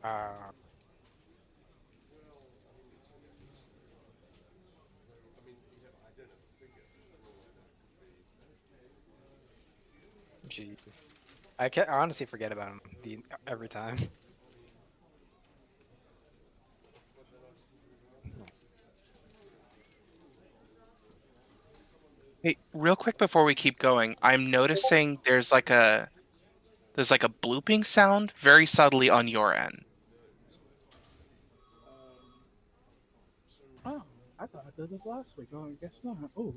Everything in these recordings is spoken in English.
Uh, Jeez. I honestly forget about him every time. Hey, real quick before we keep going, I'm noticing there's like a blooping sound very subtly on your end. Oh, I thought I did this last week. Oh, I guess not. Oh,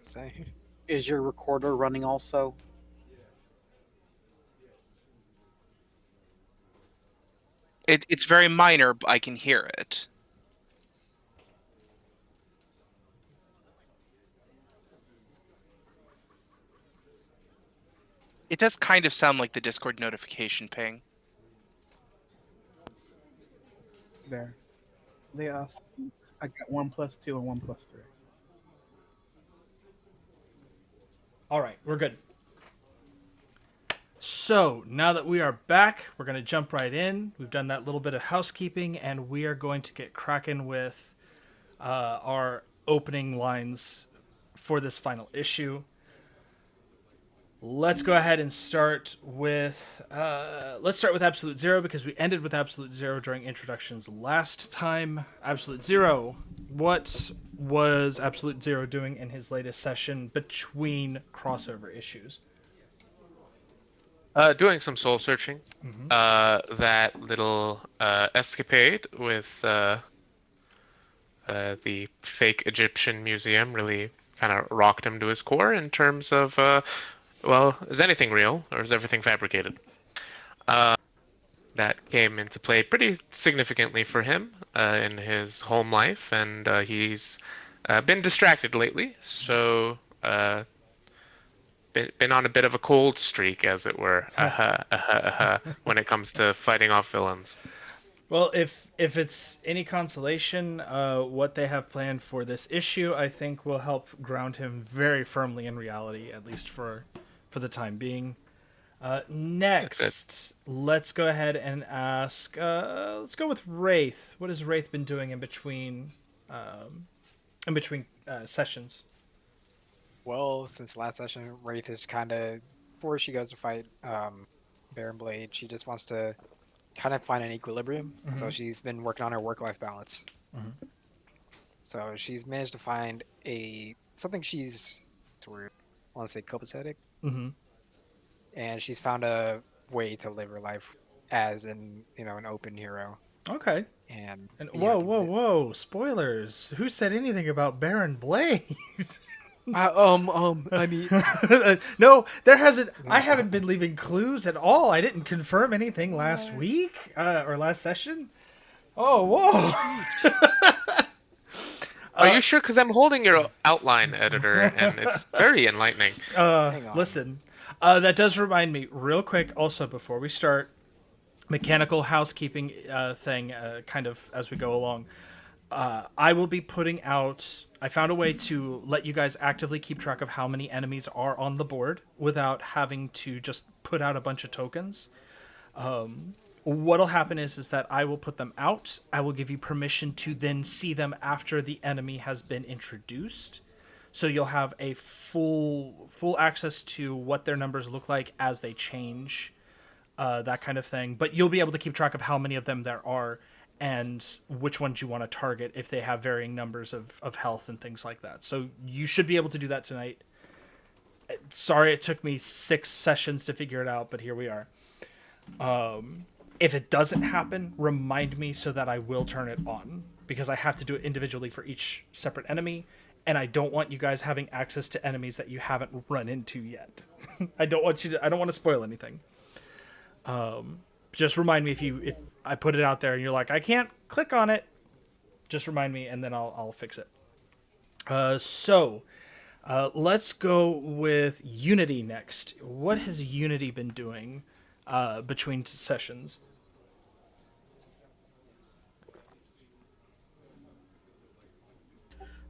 Same. Is your recorder running also? It's very minor, but I can hear it. It does kind of sound like the Discord notification ping. there. They asked. I got 1+2 and 1+3. All right, we're good. So now that we are back, we're going to jump right in. We've done that little bit of housekeeping, and we are going to get cracking with our opening lines for this final issue. Let's go ahead and start with Absolute Zero because we ended with Absolute Zero during introductions last time. Absolute Zero, what was Absolute Zero doing in his latest session between crossover issues? Doing some soul searching. Mm-hmm. That little escapade with the fake Egyptian museum really kind of rocked him to his core in terms of, well, is anything real or is everything fabricated? That came into play pretty significantly for him in his home life, and he's been distracted lately, so been on a bit of a cold streak, as it were, when it comes to fighting off villains. Well, if it's any consolation, what they have planned for this issue, I think, will help ground him very firmly in reality, at least for the time being. Next, let's go ahead and ask. Let's go with Wraith. What has Wraith been doing in between sessions? Well, since last session, Wraith is kind of before she goes to fight Baron Blade, she just wants to kind of find an equilibrium. So Mm-hmm. she's been working on her work-life balance. Mm-hmm. So she's managed to find a something she's sort of, I want to say copacetic, Mm-hmm. and she's found a way to live her life as an open hero. Okay. And And yeah, whoa! Spoilers! Who said anything about Baron Blade? I mean, No, there hasn't. I haven't been leaving clues at all. I didn't confirm anything last what? week or last session. Oh, whoa! Are you sure? Because I'm holding your outline, editor, and it's very enlightening. Hang on. Listen, that does remind me, real quick. Also, before we start, mechanical housekeeping thing, kind of as we go along. I will be putting out. I found a way to let you guys actively keep track of how many enemies are on the board without having to just put out a bunch of tokens. What'll happen is that I will put them out. I will give you permission to then see them after the enemy has been introduced. So you'll have a full access to what their numbers look like as they change, that kind of thing. But you'll be able to keep track of how many of them there are and which ones you want to target if they have varying numbers of health and things like that. So you should be able to do that tonight. Sorry it took me 6 sessions to figure it out, but here we are. If it doesn't happen, remind me so that I will turn it on, because I have to do it individually for each separate enemy, and I don't want you guys having access to enemies that you haven't run into yet. I don't want to spoil anything. Just remind me if I put it out there and you're like, I can't click on it. Just remind me, and then I'll fix it. Let's go with Unity next. What has Unity been doing between sessions?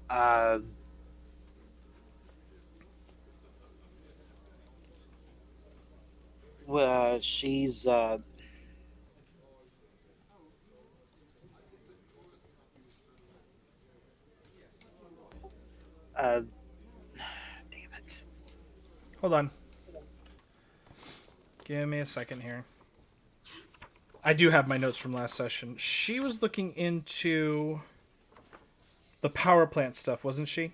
Uh, she's Damn it. Hold on. Give me a second here. I do have my notes from last session. She was looking into the power plant stuff, wasn't she?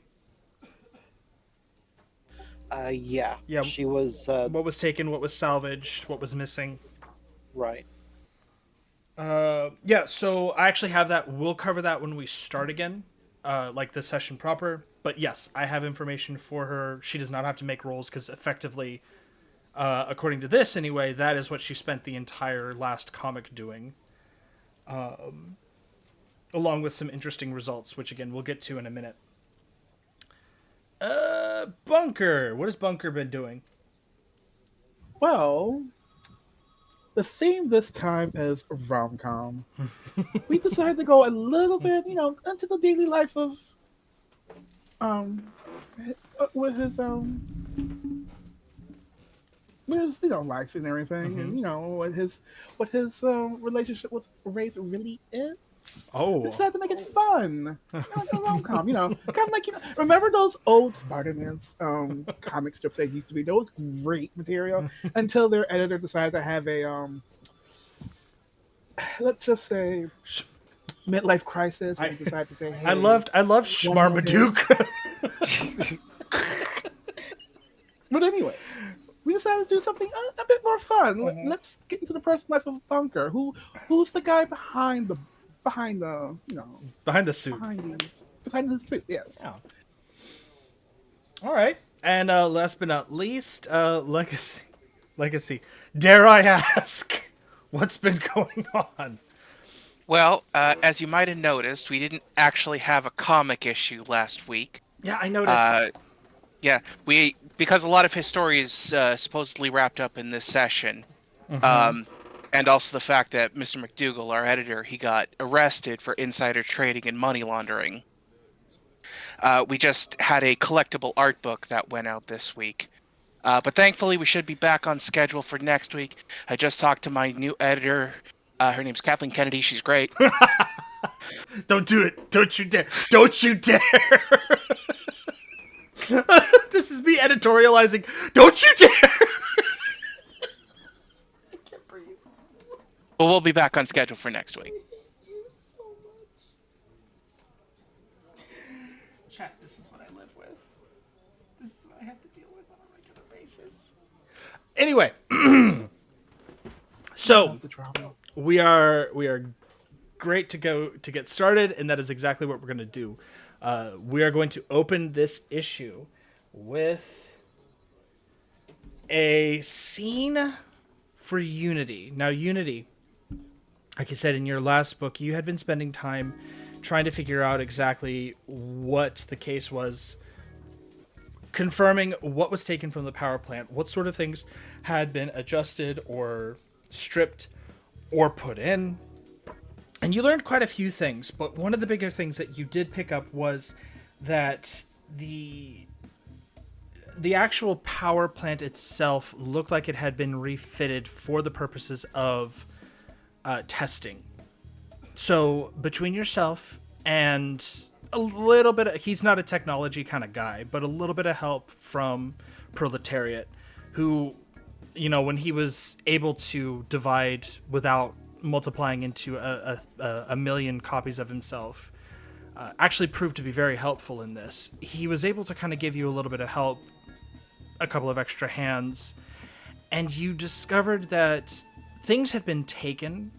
Yeah. Yeah. She was, What was taken, what was salvaged, what was missing. right. Yeah, so I actually have that. We'll cover that when we start again, like the session proper. But yes, I have information for her. She does not have to make rolls because effectively, according to this anyway, that is what she spent the entire last comic doing. Along with some interesting results, which again, we'll get to in a minute. Bunker. What has Bunker been doing? Well, the theme this time is rom-com. We decided to go a little bit, into the daily life of, with his life and everything, and what his relationship with Wraith really is. Oh, Decided to make it fun, like a rom-com, kind of like remember those old Spider-Man's comic strips that used to be those great material until their editor decided to have a let's just say midlife crisis and decided to say, hey, I loved Schmarmaduke. But anyway, we decided to do something a bit more fun. Let's get into the personal life of Bunker. Who's the guy behind the Behind the suit. behind the suit? Yes. Yeah. All right. And last but not least, Legacy. Legacy. Dare I ask, what's been going on? Well, as you might have noticed, we didn't actually have a comic issue last week. Yeah, I noticed. Yeah, because a lot of his story is supposedly wrapped up in this session. And also the fact that Mr. McDougal, our editor, he got arrested for insider trading and money laundering. We just had a collectible art book that went out this week. But thankfully, we should be back on schedule for next week. I just talked to my new editor. Her name's Kathleen Kennedy. She's great. Don't do it. Don't you dare. Don't you dare. This is me editorializing. Don't you dare. But we'll be back on schedule for next week. Chat, this is what I live with. This is what I have to deal with on a regular basis. Anyway, so we are great to get started, and that is exactly what we're going to do. We are going to open this issue with a scene for Unity. Now, Unity, like I said in your last book, you had been spending time trying to figure out exactly what the case was, confirming what was taken from the power plant, what sort of things had been adjusted or stripped or put in. And you learned quite a few things, but one of the bigger things that you did pick up was that the actual power plant itself looked like it had been refitted for the purposes of testing. So between yourself and a little bit of, he's not a technology kind of guy, but a little bit of help from Proletariat, who, when he was able to divide without multiplying into a million copies of himself, actually proved to be very helpful in this. He was able to kind of give you a little bit of help, a couple of extra hands, and you discovered that things had been taken,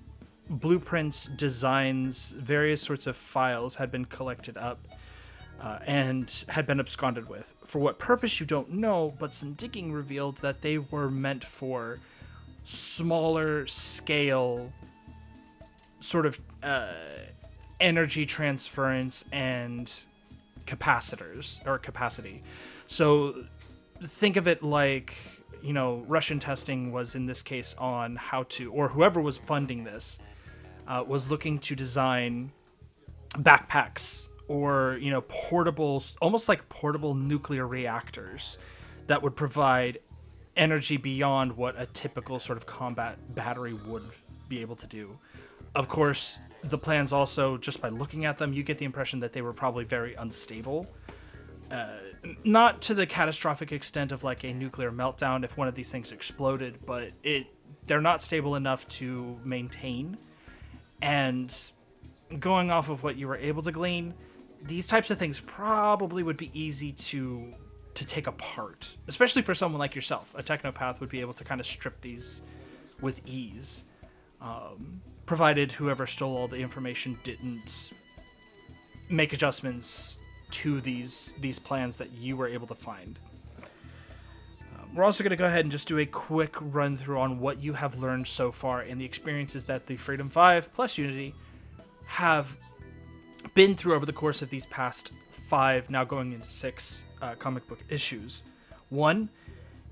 blueprints, designs, various sorts of files had been collected up and had been absconded with. For what purpose, you don't know, but some digging revealed that they were meant for smaller scale sort of energy transference and capacitors, or capacity. So think of it like, Russian testing was in this case on how to, or whoever was funding this, was looking to design backpacks or, portable, almost like portable nuclear reactors that would provide energy beyond what a typical sort of combat battery would be able to do. Of course, the plans also, just by looking at them, you get the impression that they were probably very unstable. Not to the catastrophic extent of like a nuclear meltdown if one of these things exploded, but they're not stable enough to maintain. And going off of what you were able to glean, these types of things probably would be easy to take apart, especially for someone like yourself. A technopath would be able to kind of strip these with ease, provided whoever stole all the information didn't make adjustments to these plans that you were able to find. We're also going to go ahead and just do a quick run through on what you have learned so far and the experiences that the Freedom 5 plus Unity have been through over the course of these past 5, now going into 6 comic book issues. 1,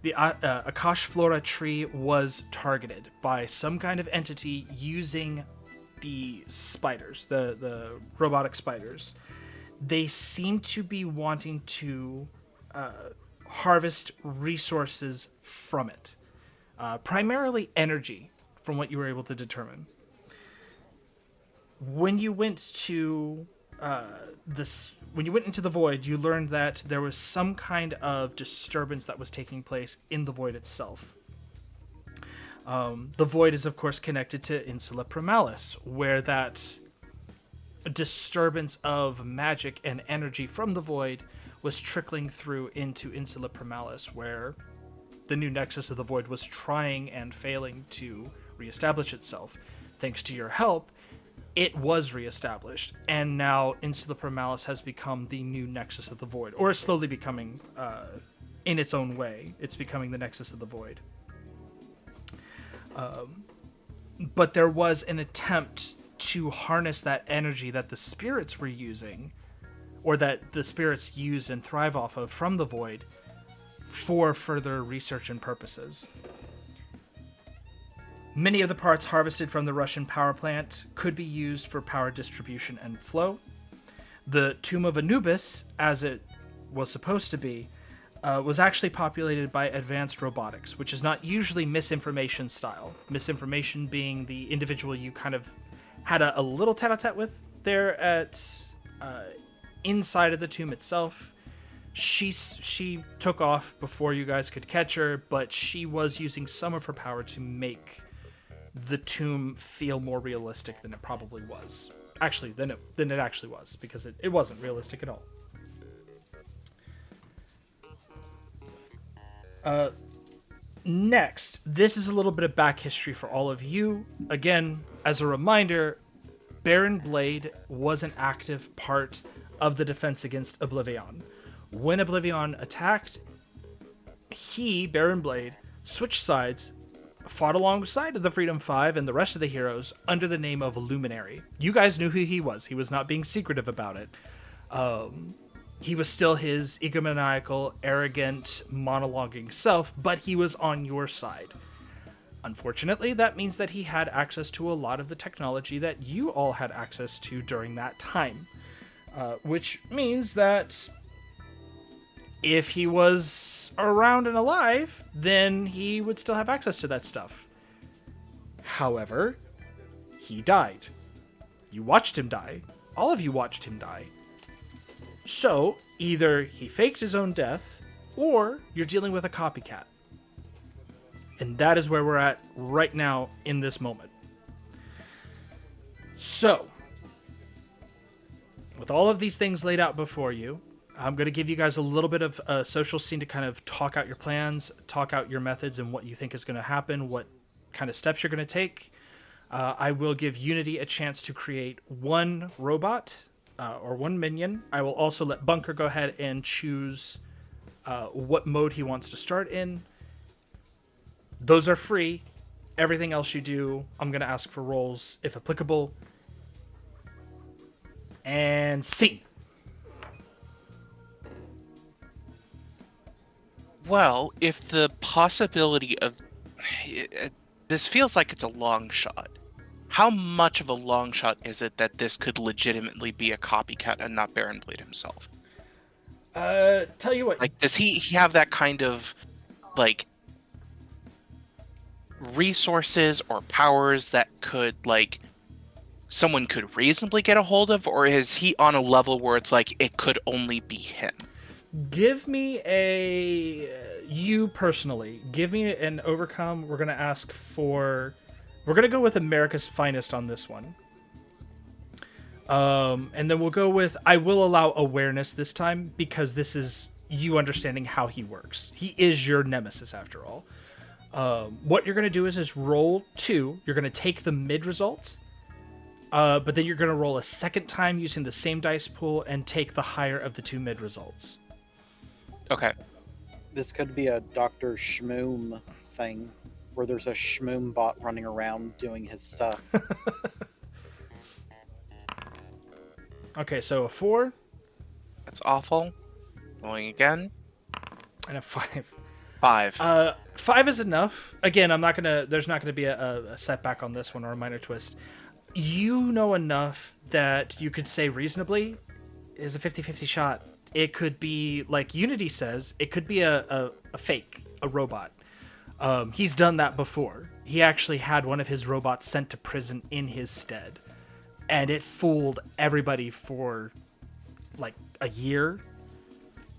the Akash'Flora tree was targeted by some kind of entity using the spiders, the robotic spiders. They seem to be wanting to harvest resources from it, primarily energy, from what you were able to determine. When you went to when you went into the void, you learned that there was some kind of disturbance that was taking place in the void itself. The void is, of course, connected to Insula Primalis, where that disturbance of magic and energy from the void was trickling through into Insula Primalis, where the new Nexus of the Void was trying and failing to reestablish itself. Thanks to your help, it was reestablished, and now Insula Primalis has become the new Nexus of the Void, or is slowly becoming, in its own way, it's becoming the Nexus of the Void. But there was an attempt to harness that energy that the spirits were using, or that the spirits use and thrive off of from the Void, for further research and purposes. Many of the parts harvested from the Russian power plant could be used for power distribution and flow. The Tomb of Anubis, as it was supposed to be, was actually populated by advanced robotics, which is not usually misinformation style. Misinformation being the individual you kind of had a little tete-a-tete with there at inside of the tomb itself. She took off before you guys could catch her, but she was using some of her power to make the tomb feel more realistic than it probably was. Actually, than it actually was, because it wasn't realistic at all. Next, this is a little bit of back history for all of you. Again, as a reminder, Baron Blade was an active part of the defense against OblivAeon. When OblivAeon attacked, he, Baron Blade, switched sides, fought alongside of the Freedom 5 and the rest of the heroes under the name of Luminary. You guys knew who he was. He was not being secretive about it. He was still his egomaniacal, arrogant, monologuing self, but he was on your side. Unfortunately, that means that he had access to a lot of the technology that you all had access to during that time. Which means that if he was around and alive, then he would still have access to that stuff. However, he died. You watched him die. All of you watched him die. So, either he faked his own death, or you're dealing with a copycat. And that is where we're at right now in this moment. So, with all of these things laid out before you, I'm going to give you guys a little bit of a social scene to kind of talk out your plans, talk out your methods and what you think is going to happen, what kind of steps you're going to take. I will give Unity a chance to create one robot or one minion. I will also let Bunker go ahead and choose what mode he wants to start in. Those are free. Everything else you do, I'm going to ask for rolls if applicable. And scene. Well, if the possibility of... This feels like it's a long shot. How much of a long shot is it that this could legitimately be a copycat and not Baron Blade himself? Tell you what. Like, does he have that kind of, like, resources or powers that could, like, someone could reasonably get a hold of? Or is he on a level where it's like, it could only be him? Give me you personally. Give me an overcome. We're gonna ask for. We're gonna go with America's Finest on this one. And then we'll go with. I will allow awareness this time because this is you understanding how he works. He is your nemesis after all. What you're gonna do is roll 2. You're gonna take the mid results. But then you're gonna roll a second time using the same dice pool and take the higher of the 2 mid results. Okay. This could be a Dr. Schmoom thing, where there's a Schmoom bot running around doing his stuff. Okay, so a 4 That's awful. Rolling again. and a 5. 5. 5 is enough. Again, I'm not gonna. There's not gonna be a setback on this one or a minor twist. You know enough that you could say reasonably is a 50-50 shot. It could be like Unity says. It could be a fake, a robot. He's done that before. He actually had one of his robots sent to prison in his stead, and it fooled everybody for like a year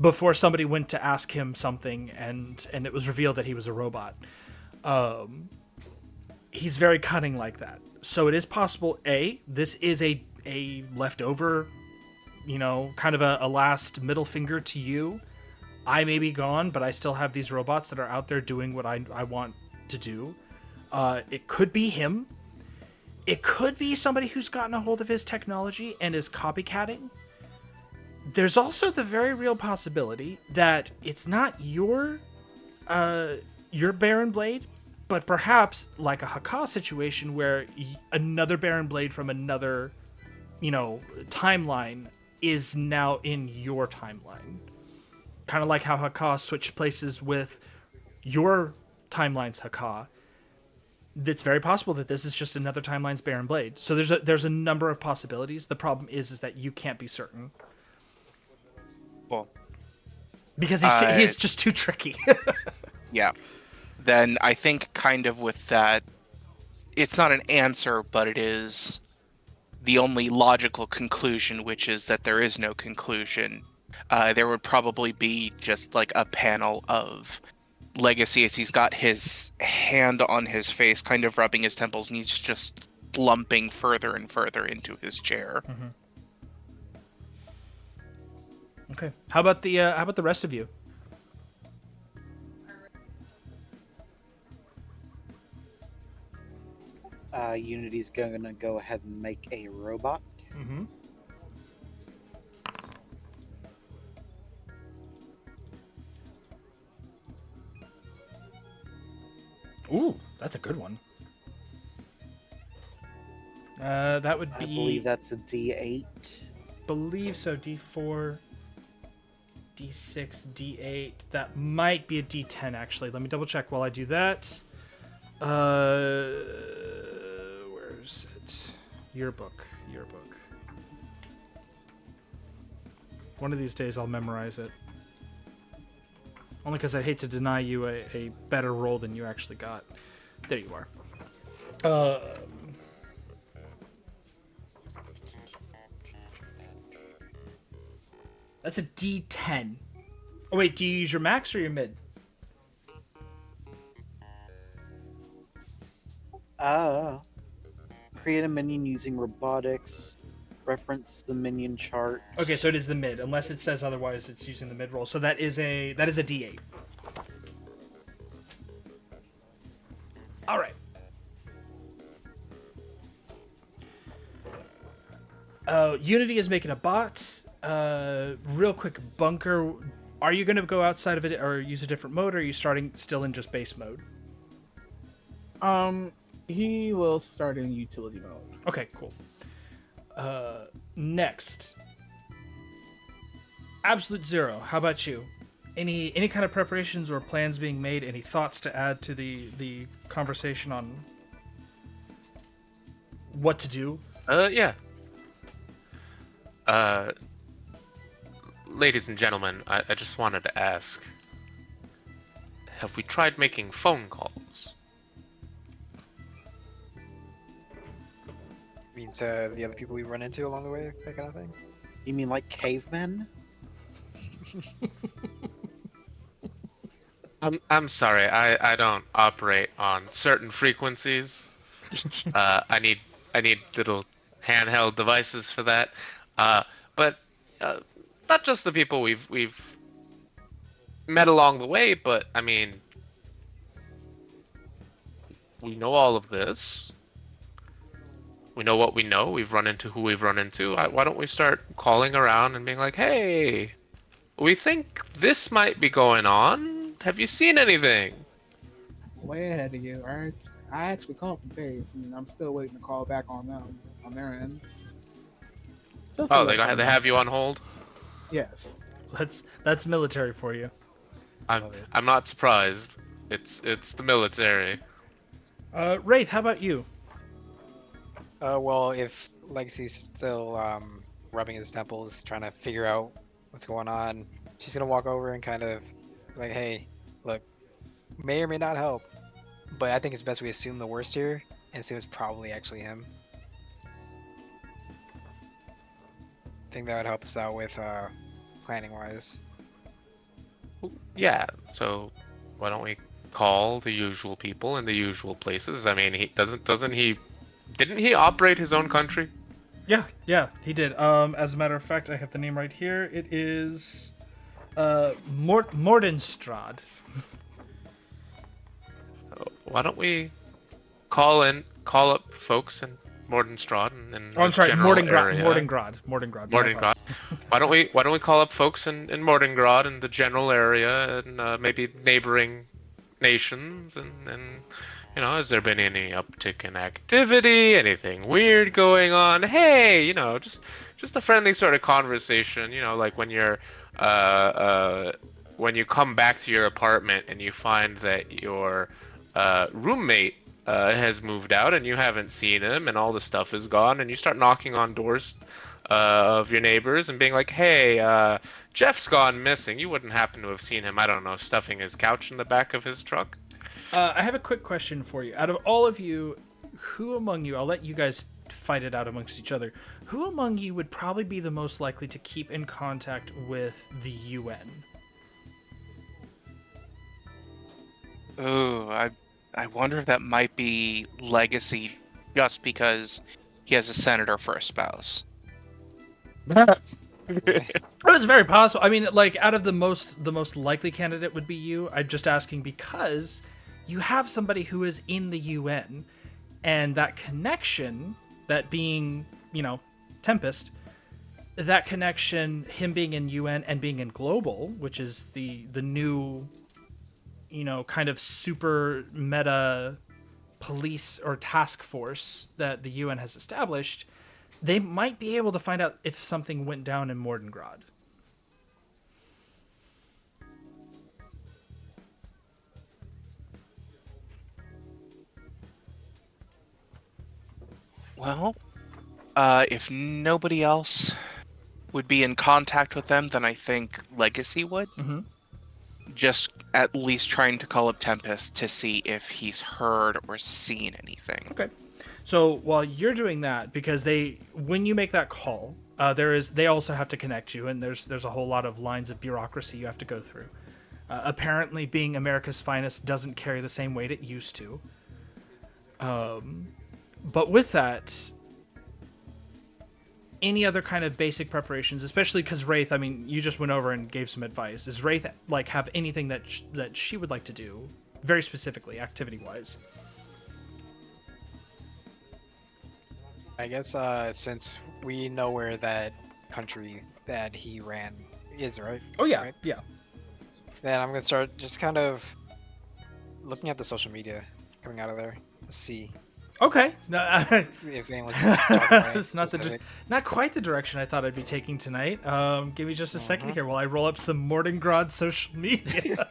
before somebody went to ask him something, and it was revealed that he was a robot. He's very cunning like that. So it is possible, this is a leftover, kind of a last middle finger to you. I may be gone, but I still have these robots that are out there doing what I want to do. It could be him. It could be somebody who's gotten a hold of his technology and is copycatting. There's also the very real possibility that it's not your Baron Blade, but perhaps like a Haka situation where another Baron Blade from another, timeline is now in your timeline. Kind of like how Haka switched places with your timeline's Haka. It's very possible that this is just another timeline's Baron Blade. So there's a number of possibilities. The problem is that you can't be certain. Well, because he's just too tricky. Yeah. Then I think kind of with that, it's not an answer, but it is the only logical conclusion, which is that there is no conclusion. There would probably be just like a panel of Legacy as he's got his hand on his face, kind of rubbing his temples, and he's just slumping further and further into his chair. Mm-hmm. Okay. How about the rest of you? Unity's gonna go ahead and make a robot. Mm-hmm. Ooh, that's a good one. That would be. I believe that's a D8. Believe so. D4, D6, D8. That might be a D10 actually. Let me double check while I do that. Where's it? Yearbook. One of these days I'll memorize it. Only because I hate to deny you a better roll than you actually got. There you are. That's a D10. Oh wait, do you use your max or your mid? Create a minion using robotics. Reference the minion chart. Okay, so it is the mid. Unless it says otherwise, it's using the mid roll. So that is a D8. All right. Unity is making a bot. Real quick, Bunker. Are you going to go outside of it or use a different mode, or are you starting still in just base mode? He will start in utility mode. Okay, cool. Next, Absolute Zero. How about you? Any kind of preparations or plans being made? Any thoughts to add to the conversation on what to do? Yeah. Ladies and gentlemen, I just wanted to ask, have we tried making phone calls? I mean, to the other people we run into along the way, that kind of thing. You mean like cavemen? I'm sorry. I don't operate on certain frequencies. I need little handheld devices for that. But not just the people we've met along the way, but I mean, we know all of this. We know what we know. We've run into who we've run into. Why don't we start calling around and being like, hey, we think this might be going on. Have you seen anything? Way ahead of you. I actually called from base, and I'm still waiting to call back on them on their end. Just to Oh, let them they know. have you on hold? Yes. That's military for you. I'm not surprised. It's the military. Wraith, how about you? Well, if Legacy's still rubbing his temples, trying to figure out what's going on, she's gonna walk over and kind of like, hey, look, may or may not help, but I think it's best we assume the worst here and assume it's probably actually him. I think that would help us out with planning wise. Yeah, so why don't we call the usual people in the usual places? I mean, didn't he operate his own country? Yeah, he did. As a matter of fact, I have the name right here. It is Mordenstrad. Why don't we call up folks in Mordenstrad and Oh, I'm sorry, Mordengrad. Mordengrad. Why don't we call up folks in Mordengrad and the general area and maybe neighboring nations and has there been any uptick in activity? Anything weird going on? Hey, just a friendly sort of conversation. Like when you come back to your apartment and you find that your roommate has moved out and you haven't seen him and all the stuff is gone and you start knocking on doors of your neighbors and being like, hey, Jeff's gone missing. You wouldn't happen to have seen him, I don't know, stuffing his couch in the back of his truck? I have a quick question for you. Out of all of you, who among you, I'll let you guys fight it out amongst each other, who among you would probably be the most likely to keep in contact with the UN? Ooh, I wonder if that might be Legacy just because he has a senator for a spouse. It was very possible. I mean, like, out of the most likely candidate would be you. I'm just asking because you have somebody who is in the UN, and that connection, that being, Tempest, that connection, him being in UN and being in Global, which is the new, kind of super meta police or task force that the UN has established, they might be able to find out if something went down in Mordengrad. Well, if nobody else would be in contact with them, then I think Legacy would. Mm-hmm. Just at least trying to call up Tempest to see if he's heard or seen anything. Okay. So while you're doing that, because when you make that call, they also have to connect you, and there's a whole lot of lines of bureaucracy you have to go through. Apparently, being America's finest doesn't carry the same weight it used to. But with that, any other kind of basic preparations, especially because Wraith, I mean, you just went over and gave some advice. Does Wraith have anything that she would like to do, very specifically, activity-wise? I guess since we know where that country that he ran is, right? Oh yeah, right? yeah. Then I'm gonna start just kind of looking at the social media coming out of there. Let's see Okay. if anyone's talking about It's not quite the direction I thought I'd be taking tonight. Give me just a second here while I roll up some Mordengrad social media.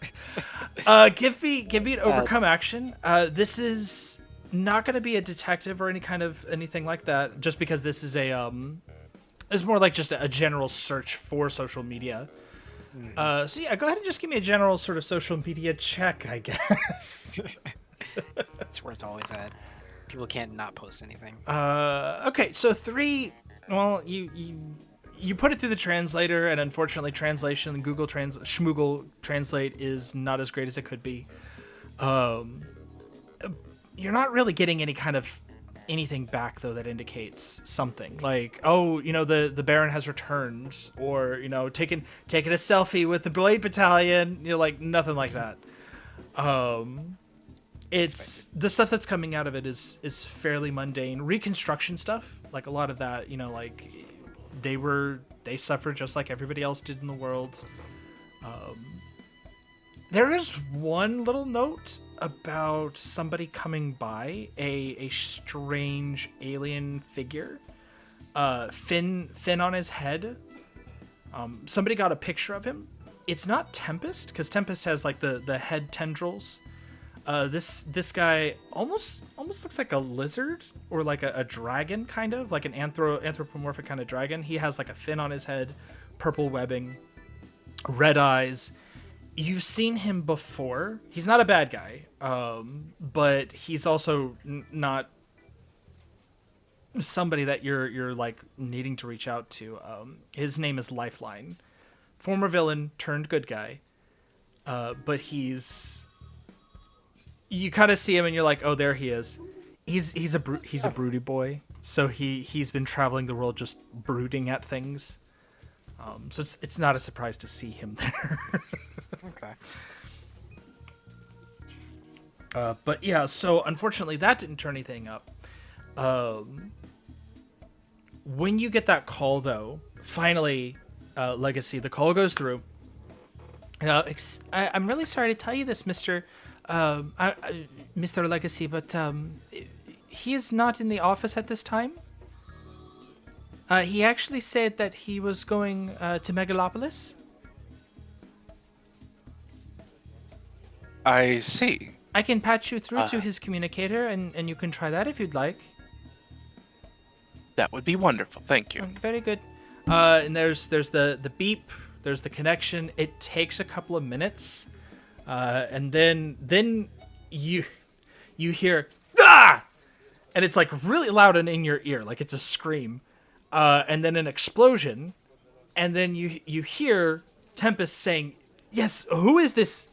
Give me an overcome action. This is not going to be a detective or anything like that, just because this is it's more like just a general search for social media. So yeah, go ahead and just give me a general sort of social media check, I guess. That's where it's always at. People can't not post anything. Okay, so 3. Well, you you put it through the translator, and unfortunately, translation Schmoogle Translate is not as great as it could be. You're not really getting any kind of anything back though that indicates something like, oh, the Baron has returned, or taking a selfie with the Blade Battalion, like nothing like that. It's the stuff that's coming out of it is fairly mundane reconstruction stuff, like a lot of that, like they suffered just like everybody else did in the world. There is one little note about somebody coming by, a strange alien figure, fin on his head. Somebody got a picture of him. It's not Tempest, because Tempest has like the head tendrils. This guy almost looks like a lizard, or like a dragon, kind of like an anthropomorphic kind of dragon. He has like a fin on his head, purple webbing, red eyes. You've seen him before. He's not a bad guy, but he's also not somebody that you're like needing to reach out to. His name is Lifeline, former villain turned good guy, but you kind of see him and you're like, oh, there he is. He's a broody boy, so he's been traveling the world just brooding at things. So it's not a surprise to see him there. Okay. But yeah, so unfortunately that didn't turn anything up. When you get that call, though, finally, Legacy, the call goes through. I'm really sorry to tell you this, Mr. Legacy, but he is not in the office at this time. He actually said that he was going to Megalopolis. I see. I can patch you through to his communicator, and you can try that if you'd like. That would be wonderful. Thank you. Very good. And there's the beep. There's the connection. It takes a couple of minutes, and then you hear ah, and it's like really loud and in your ear, like it's a scream, and then an explosion, and then you hear Tempest saying, "Yes, who is this?"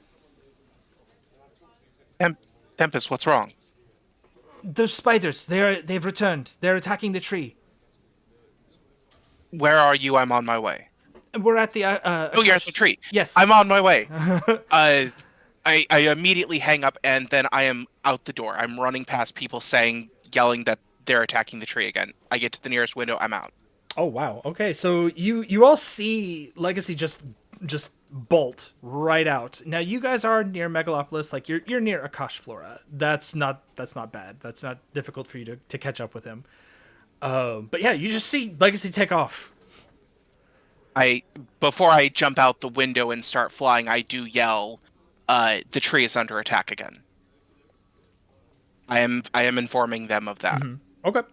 Tempest, what's wrong? Those spiders. They've returned. They're attacking the tree. Where are you? I'm on my way. We're at the Oh, you're at the tree. Yes. I'm on my way. I immediately hang up, and then I am out the door. I'm running past people yelling that they're attacking the tree again. I get to the nearest window. I'm out. Oh wow. Okay, so you all see Legacy just bolt right out. Now you guys are near Megalopolis, like you're near Akash'Flora. That's not bad. That's not difficult for you to catch up with him. But yeah, you just see Legacy take off. Before I jump out the window and start flying, I do yell, the tree is under attack again. I am informing them of that. Mm-hmm. Okay.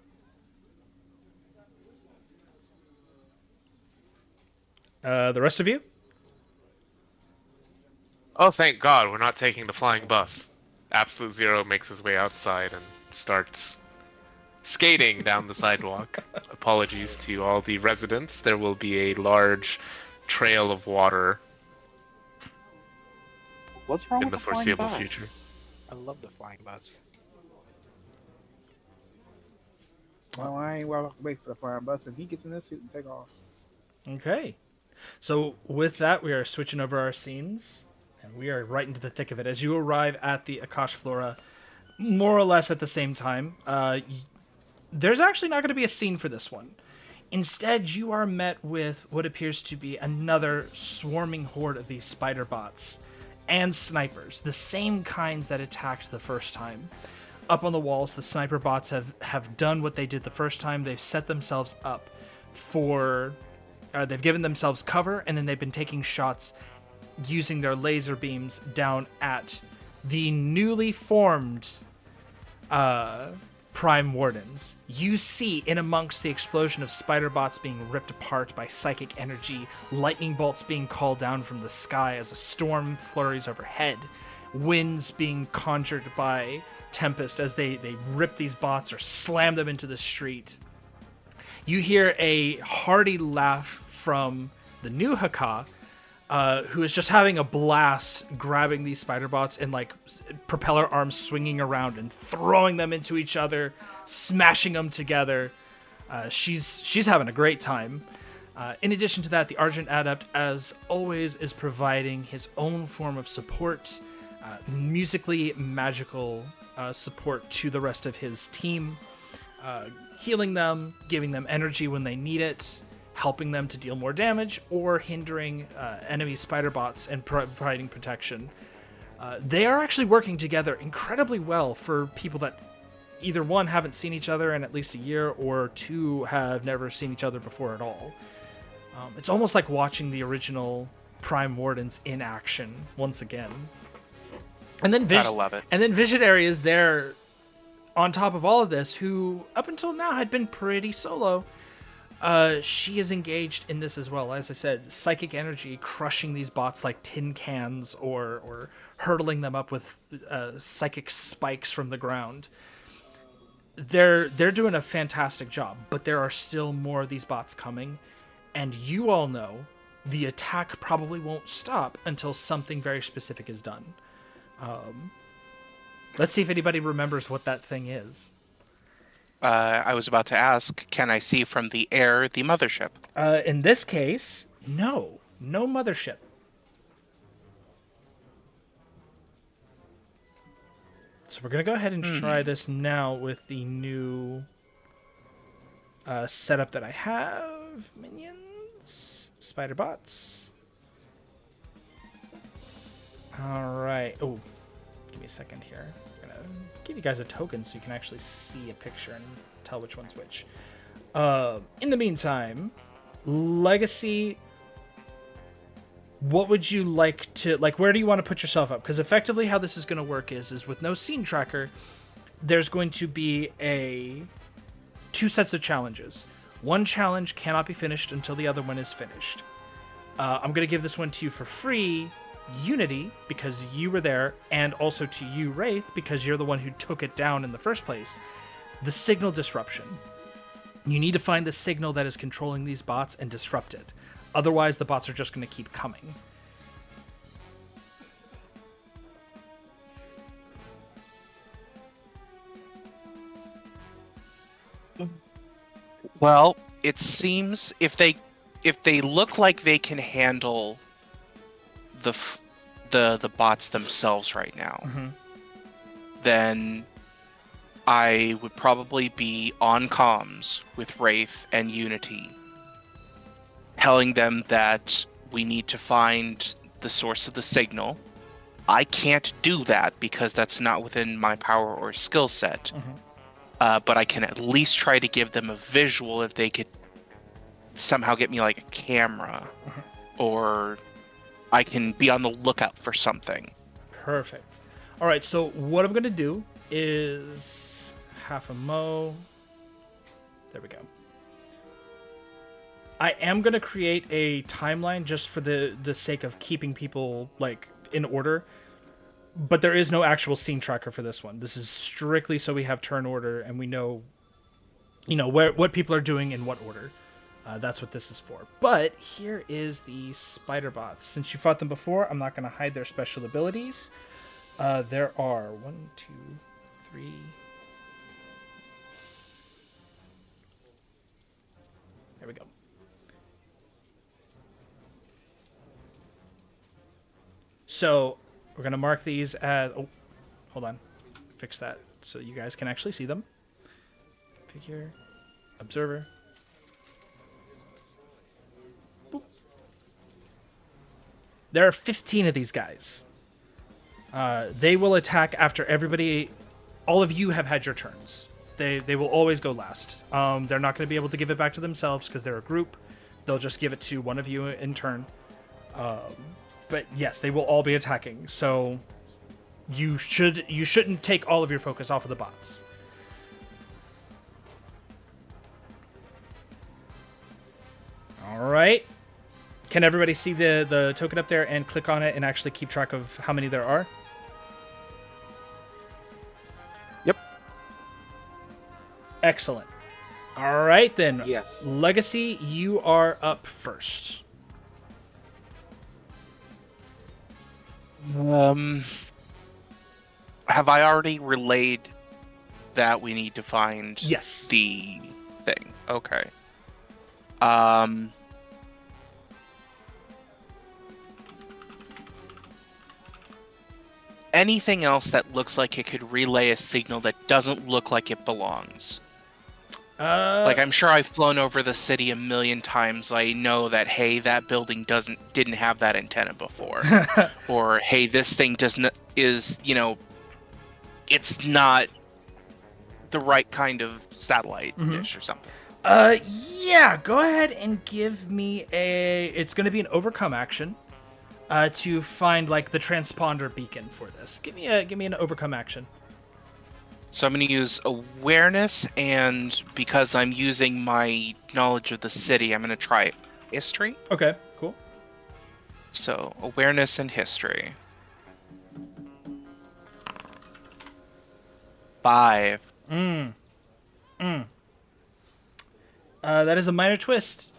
The rest of you? Oh, thank God, we're not taking the flying bus. Absolute Zero makes his way outside and starts skating down the sidewalk. Apologies to all the residents. There will be a large trail of water What's wrong in with the flying foreseeable bus? future. I love the flying bus. Well, I ain't well wait for the flying bus. If he gets in this suit and take off. Okay. So with that, we are switching over our scenes, and we are right into the thick of it. As you arrive at the Akash'Flora, more or less at the same time, there's actually not going to be a scene for this one. Instead, you are met with what appears to be another swarming horde of these spider bots and snipers, the same kinds that attacked the first time. Up on the walls, the sniper bots have done what they did the first time. They've set themselves up for... they've given themselves cover, and then they've been taking shots using their laser beams down at the newly formed Prime Wardens. You see, in amongst the explosion of spider bots being ripped apart by psychic energy, lightning bolts being called down from the sky as a storm flurries overhead, winds being conjured by Tempest as they rip these bots or slam them into the street. You hear a hearty laugh from the new Haka, who is just having a blast grabbing these spider bots and like propeller arms swinging around and throwing them into each other, smashing them together. She's having a great time. In addition to that, the Argent Adapt, as always, is providing his own form of support, musically magical support to the rest of his team, healing them, giving them energy when they need it, helping them to deal more damage, or hindering enemy spider bots and providing protection. They are actually working together incredibly well for people that either one, haven't seen each other in at least a year, or two, have never seen each other before at all. It's almost like watching the original Prime Wardens in action once again. And then Gotta love it. And then Visionary is there on top of all of this, who up until now had been pretty solo. She is engaged in this as well. As I said, psychic energy crushing these bots like tin cans, or hurtling them up with psychic spikes from the ground. They're doing a fantastic job, but there are still more of these bots coming, and you all know the attack probably won't stop until something very specific is done. Let's see if anybody remembers what that thing is. I was about to ask, can I see from the air the mothership? In this case, no mothership. So we're going to go ahead and try this now with the new setup that I have. Minions, spider bots. All right. Oh, give me a second here. I'm going to give you guys a token so you can actually see a picture and tell which one's which. In the meantime, Legacy, what would you like to, like, where do you want to put yourself up? Because effectively how this is going to work is with no scene tracker, there's going to be two sets of challenges. One challenge cannot be finished until the other one is finished. I'm going to give this one to you for free, Unity, because you were there, and also to you, Wraith, because you're the one who took it down in the first place. The signal disruption. You need to find the signal that is controlling these bots and disrupt it. Otherwise, the bots are just going to keep coming. Well, it seems if they look like they can handle the bots themselves right now, then I would probably be on comms with Wraith and Unity, telling them that we need to find the source of the signal. I can't do that because that's not within my power or skill set. But I can at least try to give them a visual if they could somehow get me like a camera, or I can be on the lookout for something. Perfect. All right, so what I'm going to do is half a mo. There we go. I am going to create a timeline just for the sake of keeping people like in order. But there is no actual scene tracker for this one. This is strictly so we have turn order and we know, what people are doing in what order. That's what this is for. But here is the spider bots. Since you fought them before, I'm not going to hide their special abilities. There are 1, 2, 3. There we go. So we're going to mark these as... Oh, hold on. Fix that so you guys can actually see them. Figure. Observer. Boop. There are 15 of these guys. They will attack after everybody... All of you have had your turns. They will always go last. They're not going to be able to give it back to themselves because they're a group. They'll just give it to one of you in turn. But yes, they will all be attacking. So you shouldn't take all of your focus off of the bots. All right. Can everybody see the token up there and click on it and actually keep track of how many there are? Yep. Excellent. All right, then. Yes. Legacy, you are up first. Have I already relayed that we need to find Yes. the thing? Okay. Anything else that looks like it could relay a signal that doesn't look like it belongs? Like, I'm sure I've flown over the city a million times. I know that, hey, that building didn't have that antenna before. Or, hey, this thing it's not the right kind of satellite dish or something. Yeah, go ahead and give me it's going to be an overcome action to find, like, the transponder beacon for this. Give me an overcome action. So I'm going to use awareness, and because I'm using my knowledge of the city, I'm going to try history. Okay, cool. So awareness and history. 5. That is a minor twist.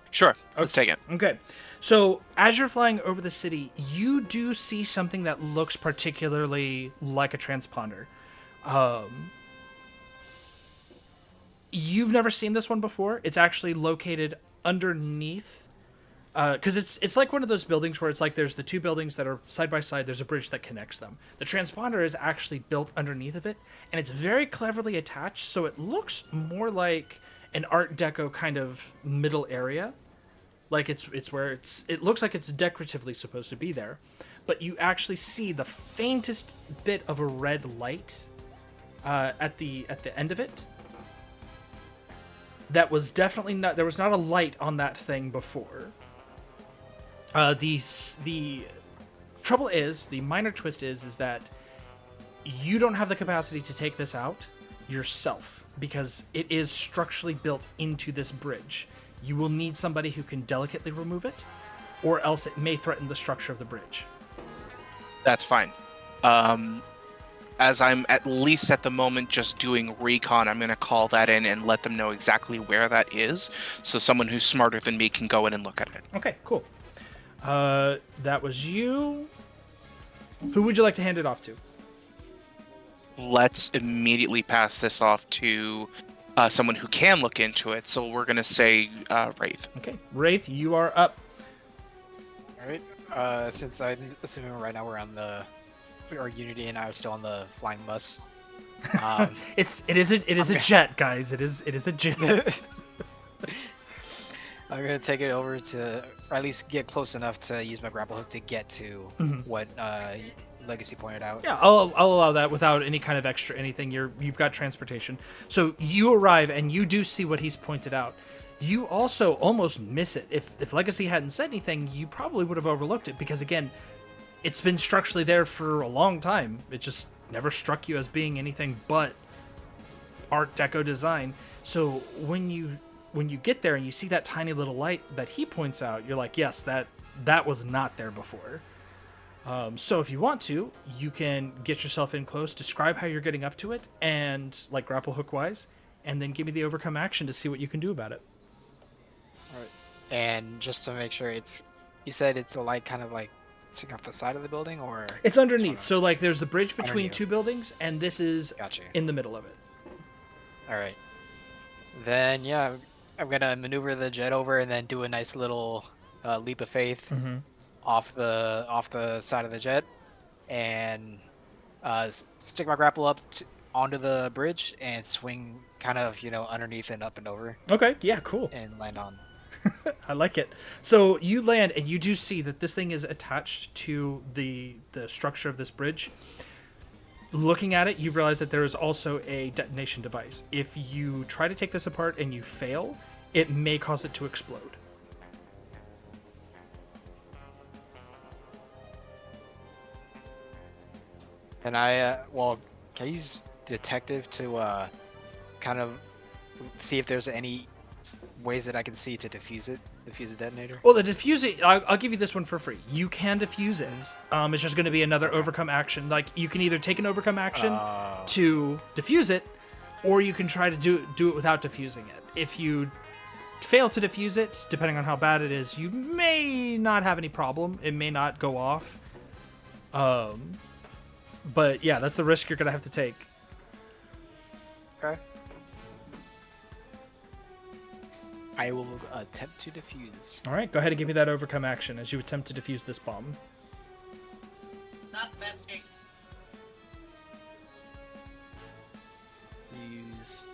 Sure, let's take it. Okay. So, as you're flying over the city, you do see something that looks particularly like a transponder. You've never seen this one before. It's actually located underneath, because it's like one of those buildings where it's like there's the two buildings that are side by side. There's a bridge that connects them. The transponder is actually built underneath of it, and it's very cleverly attached, so it looks more like an Art Deco kind of middle area. Like it's where it looks like it's decoratively supposed to be there, but you actually see the faintest bit of a red light at the end of it. That was definitely not. There was not a light on that thing before. The trouble is, the minor twist is that you don't have the capacity to take this out yourself because it is structurally built into this bridge. You will need somebody who can delicately remove it, or else it may threaten the structure of the bridge. That's fine. As I'm at least at the moment just doing recon, I'm going to call that in and let them know exactly where that is, so someone who's smarter than me can go in and look at it. Okay, cool. That was you. Who would you like to hand it off to? Let's immediately pass this off to someone who can look into it. So we're going to say Wraith. Okay, Wraith, you are up. All right. Since I'm assuming right now we're on Unity and I was still on the flying bus. It is a jet, guys. It is a jet. I'm gonna take it over to, or at least get close enough to use my grapple hook to get to what Legacy pointed out. Yeah, I'll allow that without any kind of extra anything. You've got transportation, so you arrive and you do see what he's pointed out. You also almost miss it. If Legacy hadn't said anything, you probably would have overlooked it because, again, it's been structurally there for a long time. It just never struck you as being anything but Art Deco design. So when you get there and you see that tiny little light that he points out, you're like, yes, that was not there before. So if you want to, you can get yourself in close, describe how you're getting up to it, and like grapple hook wise, and then give me the overcome action to see what you can do about it. All right. And just to make sure, you said it's a light kind of like sticking off the side of the building, or it's underneath. So like there's the bridge between underneath two buildings, and this is Gotcha. in the middle of it. All right. Then yeah, I'm gonna maneuver the jet over and then do a nice little leap of faith off the side of the jet, and stick my grapple up onto the bridge and swing kind of underneath and up and over. Okay, yeah, cool. And land on. I like it. So you land and you do see that this thing is attached to the structure of this bridge. Looking at it, you realize that there is also a detonation device. If you try to take this apart and you fail, it may cause it to explode. And can I use detective to kind of see if there's any ways that I can see to defuse the detonator? Well, the diffusing, I'll give you this one for free. You can defuse it. It's just going to be another overcome action. Like, you can either take an overcome action to defuse it, or you can try to do it without diffusing it. If you fail to diffuse it, depending on how bad it is, you may not have any problem. It may not go off. But yeah, that's the risk you're gonna have to take. Okay. I will attempt to defuse. All right, go ahead and give me that overcome action as you attempt to defuse this bomb. Not the best case. Use,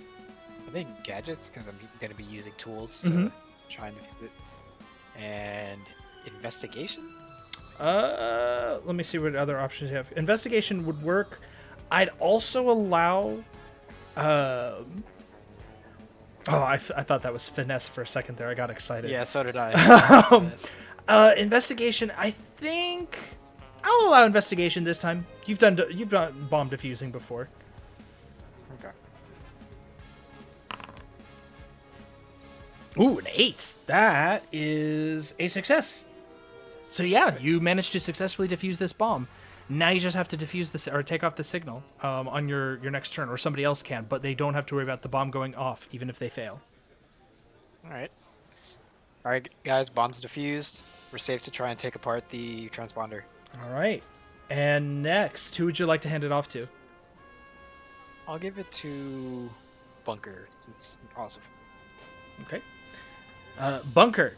I think, gadgets, because I'm going to be using tools to try and defuse it. And investigation? Let me see what other options you have. Investigation would work. I'd also allow... Oh, I thought that was finesse for a second there. I got excited. Yeah, so did I. Investigation, I think... I'll allow investigation this time. You've done bomb defusing before. Okay. Ooh, an 8. That is a success. So yeah, you managed to successfully defuse this bomb. Now you just have to defuse this or take off the signal on your next turn, or somebody else can, but they don't have to worry about the bomb going off, even if they fail. Alright. Alright, guys, bomb's defused. We're safe to try and take apart the transponder. All right. And next, who would you like to hand it off to? I'll give it to Bunker, since it's awesome. Okay. Bunker,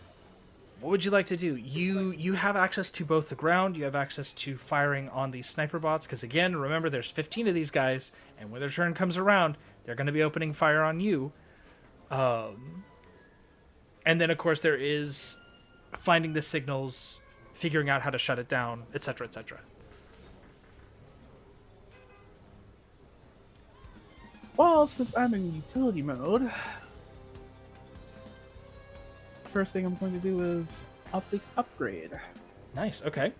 what would you like to do? You have access to both the ground, you have access to firing on these sniper bots, because again, remember, there's 15 of these guys, and when their turn comes around, they're going to be opening fire on you. And then, of course, there is finding the signals, figuring out how to shut it down, etc., etc. Well, since I'm in utility mode, first thing I'm going to do is optic upgrade. Nice, okay.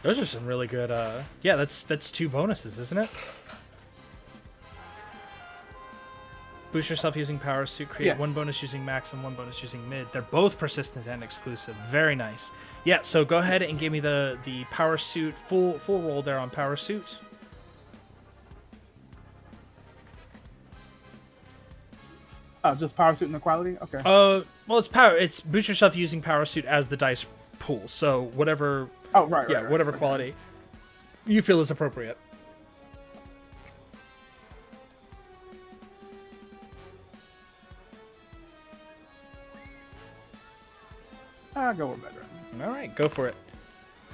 Those are some really good, yeah, that's 2 bonuses, isn't it? Boost yourself using power suit, create Yes. 1 bonus using max and 1 bonus using mid. They're both persistent and exclusive. Very nice. Yeah, so go ahead and give me the power suit, full roll there on power suit. Oh, just power suit and equality? Okay. Well, it's boost yourself using power suit as the dice pool. So whatever, Oh, right, yeah, right. whatever Okay. quality you feel is appropriate. I'll go with veteran. All right, go for it.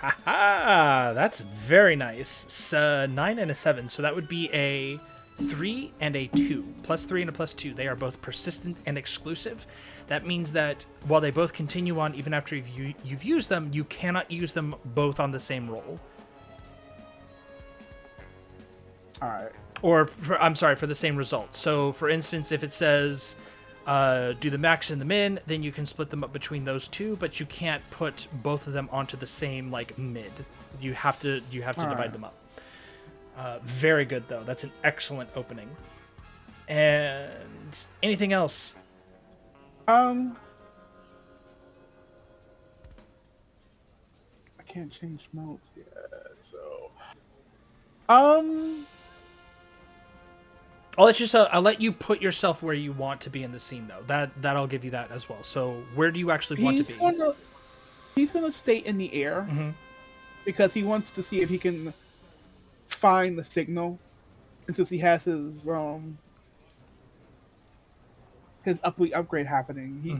Ha! That's very nice. 9 and a 7, so that would be a 3 and a 2. +3 and a +2. They are both persistent and exclusive. That means that while they both continue on even after you've used them, you cannot use them both on the same roll. All right. Or, I'm sorry, for the same result. So, for instance, if it says do the max and the min, then you can split them up between those two, but you can't put both of them onto the same, like, mid. You have to divide them up. Very good, though. That's an excellent opening. And anything else? I can't change modes yet, so I'll let you put yourself where you want to be in the scene, though. That I'll give you that as well. So where do you actually want to be? He's gonna stay in the air Mhm. because he wants to see if he can find the signal, and since he has his upgrade happening, he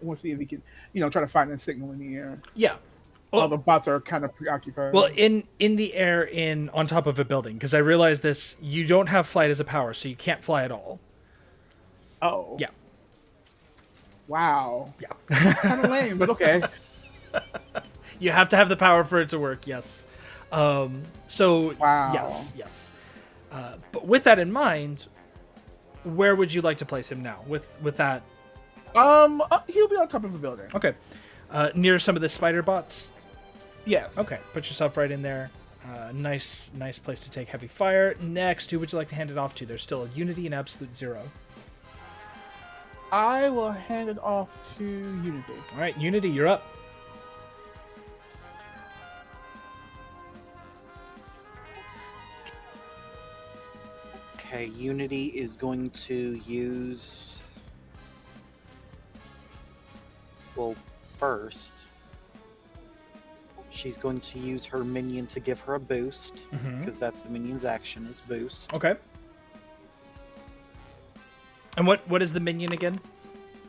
wants to see if he can, try to find the signal in the air. Yeah. All the bots are kind of preoccupied. Well, in the air, on top of a building, because I realize this, you don't have flight as a power, so you can't fly at all. Oh. Yeah. Wow. Yeah. Kind of lame, but okay. You have to have the power for it to work, yes. So, Wow. yes. But with that in mind, where would you like to place him now? With that, He'll be on top of a building. okay, near some of the spider bots. Yes. Okay, put yourself right in there. Nice place to take heavy fire. Next, who would you like to hand it off to? There's still a unity and absolute 0. I will hand it off to Unity. All right, Unity, you're up. Okay, Unity is going to use. Well, first, she's going to use her minion to give her a boost, because that's the minion's action, is boost. Okay. And what is the minion again?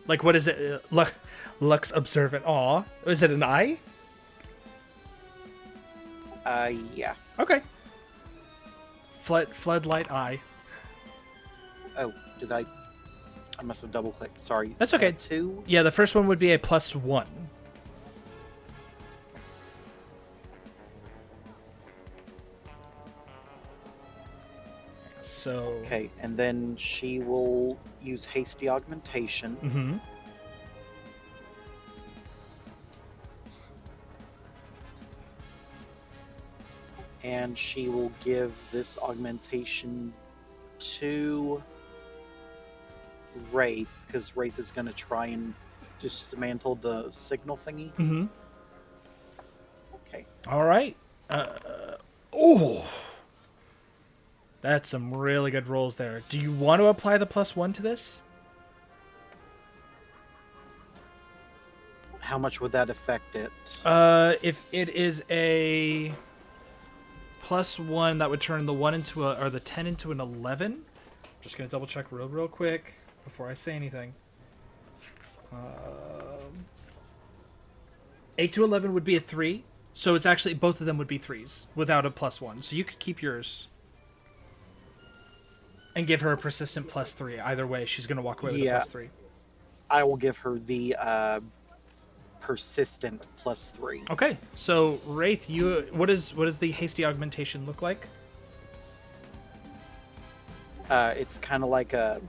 Like, what is it? Lux Observant. Aw. Is it an eye? Yeah. Okay. Floodlight eye. Oh, did I must have double clicked. Sorry. That's okay. 2. Yeah, the first one would be a +1. So. Okay, and then she will use hasty augmentation. Mm-hmm. And she will give this augmentation to Wraith, because Wraith is going to try and dismantle the signal thingy. Mm-hmm. Okay. All right. Oh. That's some really good rolls there. Do you want to apply the +1 to this? How much would that affect it? If it is a +1, that would turn the 1 into or the 10 into an 11. Just gonna double check real quick before I say anything. 8 to 11 would be a 3, so it's actually both of them would be 3s without a +1. So you could keep yours and give her a persistent +3. Either way, she's gonna walk away with a +3. I will give her the persistent +3. Okay, so Wraith, what does the hasty augmentation look like? It's kind of like a,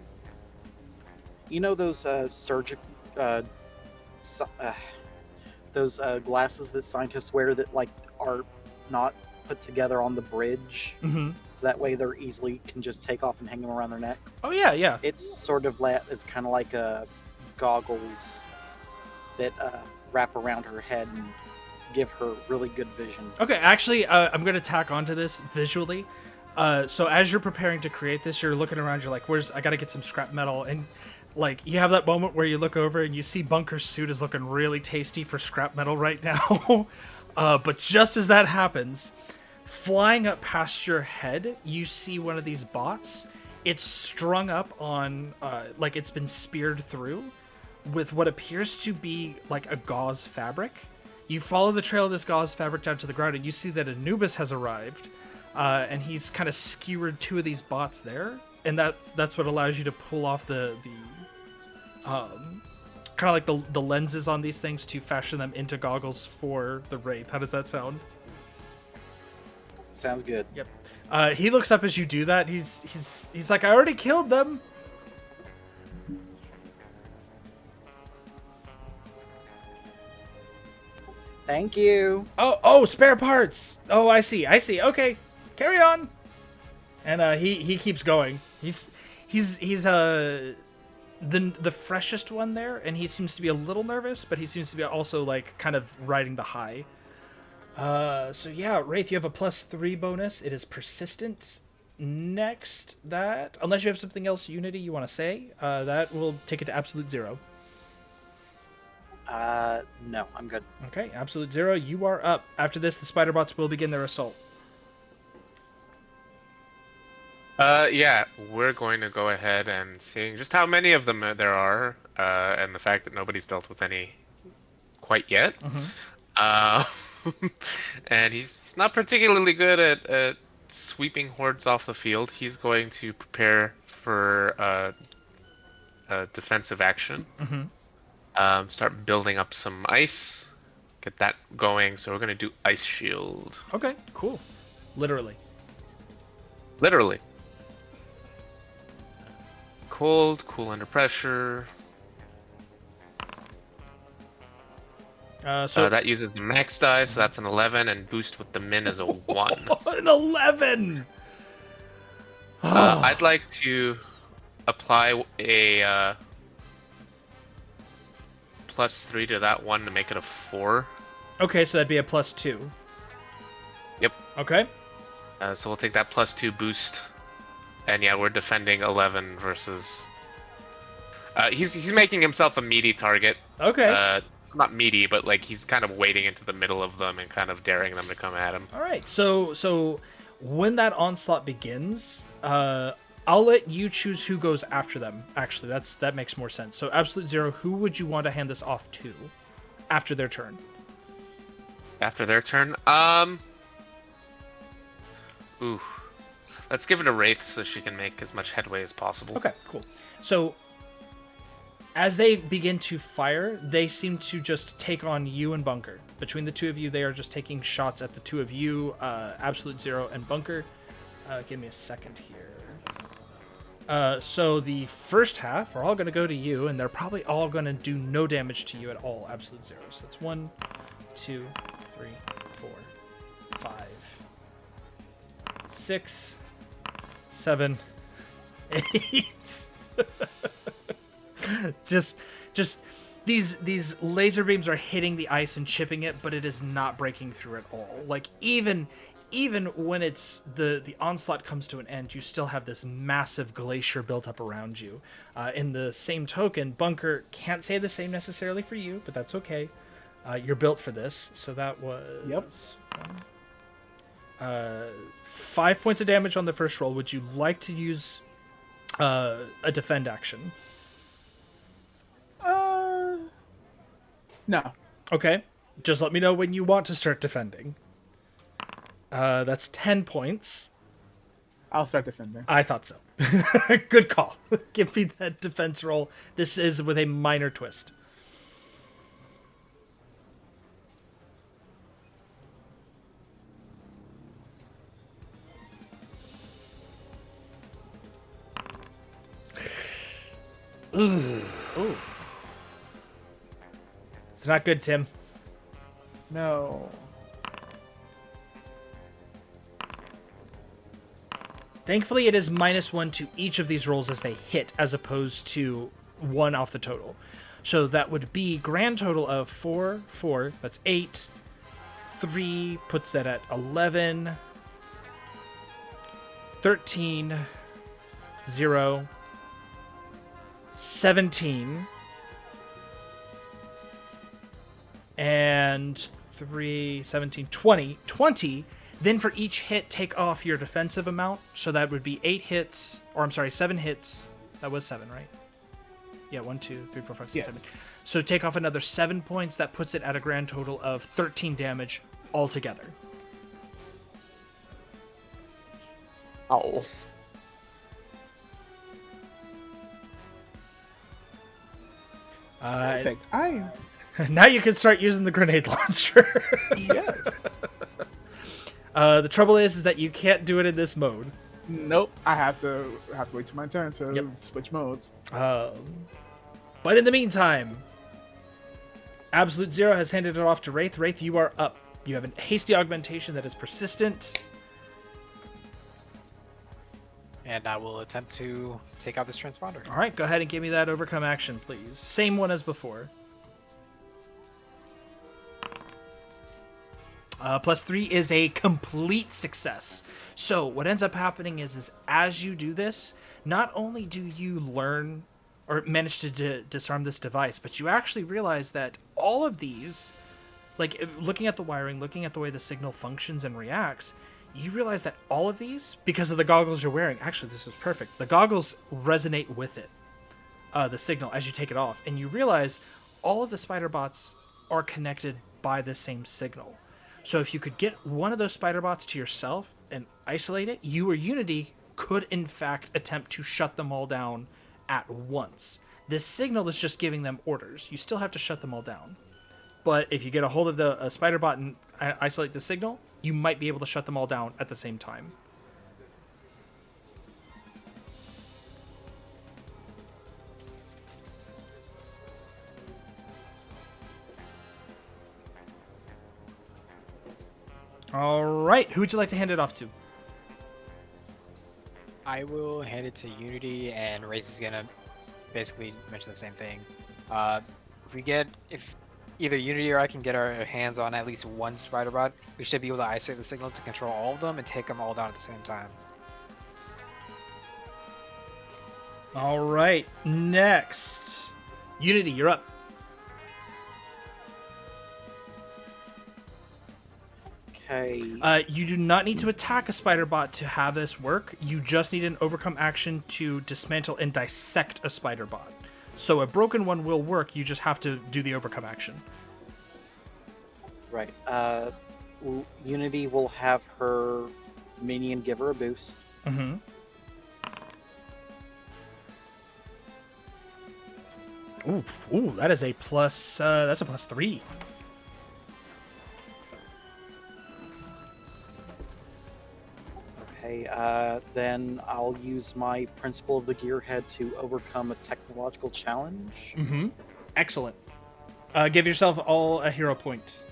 you know, those those glasses that scientists wear that like are not put together on the bridge, Mm-hmm. so that way they're easily can just take off and hang them around their neck. Oh yeah. It's sort of it's kind of like a goggles that wrap around her head and give her really good vision. Okay, actually, I'm going to tack onto this visually. So as you're preparing to create this, you're looking around, you're like, I got to get some scrap metal. And like, you have that moment where you look over and you see Bunker's suit is looking really tasty for scrap metal right now. But just as that happens, flying up past your head, you see one of these bots. It's strung up on, like it's been speared through with what appears to be like a gauze fabric. You follow the trail of this gauze fabric down to the ground, and you see that Anubis has arrived, and he's kind of skewered 2 of these bots there, and that's what allows you to pull off the kind of like the lenses on these things to fashion them into goggles for the Wraith. How does that sound? Sounds good. Yep. He looks up as you do that. He's like, I already killed them. Thank you. Oh, spare parts. Oh, I see. Okay, carry on. And he keeps going. He's the freshest one there, and he seems to be a little nervous, but he seems to be also like kind of riding the high. So yeah, Wraith, you have a +3 bonus. It is persistent. Next, that unless you have something else, Unity, you want to say, that will take it to absolute 0. No, I'm good. Okay, absolute 0. You are up. After this, the spider bots will begin their assault. Yeah, we're going to go ahead and seeing just how many of them there are, and the fact that nobody's dealt with any quite yet. And he's not particularly good at sweeping hordes off the field. He's going to prepare for a defensive action. Start building up some ice, get that going. So we're going to do ice shield. Okay, cool. Literally. Cold, cool under pressure. So that uses the max die, so that's an 11, and boost with the min is a 1. An 11. I'd like to apply a +3 to that one to make it a 4. Okay, so that'd be a +2. Yep. Okay. So we'll take that +2 boost. And yeah, we're defending 11 versus... he's making himself a meaty target. Okay. Not meaty, but like he's kind of wading into the middle of them and kind of daring them to come at him. All right. So when that onslaught begins, I'll let you choose who goes after them. Actually, that makes more sense. So Absolute Zero, who would you want to hand this off to after their turn? After their turn? Ooh. Let's give it a Wraith so she can make as much headway as possible. Okay, cool. So as they begin to fire, they seem to just take on you and Bunker. Between the two of you, they are just taking shots at the two of you, Absolute Zero and Bunker. Give me a second here. So the first half are all going to go to you, and they're probably all going to do no damage to you at all, Absolute Zero. So that's 1, 2, 3, 4, 5, 6, 7, 8. just these laser beams are hitting the ice and chipping it, but it is not breaking through at all. Like even when it's the onslaught comes to an end, you still have this massive glacier built up around you. In the same token, Bunker can't say the same necessarily for you, but that's okay. You're built for this. So that was 5 points of damage on the first roll. Would you like to use a defend action? No. Okay. Just let me know when you want to start defending. That's 10 points. I'll start defending. I thought so. Good call. Give me that defense roll. This is with a minor twist. Ooh. It's not good, Tim. No. Thankfully, it is -1 to each of these rolls as they hit, as opposed to 1 off the total. So that would be grand total of 4, 4, that's 8. 3 puts that at 11. 13. 0. 17. And 3, 17, 20. 20. Then for each hit, take off your defensive amount. So that would be 8 hits, or I'm sorry, 7 hits. That was 7, right? Yeah, 1, 2, 3, 4, 5, 6, Yes. 7. So take off another 7 points. That puts it at a grand total of 13 damage altogether. Oh. Perfect. Now you can start using the grenade launcher. Yes. The trouble is that you can't do it in this mode. Nope. I have to wait till my turn to Yep. switch modes. But in the meantime, Absolute Zero has handed it off to Wraith. Wraith, you are up. You have a hasty augmentation that is persistent. And I will attempt to take out this transponder. All right, go ahead and give me that overcome action, please. Same one as before. +3 is a complete success. So what ends up happening is as you do this, not only do you learn or manage to disarm this device, but you actually realize that all of these, like looking at the wiring, looking at the way the signal functions and reacts, you realize that all of these, because of the goggles you're wearing, actually this is perfect. The goggles resonate with it, the signal, as you take it off. And you realize all of the spider bots are connected by the same signal. So if you could get one of those spider bots to yourself and isolate it, you or Unity could in fact attempt to shut them all down at once. This signal is just giving them orders. You still have to shut them all down. But if you get a hold of the spider bot and isolate the signal, you might be able to shut them all down at the same time. All right, who would you like to hand it off to? I will hand it to Unity, and Wraith is gonna basically mention the same thing. if either Unity or I can get our hands on at least one spider bot, we should be able to isolate the signal to control all of them and take them all down at the same time. All right, next. Unity, you're up. Okay. You do not need to attack a spider bot to have this work. You just need an overcome action to dismantle and dissect a spider bot. So a broken one will work, you just have to do the overcome action. Right. Unity will have her minion give her a boost. Mm-hmm. Ooh, that is a plus. That's a +3. Okay. Then I'll use my Principle of the Gearhead to overcome a technological challenge. Mm-hmm. Excellent. Give yourself all a hero point.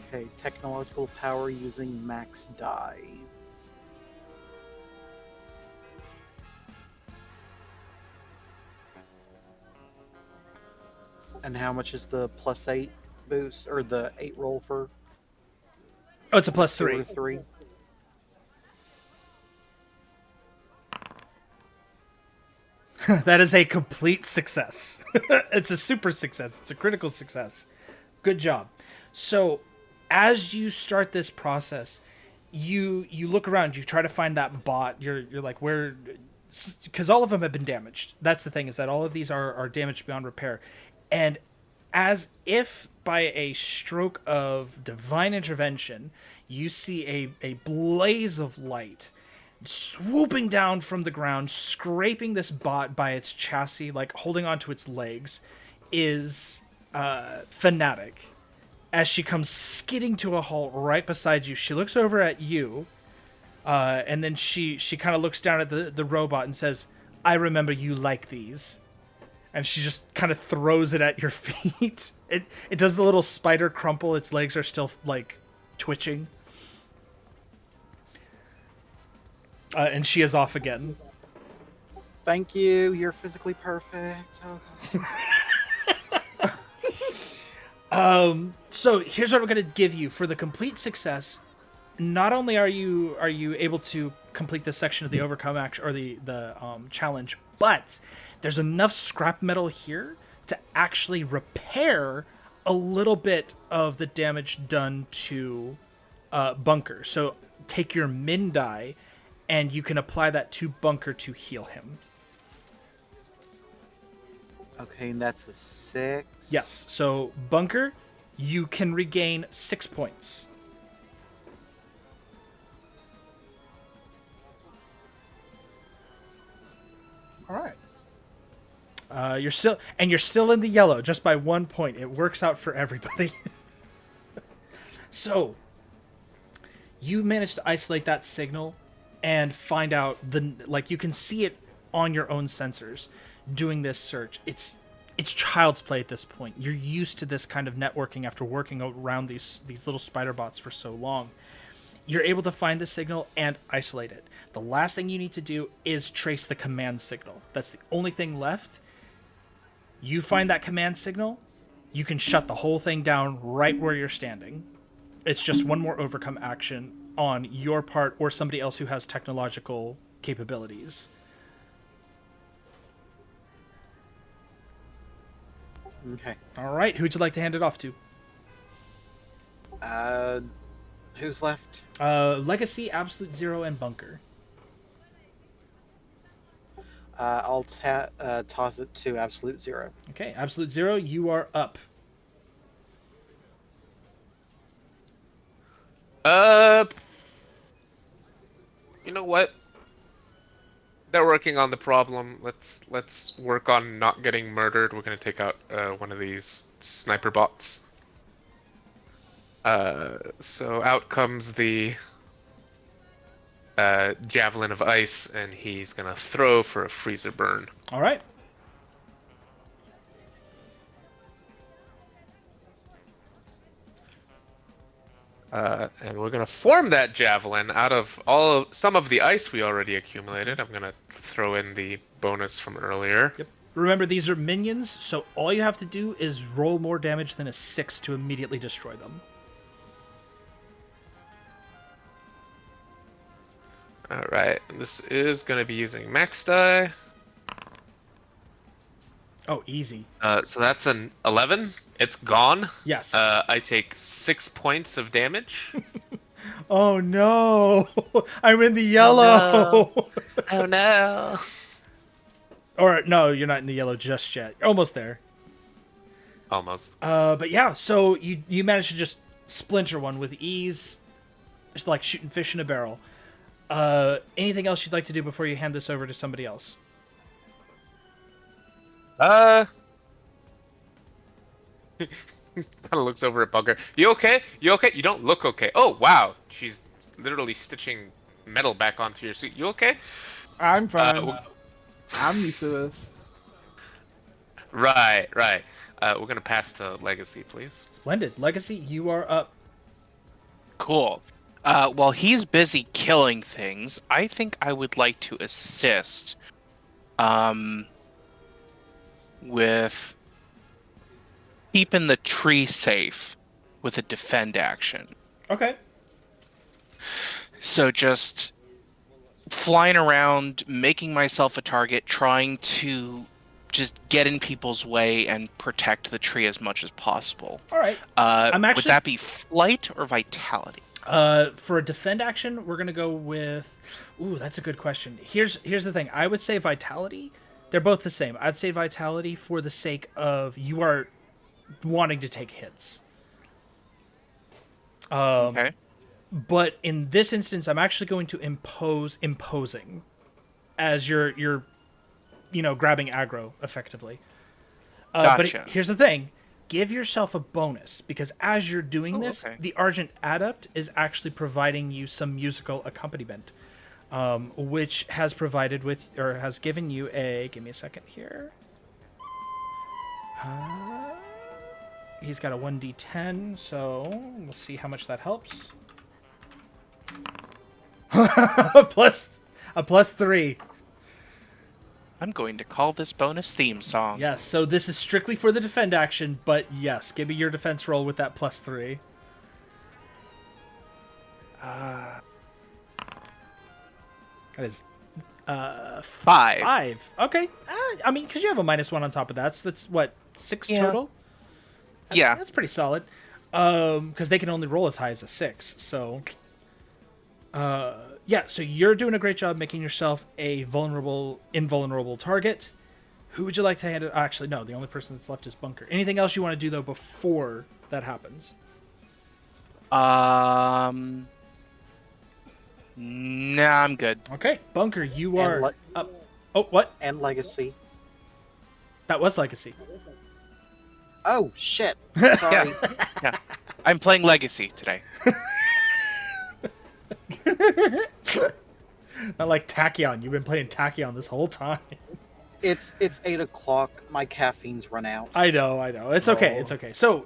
Okay. Technological power using max die. And how much is the +8 boost, or the 8 roll for Oh, it's a 2 or +3. 3? That is a complete success. It's a super success. It's a critical success. Good job. So, as you start this process, you look around. You try to find that bot. You're like, where? Because all of them have been damaged. That's the thing, is that all of these are damaged beyond repair. And as if by a stroke of divine intervention, you see a blaze of light swooping down from the ground, scraping this bot by its chassis, like holding onto its legs, is Fanatic. As she comes skidding to a halt right beside you, she looks over at you, and then she kind of looks down at the robot and says, "I remember you like these." And she just kind of throws it at your feet. It does the little spider crumple. Its legs are still, like, twitching. And she is off again. Thank you. You're physically perfect. Oh, So here's what I'm going to give you. For the complete success, not only are you able to complete this section of the overcome action, or the challenge, but there's enough scrap metal here to actually repair a little bit of the damage done to Bunker. So take your min die, and you can apply that to Bunker to heal him. okay, and that's a 6. Yes. So Bunker, you can regain 6 points. All right. You're still in the yellow just by 1 point. It works out for everybody. So you managed to isolate that signal and find out you can see it on your own sensors doing this search. It's child's play at this point. You're used to this kind of networking after working around these little spider bots for so long. You're able to find the signal and isolate it. The last thing you need to do is trace the command signal. That's the only thing left. You find that command signal, you can shut the whole thing down right where you're standing. It's just one more overcome action on your part or somebody else who has technological capabilities. Okay. All right, who'd you like to hand it off to? Who's left? Legacy, Absolute Zero, and Bunker. I'll toss it to Absolute Zero. Okay, Absolute Zero, you are up. You know what? They're working on the problem. Let's work on not getting murdered. We're gonna take out one of these sniper bots. So out comes the javelin of ice, and he's gonna throw for a freezer burn. All right. And we're gonna form that javelin out of some of the ice we already accumulated. I'm gonna throw in the bonus from earlier. Yep. Remember, these are minions, so all you have to do is roll more damage than a 6 to immediately destroy them. Alright, this is going to be using max die. Oh, easy. So that's an 11. It's gone. Yes. I take 6 points of damage. Oh no! I'm in the yellow! Oh no. Or, no, you're not in the yellow just yet. You're almost there. Almost. But yeah, so you managed to just splinter one with ease. Just like shooting fish in a barrel. Anything else you'd like to do before you hand this over to somebody else? Kind of looks over at Bunker. You okay? You okay? You don't look okay. Oh, wow. She's literally stitching metal back onto your suit. You okay? I'm fine. I'm used to this. Right. We're going to pass to Legacy, please. Splendid. Legacy, you are up. Cool. While he's busy killing things, I think I would like to assist with keeping the tree safe with a defend action. Okay. So just flying around, making myself a target, trying to just get in people's way and protect the tree as much as possible. All right. Would that be flight or vitality? For a defend action, we're gonna go with. Ooh, that's a good question. Here's the thing. I would say vitality. They're both the same. I'd say vitality for the sake of you are wanting to take hits. Okay. But in this instance, I'm actually going to imposing as you're grabbing aggro effectively. Gotcha. But here's the thing. Give yourself a bonus, because as you're doing this, the Argent Adapt is actually providing you some musical accompaniment, which has has given you a. Give me a second here. He's got a 1d10, so we'll see how much that helps. a plus 3. I'm going to call this bonus theme song. Yes, so this is strictly for the defend action, but yes, give me your defense roll with that plus 3. That is 5. 5. Okay. I mean, because you have a -1 on top of that, so that's what, 6 total? Yeah. That's pretty solid. Because they can only roll as high as a 6, so... yeah, so you're doing a great job making yourself a invulnerable target. Who would you like to hand it? Actually, no, the only person that's left is Bunker. Anything else you want to do, though, before that happens? Nah, I'm good. Okay, Bunker, you are And up. Oh, what? And Legacy. That was Legacy. Oh, shit. Sorry. Yeah. I'm playing Legacy today. Not like Tachyon. You've been playing Tachyon this whole time. It's 8 o'clock. My caffeine's run out. I know. It's okay. It's okay. So,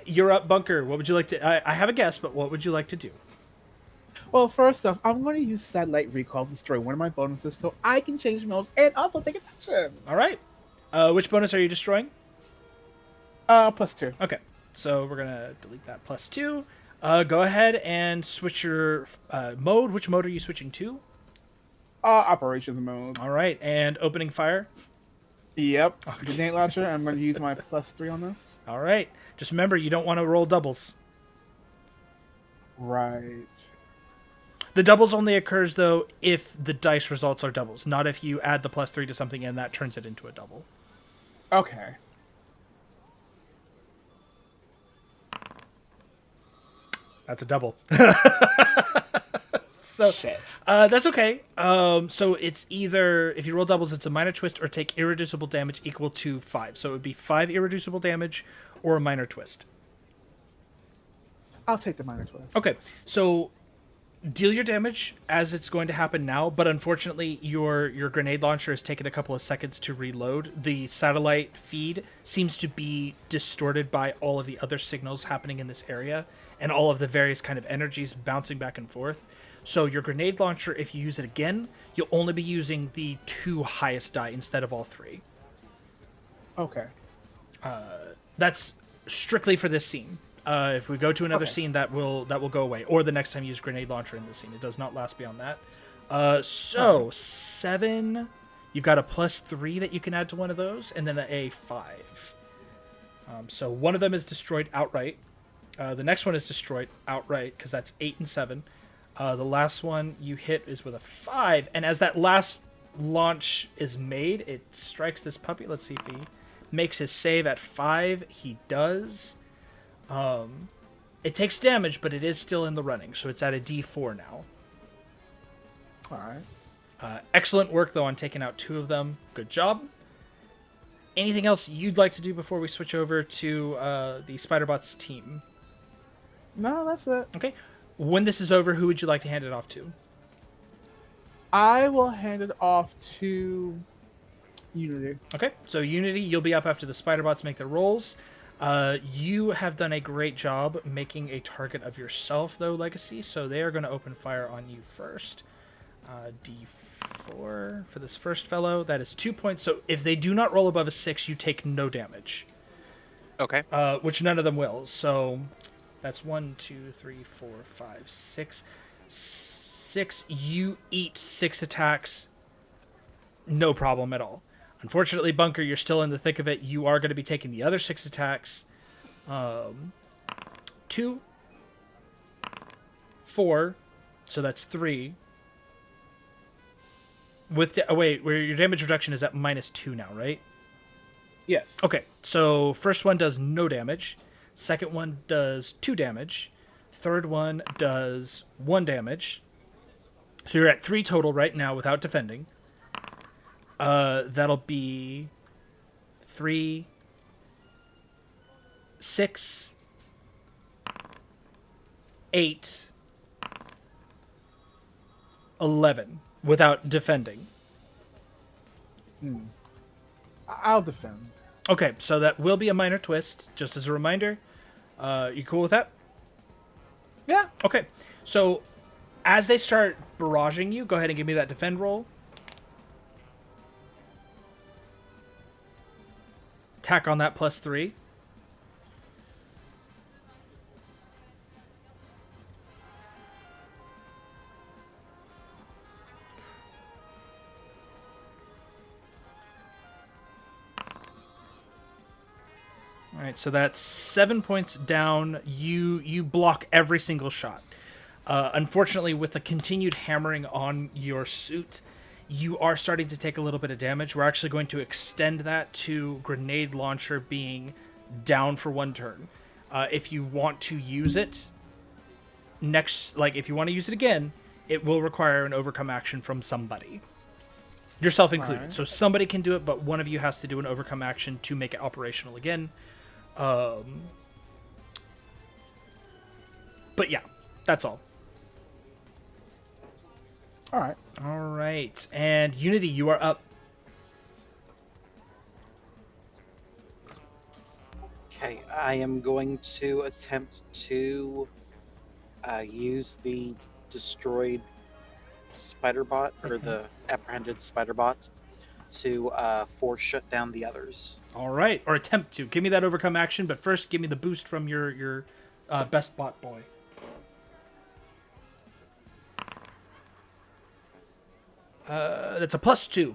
you're up, Bunker. What would you like to... I have a guess, but what would you like to do? Well, first off, I'm going to use Satellite Recall to destroy one of my bonuses so I can change modes and also take action. All right. Which bonus are you destroying? +2. Okay. So, we're going to delete that +2. Go ahead and switch your mode. Which mode are you switching to? Operations mode. All right. And opening fire? Yep. Grenade launcher. I'm going to use my +3 on this. All right. Just remember, you don't want to roll doubles. Right. The doubles only occurs, though, if the dice results are doubles, not if you add the +3 to something and that turns it into a double. Okay. That's a double. So that's okay. So it's either, if you roll doubles, it's a minor twist or take irreducible damage equal to 5. So it would be 5 irreducible damage or a minor twist. I'll take the minor twist. Okay, so deal your damage as it's going to happen now, but unfortunately your grenade launcher has taken a couple of seconds to reload. The satellite feed seems to be distorted by all of the other signals happening in this area, and all of the various kind of energies bouncing back and forth. So your grenade launcher, if you use it again, you'll only be using the 2 highest die instead of all 3. Okay. That's strictly for this scene. If we go to another Okay. scene, that will go away. Or the next time you use grenade launcher in this scene, it does not last beyond that. So 7. You've got a +3 that you can add to one of those, and then a 5. So one of them is destroyed outright. The next one is destroyed outright because that's 8 and 7. The last one you hit is with a 5, and as that last launch is made, it strikes this puppy. Let's see if he makes his save at 5. He does. It takes damage, but it is still in the running, so it's at a D4 now. All right. Excellent work, though, on taking out 2 of them. Good job. Anything else you'd like to do before we switch over to the Spider-Bots team? No, that's it. Okay. When this is over, who would you like to hand it off to? I will hand it off to Unity. Okay, so Unity, you'll be up after the Spider-Bots make their rolls. You have done a great job making a target of yourself, though, Legacy, so they are going to open fire on you first. D4 for this first fellow. That is 2 points, so if they do not roll above a 6, you take no damage. Okay. Which none of them will, so that's 1, 2, 3, 4, 5, 6. 6, you eat 6 attacks, no problem at all. Unfortunately, Bunker, you're still in the thick of it. You are going to be taking the other 6 attacks. 2, 4, so that's 3. With wait, where your damage reduction is at -2 now, right? Yes. Okay, so first one does no damage. Second one does 2 damage. Third one does 1 damage. So you're at 3 total right now without defending. That'll be 3, 6, 8, 11 without defending. I'll defend. Okay, so that will be a minor twist, just as a reminder. You cool with that? Yeah. Okay, so as they start barraging you, go ahead and give me that defend roll. Attack on that +3. All right, so that's 7 points down. You block every single shot. Unfortunately, with the continued hammering on your suit, you are starting to take a little bit of damage. We're actually going to extend that to grenade launcher being down for 1 turn. If you want to use it if you want to use it again, it will require an overcome action from somebody. Yourself included. Alright. So somebody can do it, but one of you has to do an overcome action to make it operational again. But yeah, that's all. All right. All right, and Unity, you are up. Okay, I am going to attempt to use the destroyed spider bot, or the apprehended spider bot, to force shut down the others. All right, or attempt to. Give me that overcome action, but first give me the boost from your best bot boy. That's a +2.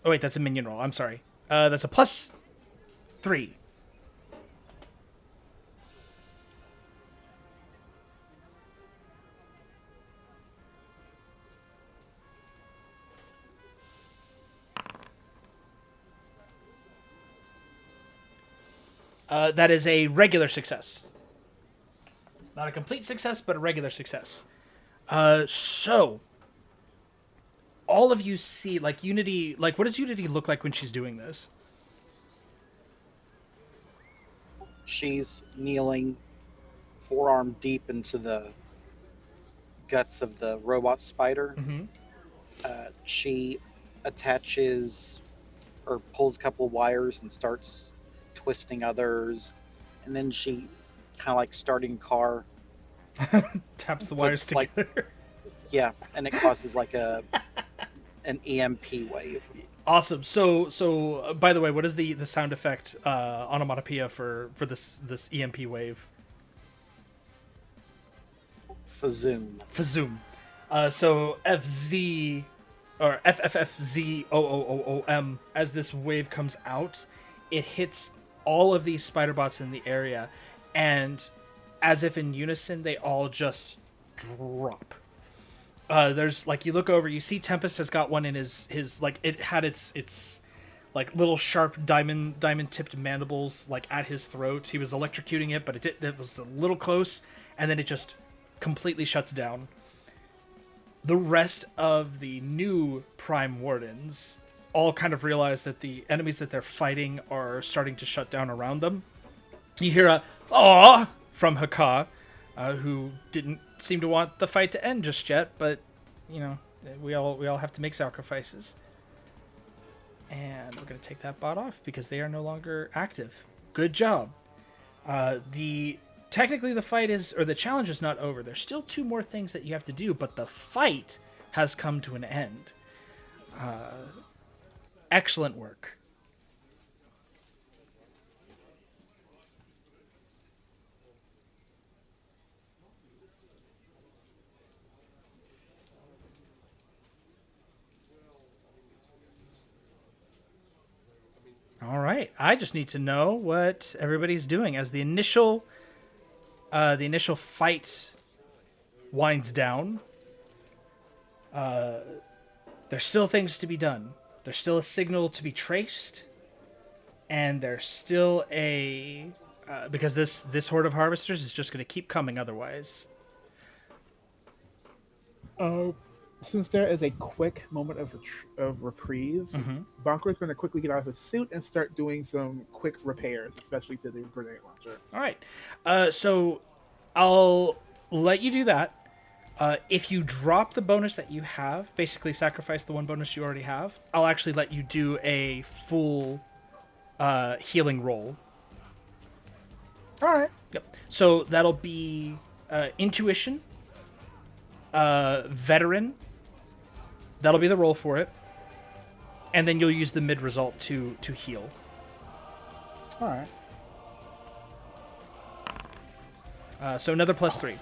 Oh wait, that's a minion roll. I'm sorry. That's a +3. That is a regular success. Not a complete success, but a regular success. So all of you see, like, Unity, like, what does Unity look like when she's doing this? She's kneeling, forearm deep into the guts of the robot spider. Mm-hmm. She attaches or pulls a couple of wires and starts twisting others, and then she kind of like starting a car. Taps the wires Puts, like- together. Yeah, and it causes like an EMP wave. Awesome. So by the way, what is the sound effect onomatopoeia for this EMP wave? Fazoom. Fazoom. So FZ or FFFZOOOOM, as this wave comes out, it hits all of these spider bots in the area, and as if in unison, they all just drop. There's like, you look over, you see Tempest has got one in his like, it had its like little sharp diamond tipped mandibles like at his throat. He was electrocuting it, but it was a little close, and then it just completely shuts down. The rest of the new Prime Wardens all kind of realize that the enemies that they're fighting are starting to shut down around them. You hear a "Aw" from Haka, who didn't seem to want the fight to end just yet, but you know, we all have to make sacrifices. And we're gonna take that bot off because they are no longer active. Good job. Technically the fight is, or the challenge is not over. There's still 2 more things that you have to do, but the fight has come to an end. Excellent work. All right. I just need to know what everybody's doing as the initial fight winds down. There's still things to be done. There's still a signal to be traced, and there's still a because this horde of harvesters is just going to keep coming otherwise. Since there is a quick moment of reprieve, Bunker is going to quickly get out of his suit and start doing some quick repairs, especially to the grenade launcher. All right. So I'll let you do that. If you drop the bonus that you have, basically sacrifice the one bonus you already have, I'll actually let you do a full healing roll. All right. Yep. So that'll be intuition, veteran. That'll be the roll for it, and then you'll use the mid result to heal. All right. So another +3.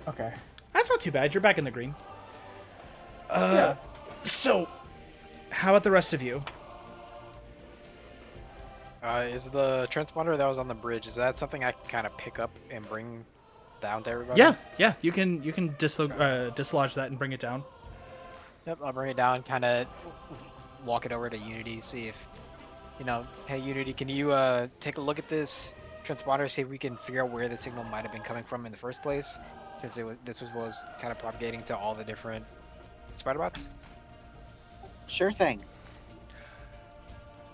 Okay. That's not too bad. You're back in the green. Yeah. So, how about the rest of you? Is the transponder that was on the bridge, is that something I can kind of pick up and bring down to everybody? Yeah. You can dislodge that and bring it down. Yep, I'll bring it down, kind of walk it over to Unity, see if, hey Unity, can you take a look at this transponder, see if we can figure out where the signal might have been coming from in the first place, since this was kind of propagating to all the different spider bots? Sure thing.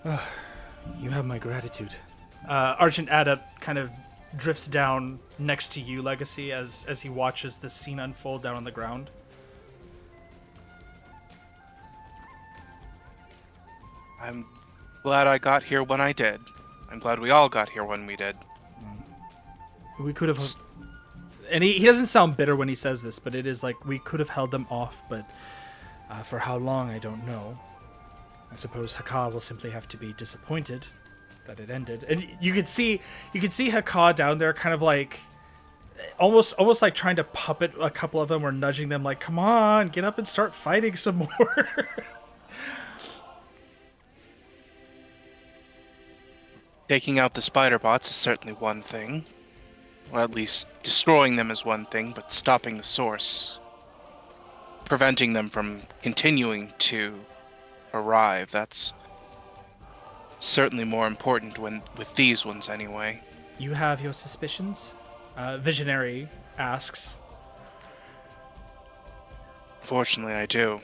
You have my gratitude. Argent Adapt kind of drifts down next to you, Legacy, as he watches this scene unfold down on the ground. I'm glad I got here when I did. I'm glad we all got here when we did. We could have... And he doesn't sound bitter when he says this, but it is like, we could have held them off, but for how long, I don't know. I suppose Haka will simply have to be disappointed that it ended. And you could see Haka down there kind of like, almost like trying to puppet a couple of them or nudging them like, come on, get up and start fighting some more. Taking out the spider bots is certainly one thing. Or at least destroying them is one thing, but stopping the source, preventing them from continuing to arrive, that's certainly more important with these ones anyway. You have your suspicions? Visionary asks. Fortunately, I do.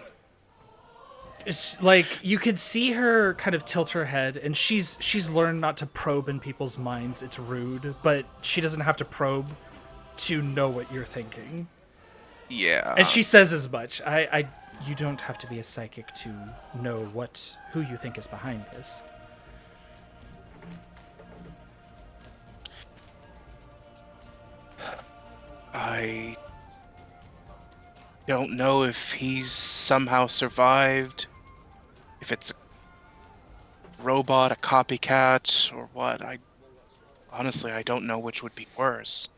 It's like you could see her kind of tilt her head, and she's learned not to probe in people's minds. It's rude, but she doesn't have to probe to know what you're thinking. Yeah. And she says as much. You don't have to be a psychic to know who you think is behind this. I don't know if he's somehow survived, if it's a robot, a copycat, or what. Honestly, I don't know which would be worse.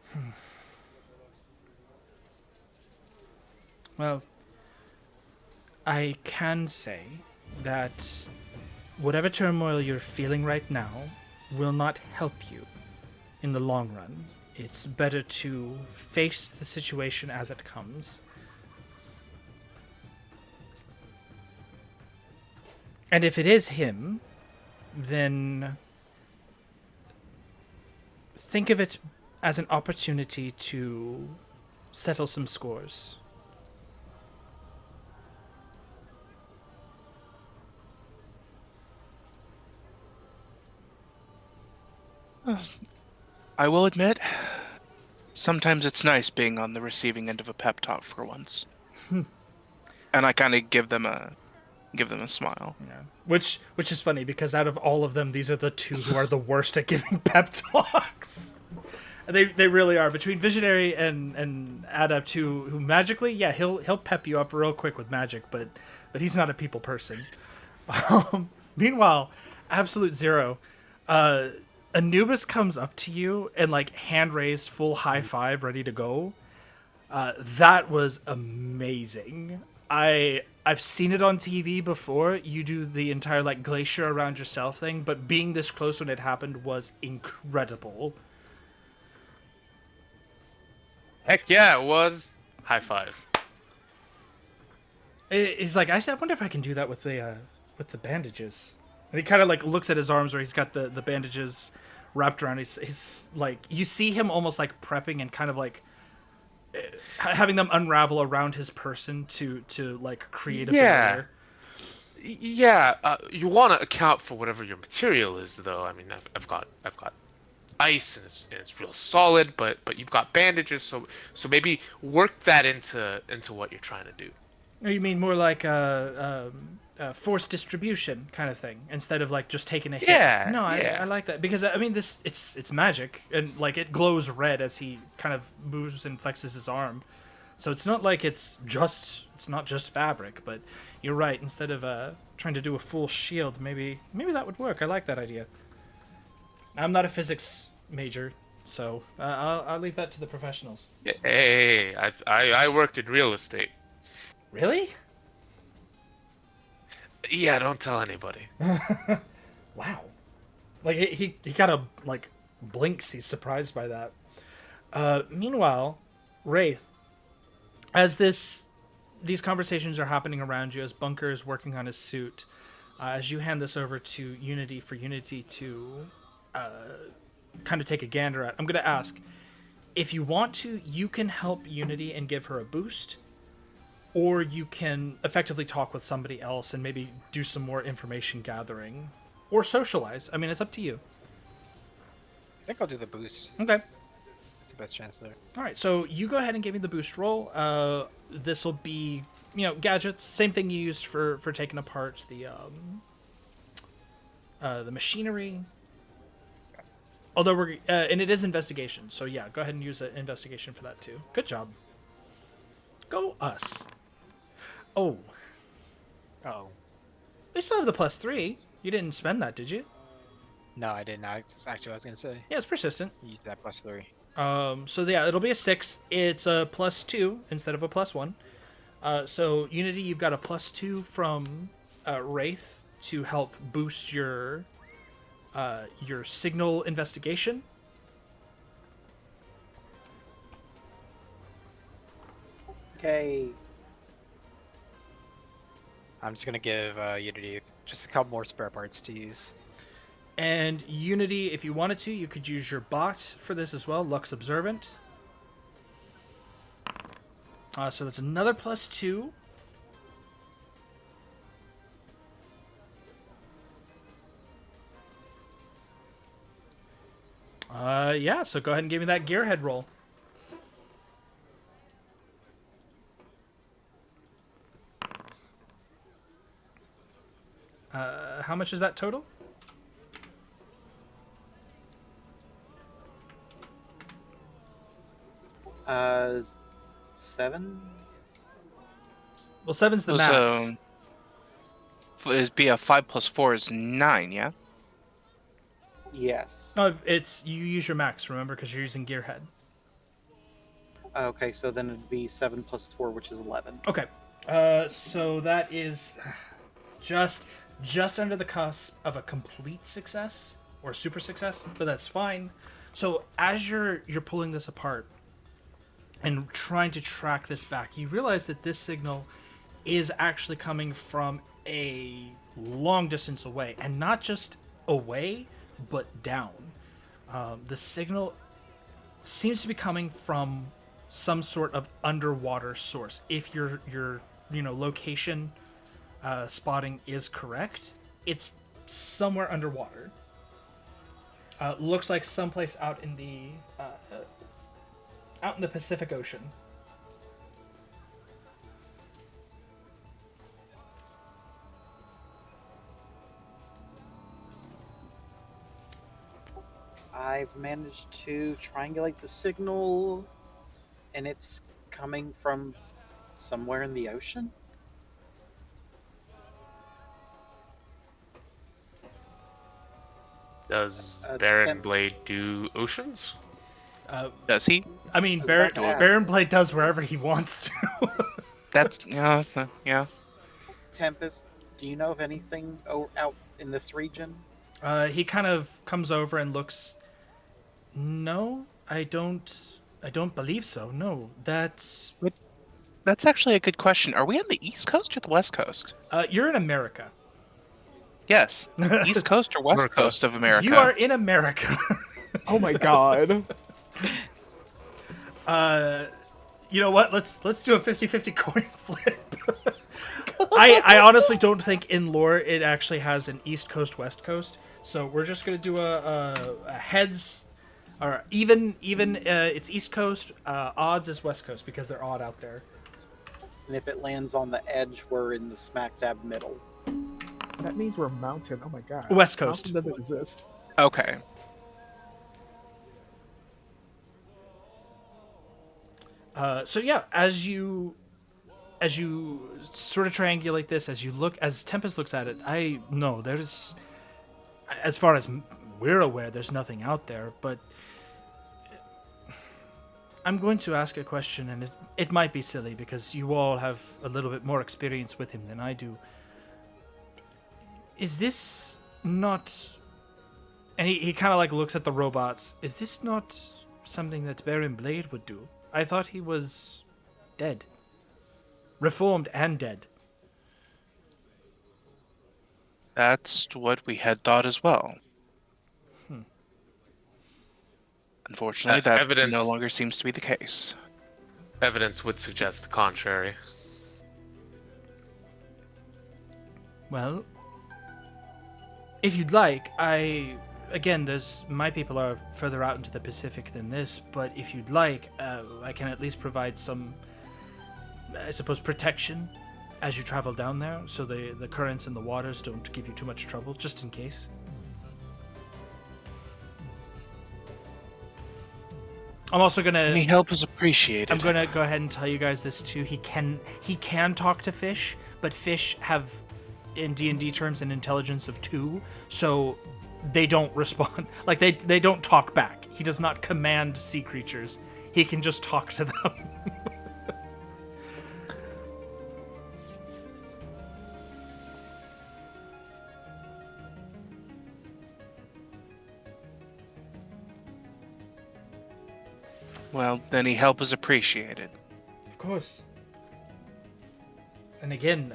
Well, I can say that whatever turmoil you're feeling right now will not help you in the long run. It's better to face the situation as it comes. And if it is him, then think of it as an opportunity to settle some scores. I will admit, sometimes it's nice being on the receiving end of a pep talk for once. And I kind of give them a smile. Yeah. Which is funny because out of all of them, these are the two who are the worst at giving pep talks. They really are. Between Visionary and Adapt, who magically, yeah, he'll pep you up real quick with magic, but he's not a people person. Meanwhile, Absolute Zero, Anubis comes up to you and like hand raised, full high five, ready to go. That was amazing. I've seen it on TV before. You do the entire like glacier around yourself thing, but being this close when it happened was incredible. Heck yeah, it was. High five. He's like, I wonder if I can do that with the bandages. And he kind of like looks at his arms where he's got the bandages wrapped around. He's like, you see him almost like prepping and kind of like having them unravel around his person to like create a barrier. Yeah, you want to account for whatever your material is, though. I mean, I've got ice and it's real solid, but you've got bandages, so maybe work that into what you're trying to do. Or you mean more like a force distribution kind of thing instead of like just taking a hit? Yeah, No, yeah. I like that because I mean it's magic and like it glows red as he kind of moves and flexes his arm, so it's not like it's not just fabric. But you're right. Instead of trying to do a full shield, maybe that would work. I like that idea. I'm not a physics major, so I'll leave that to the professionals. Hey, I worked in real estate. Really? Yeah, don't tell anybody. Wow. Like he kind of like blinks. He's surprised by that. Meanwhile, Wraith, as these conversations are happening around you, as Bunker is working on his suit, as you hand this over to Unity for Unity to kind of take a gander at, I'm going to ask, if you want to, you can help Unity and give her a boost, or you can effectively talk with somebody else and maybe do some more information gathering, or socialize. I mean, it's up to you. I think I'll do the boost. Okay. It's the best chance there. All right, so you go ahead and give me the boost roll. This will be, gadgets, same thing you used for taking apart the machinery. Although we're and it is investigation, so yeah, go ahead and use an investigation for that too. Good job. Go us. Oh, we still have the +3. You didn't spend that, did you? No, I didn't. That's actually what I was gonna say. Yeah, it's persistent. Use that +3. So yeah, it'll be a 6. It's a +2 instead of a +1. So Unity, you've got a +2 from Wraith to help boost your signal investigation. Okay. I'm just gonna give Unity just a couple more spare parts to use. And Unity, if you wanted to, you could use your bot for this as well, Lux Observant. So that's another +2. Yeah, so go ahead and give me that gearhead roll. How much is that total? 7? Well, 7's the max. So is be a 5 plus 4 is 9, yeah? Yes. No, it's you use your max. Remember, because you're using Gearhead. Okay, so then it'd be 7 plus 4, which is 11. Okay. So that is just under the cusp of a complete success or super success, but that's fine. So as you're pulling this apart and trying to track this back, you realize that this signal is actually coming from a long distance away, and not just away, but down. The signal seems to be coming from some sort of underwater source. If your location spotting is correct, it's somewhere underwater. Looks like someplace out in the Pacific Ocean. I've managed to triangulate the signal, and it's coming from somewhere in the ocean. Does Temp- Baron Blade do oceans? Does he? I mean, I was about to ask. Baron Blade does wherever he wants to. That's yeah. Tempest, do you know of anything out in this region? He kind of comes over and looks. No, I don't believe so. No, that's. That's actually a good question. Are we on the East Coast or the West Coast? You're in America. Yes. East Coast or West America. Coast of America? You are in America. Oh my god. You know what? Let's do a 50-50 coin flip. I honestly don't think in lore it actually has an East Coast, West Coast. So we're just gonna do a heads, or even it's East Coast. Odds is West Coast because they're odd out there. And if it lands on the edge, we're in the smack dab middle. That means we're mountain. Oh my god. West Coast. Mountain doesn't exist. Okay. So yeah, as you sort of triangulate this, as Tempest looks at it, there's, as far as we're aware, there's nothing out there, but I'm going to ask a question, and it might be silly because you all have a little bit more experience with him than I do. Is this not... And he kind of like looks at the robots. Is this not something that Baron Blade would do? I thought he was dead. Reformed and dead. That's what we had thought as well. Unfortunately, that evidence- no longer seems to be the case. Evidence would suggest the contrary. Well, if you'd like, again, my people are further out into the Pacific than this, but if you'd like, I can at least provide some, I suppose, protection as you travel down there, so the currents and the waters don't give you too much trouble, just in case. I'm also gonna. Any help is appreciated. I'm gonna go ahead and tell you guys this too. He can talk to fish, but fish have, in D&D terms, an intelligence of 2, so they don't respond. Like they don't talk back. He does not command sea creatures. He can just talk to them. Well, any help is appreciated. Of course. And again,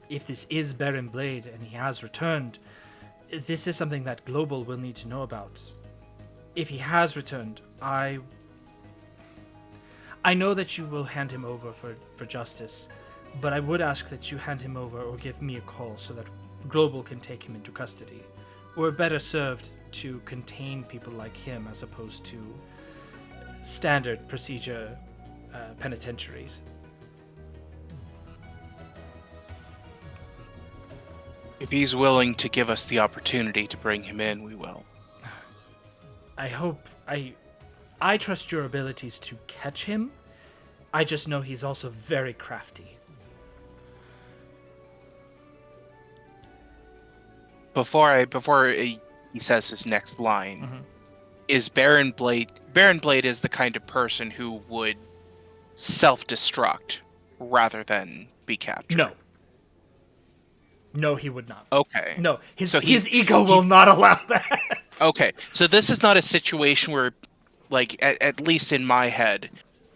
if this is Baron Blade and he has returned, this is something that Global will need to know about. If he has returned, I know that you will hand him over for justice, but I would ask that you hand him over or give me a call so that Global can take him into custody. We're better served to contain people like him as opposed to standard procedure penitentiaries. If he's willing to give us the opportunity to bring him in, we will. I hope I trust your abilities to catch him. I just know he's also very crafty. Before he says his next line, is Baron Blade is the kind of person who would self-destruct rather than be captured. No, he would not. Okay. No, his So his ego will not allow that. Okay, so this is not a situation where, like, at least in my head,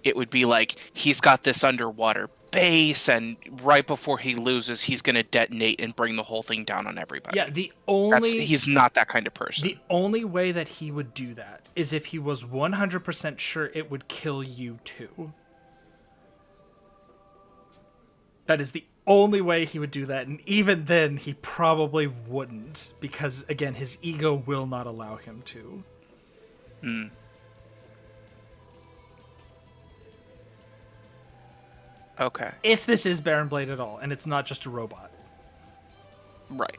it would be like he's got this underwater base, and right before he loses, he's gonna detonate and bring the whole thing down on everybody. Yeah, he's not that kind of person. The only way that he would do that is if he was 100% sure it would kill you too. That is the only way he would do that, and even then, he probably wouldn't, because, again, his ego will not allow him to. Okay. If this is Baron Blade at all, and it's not just a robot. Right.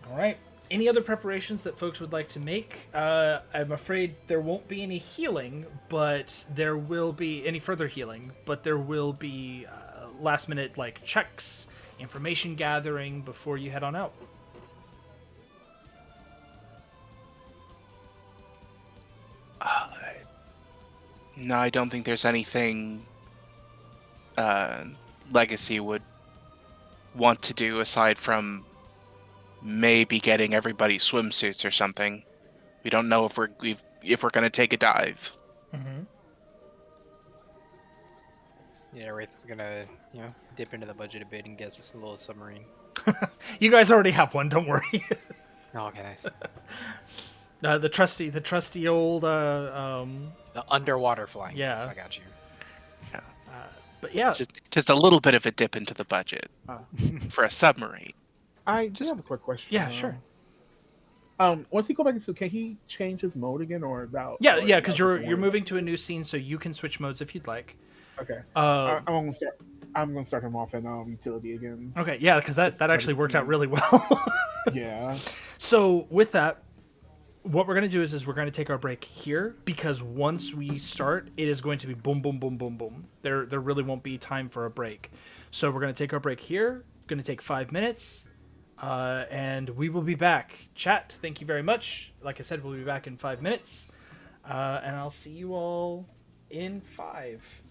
All right. Any other preparations that folks would like to make? I'm afraid there won't be any healing, but there will be any further healing, but there will be last minute like checks, information gathering before you head on out. No, I don't think there's anything Legacy would want to do aside from maybe getting everybody swimsuits or something. We don't know if we're going to take a dive. Yeah, Wraith's gonna, dip into the budget a bit and get us a little submarine. You guys already have one, don't worry. Oh, okay, nice. The trusty old The underwater flying. Yeah. Yes, I got you. but yeah. Just a little bit of a dip into the budget for a submarine. I just have a quick question. Yeah, sure. Once he go back into, can he change his mode again or that? Yeah, because you're moving to a new scene, so you can switch modes if you'd like. Okay. I'm gonna start him off in utility again. Okay, yeah, because that actually worked out really well. Yeah. So with that, what we're gonna do is we're gonna take our break here, because once we start, it is going to be boom, boom, boom, boom, boom. There really won't be time for a break. So we're gonna take our break here. Gonna take 5 minutes. And we will be back. Chat, thank you very much. Like I said, we'll be back in 5 minutes. And I'll see you all in 5.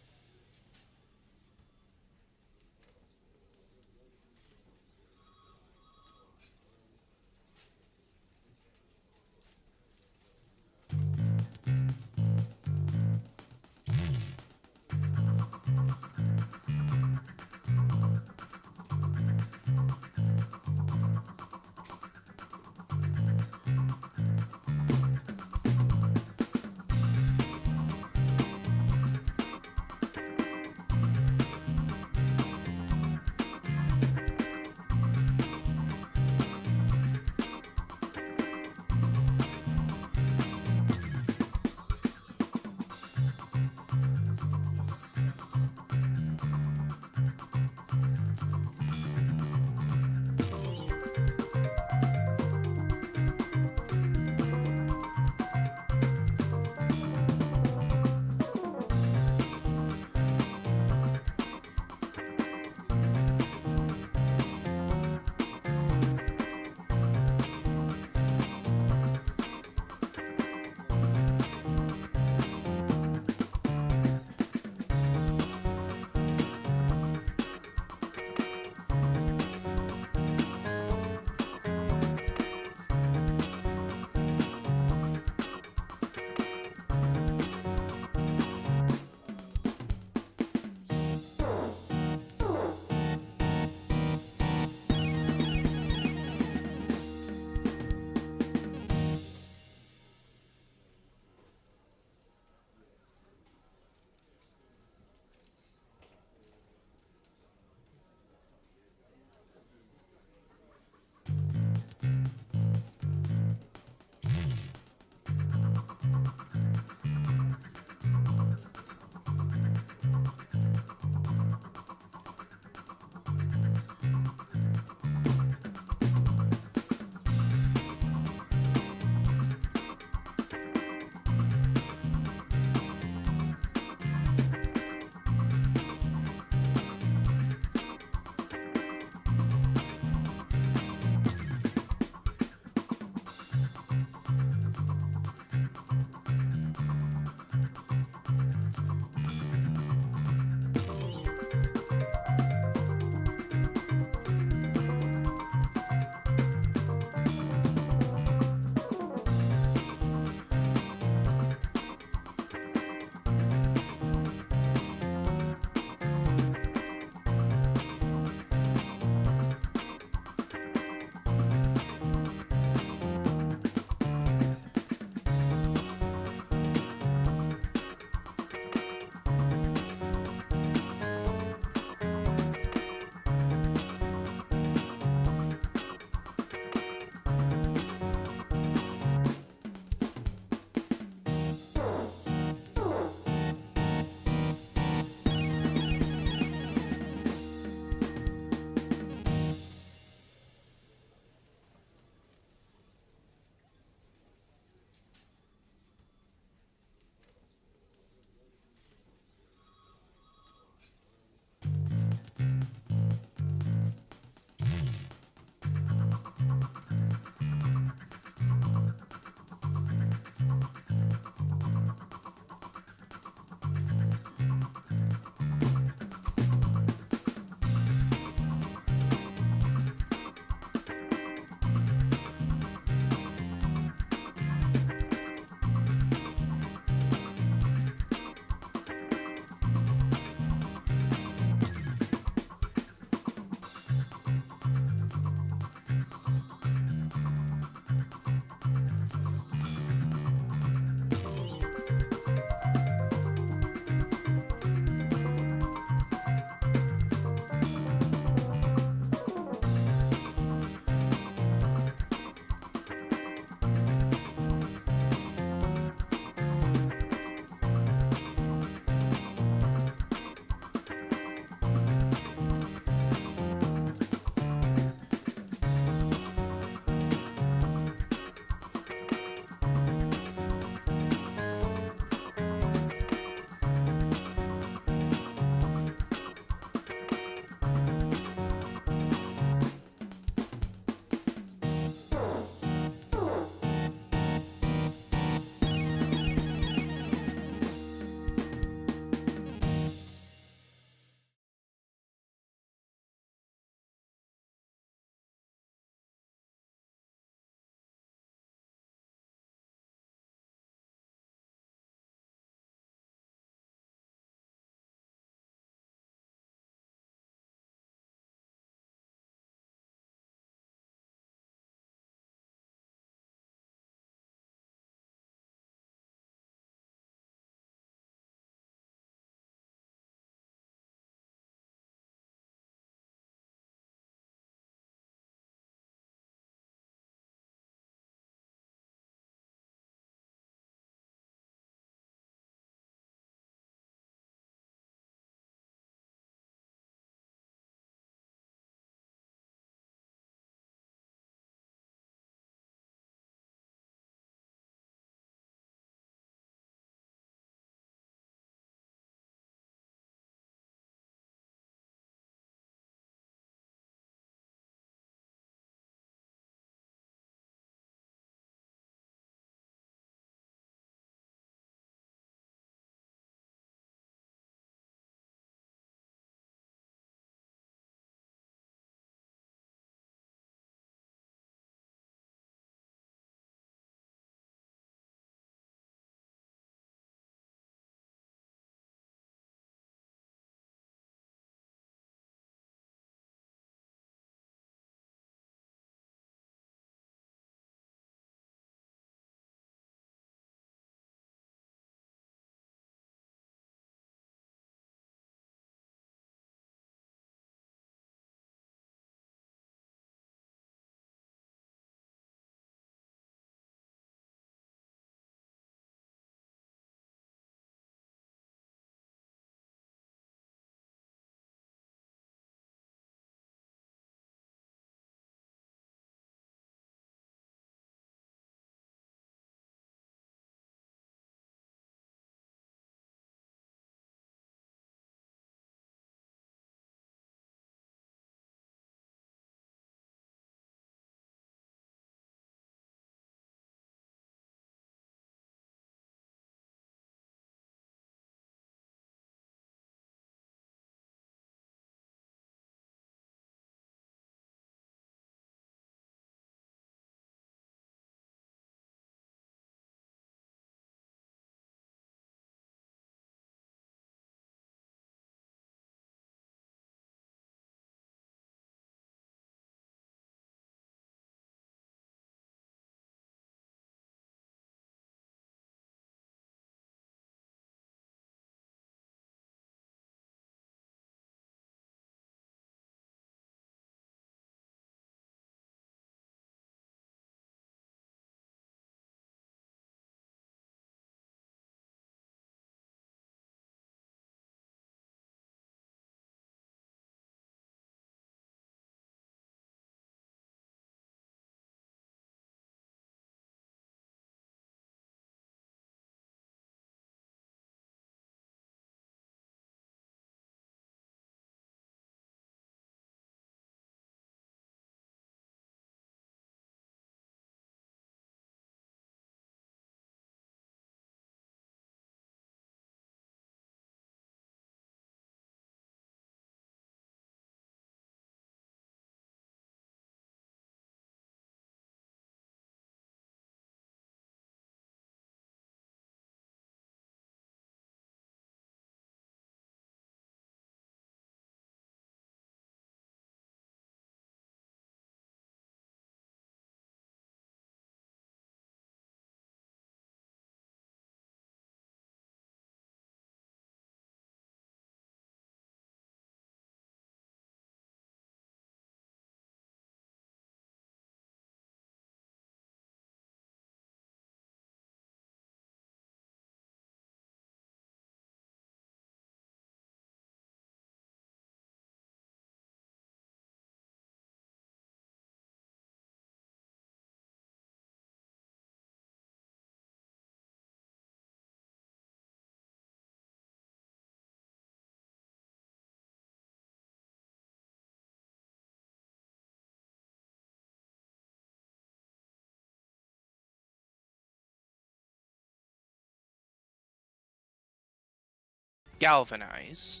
galvanize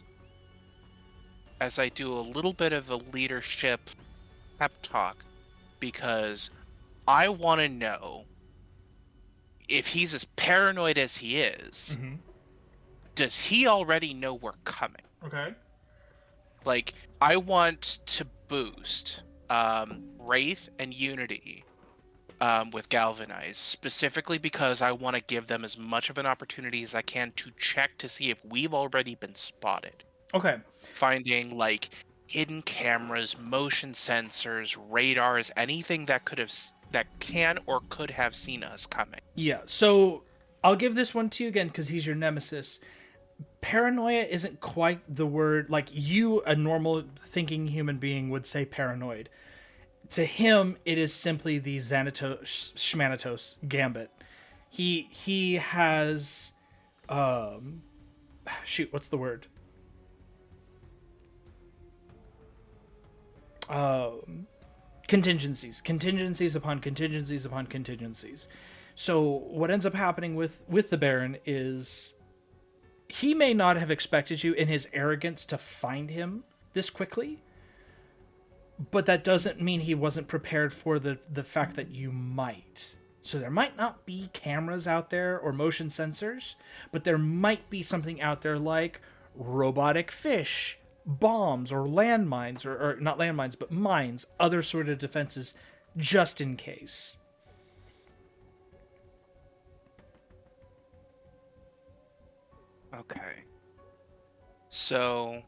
as I do a little bit of a leadership pep talk, because I want to know if he's as paranoid as he is, does he already know we're coming? Okay. Like, I want to boost Wraith and Unity with Galvanize, specifically because I want to give them as much of an opportunity as I can to check to see if we've already been spotted. Okay. Finding, like, hidden cameras, motion sensors, radars, anything that that can or could have seen us coming. Yeah, so I'll give this one to you again because he's your nemesis. Paranoia isn't quite the word. Like, you, a normal thinking human being, would say paranoid. To him, it is simply the Schmanatos gambit. He has shoot, what's the word? Contingencies upon contingencies upon contingencies. So what ends up happening with the Baron is he may not have expected you in his arrogance to find him this quickly, but that doesn't mean he wasn't prepared for the fact that you might. So there might not be cameras out there or motion sensors, but there might be something out there like robotic fish, bombs, or landmines, or not landmines, but mines, other sort of defenses, just in case. Okay. So,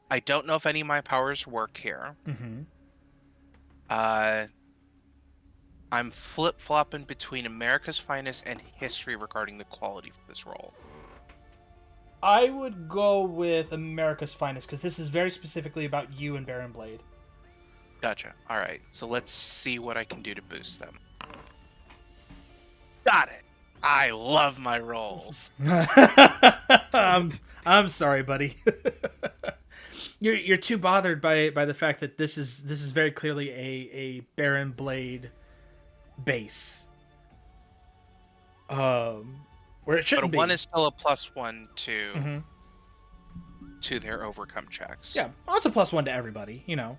I don't know if any of my powers work here. I'm flip-flopping between America's Finest and history regarding the quality for this role. I would go with America's Finest, because this is very specifically about you and Baron Blade. Gotcha. Alright, so let's see what I can do to boost them. Got it! I love my rolls. I'm sorry, buddy. You're too bothered by the fact that this is very clearly a Baron Blade base. Where it shouldn't be. But a 1 is still a +1 to their overcome checks. Yeah, well, it's a +1 to everybody, you know.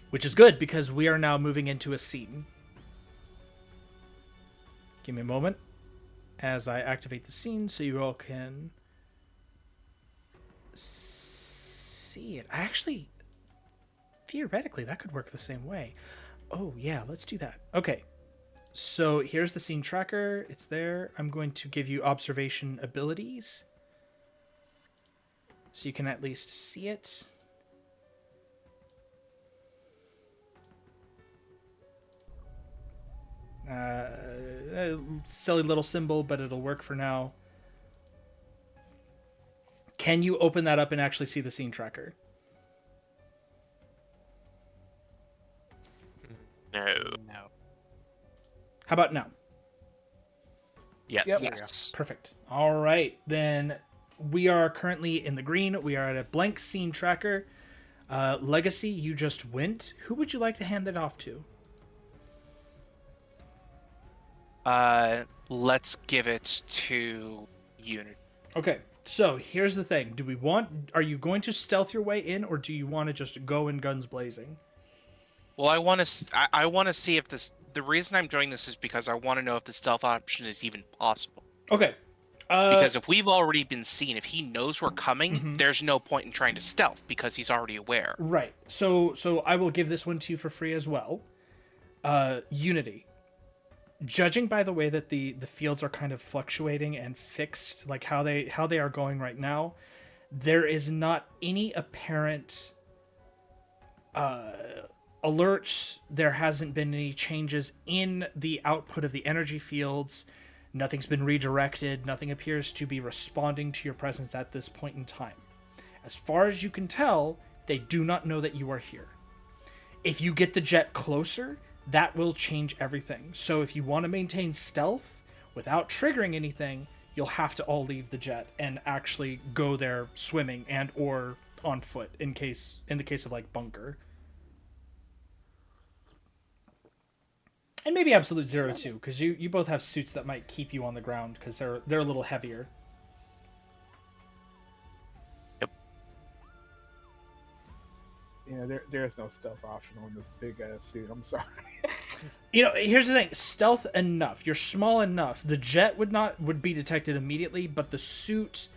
Which is good because we are now moving into a scene. Give me a moment as I activate the scene so you all can see it. Actually, theoretically, that could work the same way. Oh, yeah, let's do that. Okay, so here's the scene tracker. It's there. I'm going to give you observation abilities so you can at least see it. A silly little symbol, but it'll work for now. Can you open that up and actually see the scene tracker? No. How about now? Yes. Yep. Yes. Perfect. All right, then we are currently in the green. We are at a blank scene tracker. Legacy, you just went. Who would you like to hand it off to? Let's give it to Unity. Okay, so here's the thing. Are you going to stealth your way in, or do you want to just go in guns blazing? Well, I want to see if the reason I'm doing this is because I want to know if the stealth option is even possible. Okay. Because if we've already been seen, if he knows we're coming, there's no point in trying to stealth because he's already aware. Right. So I will give this one to you for free as well. Unity. Judging by the way that the fields are kind of fluctuating and fixed, like how they are going right now, there is not any apparent alerts. There hasn't been any changes in the output of the energy fields. Nothing's been redirected. Nothing appears to be responding to your presence at this point in time. As far as you can tell, they do not know that you are here. If you get the jet closer, that will change everything. So if you want to maintain stealth without triggering anything, you'll have to all leave the jet and actually go there swimming and or on foot in the case of like bunker. And maybe Absolute Zero too, because you both have suits that might keep you on the ground because they're a little heavier. Yeah, there's no stealth option on this big ass suit. I'm sorry. Here's the thing: stealth enough. You're small enough. The jet would be detected immediately, but the suit,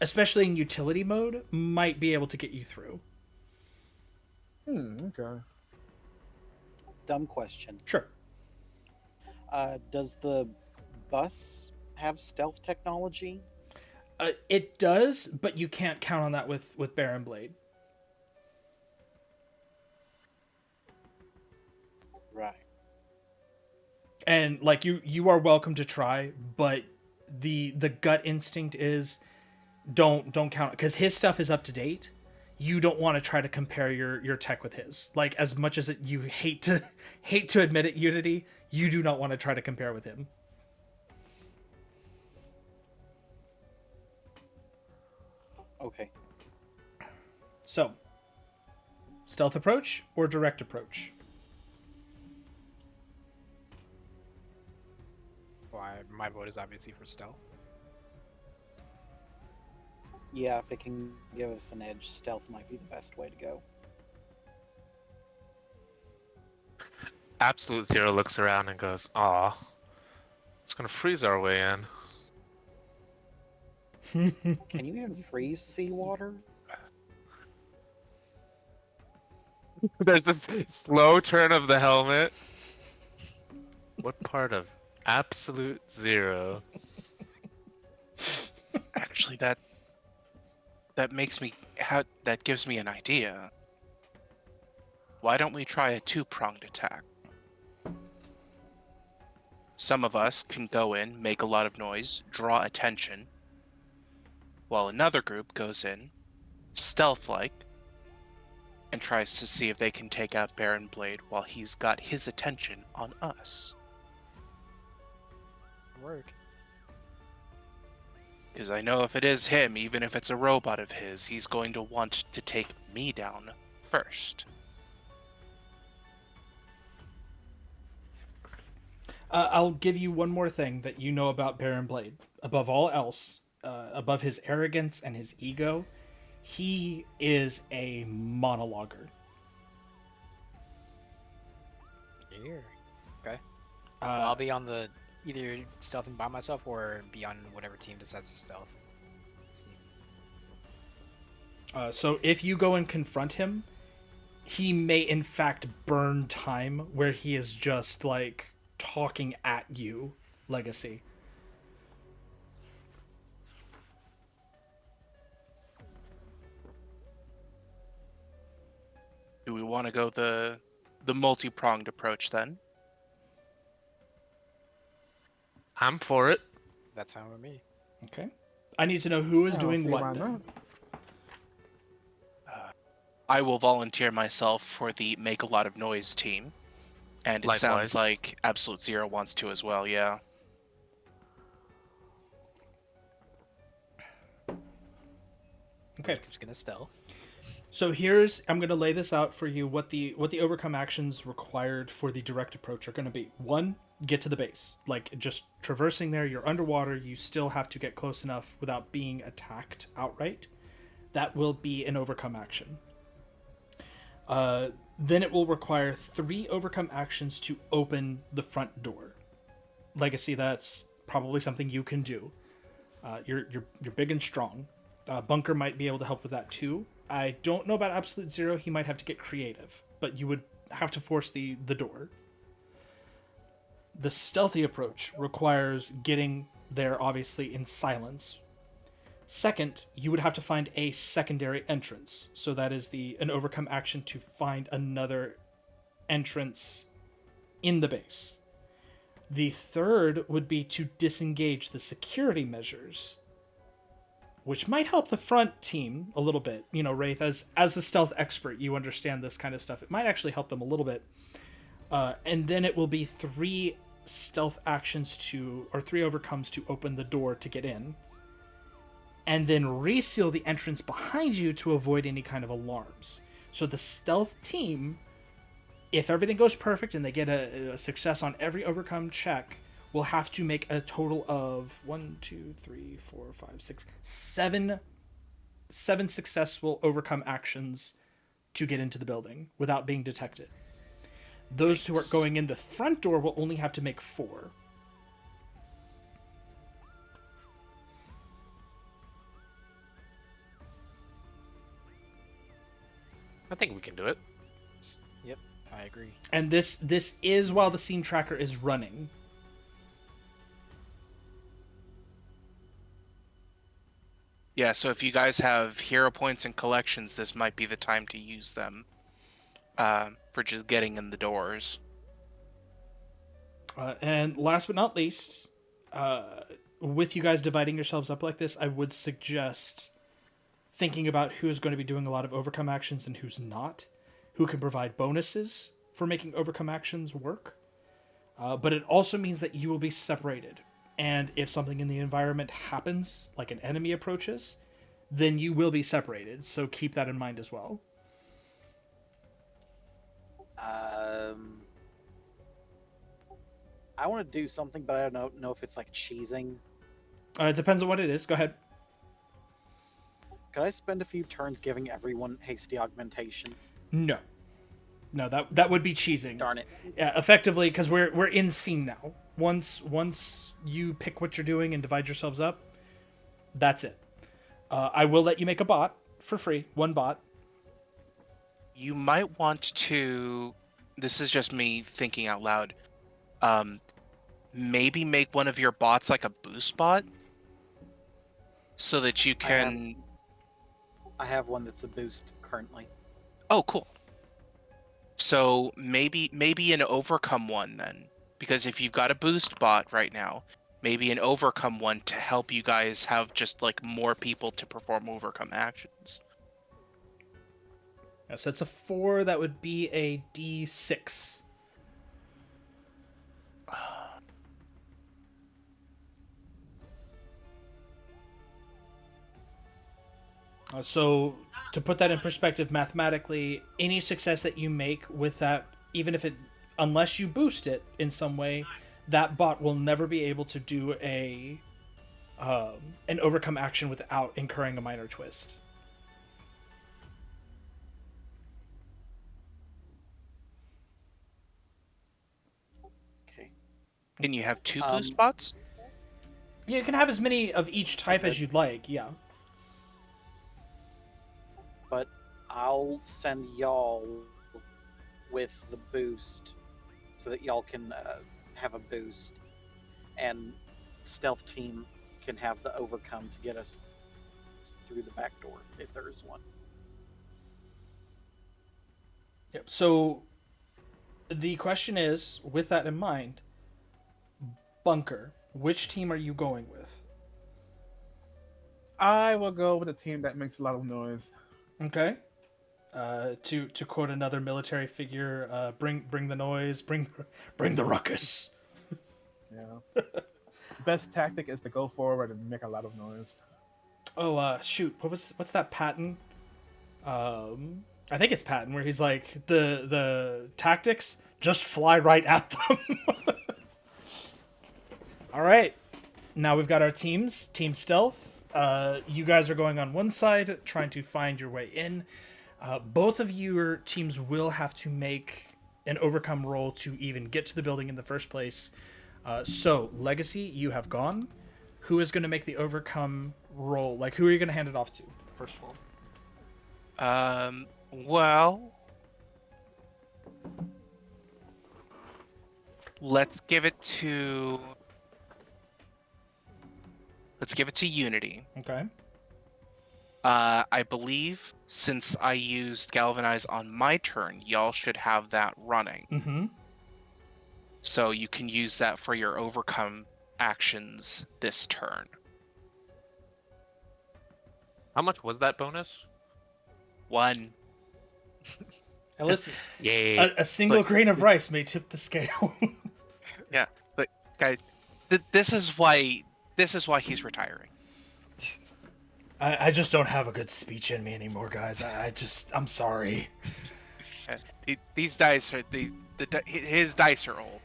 especially in utility mode, might be able to get you through. Okay. Dumb question. Sure. Does the bus have stealth technology? It does, but you can't count on that with Baron Blade. Right. And like you are welcome to try, but the gut instinct is don't count, because his stuff is up to date. You don't want to try to compare your tech with his. Like, as much as you hate to admit it, Unity, you do not want to try to compare with him. Okay. So, stealth approach or direct approach? Well, my vote is obviously for stealth. Yeah, if it can give us an edge, stealth might be the best way to go. Absolute Zero looks around and goes, "Aw, it's gonna freeze our way in." Can you even freeze seawater? There's a slow turn of the helmet. What part of Absolute Zero? Actually, that gives me an idea. Why don't we try a two-pronged attack? Some of us can go in, make a lot of noise, draw attention, while another group goes in, stealth-like, and tries to see if they can take out Baron Blade while he's got his attention on us. Work. Because I know if it is him, even if it's a robot of his, he's going to want to take me down first. I'll give you one more thing that you know about Baron Blade. Above all else, above his arrogance and his ego, he is a monologuer. Here. Okay. Well, I'll be on the either stealthing by myself or be on whatever team decides to stealth. So if you go and confront him, he may in fact burn time where he is just like talking at you, Legacy. Do we want to go the multi-pronged approach then? I'm for it. That's fine with me. Okay. I need to know who is I don't doing see what why then. not. I will volunteer myself for the make a lot of noise team. And it Likewise. sounds like Absolute Zero wants to as well, yeah. Okay. Just gonna stealth. So I'm going to lay this out for you what the overcome actions required for the direct approach are going to be. 1, get to the base. Like, just traversing there, you're underwater, you still have to get close enough without being attacked outright. That will be an overcome action. Then it will require 3 overcome actions to open the front door. Legacy, that's probably something you can do. You're big and strong. Bunker might be able to help with that too. I don't know about Absolute Zero. He might have to get creative, but you would have to force the door. The stealthy approach requires getting there, obviously, in silence. Second, you would have to find a secondary entrance. So that is an overcome action to find another entrance in the base. The third would be to disengage the security measures, which might help the front team a little bit. You know, Wraith, as a stealth expert, you understand this kind of stuff. It might actually help them a little bit. And then it will be 3 stealth actions or 3 overcomes to open the door to get in. And then reseal the entrance behind you to avoid any kind of alarms. So the stealth team if everything goes perfect and they get a success on every overcome check, we'll have to make a total of 7 successful overcome actions to get into the building without being detected. Those who are going in the front door will only have to make 4. I think we can do it. Yep, I agree. And this is while the scene tracker is running. Yeah, so if you guys have hero points and collections, this might be the time to use them for just getting in the doors. And last but not least, with you guys dividing yourselves up like this, I would suggest thinking about who is going to be doing a lot of overcome actions and who's not, who can provide bonuses for making overcome actions work. But it also means that you will be separated. And if something in the environment happens, like an enemy approaches, then you will be separated. So keep that in mind as well. I want to do something, but I don't know if it's like cheesing. It depends on what it is. Go ahead. Could I spend a few turns giving everyone hasty augmentation? No, that would be cheesing. Darn it. Yeah, effectively, because we're in scene now. Once you pick what you're doing and divide yourselves up, that's it. I will let you make a bot for free. 1 bot. You might want to... This is just me thinking out loud. Maybe make one of your bots like a boost bot, so that you can... I have one that's a boost currently. Oh, cool. So maybe an overcome one then. Because if you've got a boost bot right now, maybe an overcome one to help you guys have just like more people to perform overcome actions. Yeah, so it's a 4. That would be a D6. So to put that in perspective mathematically, any success that you make with that, even if it, unless you boost it in some way, that bot will never be able to do an overcome action without incurring a minor twist. Okay. Can you have 2 boost bots? Yeah, you can have as many of each type as you'd like, yeah. But I'll send y'all with the boost so that y'all can have a boost, and stealth team can have the overcome to get us through the back door if there is one. Yep. So the question is, with that in mind, bunker, which team are you going with? I will go with a team that makes a lot of noise. Okay. To quote another military figure, bring the noise, bring the ruckus. Yeah. Best tactic is to go forward and make a lot of noise. Oh, shoot! What's that Patton? I think it's Patton, where he's like the tactics just fly right at them. All right, now we've got our teams. Team stealth. You guys are going on one side, trying to find your way in. Both of your teams will have to make an overcome roll to even get to the building in the first place. So, Legacy, you have gone. Who is going to make the overcome roll? Like, who are you going to hand it off to, first of all? Well... Let's give it to Unity. Okay. I believe since I used Galvanize on my turn, y'all should have that running. Mm-hmm. So you can use that for your overcome actions this turn. How much was that bonus? 1. Now listen, Yay. a single grain of rice may tip the scale. Yeah, but guys, this is why he's retiring. I just don't have a good speech in me anymore, guys. I'm sorry. These dice are his dice are old.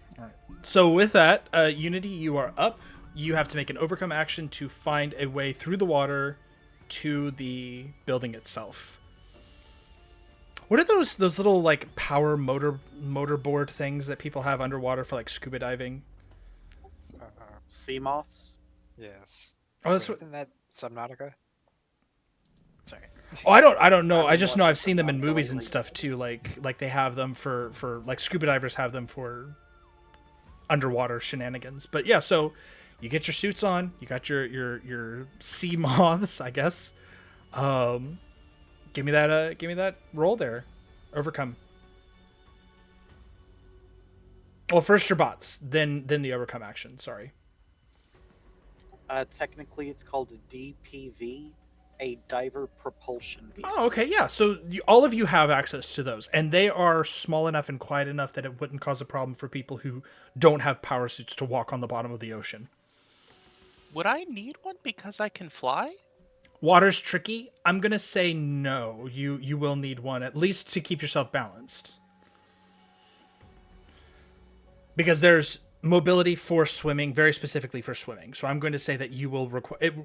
So with that, Unity, you are up. You have to make an overcome action to find a way through the water to the building itself. What are those little like power motorboard things that people have underwater for like scuba diving? Sea moths. Yes. Oh, that's Wait, what. isn't that Subnautica? Sorry. Oh, I don't know. I haven't just know watched I've seen them in Subnautica movies and lately. stuff too. Like they have them for like scuba divers have them for underwater shenanigans. But yeah, so you get your suits on. You got your sea moths, I guess. Give me that roll there. Overcome. Well, first your bots, then the overcome action. Sorry. Technically, it's called a DPV, a diver propulsion vehicle. Oh, okay, yeah. So all of you have access to those, and they are small enough and quiet enough that it wouldn't cause a problem for people who don't have power suits to walk on the bottom of the ocean. Would I need one because I can fly? Water's tricky. I'm gonna say no. You will need one at least to keep yourself balanced, because there's mobility for swimming, very specifically for swimming. So I'm going to say that you will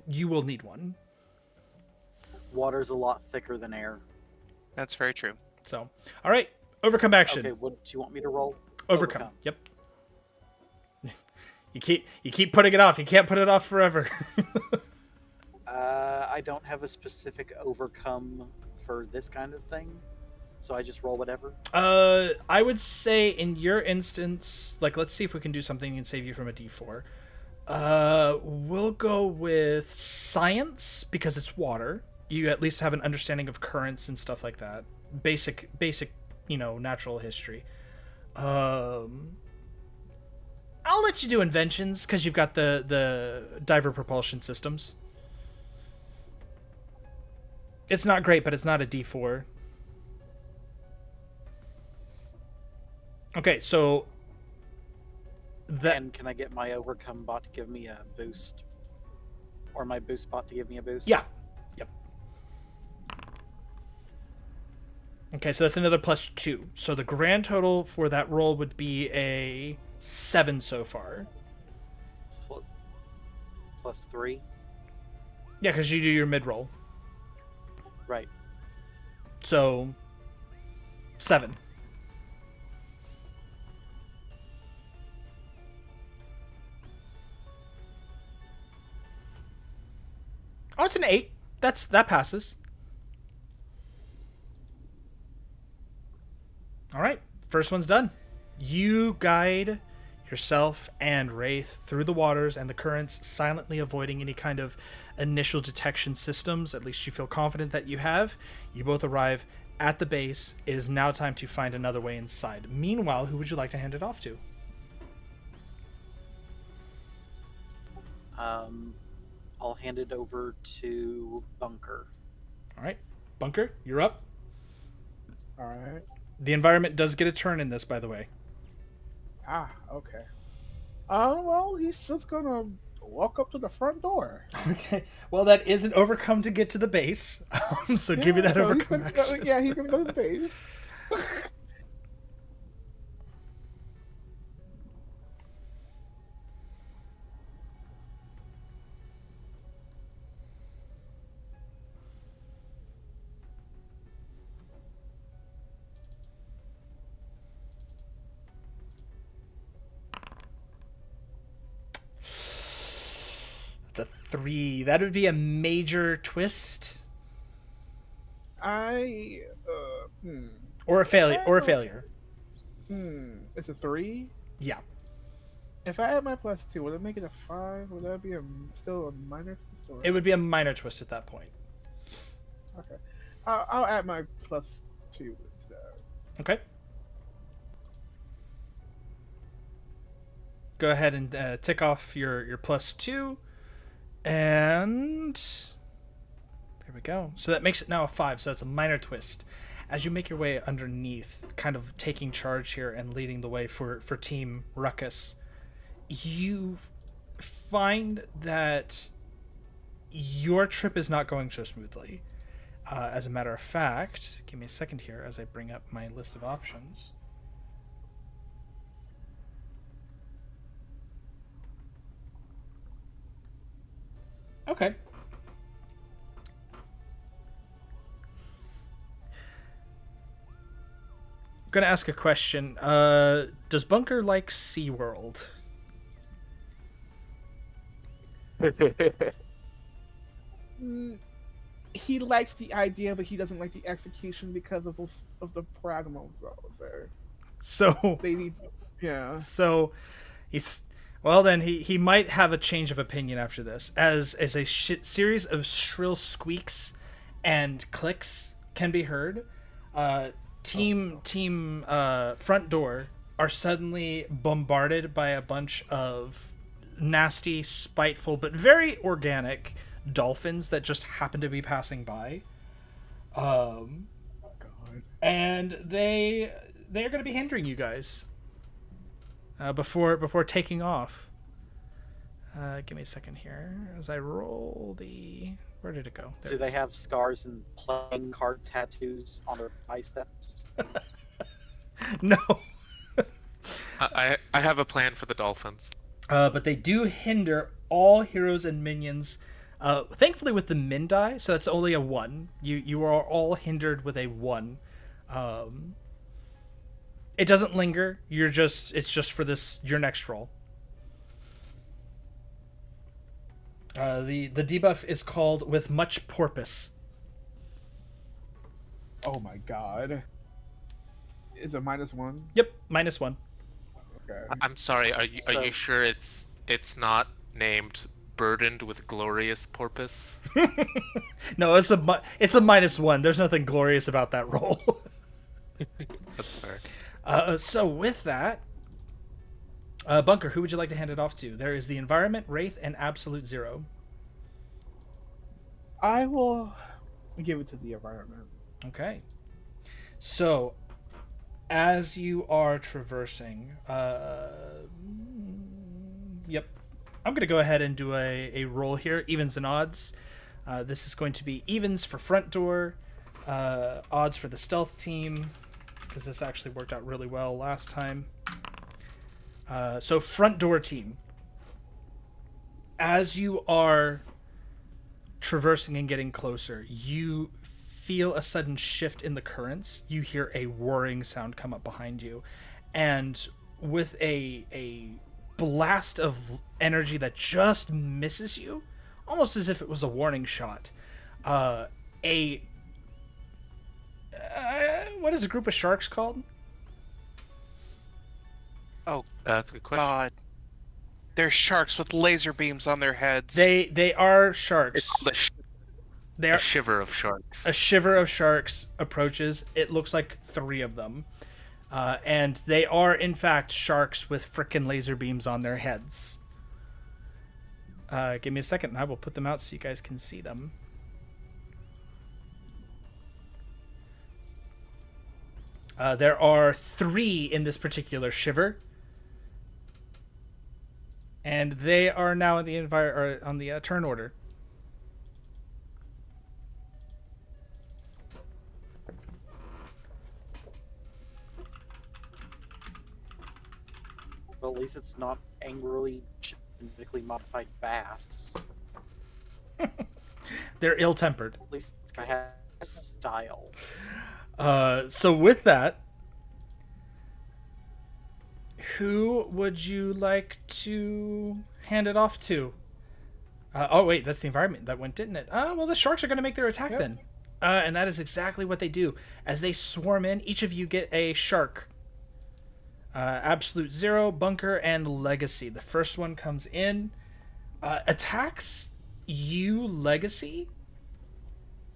you will need one. Water's a lot thicker than air. That's very true. So, all right, overcome action. Okay, what do you want me to roll? Overcome. Yep. You keep putting it off. You can't put it off forever. I don't have a specific overcome for this kind of thing, so I just roll whatever. I would say in your instance, like, let's see if we can do something and save you from a D4. We'll go with science because it's water. You at least have an understanding of currents and stuff like that. Basic, natural history. I'll let you do inventions because you've got the diver propulsion systems. It's not great, but it's not a D4. Okay, so And can I get my overcome bot to give me a boost? Or my boost bot to give me a boost? Yeah. Yep. Okay, so that's another +2. So the grand total for that roll would be a 7 so far. +3? Yeah, because you do your mid-roll. Right. So 7. Oh, it's an 8. That passes. All right, first one's done. You guide yourself and Wraith through the waters and the currents, silently avoiding any kind of initial detection systems. At least you feel confident that you have. You both arrive at the base. It is now time to find another way inside. Meanwhile, who would you like to hand it off to? I'll hand it over to Bunker. All right, Bunker, you're up. All right. The environment does get a turn in this, by the way. Ah, okay. Well, he's just gonna walk up to the front door. Okay, well, that is an overcome to get to the base. So give me that so overcome action. he's gonna go to the base. It's a 3. That would be a major twist. Or Or a failure. It's a 3. Yeah. If I add my +2, would it make it a 5? Would that be still a minor twist? Or... It would be a minor twist at that point. Okay. I'll add my +2 to that. Okay. Go ahead and tick off your +2. And there we go. So that makes it now a 5. So that's a minor twist. As you make your way underneath, kind of taking charge here and leading the way for Team Ruckus, you find that your trip is not going so smoothly. As a matter of fact, give me a second here as I bring up my list of options. Okay. I'm gonna ask a question. Does Bunker like SeaWorld? He likes the idea, but he doesn't like the execution because of the pragmas, though. So They need, yeah. So he's well. Then he might have a change of opinion after this, as a series of shrill squeaks and clicks can be heard. Team front door are suddenly bombarded by a bunch of nasty, spiteful, but very organic dolphins that just happen to be passing by. And they are going to be hindering you guys before taking off. Give me a second here as I roll the. Where did it go? There Do it they is. have scars and playing card tattoos on their biceps? No. I have a plan for the dolphins. But they do hinder all heroes and minions. Thankfully, with the min die, so that's only a 1. You are all hindered with a 1. It doesn't linger. It's just for your next roll. The debuff is called with much porpoise. Oh my god. Is it -1? Yep, -1. Okay. I'm sorry. Are you So- sure it's not named burdened with glorious porpoise? No, it's a -1. There's nothing glorious about that roll. That's fair. So with that, Bunker, who would you like to hand it off to? There is the environment, Wraith, and Absolute Zero. I will give it to the environment. Okay. So, as you are traversing, yep, I'm going to go ahead and do a roll here, evens and odds. This is going to be evens for front door, odds for the stealth team, because this actually worked out really well last time. So front door team, as you are traversing and getting closer, you feel a sudden shift in the currents. You hear a whirring sound come up behind you, and with a blast of energy that just misses you, almost as if it was a warning shot, what is a group of sharks called? Oh, That's a good question. God. They're sharks with laser beams on their heads. They are sharks. It's called They a are shiver of sharks. a shiver of sharks approaches. It looks like 3 of them. And they are, in fact, sharks with frickin' laser beams on their heads. Give me a second and I will put them out so you guys can see them. There are 3 in this particular shiver. And they are now in the on the turn order. Well, at least it's not angrily genetically modified bass. They're ill-tempered. At least this guy has style. So with that, who would you like to hand it off to? Oh wait, that's the environment that went, didn't it? Well, the sharks are going to make their attack then. And that is exactly what they do. As they swarm in, each of you get a shark. Absolute Zero, Bunker, and Legacy. The first one comes in, attacks you, Legacy,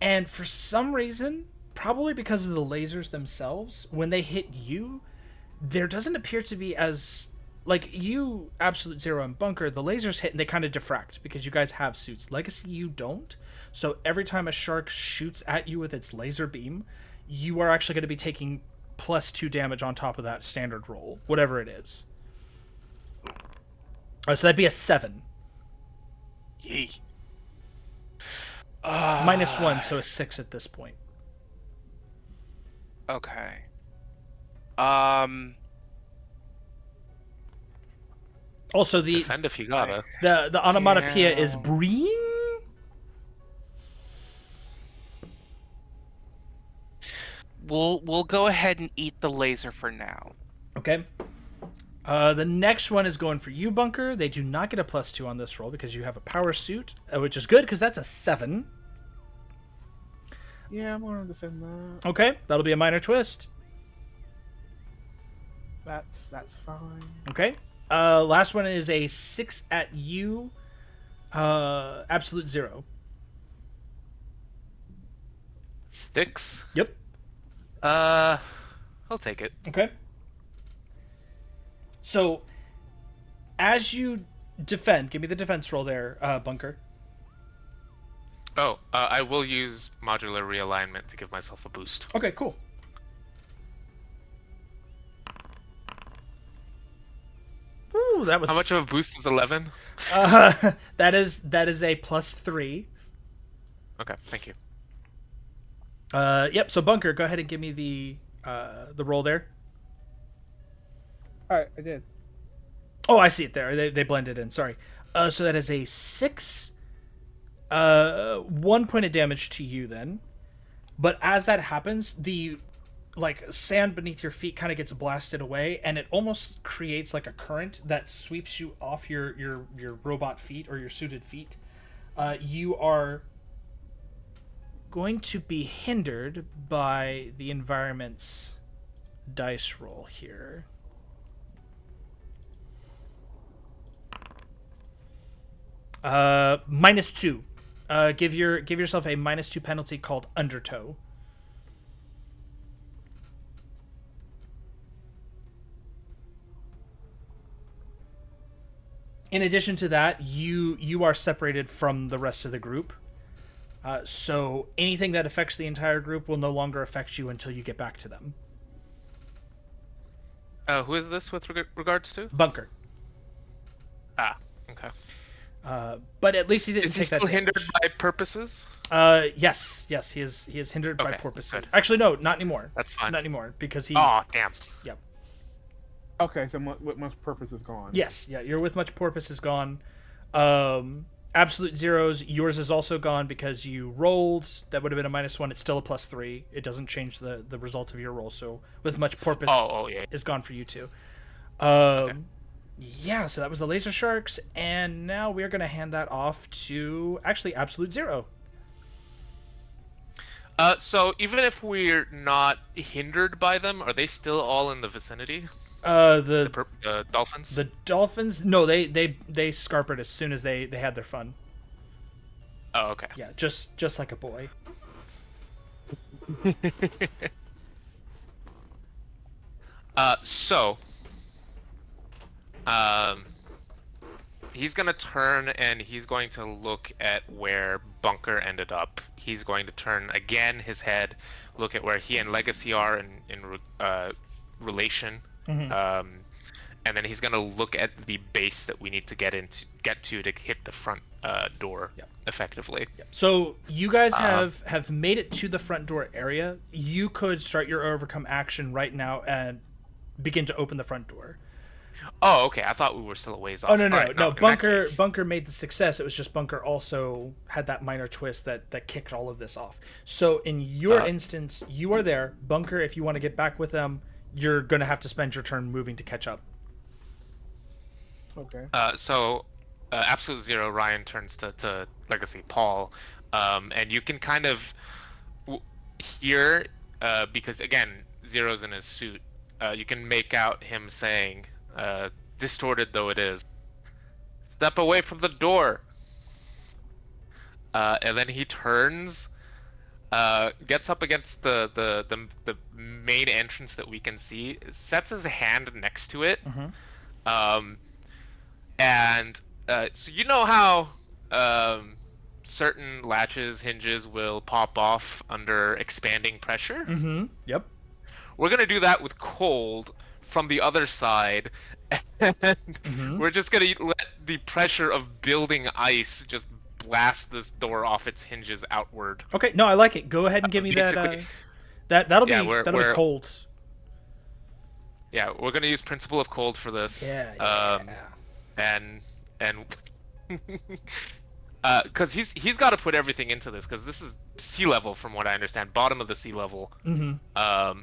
and for some reason, probably because of the lasers themselves, when they hit you, there doesn't appear to be as... Like, you, Absolute Zero, and Bunker, the lasers hit and they kind of diffract because you guys have suits. Legacy, you don't. So every time a shark shoots at you with its laser beam, you are actually going to be taking +2 damage on top of that standard roll, whatever it is. So that'd be a 7. Yee. -1, so a 6 at this point. Okay. Also, the Defend if you gotta. the onomatopoeia is Yeah. breeing. We'll go ahead and eat the laser for now. Okay. The next one is going for you, Bunker. They do not get a +2 on this roll because you have a power suit, which is good because that's a 7. Yeah, I'm gonna defend that. Okay, that'll be a minor twist. That's fine. Okay. Last one is a 6 at you. Absolute 0. 6. Yep. I'll take it. Okay. So, as you defend, give me the defense roll there, Bunker. Oh, I will use modular realignment to give myself a boost. Okay, cool. Ooh, that was How much of a boost is 11? that is a +3. Okay, thank you. Yep. So Bunker, go ahead and give me the roll there. All right, I did. Oh, I see it there. They blended in. Sorry. So that is a 6. 1 point of damage to you then. But as that happens, the sand beneath your feet kind of gets blasted away, and it almost creates like a current that sweeps you off your robot feet or your suited feet. You are going to be hindered by the environment's dice roll here. -2. Give yourself a -2 penalty called undertow. In addition to that, you are separated from the rest of the group. So anything that affects the entire group will no longer affect you until you get back to them. Who is this with regards to? Bunker. Ah, okay. But at least he didn't Is he take that still damage. hindered by purposes? Yes, he is hindered by Okay, porpoises. good. Actually, no, not anymore. That's fine. Not anymore because he. Oh, damn. Yep. Okay, so what much purpose is gone? Yes, yeah, you're with much porpoise is gone. Absolute zeros. Yours is also gone because you rolled. That would have been a -1. It's still a +3. It doesn't change the result of your roll. So with much porpoise Yeah. is gone for you too. Okay. Yeah, so that was the laser sharks, and now we're gonna hand that off to actually absolute zero. So even if we're not hindered by them, are they still all in the vicinity? The Dolphins? the dolphins. No, they scarpered as soon as they had their fun. Oh, okay. Yeah, just like a boy. He's gonna turn and he's going to look at where Bunker ended up. He's going to turn again his head, look at where he and Legacy are in relation, and then he's gonna look at the base that we need to get to hit the front door effectively. Yep. So you guys have made it to the front door area. You could start your overcome action right now and begin to open the front door. Oh, okay. I thought we were still a ways off. Oh no. All right, in that case- Bunker made the success. It was just Bunker also had that minor twist that kicked all of this off. So in your instance, you are there. Bunker, if you want to get back with them, you're gonna have to spend your turn moving to catch up. Okay. Absolute Zero, Ryan turns to Legacy Paul, and you can kind of hear, because again, Zero's in his suit, you can make out him saying, distorted though it is, "Step away from the door." And then he turns, gets up against the main entrance that we can see, sets his hand next to it, and so you know how certain latches, hinges will pop off under expanding pressure? Yep. We're gonna do that with cold from the other side, and we're just gonna let the pressure of building ice just blast this door off its hinges outward. Okay, no, I like it. Go ahead and give me that. Basically- That'll Yeah, be cold. Yeah, we're gonna use Principle of Cold for this. Yeah. And because he's got to put everything into this, because this is sea level from what I understand, bottom of the sea level. Mm-hmm.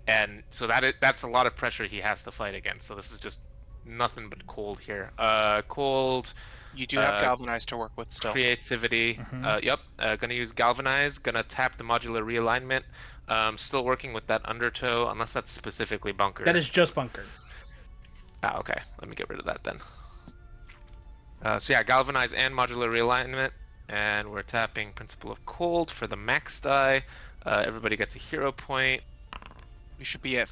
And so that's a lot of pressure he has to fight against. So this is just nothing but cold here. Cold. You do have Galvanize to work with still. Creativity. Yep. Gonna use Galvanize. Gonna tap the modular realignment. Still working with that undertow, unless that's specifically bunker. That is just bunker. Ah, okay. Let me get rid of that then. So yeah, Galvanize and modular realignment, and we're tapping Principle of Cold for the max die. Everybody gets a hero point. We should be at.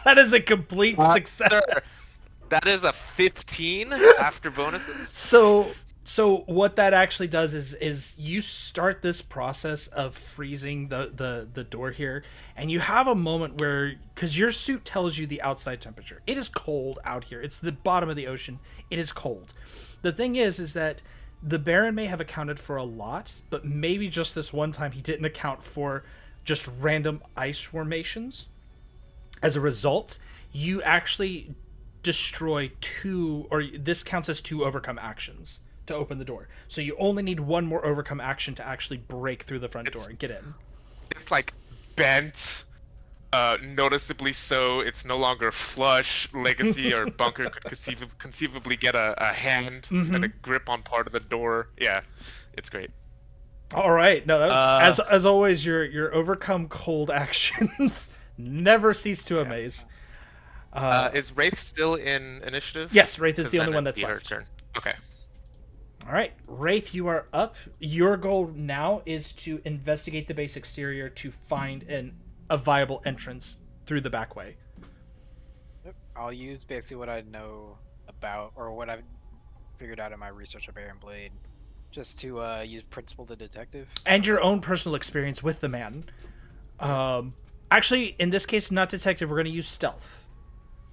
That is a complete success. That is a 15 after bonuses. So what that actually does is you start this process of freezing the door here, and you have a moment where, because your suit tells you the outside temperature, it is cold out here. It's the bottom of the ocean. It is cold. The thing is that the Baron may have accounted for a lot, but maybe just this one time he didn't account for just random ice formations. As a result, you actually destroy 2, or this counts as 2 overcome actions to open the door. So you only need 1 more overcome action to actually break through the front door and get in. It's like bent, noticeably so. It's no longer flush. Legacy or bunker could conceivably get a hand and a grip on part of the door. Yeah, it's great. All right. No, that's as always, your overcome cold actions never cease to amaze. Is Wraith still in initiative? Yes, Wraith is the only one that's her left. turn. Okay. All right, Wraith, you are up. Your goal now is to investigate the base exterior to find a viable entrance through the back way. Yep. I'll use basically what I know about, or what I've figured out in my research of Iron Blade, just to use Principle the Detective. And your own personal experience with the man. Actually, in this case, not detective. We're going to use stealth.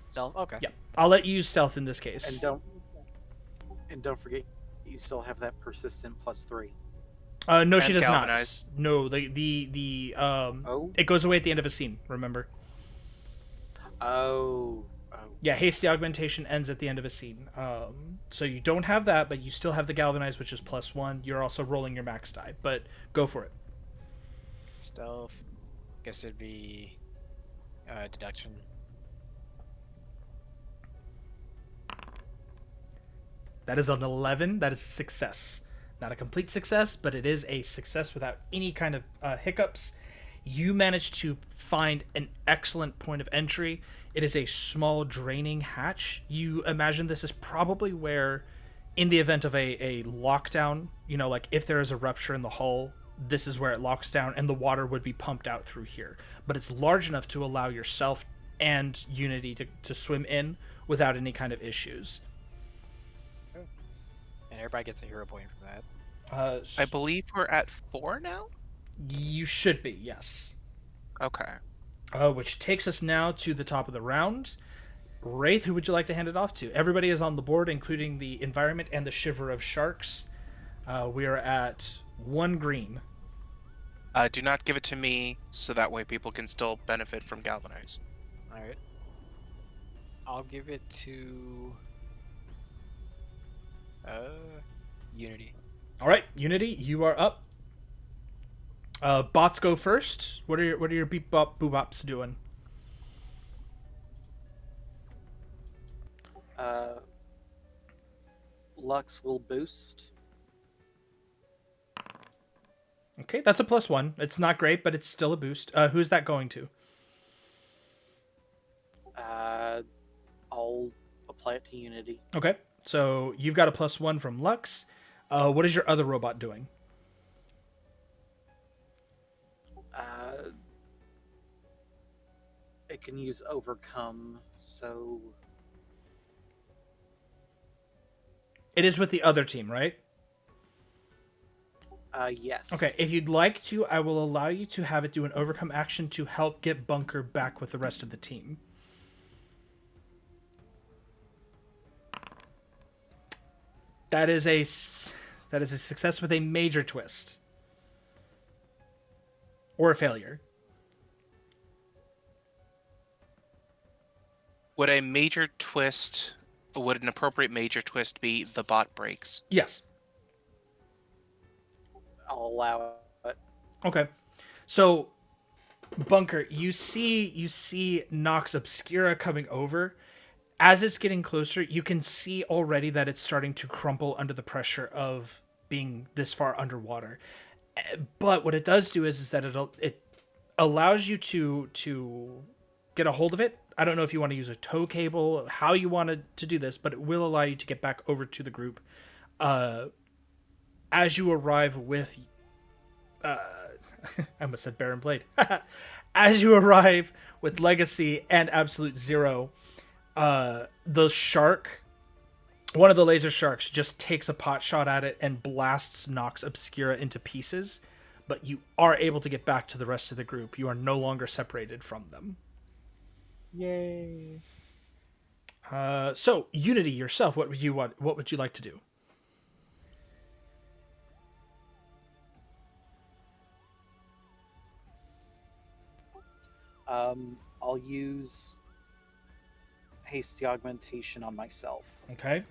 Stealth? Okay. Yeah, I'll let you use stealth in this case. And don't forget, you still have that persistent +3. No, she does Galvanize. not. No, it goes away at the end of a scene, remember? Oh. Yeah, hasty augmentation ends at the end of a scene. So you don't have that, but you still have the Galvanize, which is +1. You're also rolling your max die, but go for it. Stealth. Guess it'd be deduction. That is an 11. That is a success. Not a complete success, but it is a success without any kind of hiccups. You managed to find an excellent point of entry. It is a small draining hatch. You imagine this is probably where, in the event of a lockdown, like if there is a rupture in the hull, this is where it locks down and the water would be pumped out through here. But it's large enough to allow yourself and Unity to swim in without any kind of issues. And everybody gets a hero point from that. I believe we're at 4 now? You should be, yes. Okay. Which takes us now to the top of the round. Wraith, who would you like to hand it off to? Everybody is on the board, including the environment and the shiver of sharks. We are at 1 green. Do not give it to me, so that way people can still benefit from Galvanize. Alright. I'll give it to Unity. Alright, Unity, you are up. Bots go first. What are your beep bop boobops doing? Lux will boost. Okay, that's a +1. It's not great, but it's still a boost. Who's that going to? I'll apply it to Unity. Okay, so you've got a +1 from Lux. What is your other robot doing? It can use overcome, so It is with the other team, right? yes. Okay, if you'd like to, I will allow you to have it do an overcome action to help get Bunker back with the rest of the team. That is That is a success with a major twist. Or a failure. Would an appropriate major twist be the bot breaks? Yes. I'll allow it. Okay. So, Bunker, you see Nox Obscura coming over. As it's getting closer, you can see already that it's starting to crumple under the pressure of being this far underwater. But what it does do is that it allows you to get a hold of it. I don't know if you want to use a tow cable, how you wanted to do this, but it will allow you to get back over to the group. As you arrive with... I almost said Baron Blade. As you arrive with Legacy and Absolute Zero, the shark, one of the laser sharks, just takes a pot shot at it and blasts Nox Obscura into pieces, but you are able to get back to the rest of the group. You are no longer separated from them. Yay. So, Unity, yourself, what would you like to do? I'll use hasty augmentation on myself. Okay.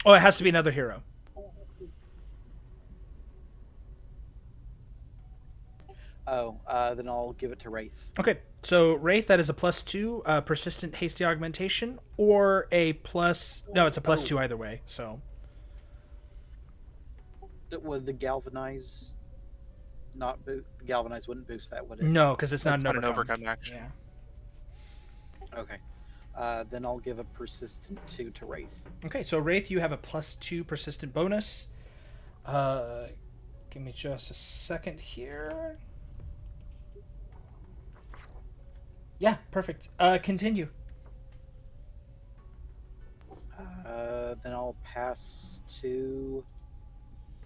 Oh, it has to be another hero. Then I'll give it to Wraith. Okay, so Wraith, that is a +2 persistent hasty augmentation, or a plus... No, it's a +2 either way, so... Would the galvanize not boost? The galvanize wouldn't boost that, would it? No, because it's not That's an not overcome. an overcome action. Yeah. Okay. Then I'll give a persistent 2 to Wraith. Okay, so Wraith, you have a +2 persistent bonus. Give me just a second here. Yeah, perfect. Continue. Then I'll pass to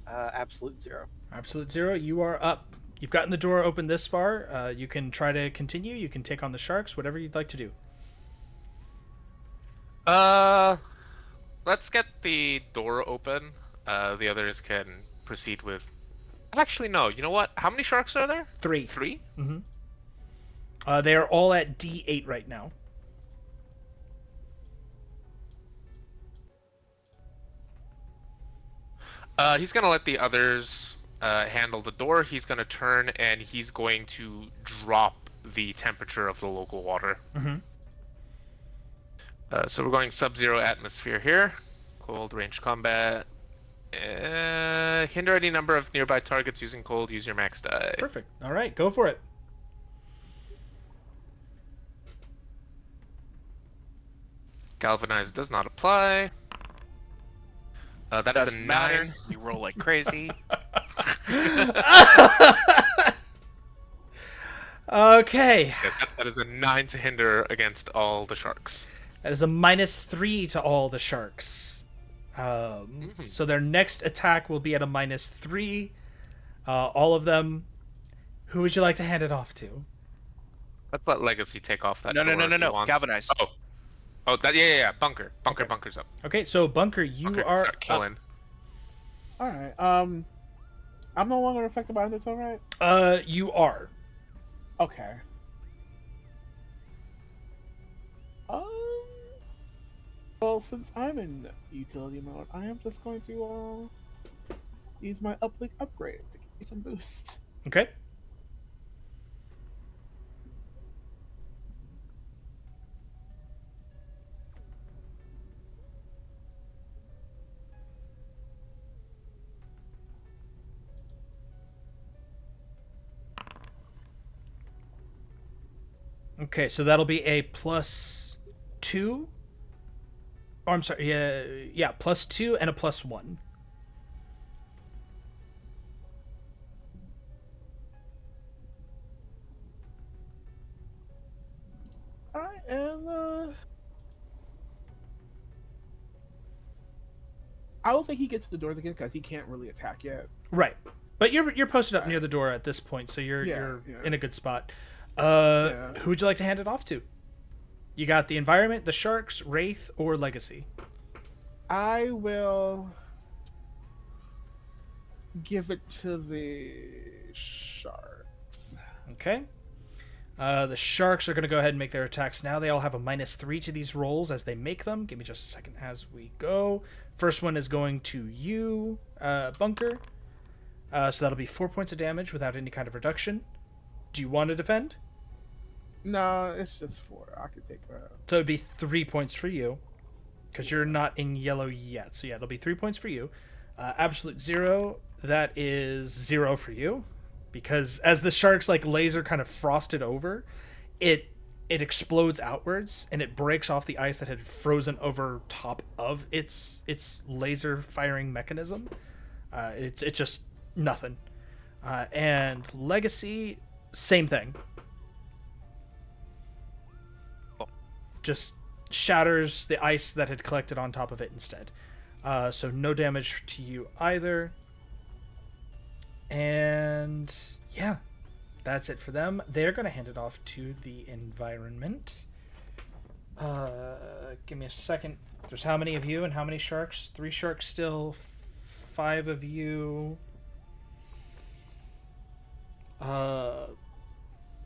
Absolute Zero. Absolute Zero, you are up. You've gotten the door open this far. You can try to continue. You can take on the sharks, whatever you'd like to do. Let's get the door open. The others can proceed with... Actually, no. You know what? How many sharks are there? 3. 3? Mm-hmm. They are all at D8 right now. He's gonna let the others handle the door. He's gonna turn and he's going to drop the temperature of the local water. Mm-hmm. So we're going sub-zero atmosphere here. Cold range combat. Hinder any number of nearby targets using cold. Use your max die. Perfect. All right, go for it. Galvanize does not apply. That is a Doesn't matter. 9. You roll like crazy. Okay. Yes, that is a 9 to hinder against all the sharks. That is a -3 to all the sharks. So their next attack will be at a -3. All of them. Who would you like to hand it off to? Let's let Legacy take off that No. door if he wants. Galvanize. Oh, that yeah. Bunker. Okay. Bunker's up. Okay, so Bunker, you Bunker can are start killing. All right. I'm no longer affected by undertow, right? You are. Okay. Well, since I'm in utility mode, I am just going to use my uplink upgrade to give me some boost. Okay. Okay, so that'll be a +2. Oh, I'm sorry. Yeah, +2 and a +1. Alright, and I will say he gets to the doors again because he can't really attack yet. Right. But you're posted up near the door at this point, so you're in a good spot. Who would you like to hand it off to? You got the environment, the sharks, Wraith, or Legacy. I will give it to the sharks. Okay. The sharks are going to go ahead and make their attacks now. They all have a -3 to these rolls as they make them. Give me just a second as we go. First one is going to you, Bunker. So that'll be 4 points of damage without any kind of reduction. Do you want to defend? No, it's just 4. I could take that. So it'd be 3 points for you, because you're not in yellow yet. So yeah, it'll be 3 points for you. Absolute 0, that is 0 for you. Because as the shark's like laser kind of frosted over, it explodes outwards and it breaks off the ice that had frozen over top of its laser firing mechanism. It's just nothing. And Legacy, same thing. Just shatters the ice that had collected on top of it instead. So no damage to you either. And yeah, that's it for them. They're going to hand it off to the environment. Give me a second. There's how many of you and how many sharks? 3 sharks still, 5 of you.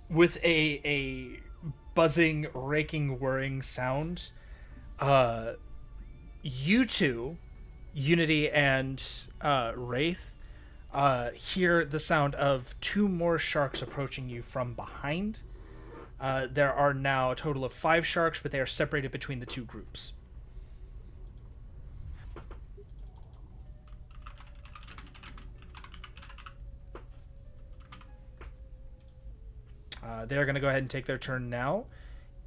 With a buzzing, raking, whirring sound. You two, Unity and Wraith, hear the sound of 2 more sharks approaching you from behind. There are now a total of 5 sharks, but they are separated between the 2 groups. They're going to go ahead and take their turn now.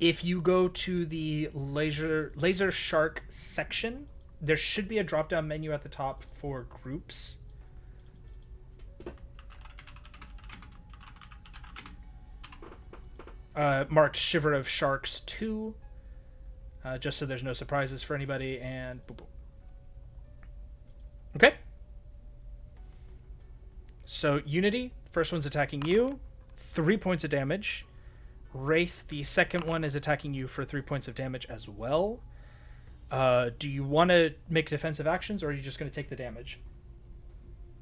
If you go to the laser shark section, there should be a drop-down menu at the top for groups. Marked Shiver of Sharks 2, just so there's no surprises for anybody, and boop, boop. Okay. So Unity, first one's attacking you, 3 points of damage. Wraith, the second one, is attacking you for 3 points of damage as well. Do you want to make defensive actions, or are you just going to take the damage?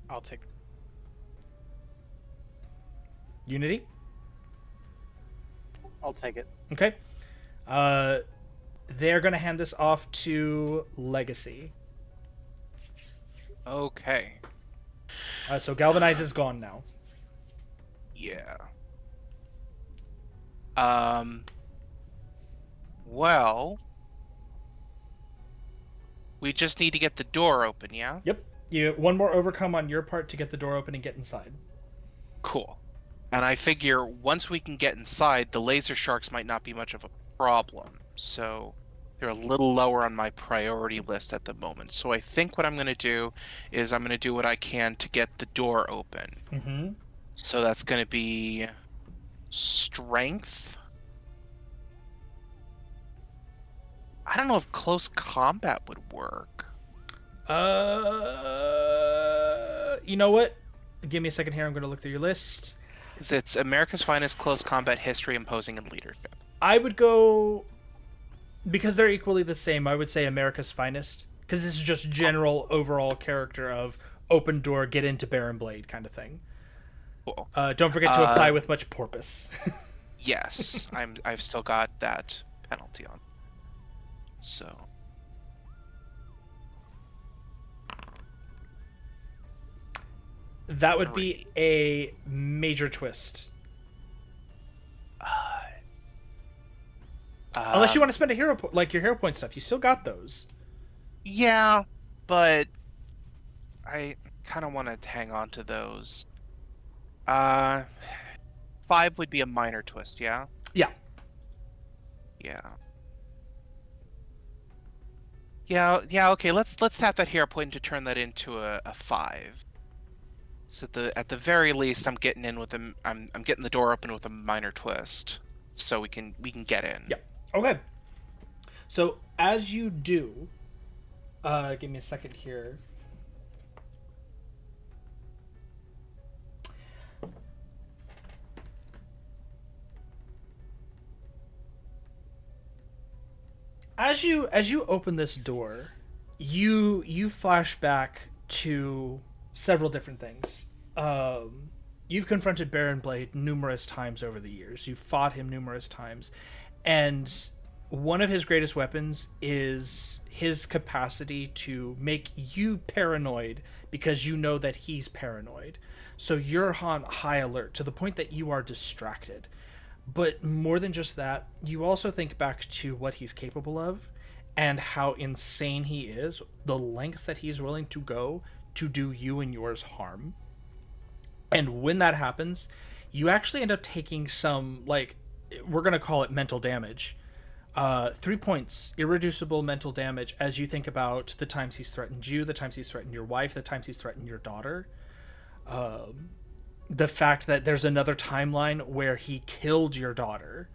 I'll take. Unity? I'll take it. Okay. They're going to hand this off to Legacy. Okay. So Galvanize is gone now. Yeah. Well, we just need to get the door open, yeah? Yep. One more overcome on your part to get the door open and get inside. Cool. And I figure once we can get inside, the laser sharks might not be much of a problem. So they're a little lower on my priority list at the moment. So I think what I'm going to do is I'm going to do what I can to get the door open. Mm-hmm. So that's going to be strength. I don't know if close combat would work. You know what? Give me a second here. I'm going to look through your list. It's America's Finest Close Combat History, Imposing, and Leadership. I would go, because they're equally the same, I would say America's Finest. Because this is just general overall character of open door, get into Baron Blade kind of thing. Cool. Don't forget to apply with much porpoise. Yes, I've still got that penalty on. So. That would be a major twist. Unless you want to spend a hero like your hero point stuff, you still got those. Yeah, but I kind of want to hang on to those. 5 would be a minor twist, yeah? Yeah. Yeah. Yeah, okay, let's tap that hero point to turn that into a 5. So at the very least, I'm getting in with I'm getting the door open with a minor twist, so we can get in. Yeah. Okay. So as you do, Give me a second here. As you open this door, you flash back to several different things. You've confronted Baron Blade numerous times over the years. You've fought him numerous times, and one of his greatest weapons is his capacity to make you paranoid because you know that he's paranoid. So you're on high alert to the point that you are distracted. But more than just that, you also think back to what he's capable of and how insane he is, the lengths that he's willing to go to do you and yours harm. And when that happens, you actually end up taking some, like, we're going to call it mental damage. 3 points, irreducible mental damage, as you think about the times he's threatened you, the times he's threatened your wife, the times he's threatened your daughter. The fact that there's another timeline where he killed your daughter,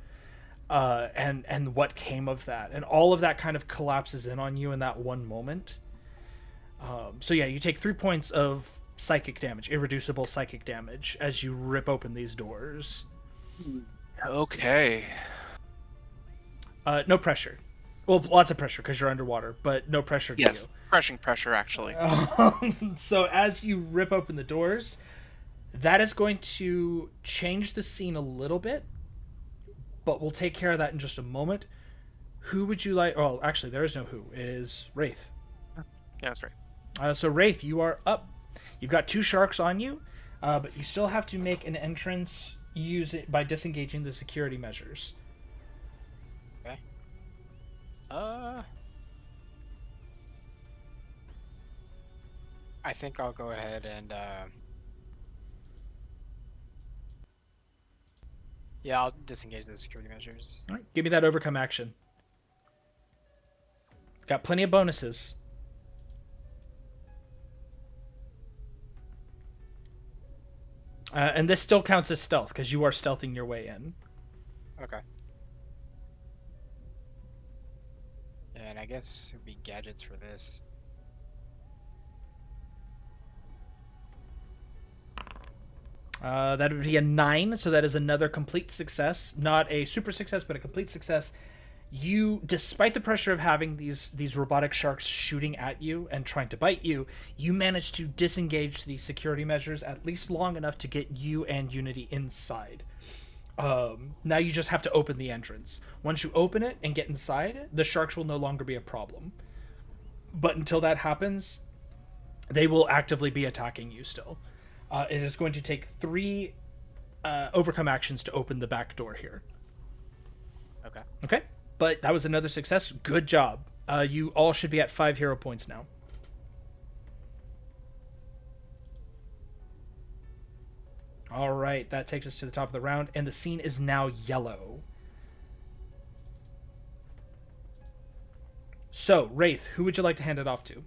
and what came of that, and all of that kind of collapses in on you in that one moment. So yeah, you take 3 points of psychic damage, irreducible psychic damage, as you rip open these doors. Okay. No pressure. Well, lots of pressure because you're underwater, but no pressure to Yes, you. crushing pressure, actually. So as you rip open the doors, that is going to change the scene a little bit, but we'll take care of that in just a moment. Who would you like? Oh, actually, there is no who. It is Wraith. Yeah, that's right. So Wraith, you are up. You've got 2 sharks on you, but you still have to make an entrance by disengaging the security measures. Okay. I think I'll go ahead and yeah, I'll disengage the security measures. All right, give me that overcome action. Got plenty of bonuses. And this still counts as stealth because you are stealthing your way in. Okay. And I guess it'd be gadgets for this. That would be a 9, so that is another complete success. Not a super success, but a complete success. You, despite the pressure of having these robotic sharks shooting at you and trying to bite you, you manage to disengage the security measures at least long enough to get you and Unity inside. Now you just have to open the entrance. Once you open it and get inside, the sharks will no longer be a problem. But until that happens, they will actively be attacking you still. It is going to take 3 overcome actions to open the back door here. Okay. Okay, but that was another success. Good job. You all should be at 5 hero points now. All right, that takes us to the top of the round, and the scene is now yellow. So, Wraith, who would you like to hand it off to?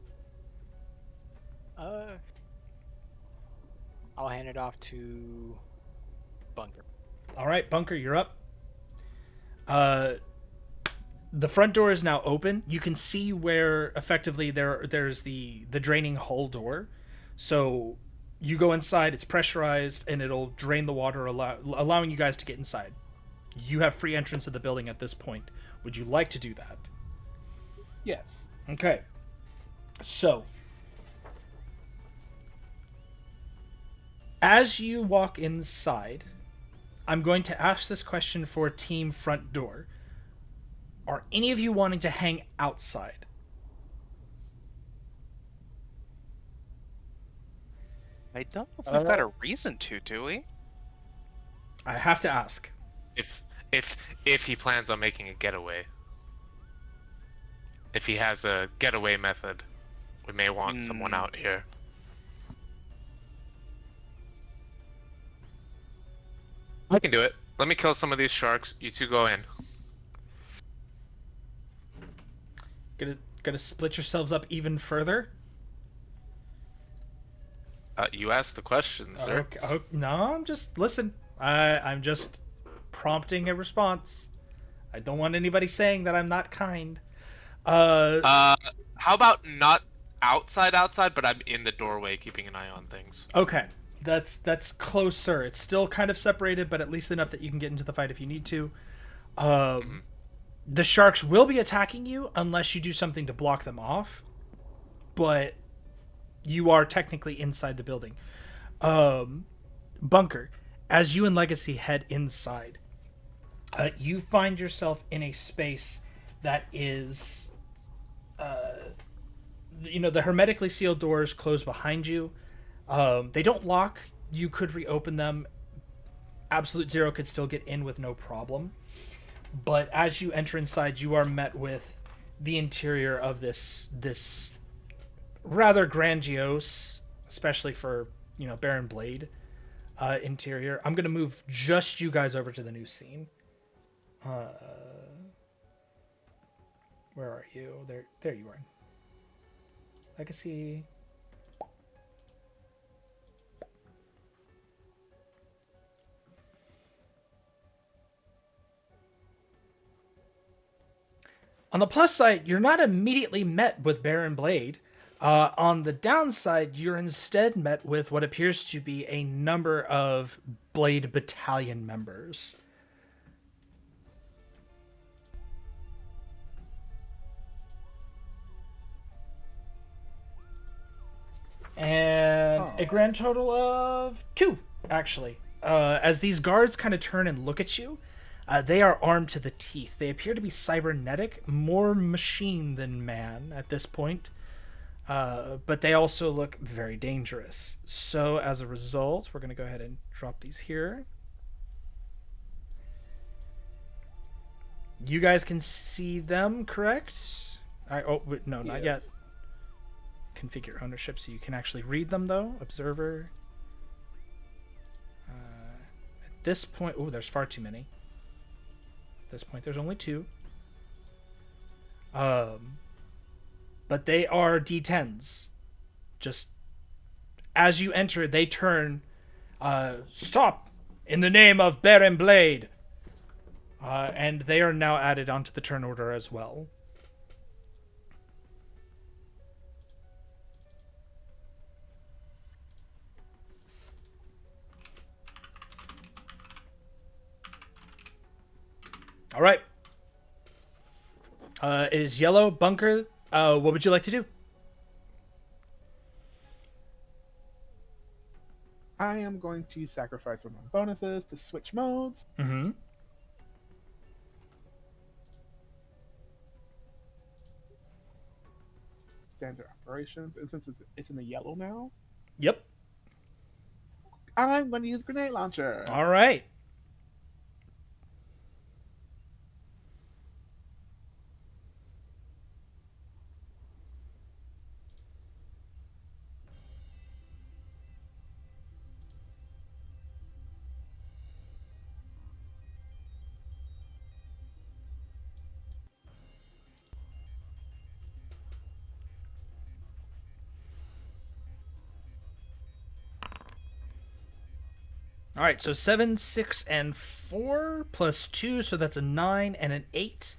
I'll hand it off to Bunker. All right, Bunker, you're up. The front door is now open. You can see where effectively there's the draining hull door. So you go inside, it's pressurized, and it'll drain the water, allowing you guys to get inside. You have free entrance to the building at this point. Would you like to do that? Yes. Okay. So, as you walk inside, I'm going to ask this question for Team Front Door. Are any of you wanting to hang outside? I don't know if we've got a reason to, do we? I have to ask. If he plans on making a getaway. If he has a getaway method, we may want someone out here. I can do it. Let me kill some of these sharks. You two go in. Gonna split yourselves up even further? You asked the question, sir. Okay. Oh, no, listen. I'm just prompting a response. I don't want anybody saying that I'm not kind. How How about not outside, but I'm in the doorway keeping an eye on things. Okay, that's closer. It's still kind of separated, but at least enough that you can get into the fight if you need to. The sharks will be attacking you unless you do something to block them off, but you are technically inside the building. Bunker, as you and Legacy head inside, you find yourself in a space that is, the hermetically sealed doors close behind you. They don't lock. You could reopen them. Absolute Zero could still get in with no problem. But as you enter inside, you are met with the interior of this rather grandiose, especially for, Baron Blade, interior. I'm going to move just you guys over to the new scene. Where are you? There you are. Legacy. On the plus side, you're not immediately met with Baron Blade. On the downside, you're instead met with what appears to be a number of Blade Battalion members. And a grand total of 2, actually. As these guards kind of turn and look at you, they are armed to the teeth. They appear to be cybernetic, more machine than man at this point. But they also look very dangerous. So as a result, we're going to go ahead and drop these here. You guys can see them, correct? No, not yet. Configure ownership so you can actually read them, though. Observer. At this point... Oh, there's far too many. At this point, there's only 2. But they are D10s. Just as you enter, they turn. Stop! In the name of Baron Blade! And they are now added onto the turn order as well. All right. It is yellow. Bunker, what would you like to do? I am going to sacrifice one of my bonuses to switch modes. Mm-hmm. Standard operations. And since it's in the yellow now, Yep. I'm going to use grenade launcher. All right. All right, so 7, 6, and 4 plus 2, so that's a 9 and an 8.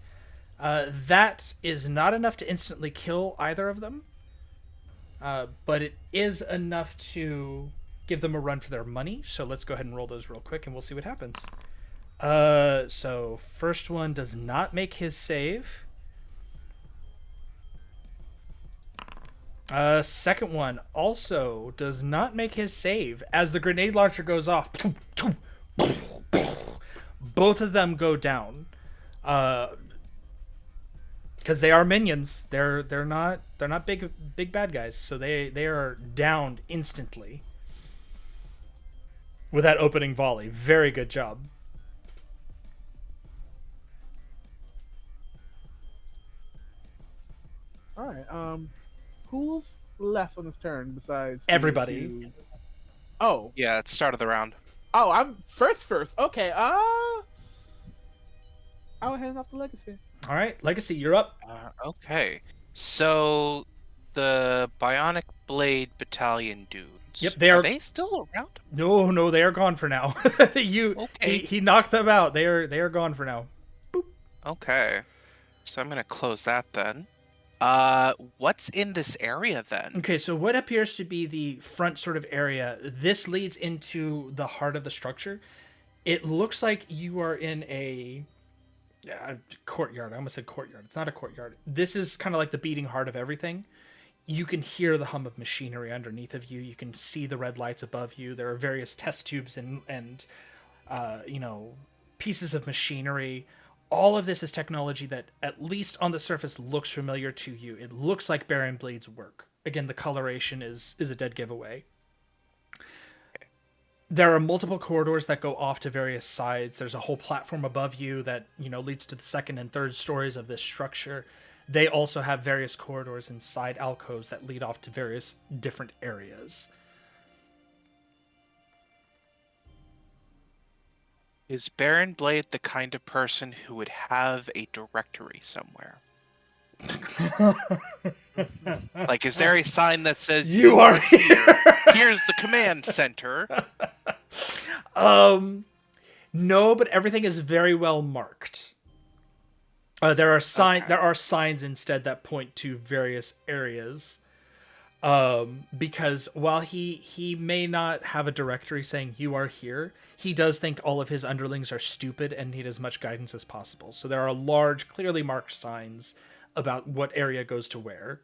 That is not enough to instantly kill either of them, but it is enough to give them a run for their money. So let's go ahead and roll those real quick, and we'll see what happens. So first one does not make his save. Second one also does not make his save. As the grenade launcher goes off, both of them go down. Because they are minions. They're not big bad guys. So they are downed instantly with that opening volley. Very good job. All right. Who's left on this turn besides Everybody? Oh. Yeah, it's start of the round. Oh, I'm first. Okay. I'll hand off the legacy. All right, Legacy, you're up. Okay. So, the Bionic Blade Battalion dudes. Yep, they are they still around? No, they are gone for now. Okay. He knocked them out. They are gone for now. Okay. So I'm going to close that then. What's in this area then? Okay, so what appears to be the front sort of area, this leads into the heart of the structure. It looks like you are in a courtyard. I almost said courtyard. It's not a courtyard. This is kind of like the beating heart of everything. You can hear the hum of machinery underneath of you. You can see the red lights above you. There are various test tubes and pieces of machinery. All of this is technology that, at least on the surface, looks familiar to you. It looks like Baron Blade's work. Again, the coloration is a dead giveaway. There are multiple corridors that go off to various sides. There's a whole platform above you that, leads to the second and third stories of this structure. They also have various corridors and side alcoves that lead off to various different areas. Is Baron Blade the kind of person who would have a directory somewhere? Like, is there a sign that says You are here? Here's the command center. No, but everything is very well marked. There are signs instead that point to various areas. Because while he may not have a directory saying you are here, he does think all of his underlings are stupid and need as much guidance as possible. So there are large, clearly marked signs about what area goes to where.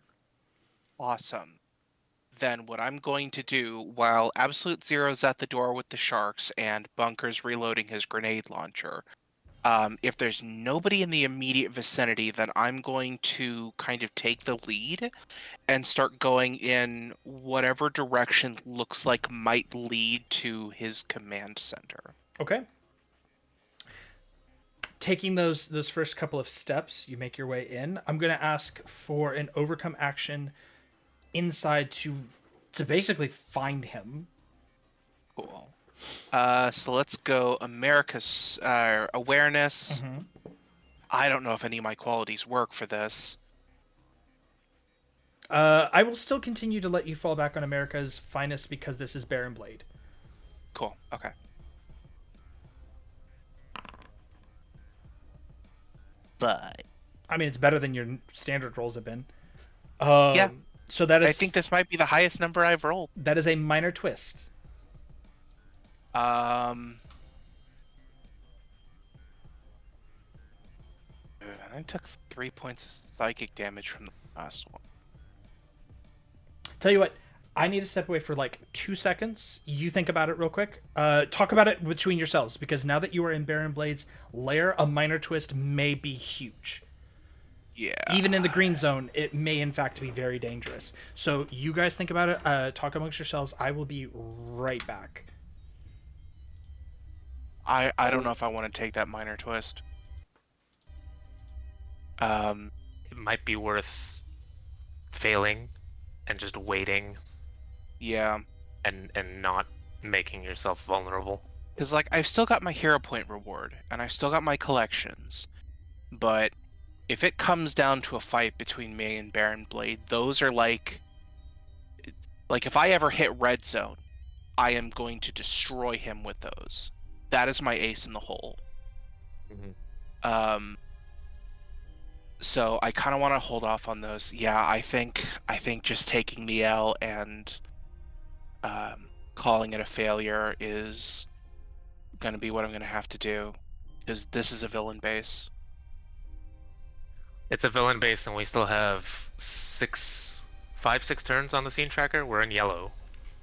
Awesome. Then what I'm going to do, while Absolute Zero's at the door with the sharks and Bunker's reloading his grenade launcher, if there's nobody in the immediate vicinity, then I'm going to kind of take the lead and start going in whatever direction looks like might lead to his command center. Okay. Taking those first couple of steps, you make your way in. I'm going to ask for an overcome action inside to basically find him. Cool. So let's go America's awareness. Mm-hmm. I don't know if any of my qualities work for this. I will still continue to let you fall back on America's finest because this is Baron Blade. Cool. Okay. But I mean, it's better than your standard rolls have been. Yeah. So that is. I think this might be the highest number I've rolled. That is a minor twist. I took 3 points of psychic damage from the last one. Tell you what, I need to step away for like 2 seconds. You think about it real quick. Talk about it between yourselves, because now that you are in Baron Blade's lair, a minor twist may be huge. Yeah. Even in the green zone, it may in fact be very dangerous. So you guys think about it. Talk amongst yourselves. I will be right back. I don't know if I want to take that minor twist. It might be worth failing and just waiting Yeah. and not making yourself vulnerable. Because, like, I've still got my hero point reward, and I've still got my collections. But if it comes down to a fight between me and Baron Blade, those are like if I ever hit red zone, I am going to destroy him with those. That is my ace in the hole. Mm-hmm. So I kind of want to hold off on those. Yeah, I think just taking the L and calling it a failure is going to be what I'm going to have to do, because this is a villain base. It's a villain base, and we still have 5, 6 turns on the scene tracker. We're in yellow.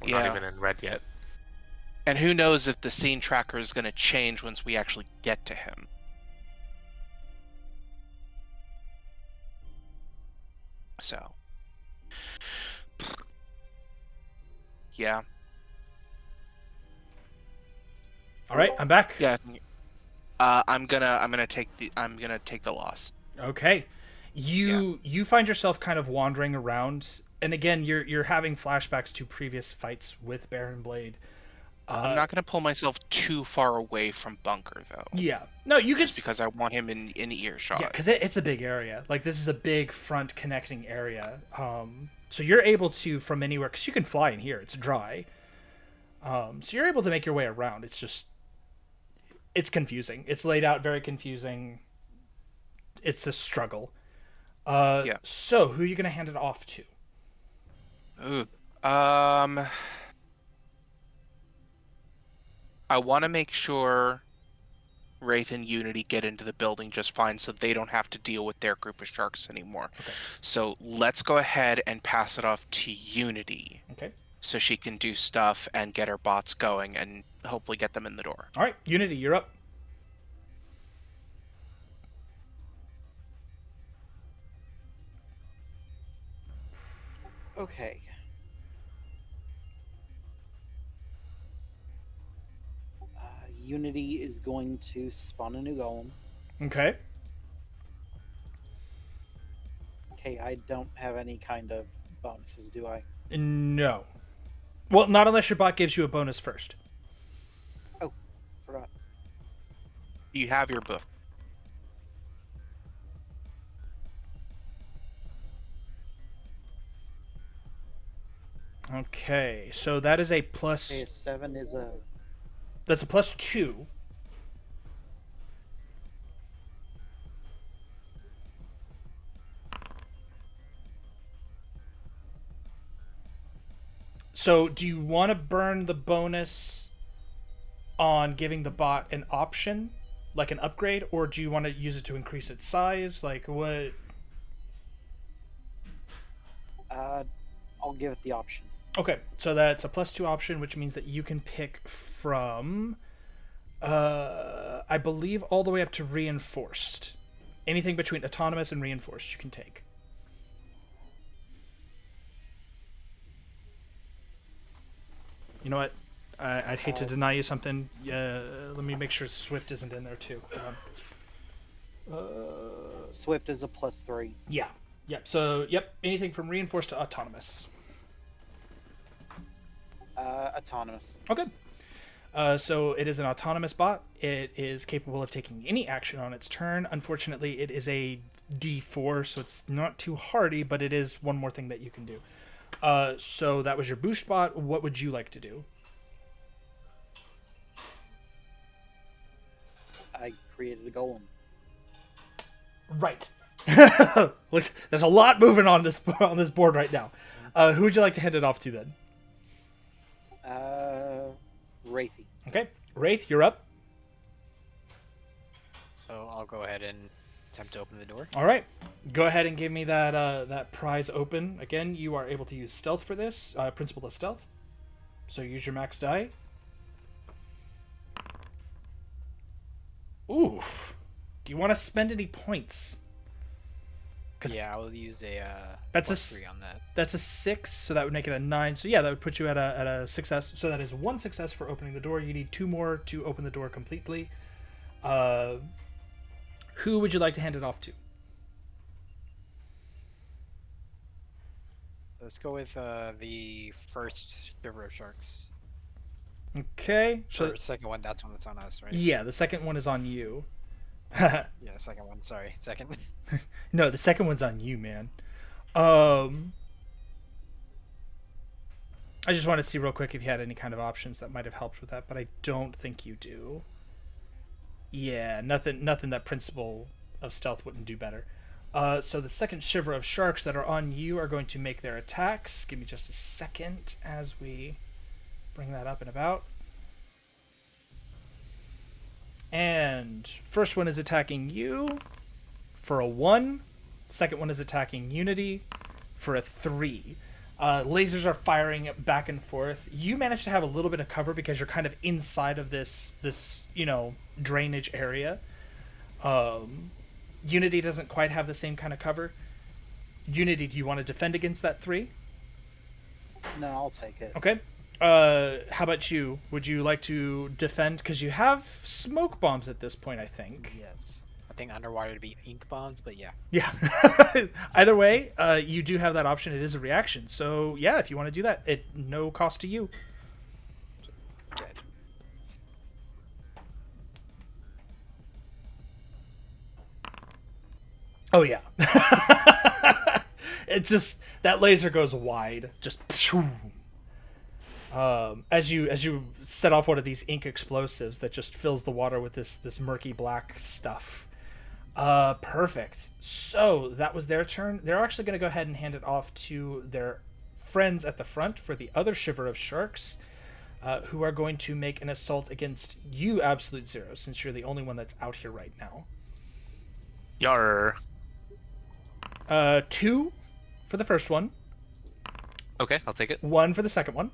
We're not even in red yet. And who knows if the scene tracker is going to change once we actually get to him. So. Yeah. All right, I'm back. Yeah. I'm gonna take the loss. Okay. You find yourself kind of wandering around, and again, you're having flashbacks to previous fights with Baron Blade. I'm not gonna pull myself too far away from Bunker though. Yeah. No, you could. Just because I want him in earshot. Yeah, because it's a big area. Like, this is a big front connecting area. So you're able to, from anywhere, because you can fly in here. It's dry. So you're able to make your way around. It's just, it's confusing. It's laid out very confusing. It's a struggle. Yeah. So who are you gonna hand it off to? Ooh. I want to make sure Wraith and Unity get into the building just fine so they don't have to deal with their group of sharks anymore. Okay. So let's go ahead and pass it off to Unity Okay. so she can do stuff and get her bots going and hopefully get them in the door. All right, Unity, you're up. Okay. Unity is going to spawn a new golem. Okay. Okay, I don't have any kind of bonuses, do I? No. Well, not unless your bot gives you a bonus first. Oh, forgot. You have your buff. Okay, so that is a plus. Okay, 7 is a... That's a +2. So, do you want to burn the bonus on giving the bot an option, like an upgrade, or do you want to use it to increase its size? Like, what? I'll give it the option. Okay, so that's a +2 option, which means that you can pick from, I believe, all the way up to reinforced. Anything between autonomous and reinforced you can take. You know what? I'd hate to deny you something. Let me make sure Swift isn't in there too. Swift is a +3. Yeah. Yep. So, yep. Anything from reinforced to autonomous. Autonomous. Okay. So it is an autonomous bot. It is capable of taking any action on its turn. Unfortunately, it is a D4, so it's not too hardy, but it is one more thing that you can do. So that was your boost bot. What would you like to do? I created a golem. Right. Look, there's a lot moving on this board right now. Who would you like to hand it off to then? Wraithy. Okay, Wraith, you're up. So I'll go ahead and attempt to open the door. All right, go ahead and give me that prize open. Again, you are able to use stealth for this. Principle of stealth. So use your max die. Ooh. Do you want to spend any points? Yeah, I will use a That's +3 on that. That's a 6, so that would make it a 9. So yeah, that would put you at a success. So that is 1 success for opening the door. You need 2 more to open the door completely. Who would you like to hand it off to? Let's go with the first River of Sharks. Okay. Or So the second one, that's one that's on us, right? yeah, the second one is on you. Yeah, second one, sorry. Second. No, the second one's on you, man. I just wanted to see real quick if you had any kind of options that might have helped with that, but I don't think you do. Yeah, nothing that principle of stealth wouldn't do better. So the second shiver of sharks that are on you are going to make their attacks. Give me just a second as we bring that up and about. And first one is attacking you for a 1. Second one is attacking Unity for a 3. Lasers are firing back and forth. You manage to have a little bit of cover because you're kind of inside of this drainage area. Unity doesn't quite have the same kind of cover. Unity, do you want to defend against that 3? No, I'll take it. Okay. How about you? Would you like to defend? Because you have smoke bombs at this point, I think. Yes. I think underwater to be ink bombs, but yeah. Yeah. Either way, you do have that option. It is a reaction. So, yeah, if you want to do that, at no cost to you. Good. Oh, yeah. It's just, that laser goes wide. Just, as you set off one of these ink explosives that just fills the water with this murky black stuff. Perfect. So that was their turn. They're actually going to go ahead and hand it off to their friends at the front for the other shiver of sharks, who are going to make an assault against you, Absolute Zero, since you're the only one that's out here right now. Yar. 2 for the first one. Okay, I'll take it. 1 for the second one.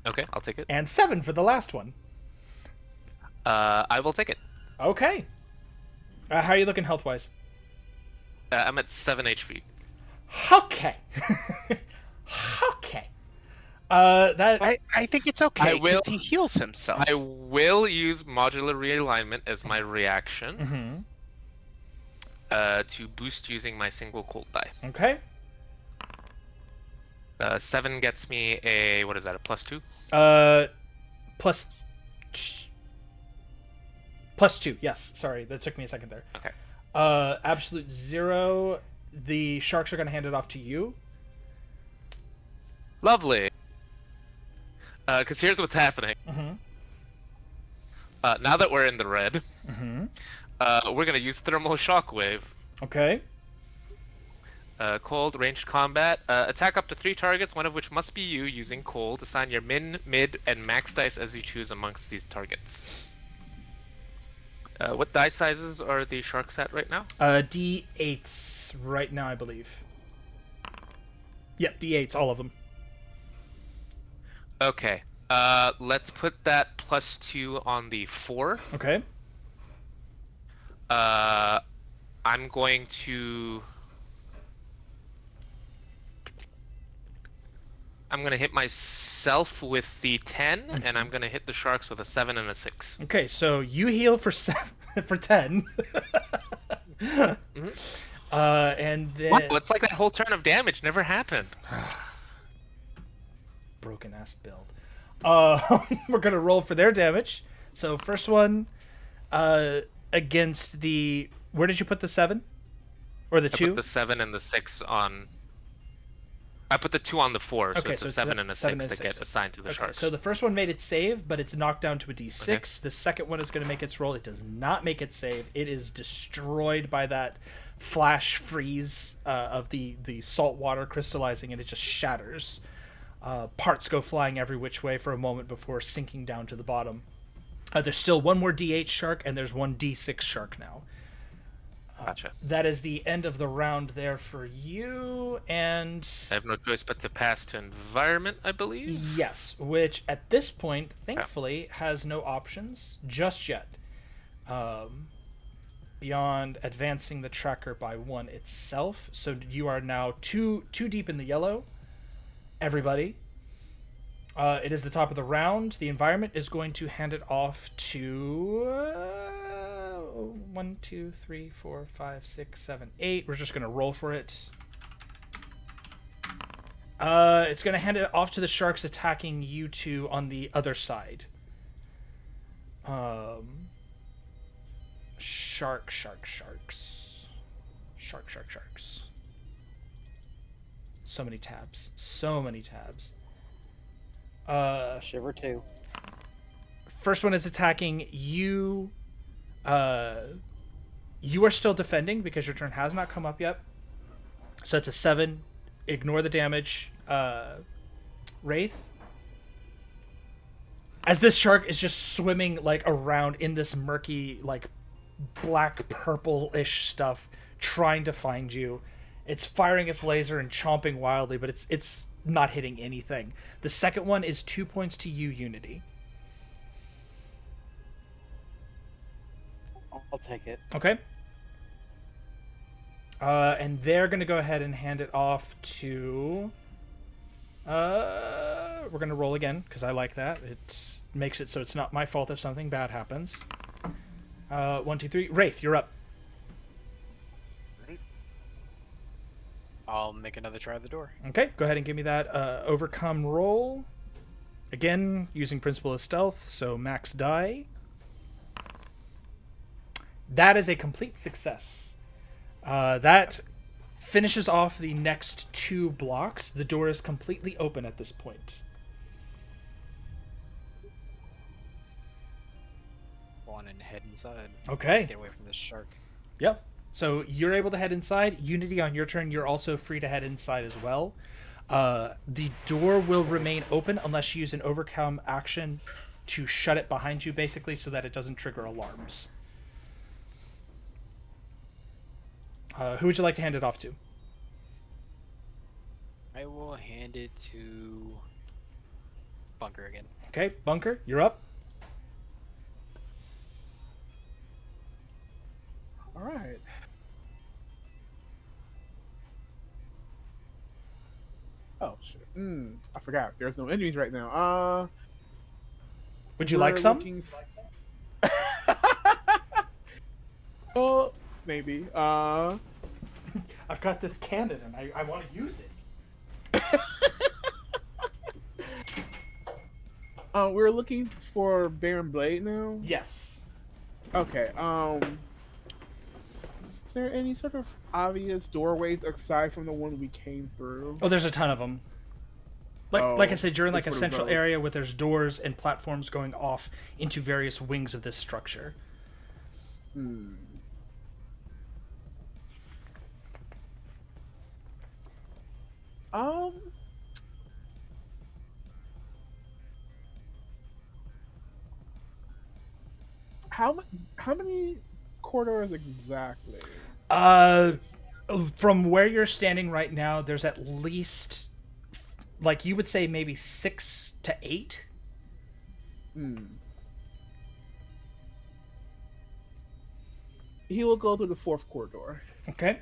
Okay, I'll take it. And 7 for the last one. I will take it. Okay. How are you looking health-wise? I'm at 7 HP. Okay. Okay. That I think it's okay I will- because he heals himself. I will use modular realignment as my reaction to boost using my single cold die. okay. 7 gets me a, what is that, a +2? Plus +2. Yes. Sorry, that took me a second there. Okay. Absolute Zero. The sharks are going to hand it off to you. Lovely. Because here's what's happening. Now that we're in the red, we're going to use Thermal Shockwave. Okay. Cold, ranged combat. Attack up to 3 targets, one of which must be you, using cold. Assign your min, mid, and max dice as you choose amongst these targets. What die sizes are the sharks at right now? D8s right now, I believe. Yep, D8s, all of them. Okay. Let's put that +2 on the 4. Okay. I'm going to hit myself with the 10, and I'm gonna hit the sharks with a 7 and a 6. Okay, so you heal for 7 for 10. And then Wow, it's like that whole turn of damage never happened. broken ass build. We're gonna roll for their damage. So first one, against the. Where did you put the 7? Or the 2? I put the 7 and the 6 on. I put the 2 on the 4, so Okay, it's so a it's 7 a and a 7 6 and a that get 6. assigned to the Okay, sharks. so the first one made its save, but it's knocked down to a D6. Okay. The second one is going to make its roll. It does not make its save. It is destroyed by that flash freeze of the salt water crystallizing, and it just shatters. Parts go flying every which way for a moment before sinking down to the bottom. There's still one more D8 shark, and there's one D6 shark now. Gotcha. That is the end of the round there for you, and I have no choice but to pass to environment, I believe. yes, which at this point, thankfully, has no options just yet. Beyond advancing the tracker by 1 itself. So you are now two deep in the yellow. Everybody. It is the top of the round. The environment is going to hand it off to 1, 2, 3, 4, 5, 6, 7, 8. We're just going to roll for it. It's going to hand it off to the sharks attacking you two on the other side. Sharks. So many tabs. Shiver 2. First one is attacking you. You are still defending because your turn has not come up yet. So it's a 7. Ignore the damage. Wraith. As this shark is just swimming like around in this murky, like black purple-ish stuff, trying to find you. It's firing its laser and chomping wildly, but it's not hitting anything. The second one is 2 points to you, Unity. I'll take it. Okay. And they're going to go ahead and hand it off to... we're going to roll again, because I like that. It makes it so it's not my fault if something bad happens. 1, 2, 3. Wraith, you're up. I'll make another try at the door. Okay, go ahead and give me that overcome roll. Again, using Principle of Stealth, so max die. That is a complete success. That finishes off the next 2 blocks. The door is completely open at this point. Go on and head inside. Okay. Get away from this shark. Yep. So you're able to head inside. Unity, on your turn, you're also free to head inside as well. The door will remain open unless you use an overcome action to shut it behind you, basically, so that it doesn't trigger alarms. Who would you like to hand it off to? I will hand it to Bunker again. Okay, Bunker, you're up. All right. Oh shit. I forgot. There's no enemies right now. Would you like some? Oh, maybe. I've got this cannon and I want to use it. We're looking for Baron Blade now. Yes. Okay. Is there any sort of obvious doorways aside from the one we came through? Oh, there's a ton of them. Like I said, you're in like a which one of central those? area where there's doors and platforms going off into various wings of this structure. Um. How many corridors exactly? From where you're standing right now, there's at least, like you would say, maybe 6 to 8. He will go through the fourth corridor. Okay.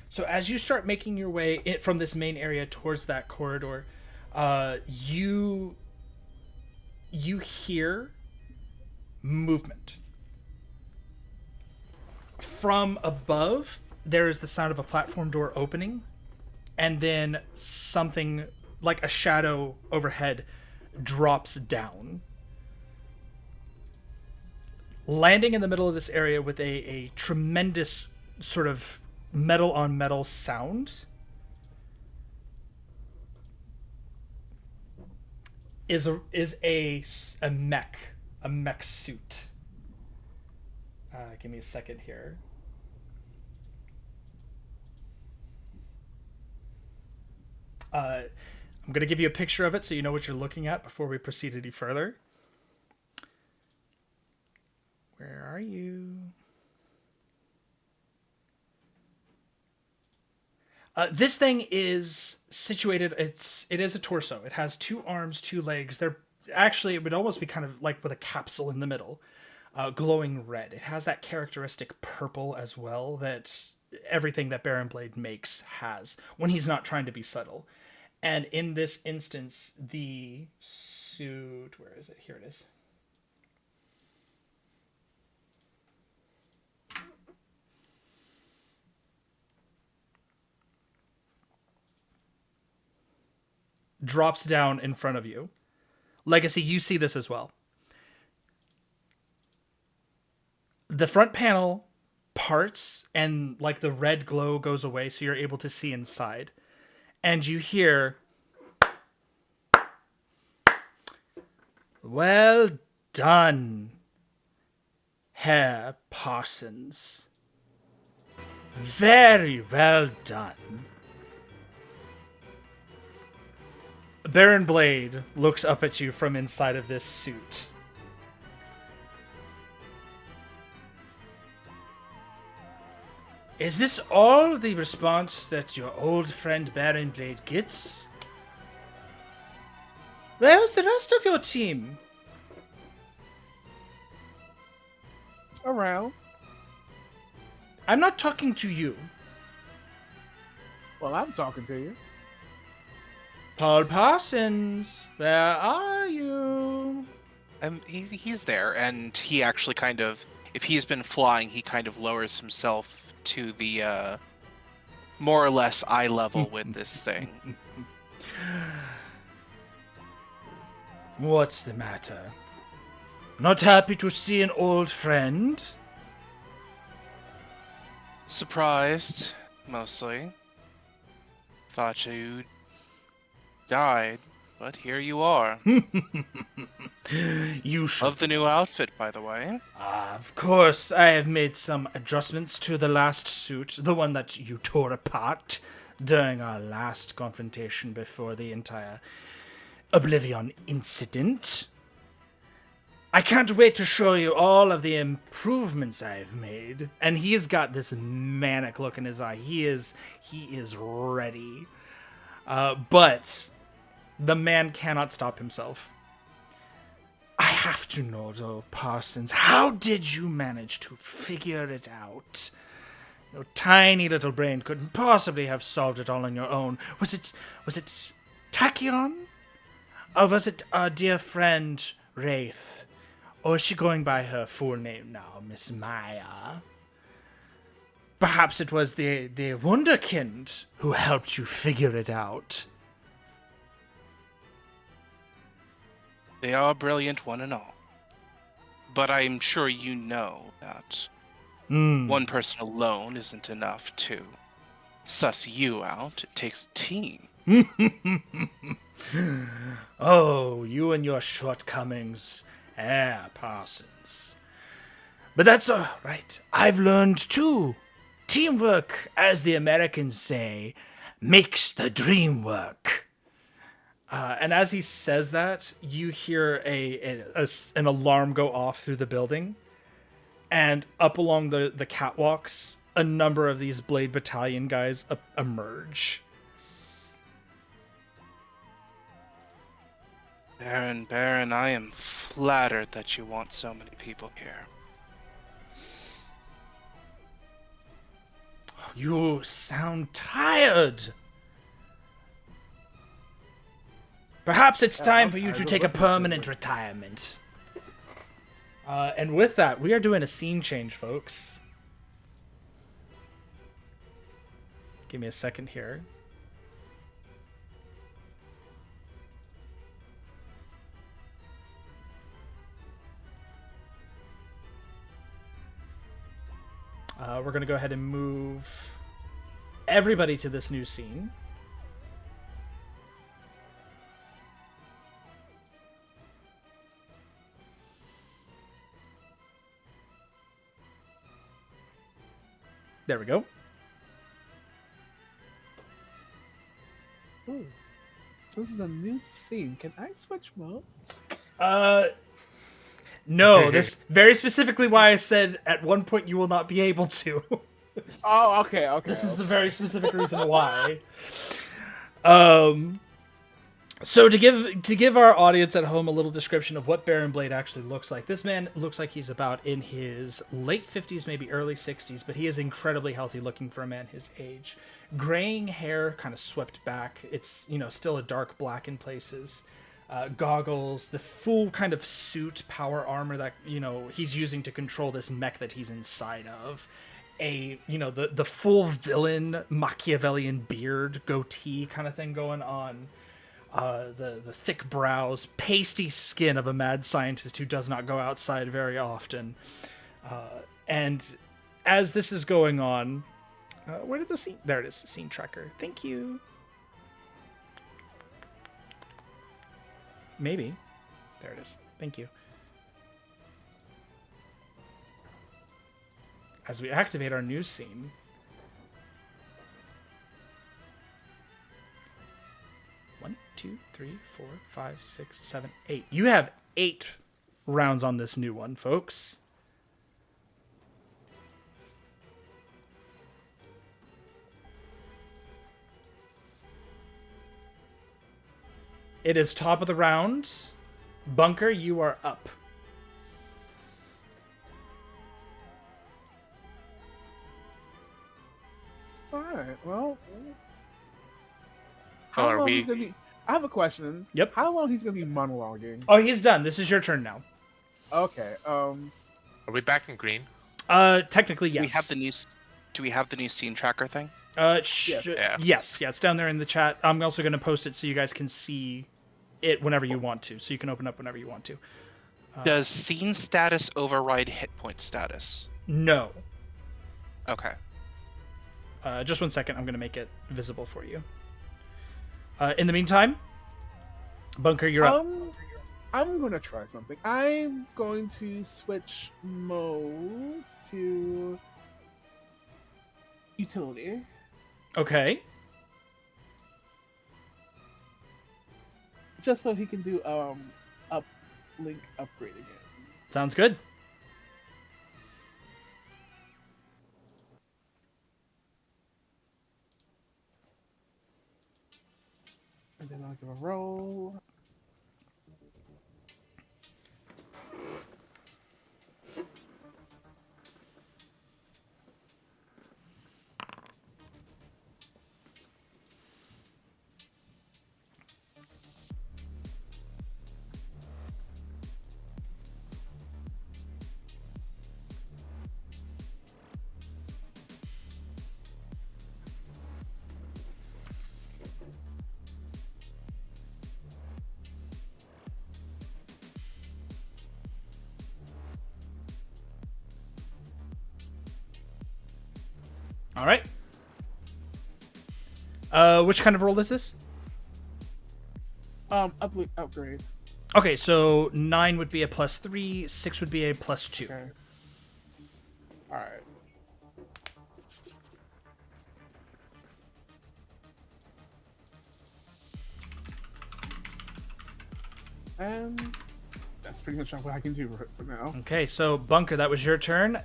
So as you start making your way from this main area towards that corridor, you hear movement. From above, there is the sound of a platform door opening, and then something like a shadow overhead drops down, landing in the middle of this area with a tremendous sort of metal on metal sound. Is a mech suit. Give me a second here. I'm going to give you a picture of it so you know what you're looking at before we proceed any further. Where are you? This thing is situated. It is a torso. It has 2 arms, 2 legs. They're actually, it would almost be kind of like with a capsule in the middle, glowing red. It has that characteristic purple as well that everything that Baron Blade makes has when he's not trying to be subtle. And in this instance, the suit, where is it? Here it is. Drops down in front of you. Legacy, you see this as well. The front panel parts and like the red glow goes away, so you're able to see inside. And you hear, "Well done, Herr Parsons. Very well done." Baron Blade looks up at you from inside of this suit. "Is this all the response that your old friend Baron Blade gets? Where's the rest of your team?" Around. "I'm not talking to you. Well, I'm talking to you. Paul Parsons, where are you?" He's there, and he actually kind of, if he's been flying, he kind of lowers himself to the more or less eye level with this thing. "What's the matter? Not happy to see an old friend?" Surprised, mostly. Thought you died. but here you are. You should. Love the new outfit, by the way. Of course, I have made some adjustments to the last suit, the one that you tore apart during our last confrontation before the entire OblivAeon incident. I can't wait to show you all of the improvements I've made. And he's got this manic look in his eye. He is ready. But the man cannot stop himself. I have to know, though, Parsons, how did you manage to figure it out? Your tiny little brain couldn't possibly have solved it all on your own. Was it Tachyon? Or was it our dear friend Wraith? Or is she going by her full name now, Miss Maya? Perhaps it was the Wunderkind who helped you figure it out. They are brilliant, one and all. But I'm sure you know that one person alone isn't enough to suss you out. It takes a team. Oh, you and your shortcomings. Parsons. But that's all right. I've learned, too. Teamwork, as the Americans say, makes the dream work. And as he says that, you hear an alarm go off through the building. And up along the catwalks, a number of these Blade Battalion guys emerge. Baron, I am flattered that you want so many people here. You sound tired. Perhaps it's time for you to take a permanent retirement. And with that, we are doing a scene change, folks. Give me a second here. We're going to go ahead and move everybody to this new scene. There we go. Ooh. So this is a new scene. Can I switch modes? No, this very specifically why I said at one point you will not be able to. Oh, okay. This is the very specific reason why. So to give our audience at home a little description of what Baron Blade actually looks like, this man looks like he's about in his late 50s, maybe early 60s, but he is incredibly healthy looking for a man his age. Graying hair, kind of swept back. It's, still a dark black in places. Goggles, the full kind of suit, power armor that, he's using to control this mech that he's inside of. The full villain Machiavellian beard, goatee kind of thing going on. The thick brows, pasty skin of a mad scientist who does not go outside very often. And as this is going on, where did the scene? There it is, scene tracker. Thank you. Maybe. There it is. Thank you. As we activate our news scene, one, two, three, 4, 5, 6, 7, 8. You have 8 rounds on this new one, folks. It is top of the round. Bunker, you are up. Alright, well. Are long we- he's gonna be, I have a question. Yep. How long he's gonna be monologuing? Oh, he's done. This is your turn now. Okay. Are we back in green? Technically, yes. We have the new. Do we have the new scene tracker thing? Yes. Yeah. Yes, it's down there in the chat. I'm also going to post it so you guys can see it whenever you want to, so you can open up whenever you want to. Does scene status override hit point status? No. Okay. Just 1 second. I'm going to make it visible for you. In the meantime, Bunker, you're up. I'm going to try something. I'm going to switch modes to utility. Okay. Just so he can do uplink upgrade again. Sounds good. And then I'll give a roll. All right. Which kind of roll is this? Uplink upgrade. Okay, so 9 would be a +3, 6 would be a +2. Okay. All right. And that's pretty much what I can do for now. Okay, so Bunker, that was your turn.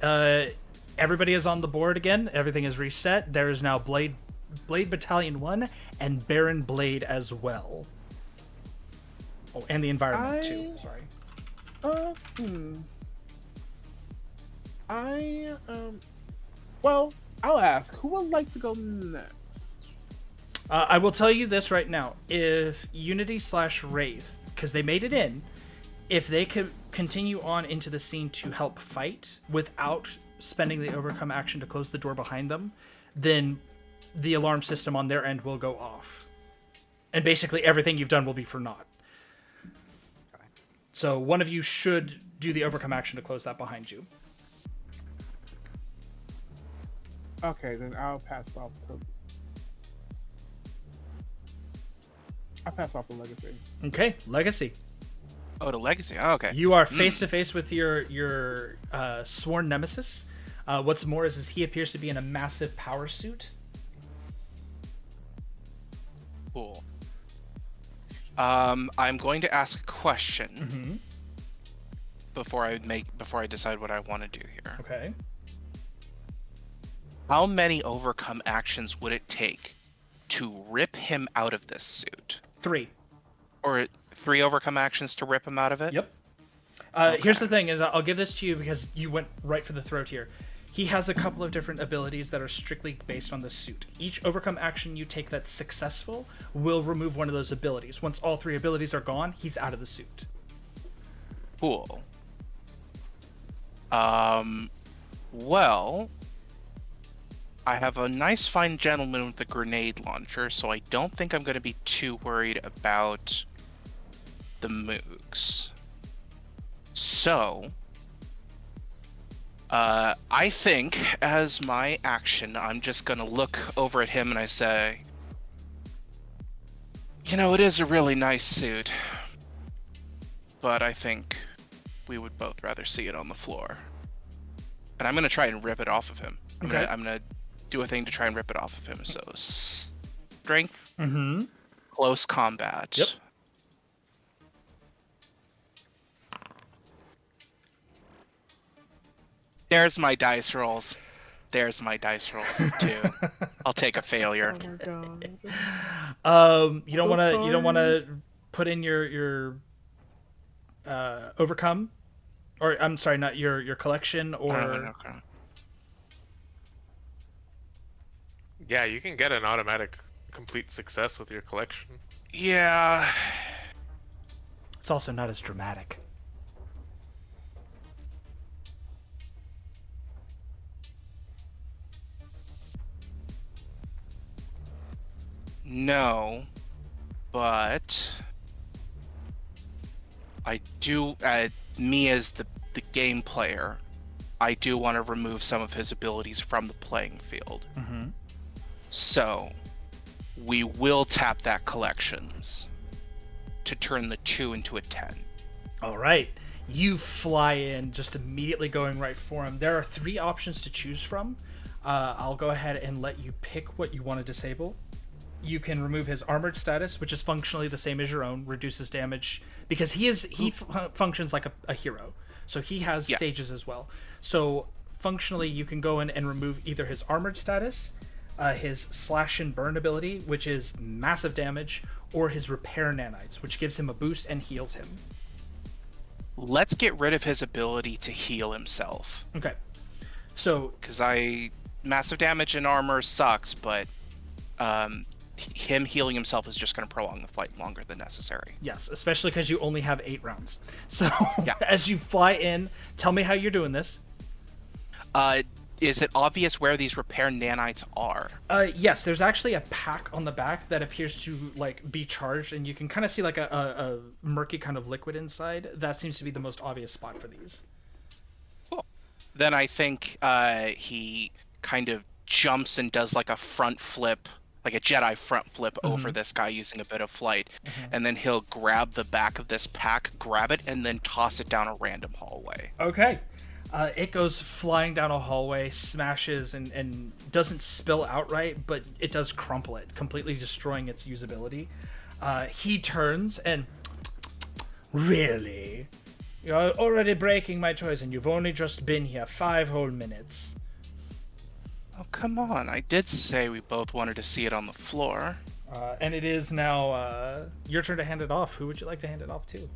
Everybody is on the board again. Everything is reset. There is now Blade Battalion 1 and Baron Blade as well. Oh, and the environment too. Sorry. Well, I'll ask. Who would like to go next? I will tell you this right now. If Unity/Wraith, because they made it in, if they could continue on into the scene to help fight without spending the overcome action to close the door behind them, then the alarm system on their end will go off. And basically everything you've done will be for naught. So one of you should do the overcome action to close that behind you. Okay, then I'll pass off the legacy. Okay, Legacy. Oh, to Legacy. Oh, okay. You are face to face with your sworn nemesis. What's more is he appears to be in a massive power suit. Cool. I'm going to ask a question before I decide what I want to do here. Okay. How many overcome actions would it take to rip him out of this suit? 3. Or 3 overcome actions to rip him out of it? Yep. Here's the thing: is I'll give this to you because you went right for the throat here. He has a couple of different abilities that are strictly based on the suit. Each overcome action you take that's successful will remove one of those abilities. Once all 3 abilities are gone, he's out of the suit. Cool. Well, I have a nice fine gentleman with a grenade launcher, so I don't think I'm going to be too worried about the moogs. So, I think as my action, I'm just going to look over at him and I say, you know, it is a really nice suit, but I think we would both rather see it on the floor. And I'm going to try and rip it off of him. I'm going to do a thing to try and rip it off of him. So, strength, close combat. Yep. There's my dice rolls. There's my dice rolls too. I'll take a failure. Oh my god. You don't want to put in your overcome, or I'm sorry, not your collection or. Okay. Yeah, you can get an automatic complete success with your collection. Yeah. It's also not as dramatic. No, but I do. Me as the game player, I do want to remove some of his abilities from the playing field. So we will tap that collections to turn the 2 into a 10. All right. You fly in, just immediately going right for him. There are 3 options to choose from. I'll go ahead and let you pick what you want to disable. You can remove his armored status, which is functionally the same as your own, reduces damage, because he functions like a hero. So he has stages as well. So functionally, you can go in and remove either his armored status, his slash and burn ability, which is massive damage, or his repair nanites, which gives him a boost and heals him. Let's get rid of his ability to heal himself. Okay. So, because massive damage and armor sucks, but him healing himself is just going to prolong the fight longer than necessary. Yes, especially because you only have 8 rounds. So, as you fly in, tell me how you're doing this. Is it obvious where these repair nanites are? Yes, there's actually a pack on the back that appears to like be charged, and you can kind of see like a murky kind of liquid inside. That seems to be the most obvious spot for these. Cool. Then I think he kind of jumps and does like a front flip, like a Jedi front flip over this guy using a bit of flight, and then he'll grab the back of this pack, grab it, and then toss it down a random hallway. Okay. It goes flying down a hallway, smashes, and doesn't spill outright, but it does crumple it, completely destroying its usability. He turns and... Really? You're already breaking my toys, and you've only just been here 5 whole minutes. Oh, come on. I did say we both wanted to see it on the floor. And it is now your turn to hand it off. Who would you like to hand it off to?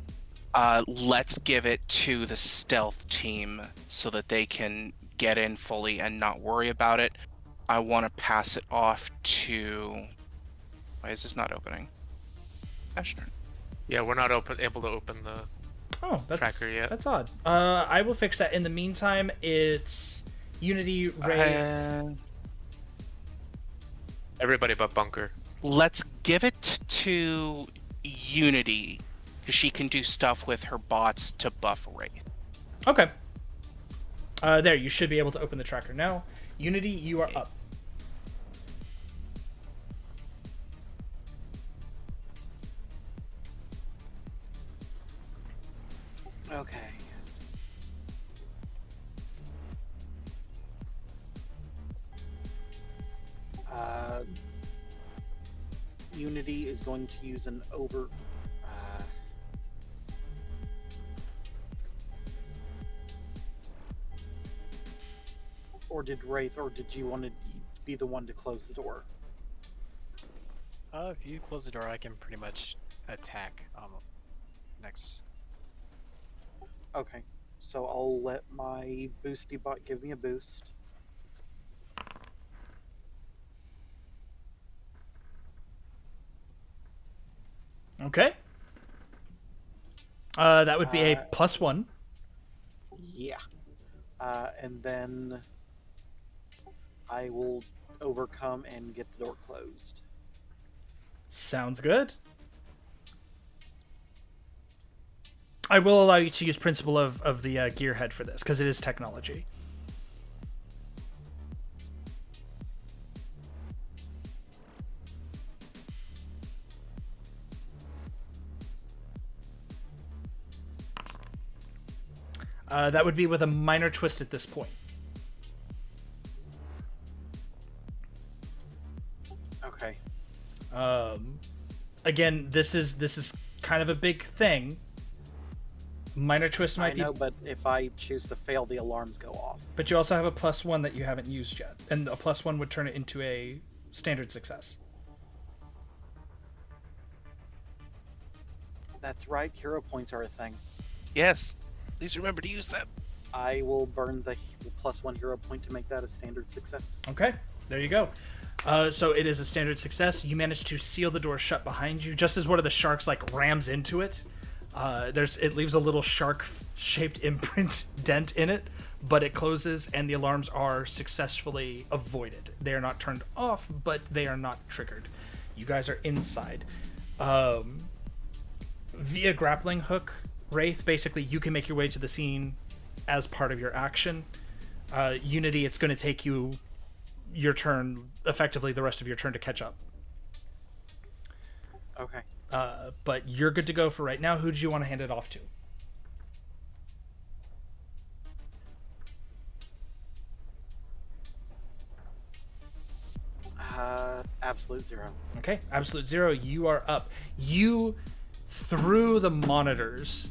Let's give it to the stealth team so that they can get in fully and not worry about it. I want to pass it off to... Why is this not opening? Gosh darn. Yeah, we're not able to open the tracker yet. That's odd. I will fix that. In the meantime, it's Unity, Wraith... Everybody but Bunker. Let's give it to Unity, because she can do stuff with her bots to buff Wraith. Okay. There, you should be able to open the tracker now. Unity, you are up. Okay. Unity is going to use an over... or did Wraith, or did you want to be the one to close the door? If you close the door, I can pretty much attack next. Okay, so I'll let my boosty bot give me a boost. Okay. That would be a +1. Yeah. And then I will overcome and get the door closed. Sounds good. I will allow you to use Principle of the Gearhead for this, because it is technology. That would be with a minor twist at this point. Okay. Again, this is kind of a big thing. Minor twist might I know, but if I choose to fail, the alarms go off. But you also have a +1 that you haven't used yet, and a +1 would turn it into a standard success. That's right. Hero points are a thing. Yes. Please remember to use them. I will burn the +1 hero point to make that a standard success. Okay, there you go. So it is a standard success. You manage to seal the door shut behind you, just as one of the sharks like rams into it. It leaves a little shark-shaped imprint dent in it, but it closes, and the alarms are successfully avoided. They are not turned off, but they are not triggered. You guys are inside. Via grappling hook, Wraith, basically you can make your way to the scene as part of your action. Unity, it's going to take you your turn, effectively the rest of your turn, to catch up. Okay. But you're good to go for right now. Who do you want to hand it off to? Absolute zero. Okay, Absolute Zero, you are up. You, through the monitors,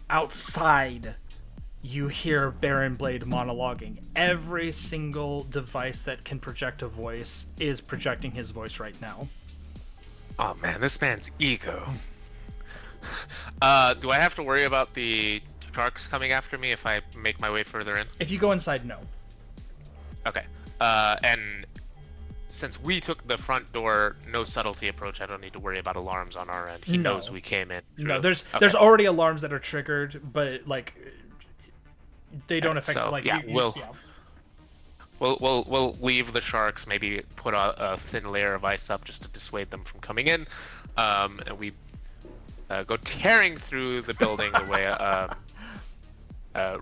outside, you hear Baron Blade monologuing. Every single device that can project a voice is projecting his voice right now. Oh man, this man's ego. Do I have to worry about the sharks coming after me if I make my way further in? If you go inside, no. Okay. And since we took the front door, no subtlety approach, I don't need to worry about alarms on our end. He No. knows we came in. No, through. there's already alarms that are triggered, but like they don't affect so, like yeah, you- We'll leave the sharks. Maybe put a thin layer of ice up just to dissuade them from coming in, and we go tearing through the building the way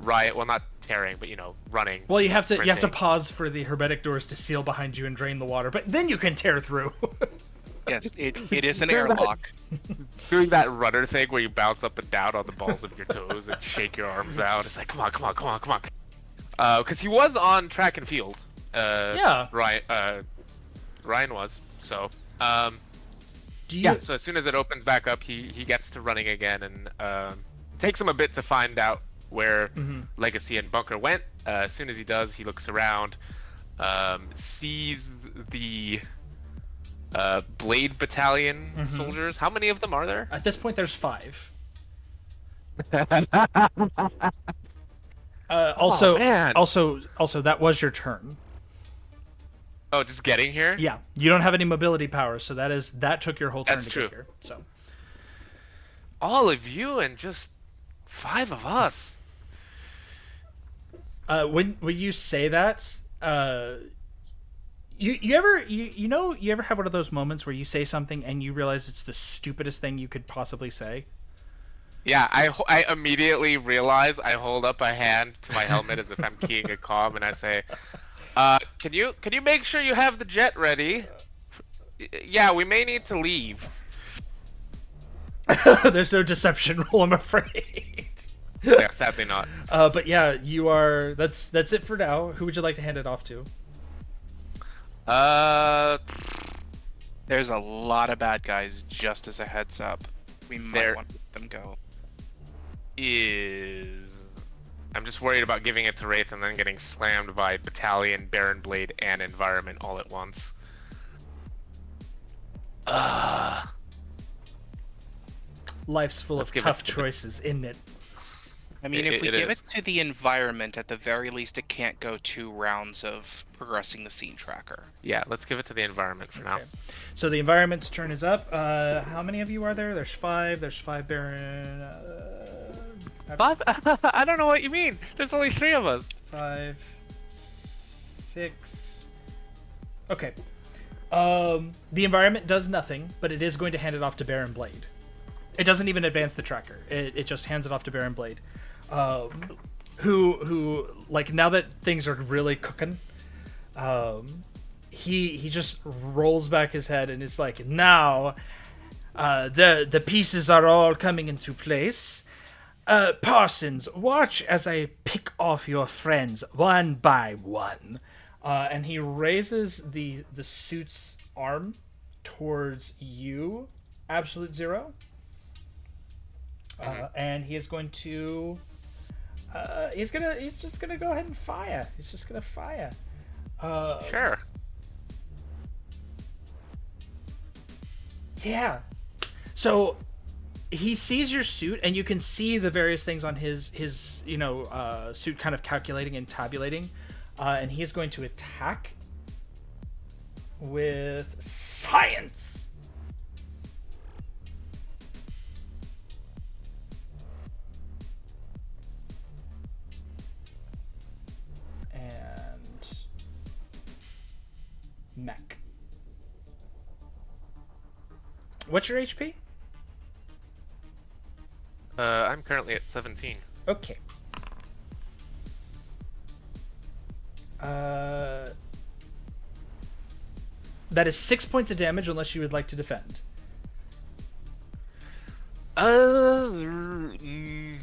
Riot. Well, not tearing, but running. Well, you have to sprinting. pause for the hermetic doors to seal behind you and drain the water, but then you can tear through. Yes, it is an airlock. Doing that rudder thing where you bounce up and down on the balls of your toes and shake your arms out. It's like, come on. Because he was on track and field. Yeah. Ryan was. So, Do you? yeah. So as soon as it opens back up, he gets to running again, and it takes him a bit to find out where Legacy and Bunker went. As soon as he does, he looks around, sees the Blade Battalion soldiers. How many of them are there? At this point, there's 5. Also, man. also, that was your turn. Oh, just getting here? Yeah, you don't have any mobility powers, so that took your whole turn That's to true. get here. So, All of you and just 5 of us. when you say that, you ever have one of those moments where you say something and you realize it's the stupidest thing you could possibly say? Yeah, I immediately realize. I hold up a hand to my helmet as if I'm keying a comm, and I say, can you make sure you have the jet ready? Yeah, we may need to leave. There's no deception roll, I'm afraid. Yeah, sadly not. But yeah, you are. That's it for now. Who would you like to hand it off to? There's a lot of bad guys, just as a heads up. We might want to let them go. I'm just worried about giving it to Wraith and then getting slammed by Battalion, Baron Blade, and Environment all at once. Life's full Let's of give it tough to the- choices, isn't it? I mean, if we It give is. it to the environment, at the very least, it can't go 2 rounds of progressing the scene tracker. Yeah, let's give it to the Environment for now. Okay. So the environment's turn is up. How many of you are there? There's 5. There's 5 Baron. 5? I don't know what you mean. There's only 3 of us. 5, 6. Okay. The environment does nothing, but it is going to hand it off to Baron Blade. It doesn't even advance the tracker. It just hands it off to Baron Blade. Who like, now that things are really cooking, he just rolls back his head and is like, now the pieces are all coming into place. Parsons, watch as I pick off your friends one by one. And he raises the suit's arm towards you, Absolute Zero. And he is going to he's just gonna go ahead and fire. He's just gonna fire. Sure. Yeah. So he sees your suit, and you can see the various things on his suit kind of calculating and tabulating, and he is going to attack with science. And mech. What's your HP? I'm currently at 17. Okay. That is 6 points of damage unless you would like to defend. Mm,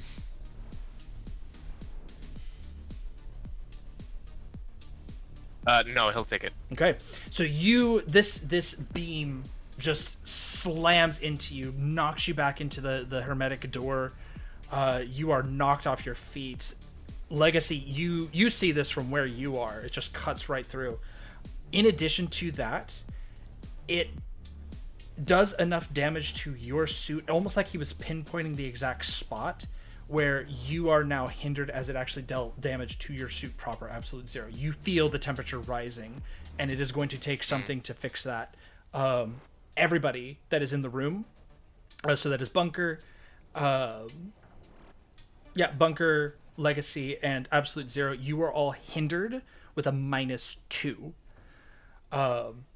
no, he'll take it. Okay, so this beam just slams into you, knocks you back into the hermetic door. You are knocked off your feet. Legacy, you see this from where you are. It just cuts right through. In addition to that, it does enough damage to your suit, almost like he was pinpointing the exact spot where you are now hindered, as it actually dealt damage to your suit proper, absolute zero. You feel the temperature rising, and it is going to take something to fix that. Everybody that is in the room, so that is Bunker, Bunker, Legacy, and Absolute Zero, you are all hindered with a -2.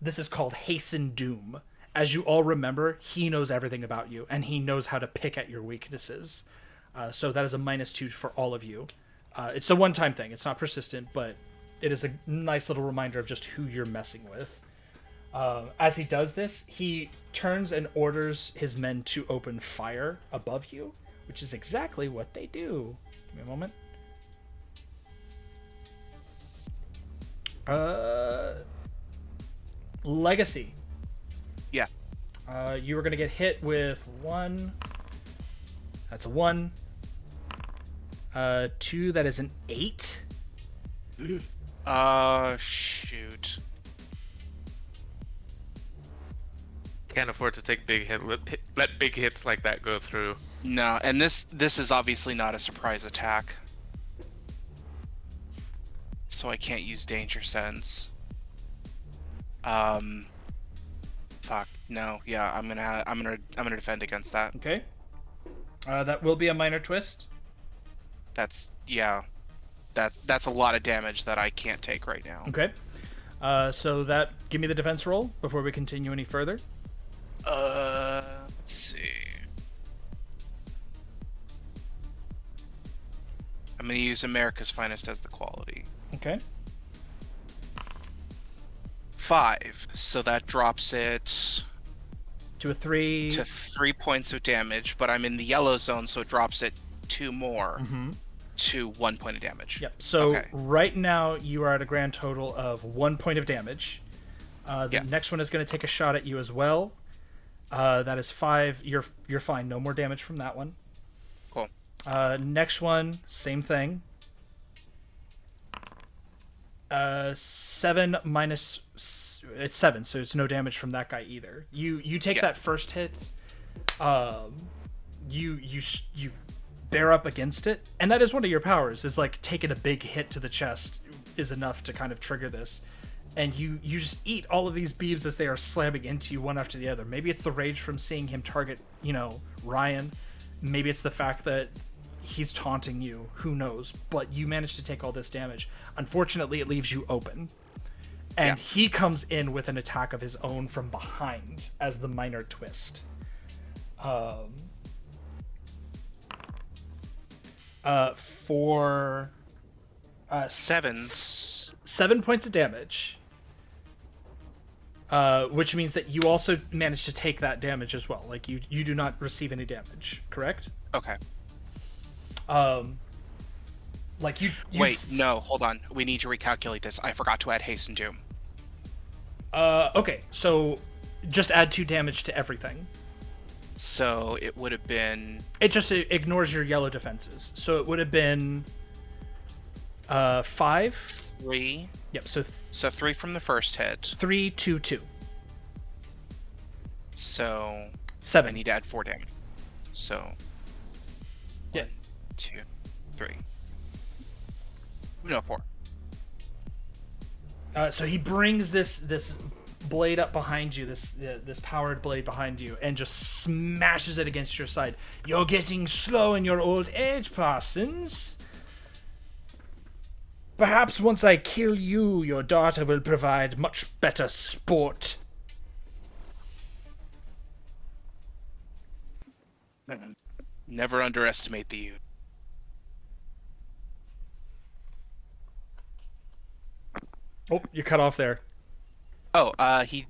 This is called Hasten Doom. As you all remember, he knows everything about you, and he knows how to pick at your weaknesses. So that is a -2 for all of you. It's a one-time thing. It's not persistent, but it is a nice little reminder of just who you're messing with. As he does this, he turns and orders his men to open fire above you, which is exactly what they do. Give me a moment. Legacy. Yeah. You were going to get hit with 1. That's a 1. 2, that is an 8. Shoot. Can't afford to take big let big hits like that go through. No, and this is obviously not a surprise attack. So I can't use Danger Sense. Fuck. No. Yeah, I'm gonna defend against that. Okay. That will be a minor twist. That's a lot of damage that I can't take right now. Okay. So that, give me the defense roll before we continue any further. Let's see. I'm gonna use America's Finest as the quality. Okay. 5. So that drops it To a 3. to 3 points of damage, but I'm in the yellow zone, so it drops it 2 more to 1 point of damage. Yep. So Okay. right now you are at a grand total of 1 point of damage. The next one is going to take a shot at you as well. That is 5. You're fine. No more damage from that one. Cool. Next one, same thing. 7 minus... It's 7, so it's no damage from that guy either. You take that first hit. You bear up against it, and that is one of your powers, is like taking a big hit to the chest is enough to kind of trigger this. And you just eat all of these beams as they are slamming into you one after the other. Maybe it's the rage from seeing him target, Ryan. Maybe it's the fact that he's taunting you. Who knows? But you managed to take all this damage. Unfortunately, it leaves you open. And he comes in with an attack of his own from behind as the minor twist. For 7 points of damage. Which means that you also managed to take that damage as well. Like, you do not receive any damage, correct? Okay. Like you Wait, no, hold on. We need to recalculate this. I forgot to add Haste and Doom. Okay, so just add 2 damage to everything. So it would have been... It just ignores your yellow defenses. So it would have been 5. 3. Yep, so 3 from the first hit. 3, 2, 2. So 7. I need to add 4 damage. So 1, 2, 3. No, 4. So he brings this blade up behind you, this powered blade behind you, and just smashes it against your side. You're getting slow in your old age, Parsons. Perhaps once I kill you, your daughter will provide much better sport. Never underestimate the youth. Oh, you cut off there. Oh, he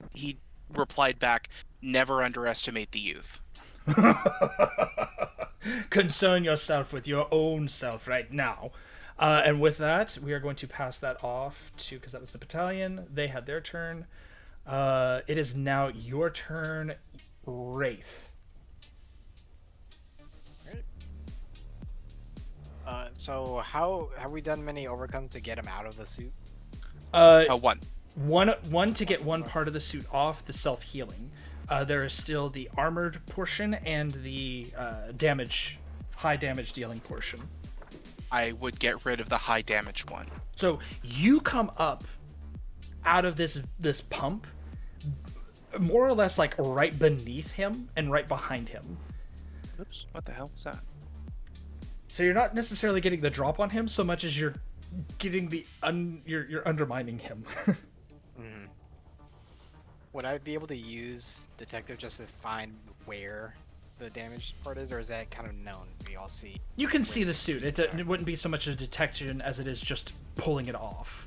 replied back, never underestimate the youth. Concern yourself with your own self right now. And with that, we are going to pass that off to, because that was the battalion. They had their turn. It is now your turn, Wraith. So how have we done many overcomes to get him out of the suit? One. One to get one part of the suit off, the self-healing. There is still the armored portion and the high damage dealing portion. I would get rid of the high damage one. So you come up out of this pump, more or less like right beneath him and right behind him. Oops, what the hell is that? So you're not necessarily getting the drop on him so much as you're getting you're undermining him. Would I be able to use detective just to find where the damaged part is, or is that kind of known? We all see. You can see the suit. It wouldn't be so much a detection as it is just pulling it off.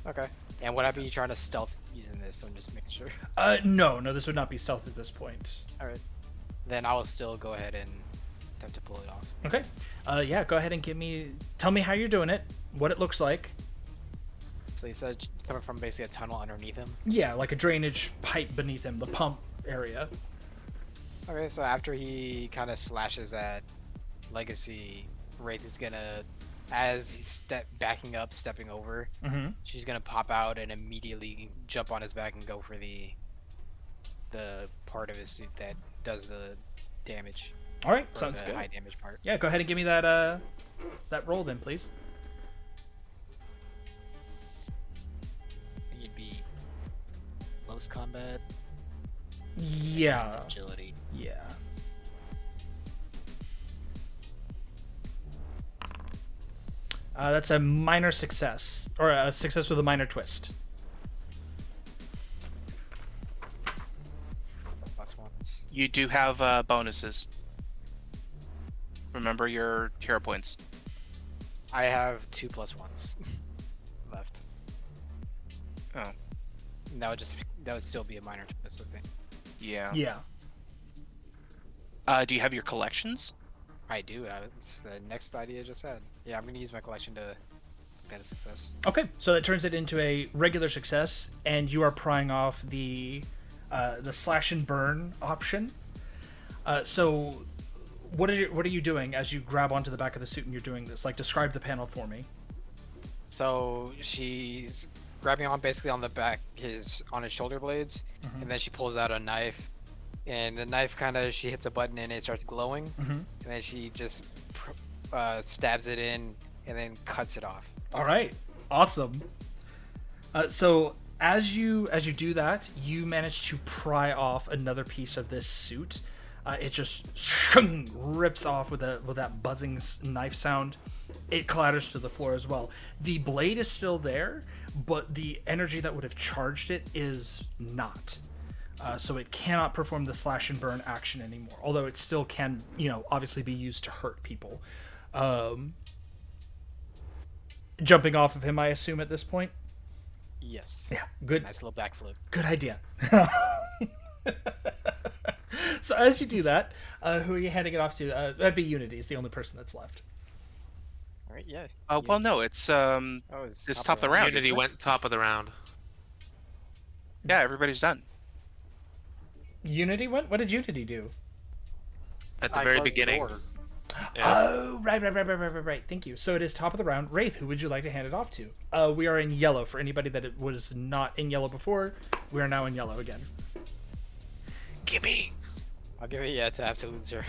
Okay. And would I be trying to stealth using this? I'm just making sure. No, this would not be stealth at this point. All right. Then I will still go ahead and attempt to pull it off. Okay. Yeah, go ahead and tell me how you're doing it, what it looks like. So you said coming from basically a tunnel underneath him? Yeah, like a drainage pipe beneath him, the pump area. Okay, so after he kind of slashes at Legacy, Wraith is gonna, as he's backing up, stepping over, she's gonna pop out and immediately jump on his back and go for the part of his suit that does the damage. All right, sounds the good. High damage part. Yeah, go ahead and give me that roll then, please. You'd be close combat. Yeah. Agility. Yeah. That's a minor success, or a success with a minor twist. Plus ones. You do have bonuses. Remember your hero points. I have 2 plus ones left. Oh. That would still be a minor twist, I think. Yeah. Yeah. Do you have your collections? I do. It's the next idea I just had. Yeah, I'm gonna use my collection to get a success. Okay, so that turns it into a regular success, and you are prying off the slash and burn option. So, what are you doing as you grab onto the back of the suit and you're doing this? Like, describe the panel for me. So she's grabbing on basically on the back, on his shoulder blades, and then she pulls out a knife, and the knife she hits a button and it starts glowing, and then she just stabs it in and then cuts it off. All right, awesome. So as you do that, you manage to pry off another piece of this suit. It just rips off with that buzzing knife sound. It clatters to the floor as well. The blade is still there, but the energy that would have charged it is not. So it cannot perform the slash and burn action anymore. Although it still can, obviously be used to hurt people. Jumping off of him, I assume, at this point? Yes. Yeah, good. Nice little backflip. Good idea. So as you do that, who are you handing it off to? That'd be Unity. It's the only person that's left. All right, yeah. Well, no, it's top of the round. Unity went top of the round. Yeah, everybody's done. Unity went? What did Unity do? At the I very closed the beginning. door. Yeah. Oh, right. Thank you. So it is top of the round. Wraith, who would you like to hand it off to? We are in yellow. For anybody that it was not in yellow before, we are now in yellow again. Gimme. I'll give it to absolute 0.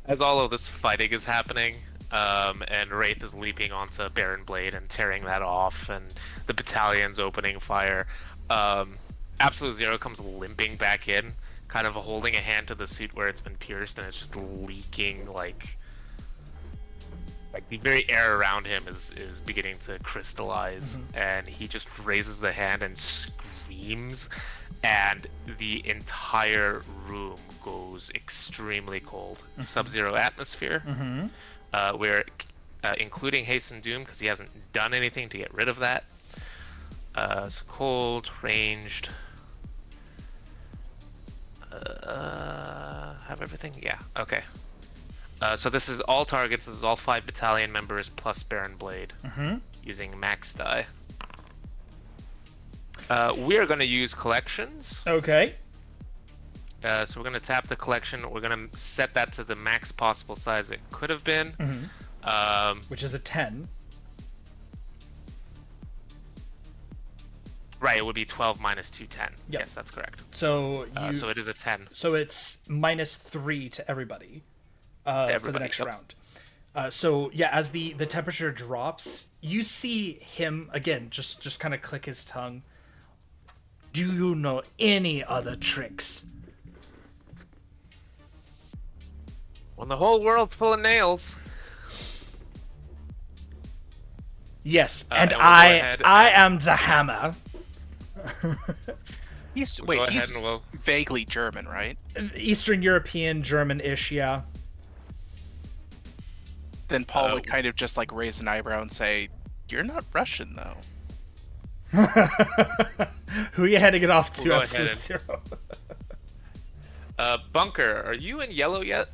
As all of this fighting is happening, and Wraith is leaping onto Baron Blade and tearing that off, and the battalion's opening fire, Absolute Zero comes limping back in, kind of holding a hand to the suit where it's been pierced, and it's just leaking like the very air around him is beginning to crystallize, and he just raises the hand and screams, and the entire room goes extremely cold. Sub-zero atmosphere, where including Hasten Doom, because he hasn't done anything to get rid of that. So cold, ranged. have everything? Yeah. Okay. So this is all targets. This is all 5 battalion members plus Baron Blade using max die. We are going to use collections. Okay. So we're going to tap the collection. We're going to set that to the max possible size it could have been. Which is a 10. Right, it would be 12 minus 2, 10. Yep. Yes, that's correct. So so it is a 10. So it's -3 to everybody, for the next round. So yeah, as the temperature drops, you see him again just kind of click his tongue. Do you know any other tricks? When the whole world's full of nails. Yes, and and we'll go ahead I am the hammer. He's We'll go ahead he's and we'll- vaguely German, right? Eastern European, German-ish, yeah. Then Paul would kind of just like raise an eyebrow and say, "You're not Russian, though." Who are you heading it off to? We'll go Absolute ahead zero. Bunker, are you in yellow yet?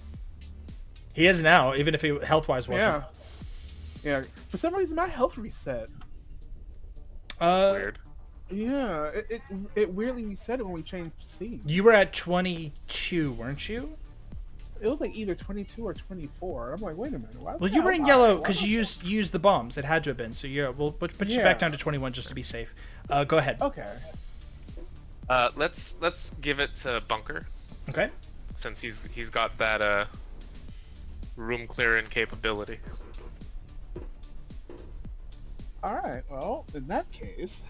He is now, even if he health-wise wasn't. Yeah. For some reason, my health reset. Weird. Yeah, it weirdly reset it when we changed scene. You were at 22, weren't you? It was like either 22 or 24. I'm like, wait a minute. Why Well, you were in yellow because you used the bombs. It had to have been. So yeah, we'll put you back down to 21 just to be safe. Go ahead. Okay. Let's give it to Bunker Okay. since he's got that room clearing capability. All right. Well, in that case,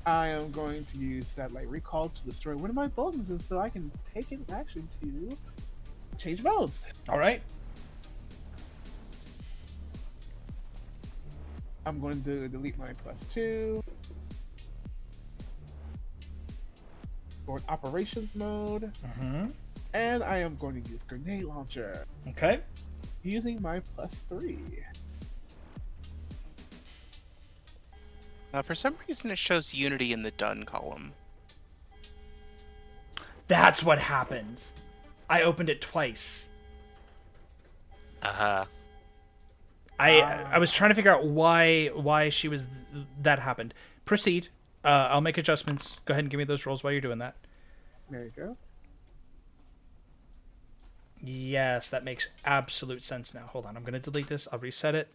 I am going to use that like recall to destroy one of my bonuses so I can take an action to change modes. All right. I'm going to delete my +2. Go in operations mode, and I am going to use grenade launcher Okay. using my +3. For some reason, it shows Unity in the done column. That's what happened. I opened it twice. Uh-huh. I was trying to figure out why she was that happened. Proceed. I'll make adjustments. Go ahead and give me those rolls while you're doing that. There you go. Yes, that makes absolute sense now. Hold on. I'm going to delete this. I'll reset it.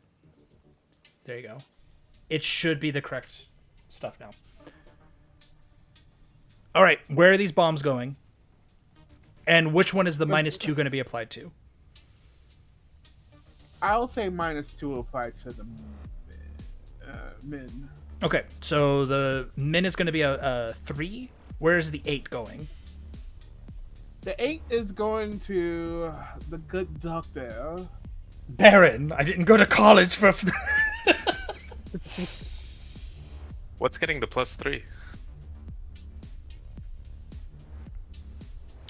There you go. It should be the correct stuff now. All right. Where are these bombs going? And which one is the -2 going to be applied to? I'll say -2 will apply to the min. Okay. So the min is going to be a 3. Where is the 8 going? The 8 is going to the good doctor. Baron, I didn't go to college for... What's getting the +3?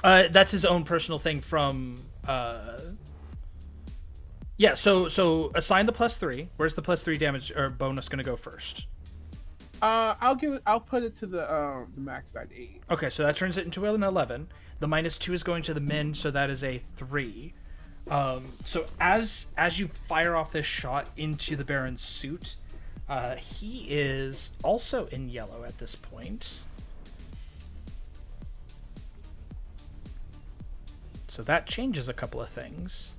That's his own personal thing from... Yeah, so assign the +3. Where's the +3 damage or bonus going to go first? I'll put it to the max side 8. Okay, so that turns it into an 11. The -2 is going to the min, so that is a 3. So as you fire off this shot into the Baron's suit, he is also in yellow at this point. So that changes a couple of things.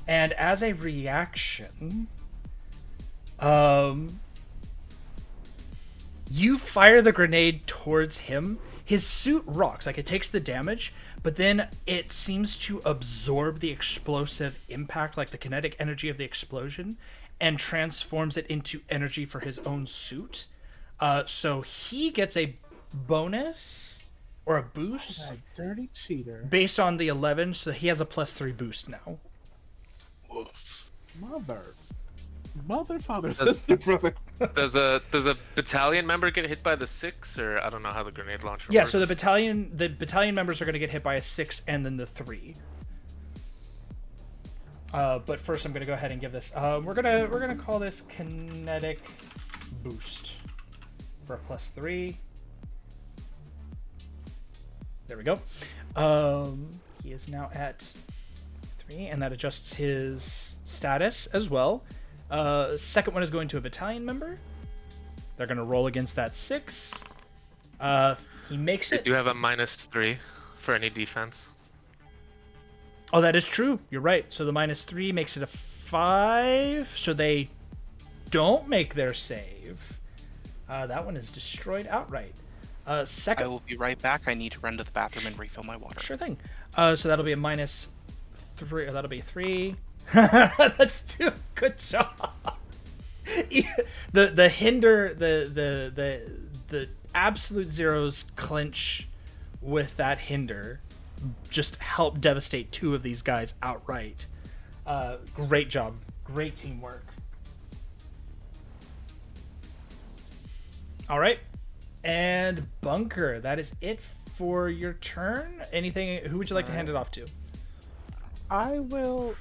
And as a reaction, you fire the grenade towards him. His suit rocks, like it takes the damage, but then it seems to absorb the explosive impact, like the kinetic energy of the explosion, and transforms it into energy for his own suit. So he gets a bonus or a boost That dirty cheater. based on the 11, so he has a +3 boost now. Mother, father, sister, brother. Does a battalion member get hit by the 6, or I don't know how the grenade launcher Yeah, works? so the battalion members are going to get hit by a 6 and then the 3. But first, I'm going to go ahead and give this. We're gonna call this kinetic boost. for a +3. There we go. He is now at 3, and that adjusts his status as well. Second one is going to a battalion member. They're going to roll against that 6. He makes They it. do have a -3 for any defense. Oh, that is true. You're right. So the -3 makes it a 5. So they don't make their save. That one is destroyed outright. I Second. will be right back. I need to run to the bathroom and refill my water. Sure thing. So that'll be a -3. Or that'll be 3. That's 2. Good job. The hinder the absolute zeros clinch with that hinder just help devastate 2 of these guys outright. Great job. Great teamwork. All right. And Bunker, that is it for your turn. Anything? Who would you like to hand it off to? I will.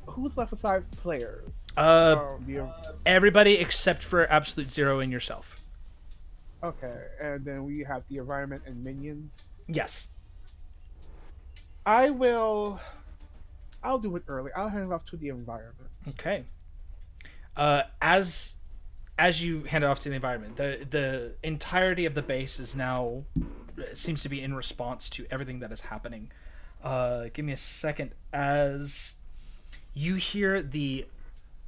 Who's left aside players? Everybody except for Absolute Zero and yourself. Okay, and then we have the environment and minions. Yes. I'll do it early. I'll hand it off to the environment. Okay. As you hand it off to the environment, the entirety of the base is now seems to be in response to everything that is happening. Give me a second as you hear the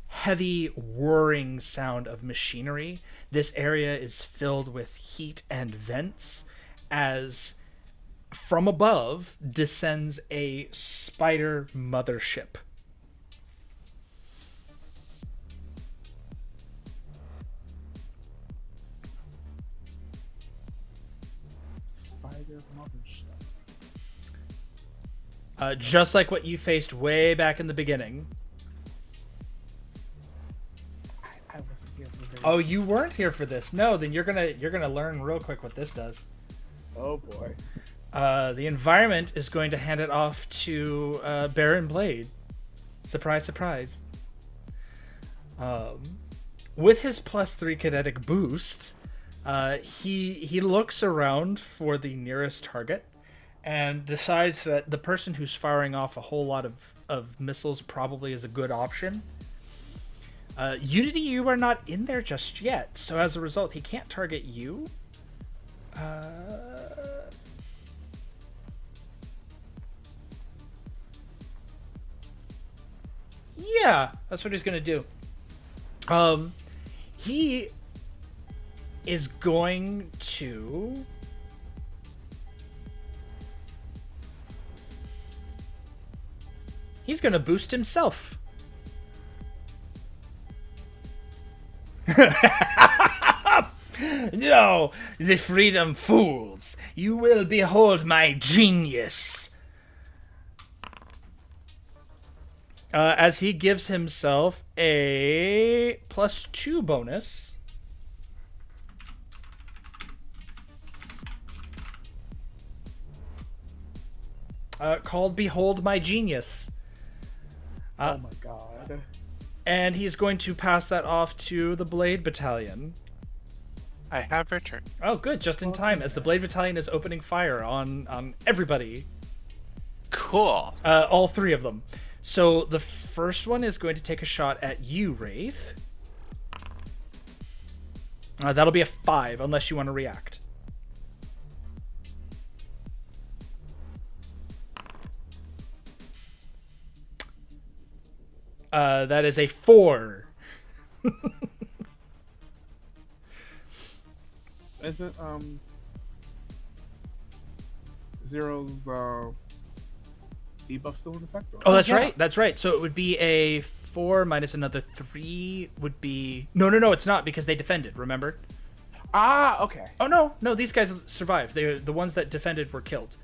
heavy whirring sound of machinery. This area is filled with heat and vents as from above descends a spider mothership. Spider mothership. Just like what you faced way back in the beginning. I wasn't here for this. Oh, you weren't here for this. No, then you're gonna learn real quick what this does. Oh boy. The environment is going to hand it off to Baron Blade. Surprise, surprise. With his +3 kinetic boost, he looks around for the nearest target and decides that the person who's firing off a whole lot of missiles probably is a good option. Unity, you are not in there just yet, so as a result, he can't target you. Yeah, that's what he's gonna do. He is going to boost himself. No, the freedom fools. You will behold my genius. As he gives himself a +2 bonus. Called Behold My Genius. Oh my god. And he's going to pass that off to the Blade Battalion. I have returned. Oh, good, just in time, as the Blade Battalion is opening fire on everybody. Cool. All 3 of them. So the first one is going to take a shot at you, Wraith. That'll be a 5, unless you want to react. That is a 4. Isn't Zero's debuff still in effect? Or? Oh, that's right. That's right. So it would be a 4 minus another 3 would be... No, it's not, because they defended, remember? Ah, okay. Oh, no, these guys survived. The ones that defended were killed.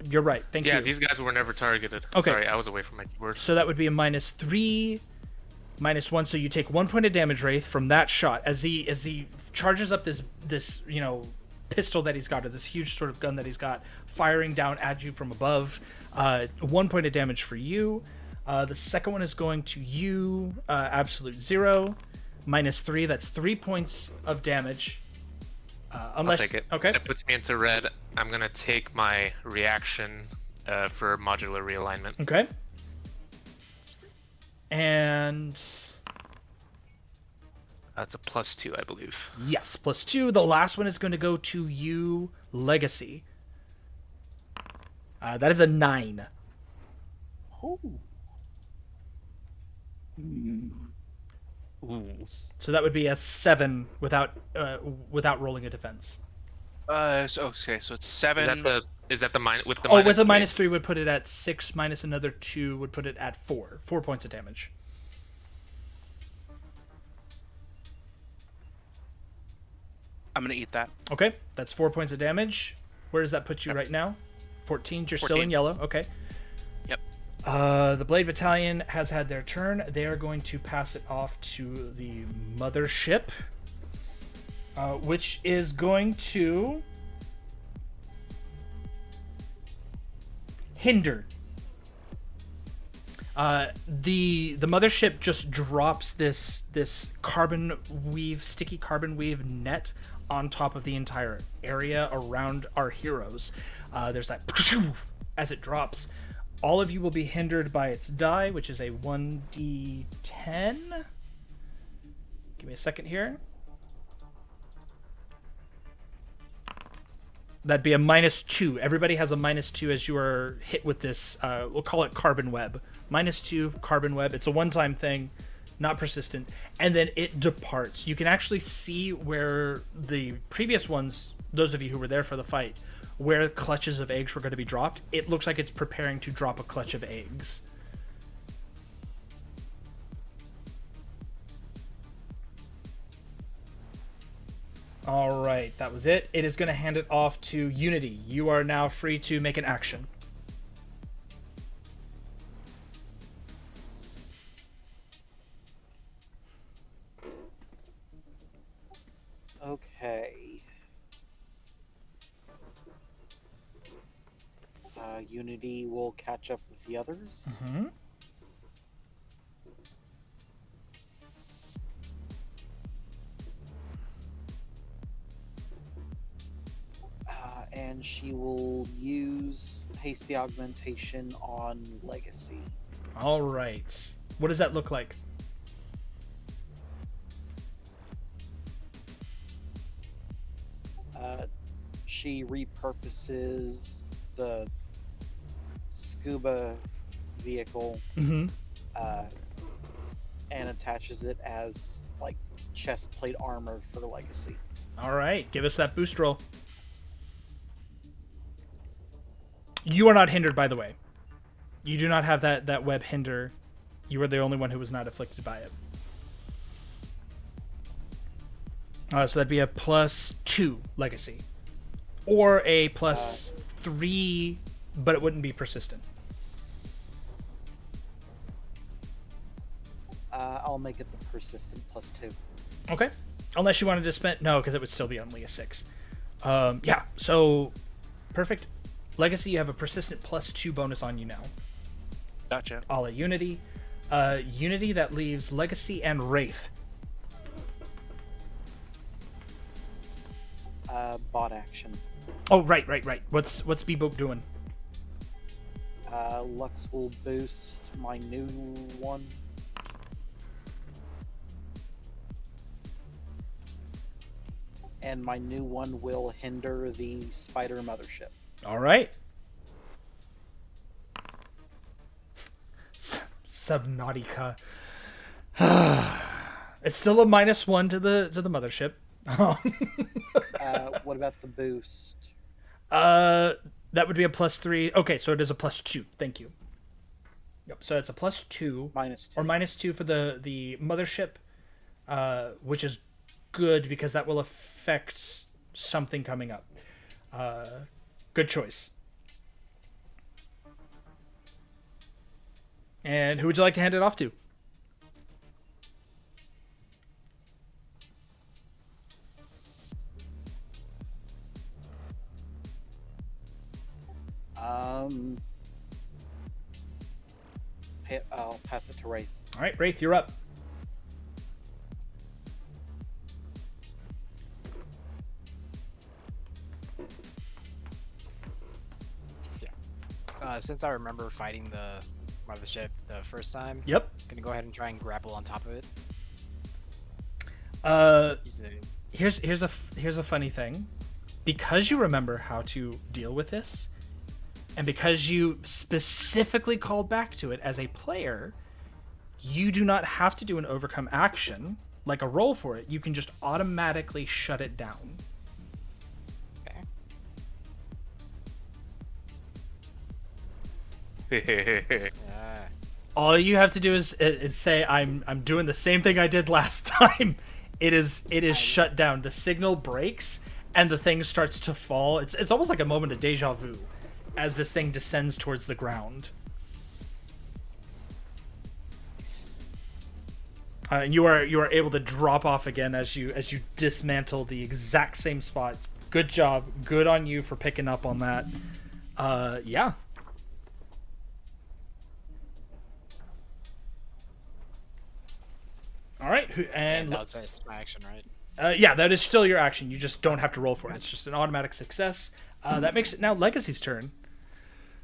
You're right. Thank you. Yeah, these guys were never targeted. Okay. Sorry, I was away from my keyboard. So that would be a -3, -1. So you take 1 point of damage, Wraith, from that shot as he charges up this pistol that he's got, or this huge sort of gun that he's got, firing down at you from above. 1 point of damage for you. The second one is going to you, Absolute Zero. -3. That's 3 points of damage. Unless, I'll take it. Okay. That puts me into red. I'm gonna take my reaction for modular realignment. Okay. And That's a +2, I believe. yes, +2. The last one is going to go to you, Legacy. That is a 9. Oh. Ooh. So that would be a 7 without rolling a defense. So it's 7. Is that the minus with the Oh, minus with a three? -3 would put it at 6 minus another 2 would put it at 4. 4 points of damage. I'm gonna eat that. Okay, that's 4 points of damage. Where does that put you right now? 14. You're still in 14. yellow. Okay. Yep. The Blade Battalion has had their turn. They are going to pass it off to the mothership, which is going to hinder. The mothership just drops this sticky carbon weave net on top of the entire area around our heroes. There's that as it drops. All of you will be hindered by its die, which is a 1d10. Give me a second here. That'd be a -2. Everybody has a -2 as you are hit with this, we'll call it carbon web. -2 carbon web. It's a one-time thing, not persistent. And then it departs. You can actually see where the previous ones, those of you who were there for the fight, where clutches of eggs were going to be dropped. It looks like it's preparing to drop a clutch of eggs. All right, that was it. It is going to hand it off to Unity. You are now free to make an action. Okay. Unity will catch up with the others. Mm-hmm. And she will use hasty augmentation on Legacy. All right. What does that look like? She repurposes the scuba vehicle Mm-hmm. and attaches it as like chest plate armor for Legacy. All right. Give us that boost roll. You are not hindered, by the way. You do not have that web hinder. You are the only one who was not afflicted by it. So that'd be a +2 Legacy. Or a +3, but it wouldn't be persistent. I'll make it the persistent +2. Okay. Unless you wanted to spend... No, because it would still be only a 6. Yeah, so... Perfect. Legacy, you have a persistent +2 bonus on you now. Gotcha. A la Unity. Unity, that leaves Legacy and Wraith. Bot action. Oh, right. What's Bebop doing? Lux will boost my new one. And my new one will hinder the spider mothership. All right. Subnautica. It's still a -1 to the mothership. What about the boost? That would be a +3. Okay, so it is a +2. Thank you. Yep. So it's a +2 -2. or -2 for the mothership, which is good because that will affect something coming up. Good choice. And who would you like to hand it off to? I'll pass it to Wraith. All right, Wraith, you're up. Since I remember fighting the mothership the first time, Yep. I'm gonna go ahead and try and grapple on top of it. Use the- Here's a funny thing. Because you remember how to deal with this, and because you specifically called back to it as a player, you do not have to do an overcome action like a roll for it. You can just automatically shut it down. Yeah. All you have to do is say I'm doing the same thing I did last time. It is shut down. The signal breaks and the thing starts to fall. It's almost like a moment of deja vu as this thing descends towards the ground. And you are able to drop off again as you dismantle the exact same spot. Good job. Good on you for picking up on that. Yeah. All right, And that was my action, right? yeah, that is still your action. You just don't have to roll for it. It's just an automatic success. That makes it now Legacy's turn.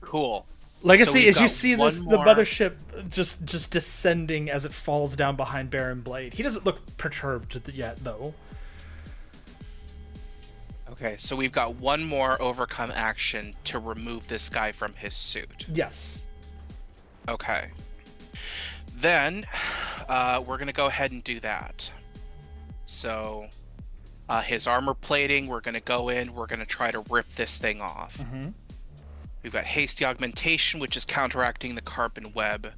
Cool. Legacy, we've as you got see one the more- mothership just descending as it falls down behind Baron Blade. He doesn't look perturbed yet, though. Okay, so we've got one more overcome action to remove this guy from his suit. Yes. Okay. Then, we're going to go ahead and do that. So, his armor plating, we're going to go in, we're going to try to rip this thing off. Mm-hmm. We've got hasty augmentation, which is counteracting the carbon web.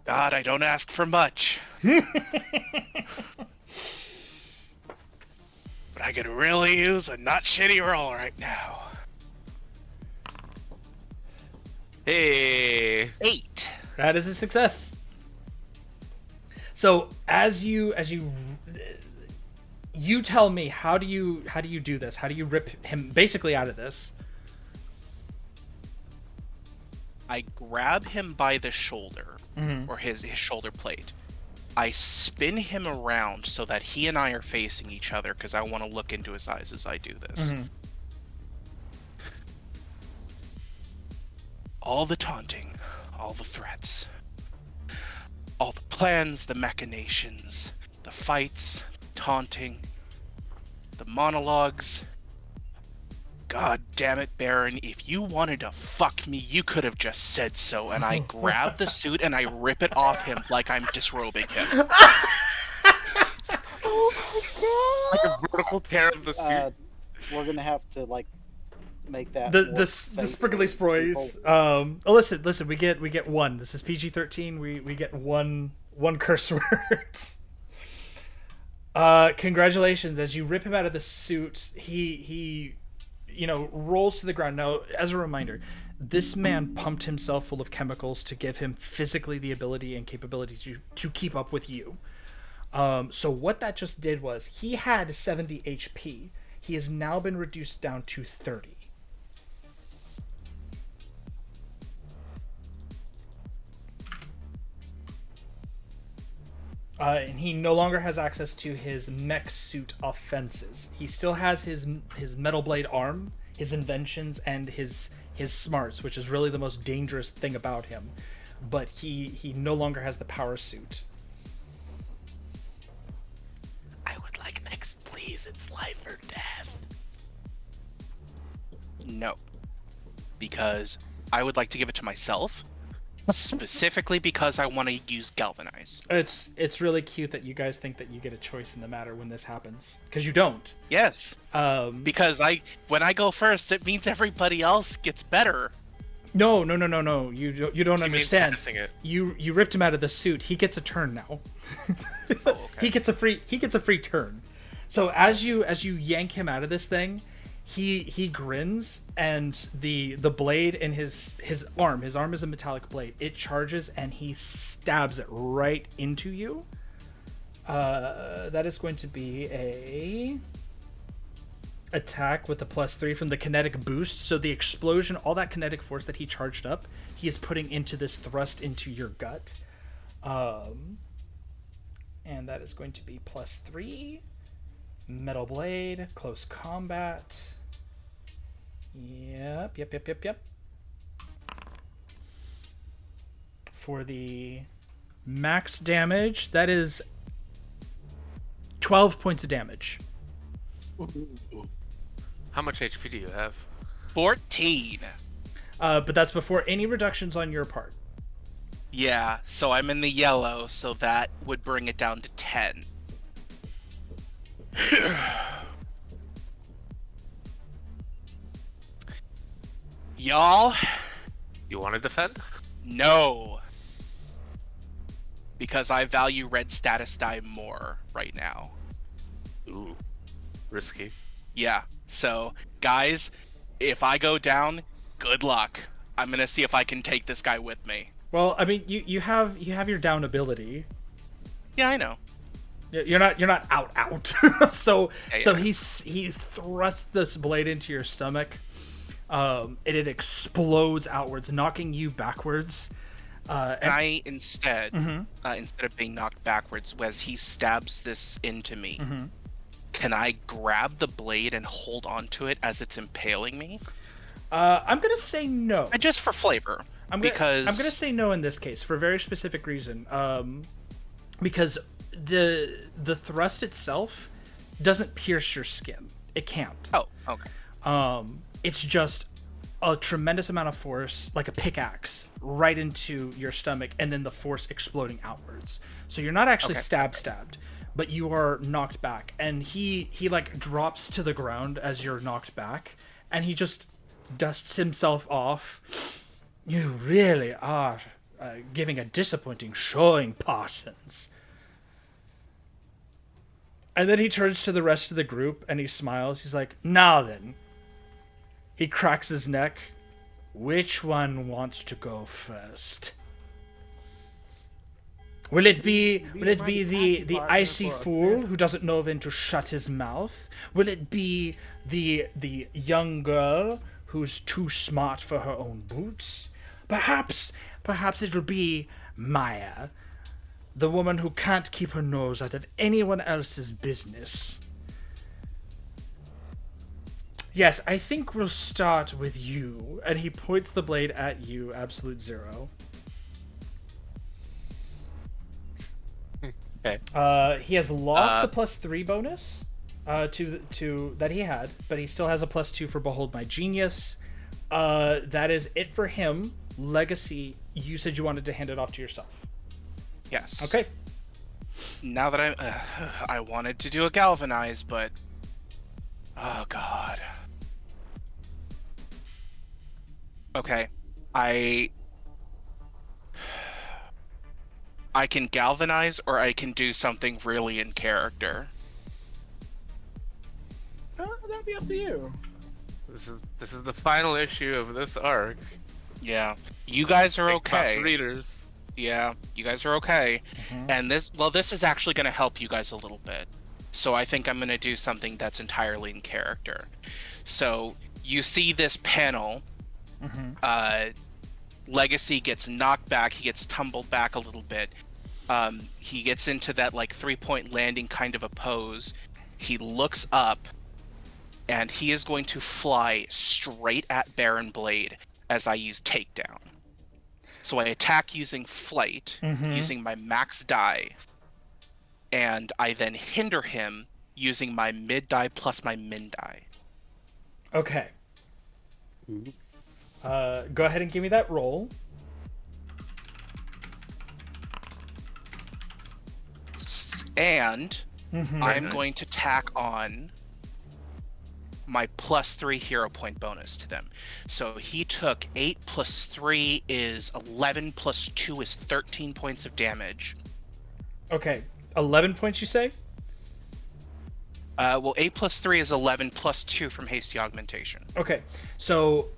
God, I don't ask for much. But I could really use a not shitty roll right now. Hey. 8. That is a success. So as you tell me, how do you do this? How do you rip him basically out of this? I grab him by the shoulder, Mm-hmm. or his shoulder plate. I spin him around so that he and I are facing each other because I want to look into his eyes as I do this. Mm-hmm. All the taunting, all the threats, all the plans, the machinations, the fights, taunting, the monologues. God damn it, Baron, if you wanted to fuck me, you could have just said so. And I grab the suit and I rip it off him like I'm disrobing him. Like a vertical tear of the suit. We're gonna have to like make that The more sprinkly safe for sproys. people. Oh, listen. We get one. This is PG-13. We get one curse word. Congratulations! As you rip him out of the suit, he rolls to the ground. Now, as a reminder, this man pumped himself full of chemicals to give him physically the ability and capability to keep up with you. So what that just did was he had 70 HP. He has now been reduced down to 30. And he no longer has access to his mech suit offenses. He still has his metal blade arm, his inventions, and his smarts, which is really the most dangerous thing about him. But he no longer has the power suit. I would like next, please. It's life or death. No. Because I would like to give it to myself. Specifically because I want to use Galvanize. It's really cute that you guys think that you get a choice in the matter when this happens, because you don't. Yes. Because when I go first, it means everybody else gets better. No. You don't He means understand. passing it. You ripped him out of the suit. He gets a turn now. Okay. He gets a free turn. So as you yank him out of this thing, he grins, and the blade in his arm is a metallic blade. It charges and he stabs it right into you. That is going to be a attack with a +3 from the kinetic boost. So the explosion, all that kinetic force that he charged up, he is putting into this thrust into your gut. And that is going to be +3. Metal Blade, close combat. Yep. For the max damage, that is 12 points of damage. How much HP do you have? 14. But that's before any reductions on your part. Yeah, so I'm in the yellow, so that would bring it down to 10. Y'all, You want to defend? no. Because I value red status die more right now. Ooh, risky. Yeah, so guys, if I go down, good luck. I'm gonna see if I can take this guy with me. Well, I mean, you have your down ability. Yeah, I know. You're not out. so Yeah. he thrusts this blade into your stomach. And it explodes outwards, knocking you backwards. And I instead of being knocked backwards, as he stabs this into me, can I grab the blade and hold on to it as it's impaling me? I'm gonna say no. Just for flavor. I'm gonna say no in this case for a very specific reason. Because the thrust itself doesn't pierce your skin. It can't. Oh, okay. It's just a tremendous amount of force, like a pickaxe, right into your stomach, and then the force exploding outwards. So you're not actually stabbed, but you are knocked back. And he like drops to the ground as you're knocked back, and he just dusts himself off. You really are giving a disappointing showing, Parsons. And then he turns to the rest of the group and he smiles. He's like, now then. He cracks his neck. Which one wants to go first? Will it be the icy fool who doesn't know when to shut his mouth? Will it be the young girl who's too smart for her own boots? Perhaps it'll be Maya, the woman who can't keep her nose out of anyone else's business. Yes, I think we'll start with you. And he points the blade at you, Absolute Zero. Okay. He has lost the +3 bonus to that he had, but he still has a +2 for Behold My Genius. That is it for him. Legacy, you said you wanted to hand it off to yourself. Yes. Okay. Now that I wanted to do a galvanize, but oh god. Okay, I can galvanize, or I can do something really in character. That'd be up to you. This is the final issue of this arc. Yeah, you guys are Big okay. top readers. Yeah, you guys are okay. And this is actually going to help you guys a little bit. So I think I'm going to do something that's entirely in character. So you see this panel. Legacy gets knocked back. He gets tumbled back a little bit. He gets into that like 3-point landing kind of a pose. He looks up, and he is going to fly straight at Baron Blade as I use takedown. So I attack using flight, using my max die, and I then hinder him using my mid die plus my min die. Okay. Go ahead and give me that roll. And I'm going to tack on my +3 hero point bonus to them. So he took 8 + 3 is 11 + 2 is 13 points of damage. Okay. 11 points, you say? Well, 8 + 3 is 11 + 2 from hasty augmentation. Okay. So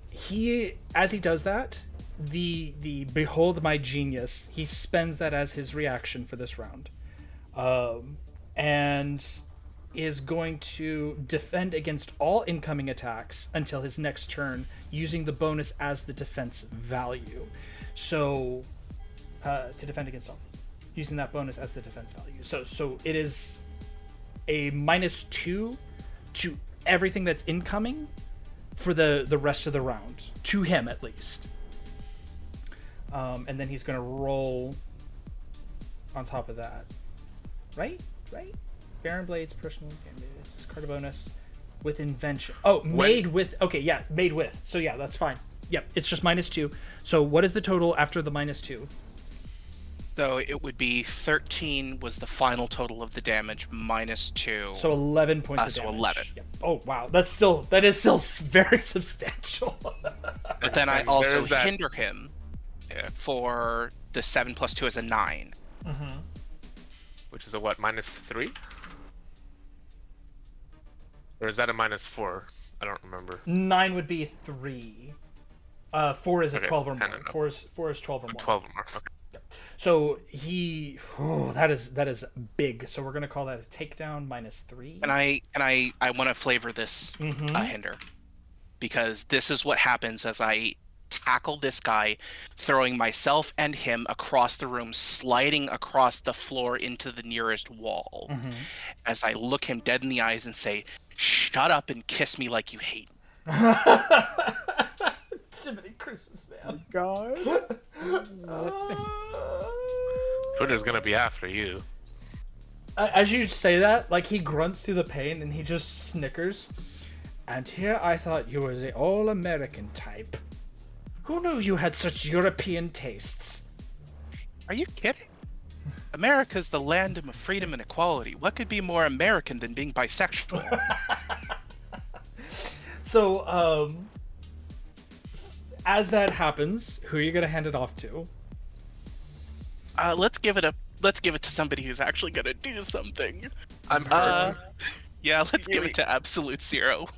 as he does that, the Behold My Genius, he spends that as his reaction for this round. And is going to defend against all incoming attacks until his next turn, using the bonus as the defense value. So, to defend against all, using that bonus as the defense value. So it is a -2 to everything that's incoming for the rest of the round, to him at least. And then he's going to roll on top of that. Right? Baron Blades, personal damage, discard a bonus with invention. Oh, made with. Okay, yeah, made with. So yeah, that's fine. Yep, it's just -2. So what is the total after the -2? So it would be 13 was the final total of the damage -2. So 11 points of so damage. 11. Yep. Oh wow, that is still very substantial. But then I also There's that- hinder him Yeah. for the 7 + 2 is a 9. Which is a what, -3? Or is that a -4? I don't remember. 9 would be 3. 4 is a Okay, 12 or 10 more. and up. 4 is 12 or more. 12 or more. Okay. So he, that is big. So we're gonna call that a takedown -3. And I want to flavor this hinder, because this is what happens as I tackle this guy, throwing myself and him across the room, sliding across the floor into the nearest wall. As I look him dead in the eyes and say, "Shut up and kiss me like you hate me." Jiminy Christmas, man. God. Twitter's gonna be after you. As you say that, like, he grunts through the pain and he just snickers. And here I thought you were the all-American type. Who knew you had such European tastes? Are you kidding? America's the land of freedom and equality. What could be more American than being bisexual? So, as that happens, who are you gonna hand it off to? Let's give it to somebody who's actually gonna do something. I'm hurt. Yeah, let's give it to Absolute Zero.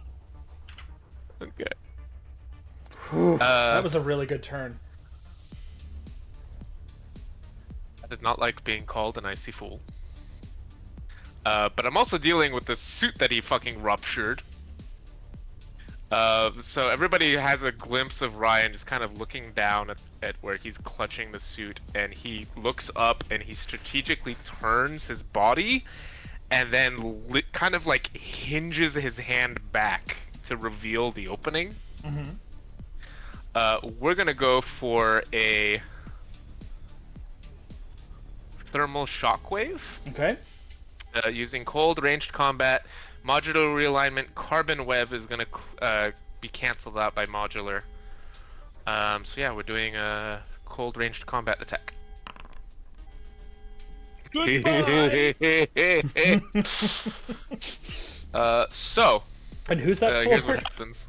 Okay. That was a really good turn. I did not like being called an icy fool. But I'm also dealing with this suit that he fucking ruptured. So everybody has a glimpse of Ryan just kind of looking down at where he's clutching the suit, and he looks up and he strategically turns his body and then kind of like hinges his hand back to reveal the opening. We're gonna go for a thermal shockwave. Okay. Using cold ranged combat, modular realignment, carbon web is gonna be cancelled out by modular. So yeah, we're doing a cold ranged combat attack. So. And who's that Here's for? what happens.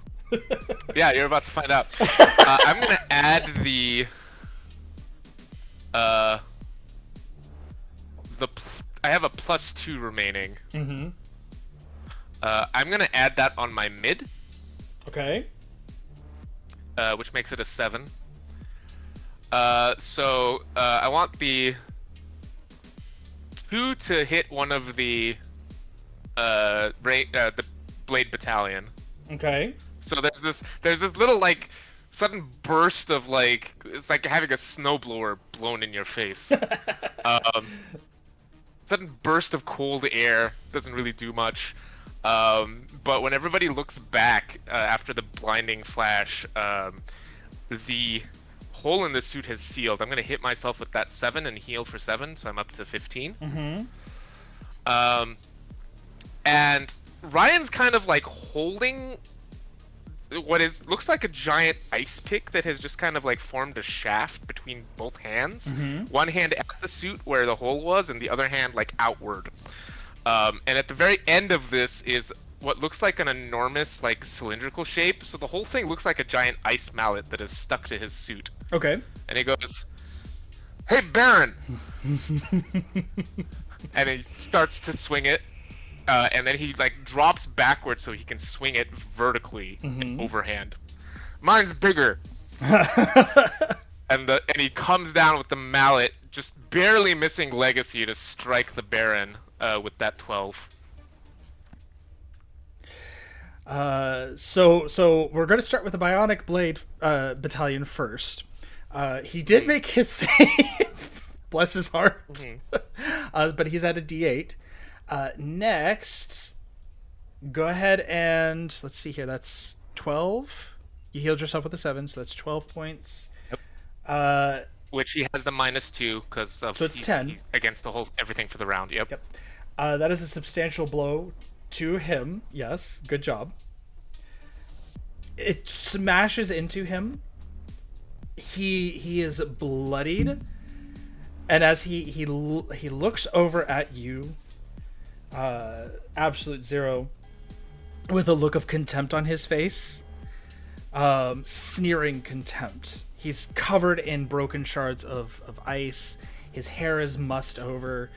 Yeah, you're about to find out. I'm gonna add the I have a +2 remaining. I'm gonna add that on my mid, Okay. which makes it a 7. So I want the 2 to hit one of the Blade Battalion. Okay. So there's this little like sudden burst of like, it's like having a snowblower blown in your face. Sudden burst of cold air, doesn't really do much. But when everybody looks back after the blinding flash, the hole in the suit has sealed. I'm gonna hit myself with that 7 and heal for 7, so I'm up to 15. And Ryan's kind of like holding what looks like a giant ice pick that has just kind of like formed a shaft between both hands. One hand at the suit where the hole was, and the other hand like outward. And at the very end of this is what looks like an enormous like cylindrical shape. So the whole thing looks like a giant ice mallet that is stuck to his suit. Okay. And he goes, "Hey Baron!" And he starts to swing it. And then he like drops backwards so he can swing it vertically overhand. Mine's bigger. And he comes down with the mallet, just barely missing Legacy to strike the Baron with that 12. So we're going to start with the Bionic Blade Battalion first. He did make his save. Bless his heart. But he's at a D8. Next, go ahead and let's see here. That's 12. You healed yourself with a 7, so that's 12 points. Yep. Which he has the -2 because of So it's 10. He's against the whole everything for the round. Yep. That is a substantial blow to him. Yes, good job. It smashes into him. He is bloodied, and as he looks over at you, Absolute Zero, with a look of contempt on his face, sneering contempt. He's covered in broken shards of ice. His hair is mussed over.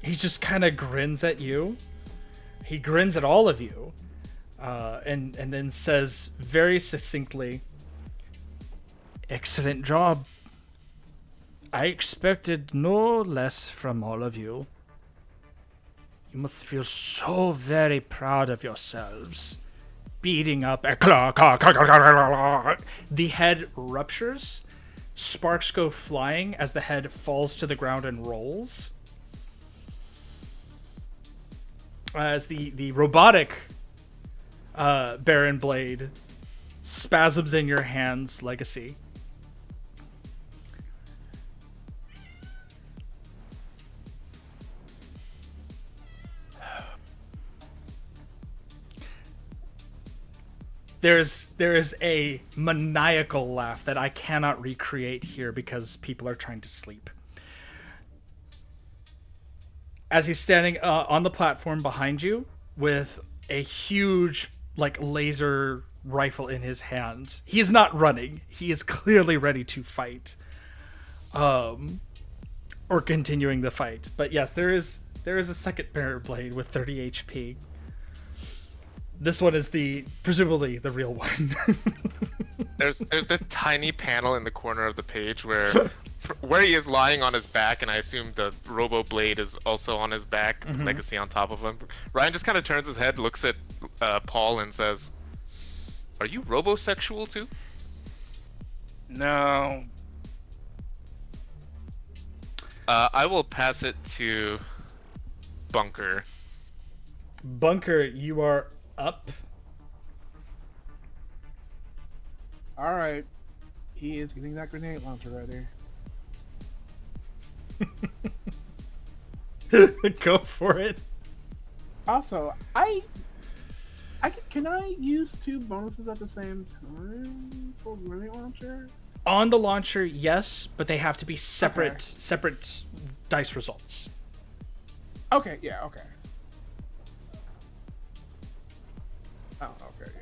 He just kind of grins at you. He grins at all of you, and then says very succinctly, "Excellent job. I expected no less from all of you. You must feel so very proud of yourselves. Beating up..." The head ruptures. Sparks go flying as the head falls to the ground and rolls. As the robotic Baron Blade spasms in your hands, Legacy. There is a maniacal laugh that I cannot recreate here because people are trying to sleep. As he's standing on the platform behind you with a huge laser rifle in his hand. He is not running. He is clearly ready to fight. Or continuing the fight. But yes, there is a second Baron Blade with 30 HP. This one is presumably the real one. There's this tiny panel in the corner of the page where he is lying on his back, and I assume the Robo Blade is also on his back, with Legacy on top of him. Ryan just kind of turns his head, looks at Paul, and says, "Are you robosexual too?" No. I will pass it to Bunker. Bunker, you are up. All right, he is getting that grenade launcher ready. Go for it. Also, can I use 2 bonuses at the same time for grenade launcher? On the launcher, yes, but they have to be separate dice results. Okay, yeah, okay. Oh, okay, yeah.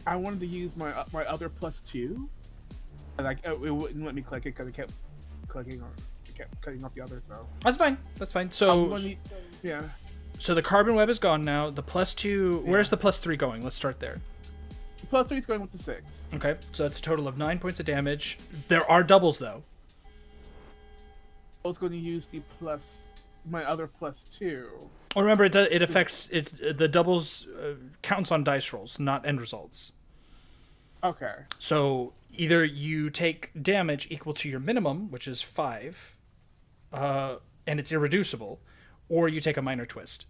I wanted to use my other +2, and it wouldn't let me click it because it kept clicking or it kept cutting off the other. So That's fine. So yeah. So the carbon web is gone now. The +2. Where's the +3 going? Let's start there. The +3 is going with the 6. Okay, so that's a total of 9 points of damage. There are doubles though. I was going to use my other +2. Oh, remember it affects it. The doubles counts on dice rolls, not end results. Okay. So either you take damage equal to your minimum, which is 5, and it's irreducible, or you take a minor twist.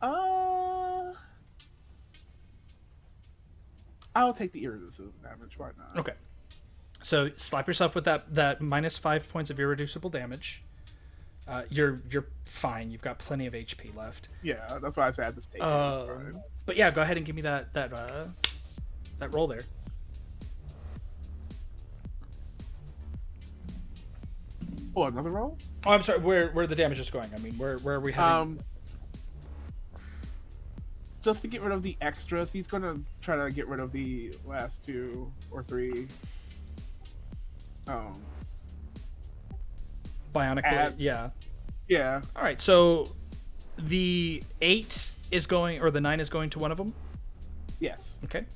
I'll take the irreducible damage. Why not? Okay. So slap yourself with that -5 points of irreducible damage. You're fine. You've got plenty of HP left. Yeah, that's why I said this take. It's fine. But yeah, go ahead and give me that roll there. Oh, another roll? Oh, I'm sorry. Where the damage is going? I mean, where are we having? Just to get rid of the extras, he's gonna try to get rid of the last 2 or 3. Bionic adds. blade. Yeah. Yeah. All right. So the 8 is going, or the 9 is going to one of them. Yes. Okay.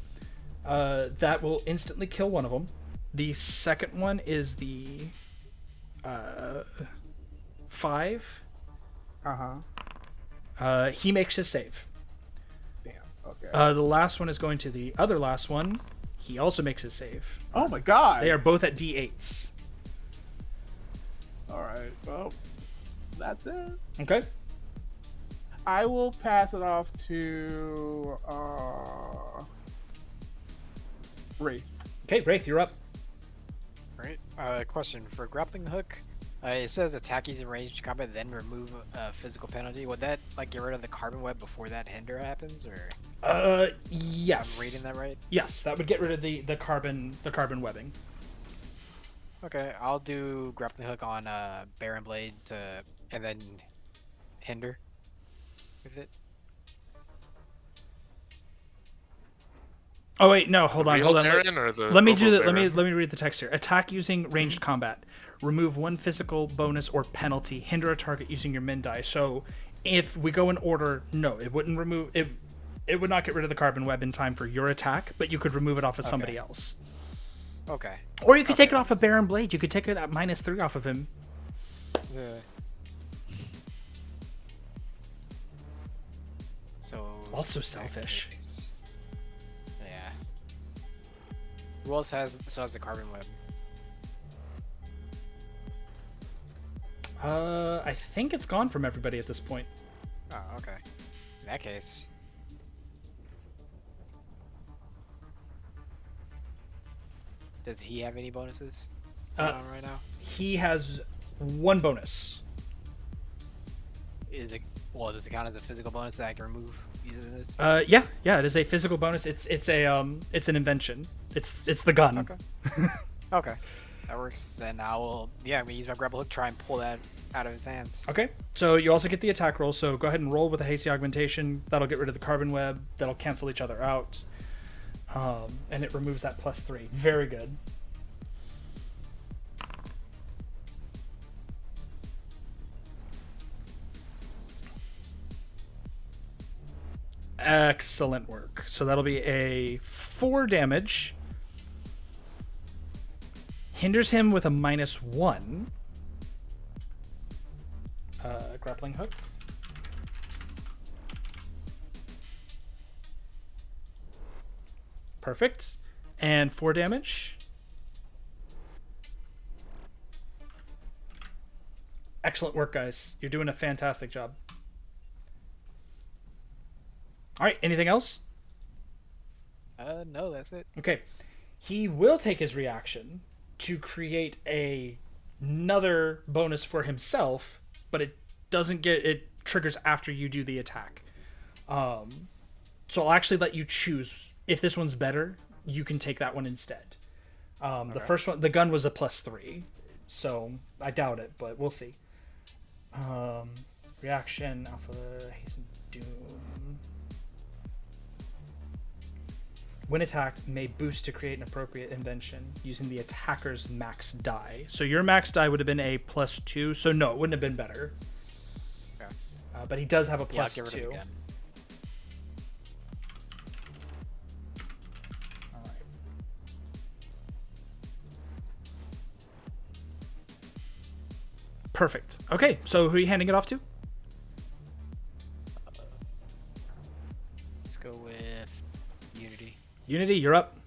That will instantly kill one of them. The second one is the 5. He makes his save. Damn. Okay. The last one is going to the other last one. He also makes his save. Oh my god. They are both at D8s. All right. Well, that's it. Okay. I will pass it off to Wraith. Okay, Wraith, you're up. Right. Question for grappling hook. It says attack using ranged combat, then remove a physical penalty. Would that like get rid of the carbon web before that hinder happens, or? Yes. I'm reading that right. Yes, that would get rid of the carbon webbing. Okay, I'll do grappling hook on Baron Blade and then hinder with it. Oh wait, no, hold on. Baron or the Let me do Obo that. Baron? Let me read the text here. Attack using ranged combat. Remove one physical bonus or penalty. Hinder a target using your min die. So, if we go in order, no, it wouldn't remove it. It would not get rid of the carbon web in time for your attack, but you could remove it off of somebody else. Okay. Or you could take it off of Baron Blade. You could take that -3 off of him. So. Also selfish. Yeah. Who else has the carbon web? I think it's gone from everybody at this point. Oh, okay. In that case. Does he have any bonuses going on right now? He has one bonus. Does it count as a physical bonus that I can remove using this? Yeah, it is a physical bonus. It's an invention. It's the gun. Okay. Okay. That works. Then I'm gonna use my grapple hook, try and pull that out of his hands. Okay, so you also get the attack roll, so go ahead and roll with a hasty augmentation. That'll get rid of the carbon web. That'll cancel each other out. And it removes that +3. Very good. Excellent work. So that'll be a 4 damage. Hinders him with a -1. Grappling hook. Perfect. And 4 damage. Excellent work, guys. You're doing a fantastic job. All right, anything else? No, that's it. Okay. He will take his reaction to create another bonus for himself, but it triggers after you do the attack. So I'll actually let you choose. If this one's better, you can take that one instead. The first one, the gun was a +3, so I doubt it, but we'll see. Reaction, Alpha, Hasten, Doom. When attacked, may boost to create an appropriate invention using the attacker's max die. So your max die would have been a +2, so no, it wouldn't have been better. Okay. But he does have a Yeah, I'll get rid of +2. the gun. All right. Perfect. Okay, so who are you handing it off to? Let's go with Unity. Unity, you're up.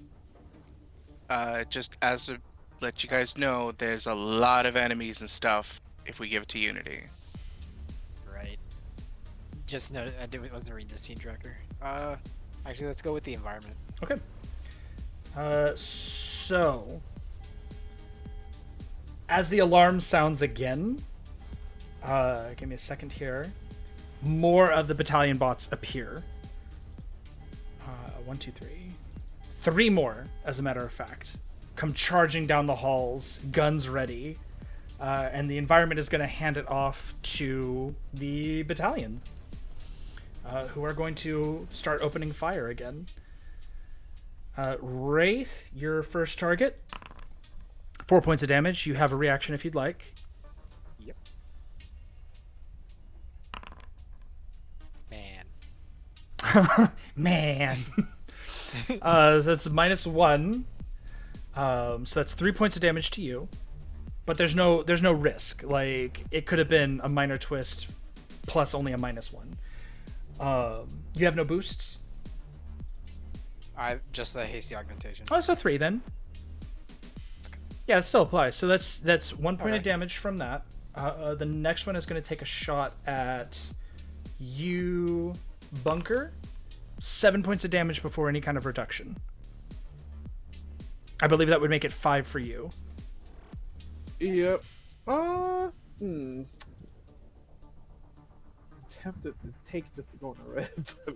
Just as to let you guys know, there's a lot of enemies and stuff if we give it to Unity. Right. Just noted, wasn't reading the scene tracker. Actually, let's go with the environment. Okay. So as the alarm sounds again, give me a second here. More of the battalion bots appear. 1, 2, 3. 3 more, as a matter of fact, come charging down the halls, guns ready, and the environment is going to hand it off to the battalion, who are going to start opening fire again. Wraith, your first target. 4 points of damage. You have a reaction if you'd like. Yep. Man. So that's -1. So that's 3 points of damage to you. But there's no risk. Like, it could have been a minor twist plus only a -1. You have no boosts? just the hasty augmentation. Oh, so 3 then. Yeah, it still applies. So that's 1 point of Alright. damage from that. The next one is going to take a shot at you, Bunker. 7 points of damage before any kind of reduction. I believe that would make it 5 for you. Yep. Tempted to take this to go in the red, but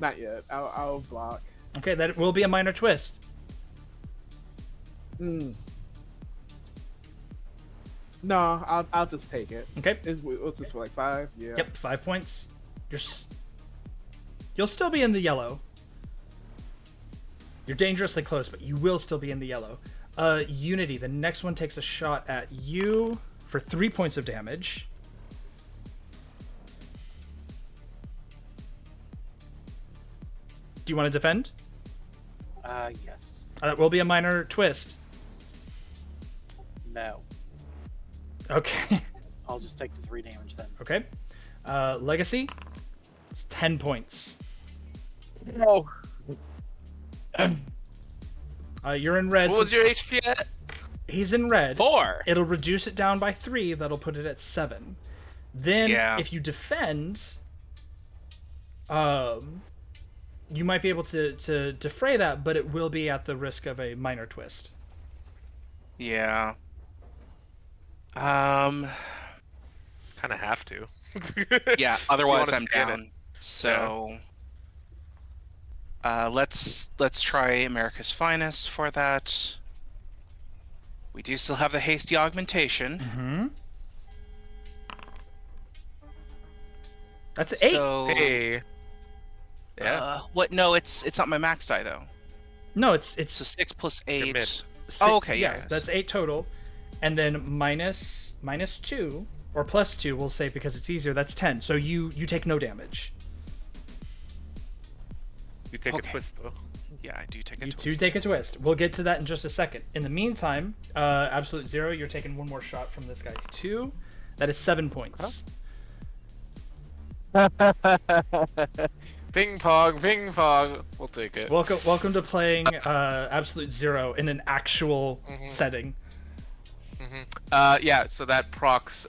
not yet. I'll block. Okay, that will be a minor twist. No, I'll just take it. Okay. What's this for, like 5? Yeah. Yep, 5 points. You'll still be in the yellow. You're dangerously close, but you will still be in the yellow. Unity, the next one takes a shot at you for 3 points of damage. Do you want to defend? Yes. That will be a minor twist. No. Okay. I'll just take the 3 damage then. Okay. Legacy, it's 10 points. No. You're in red. What was your HP at? He's in red. 4. It'll reduce it down by 3. That'll put it at 7. Then, Yeah. if you defend, you might be able to defray that, but it will be at the risk of a minor twist. Yeah. Kind of have to. Yeah. Otherwise, wanna I'm scan down. it. So, let's try America's Finest for that. We do still have the hasty augmentation. Mm-hmm. That's an 8. So, Hey. Yeah. what? No, it's not my max die though. No, it's So 6 plus You're 8. mid. six- Oh, okay, yeah. That's 8 total, and then minus 2 or plus 2, we'll say, because it's easier. That's 10. So you take no damage. You take Okay. a twist though. Yeah, I do take a You twist. two take a twist. We'll get to that in just a second. In the meantime, Absolute Zero, you're taking one more shot from this guy too. That is 7 points. Ping pong, ping pong. We'll take it. Welcome to playing Absolute Zero in an actual setting. Yeah. So that procs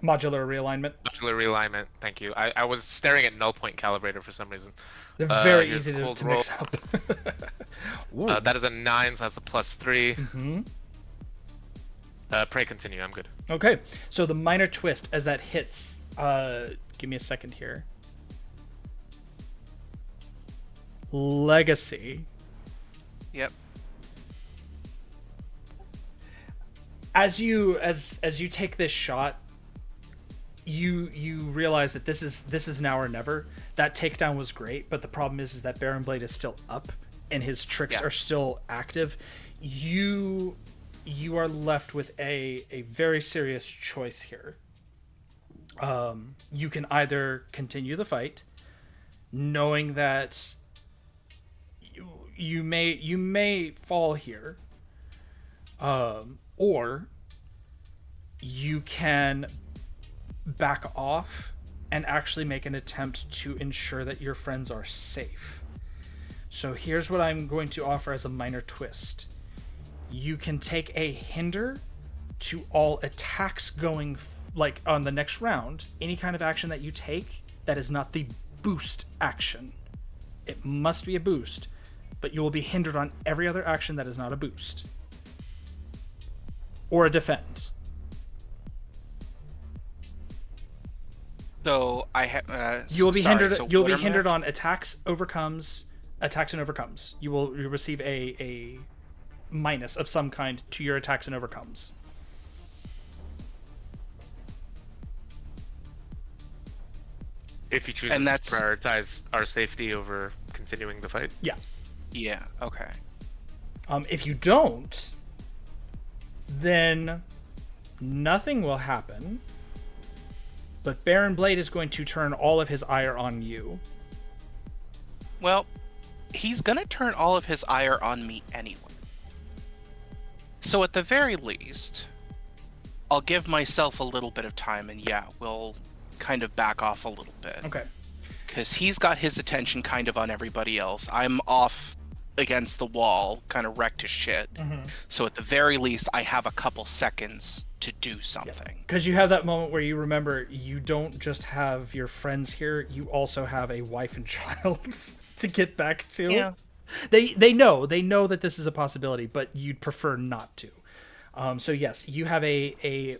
Modular realignment. modular realignment. Thank you. I was staring at null point calibrator for some reason. They're very here's easy cold to mix up. Ooh. That is a 9, so that's a +3. Mhm. Pray continue. I'm good. Okay, so the minor twist as that hits. Give me a second here. Legacy. Yep. As you take this shot, you realize that this is now or never. That takedown was great, but the problem is that Baron Blade is still up and his tricks are still active. You are left with a very serious choice here. You can either continue the fight, knowing that you may fall here, or you can back off and actually make an attempt to ensure that your friends are safe. So here's what I'm going to offer as a minor twist. You can take a hinder to all attacks going like on the next round. Any kind of action that you take that is not the boost action. It must be a boost, but you will be hindered on every other action that is not a boost or a defend. So I have. You will be hindered. So You'll what be are my hindered actions? on attacks and overcomes. You will receive a minus of some kind to your attacks and overcomes. If you choose And to that's- prioritize our safety over continuing the fight. Yeah. Yeah. Okay. If you don't, then nothing will happen. But Baron Blade is going to turn all of his ire on you. Well, he's gonna turn all of his ire on me anyway. So at the very least, I'll give myself a little bit of time, and yeah, we'll kind of back off a little bit. Okay. because he's got his attention kind of on everybody else. I'm off against the wall, kind of wrecked to shit. So at the very least, I have a couple seconds to do something. Because you have that moment where you remember you don't just have your friends here, you also have a wife and child to get back to. Yeah. They know that this is a possibility, but you'd prefer not to. So yes, you have a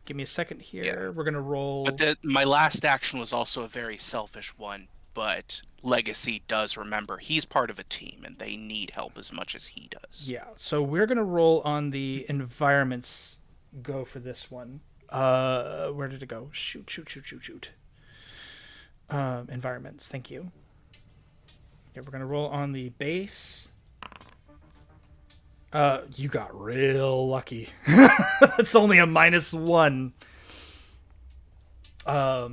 give me a second here. Yeah. We're gonna roll. But my last action was also a very selfish one. But Legacy does remember he's part of a team, and they need help as much as he does. Yeah. So we're gonna roll on the environments. Go for this one. Where did it go? Shoot. Environments. Thank you. Yeah, we're gonna roll on the base. You got real lucky. It's only a -1.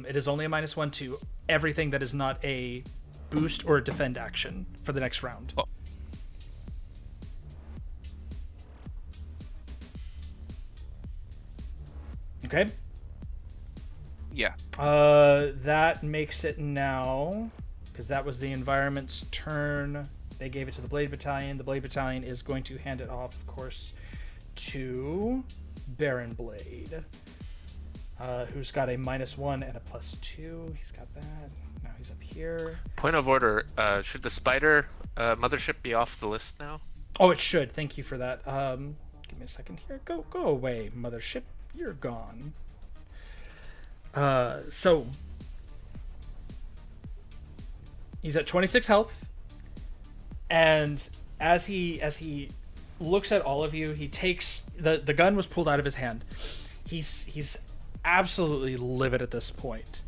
It is only a -1 to everything that is not a boost or a defend action for the next round. Oh. Okay. Yeah. That makes it now, because that was the environment's turn. They gave it to the Blade Battalion. The Blade Battalion is going to hand it off, of course, to Baron Blade, who's got a -1 and a +2. He's got that. Now he's up here. Point of order, should the spider mothership be off the list now? Oh, it should. Thank you for that. Give me a second here. Go away, mothership. You're gone. So he's at 26 health, and as he looks at all of you, he takes the gun was pulled out of his hand. He's absolutely livid at this point.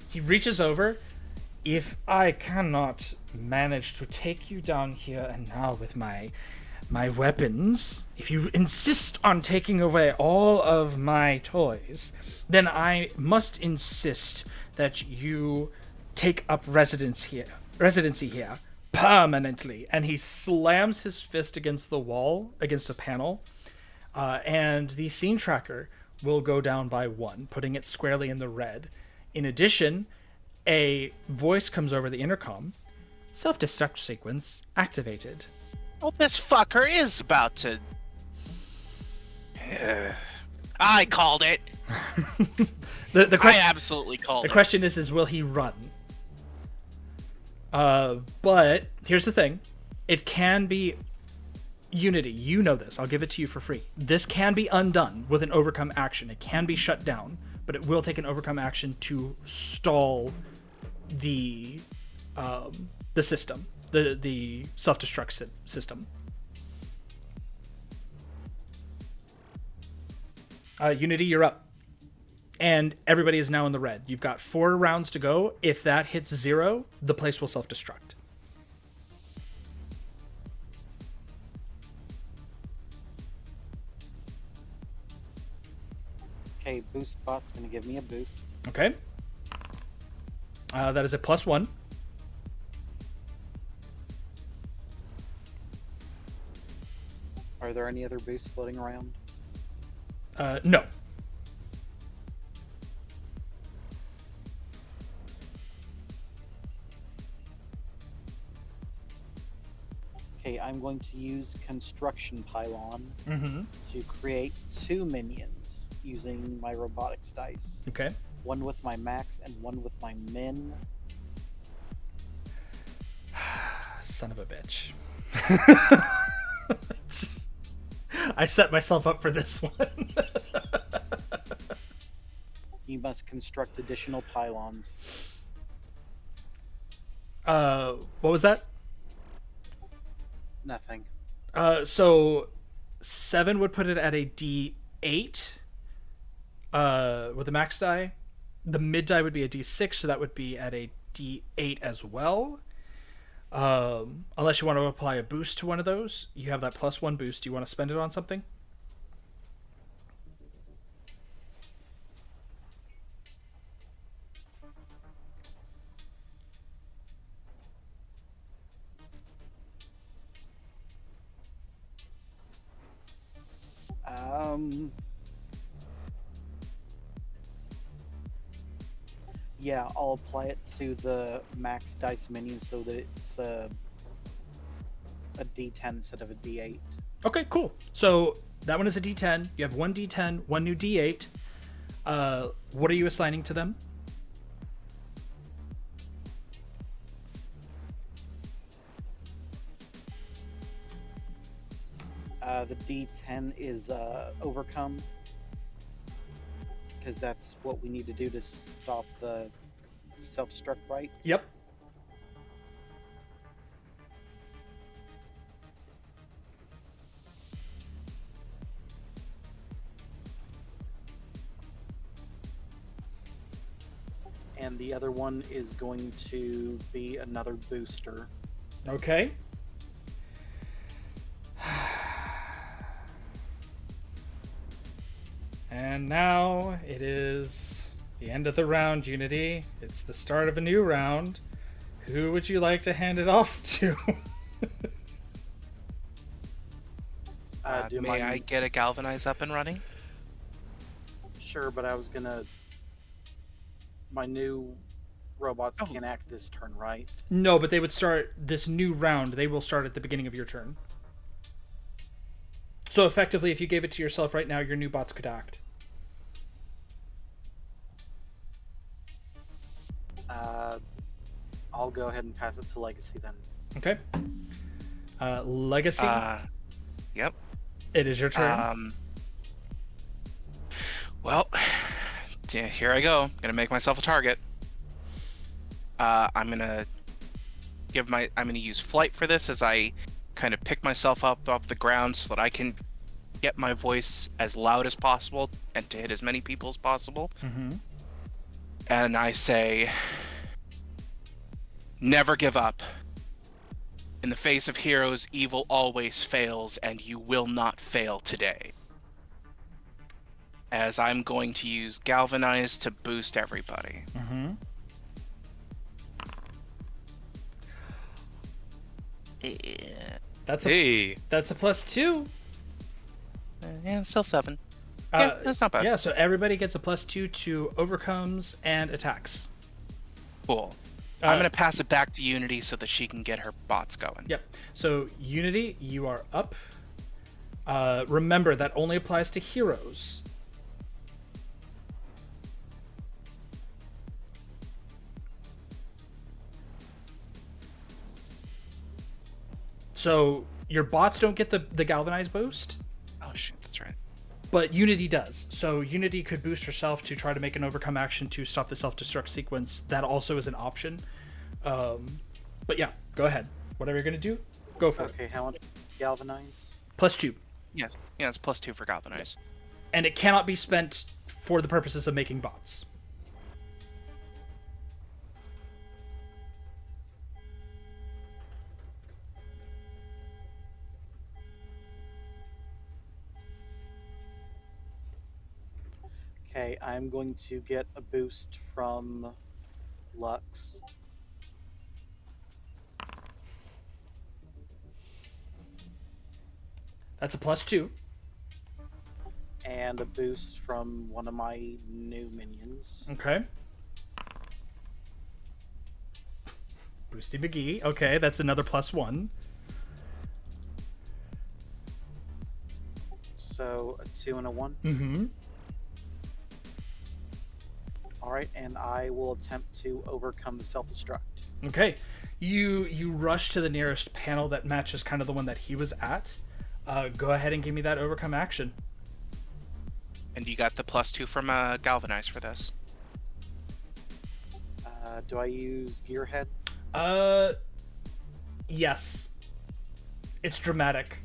He reaches over. If I cannot manage to take you down here and now with my weapons, if you insist on taking away all of my toys, then I must insist that you take up residency here permanently. And he slams his fist against the wall, against a panel, and the scene tracker will go down by 1, putting it squarely in the red. In addition, a voice comes over the intercom. Self-destruct sequence activated. Well, this fucker is about to... I called it. The I question, absolutely called the it. question is will he run? But here's the thing. It can be... Unity, you know this. I'll give it to you for free. This can be undone with an overcome action. It can be shut down, but it will take an overcome action to stall the system, the self-destruct system. Unity, you're up. And everybody is now in the red. You've got 4 rounds to go. If that hits 0, the place will self-destruct. Okay, boost bot's gonna give me a boost. Okay. That is a +1. Are there any other boosts floating around? No. Okay, I'm going to use construction pylon Mm-hmm. to create 2 minions using my robotics dice. Okay. One with my max and one with my min. Son of a bitch. I set myself up for this one. You must construct additional pylons. What was that? Nothing. So 7 would put it at a D8 with the max die. The mid die would be a D6, so that would be at a D8 as well. Unless you want to apply a boost to one of those. You have that +1 boost. Do you want to spend it on something? Yeah, I'll apply it to the max dice menu so that it's a D10 instead of a D8. Okay, cool. So that one is a D10. You have one D10, one new D8. What are you assigning to them? The D10 is overcome, because that's what we need to do to stop the self-destruct, right? Yep. And the other one is going to be another booster. Okay. And now it is the end of the round, Unity. It's the start of a new round. Who would you like to hand it off to? May I get a galvanize up and running? Sure, but I was gonna... My new robots can't act this turn, right? No, but they would start this new round. They will start at the beginning of your turn. So effectively, if you gave it to yourself right now, your new bots could act. I'll go ahead and pass it to Legacy then. Okay. Legacy. Yep. It is your turn. Well, here I go. I'm gonna make myself a target. I'm gonna use flight for this as I kind of pick myself up off the ground so that I can get my voice as loud as possible and to hit as many people as possible. Mm-hmm. And I say, never give up. In the face of heroes, evil always fails, and you will not fail today. As I'm going to use Galvanize to boost everybody. Mm-hmm. That's a +2. Yeah, it's still 7. Yeah, that's not bad. Yeah, so everybody gets a +2 to overcomes and attacks. Cool. I'm going to pass it back to Unity so that she can get her bots going. Yep. So, Unity, you are up. Remember, that only applies to heroes. So, your bots don't get the Galvanize boost. Oh, shit, that's right. But Unity does. So Unity could boost herself to try to make an overcome action to stop the self-destruct sequence. That also is an option. But yeah, go ahead. Whatever you're going to do, go for it. Okay, how much Galvanize? +2. Yes, yeah, it's +2 for Galvanize. And it cannot be spent for the purposes of making bots. Okay, I'm going to get a boost from Lux. That's a +2. And a boost from one of my new minions. Okay. Boosty McGee. Okay, that's another +1. So a 2 and a 1. Mm-hmm. Alright, and I will attempt to overcome the self-destruct. Okay. You rush to the nearest panel that matches kind of the one that he was at. Go ahead and give me that overcome action. And you got the +2 from Galvanize for this. Do I use Gearhead? Yes. It's dramatic.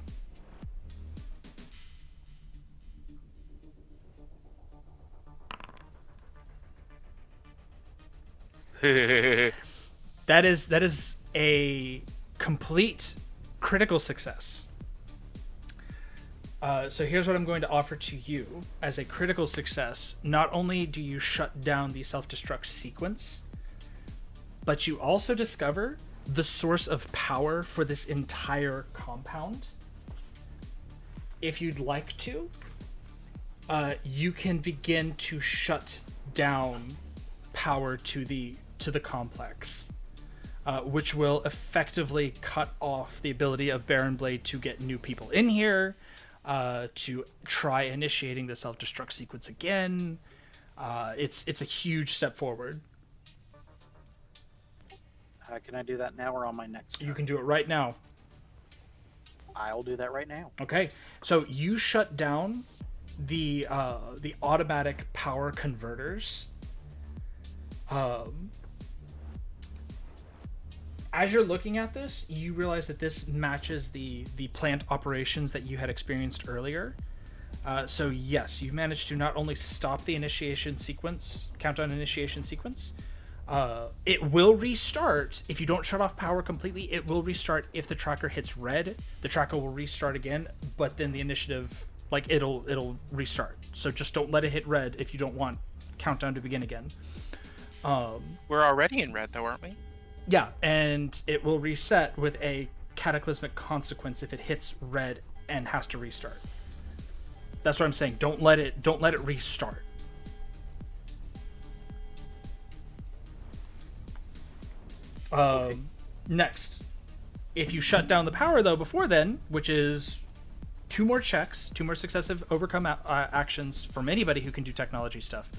That is a complete critical success. So here's what I'm going to offer to you as a critical success. Not only do you shut down the self-destruct sequence, but you also discover the source of power for this entire compound. If you'd like to, you can begin to shut down power to the complex, which will effectively cut off the ability of Baron Blade to get new people in here, to try initiating the self-destruct sequence again. It's a huge step forward. Can I do that now or on my next turn? You can do it right now. I'll do that right now. Okay, so you shut down the automatic power converters. As you're looking at this, you realize that this matches the plant operations that you had experienced earlier. So yes, you managed to not only stop the initiation sequence, countdown initiation sequence, it will restart if you don't shut off power completely. It will restart if the tracker hits red. The tracker will restart again, but then the initiative, like, it'll restart. So just don't let it hit red if you don't want countdown to begin again. We're already in red, though, aren't we? Yeah, and it will reset with a cataclysmic consequence if it hits red and has to restart. That's what I'm saying. Don't let it restart. Okay. Next, if you shut down the power though before then, which is 2 more checks, 2 more successive overcome actions from anybody who can do technology stuff.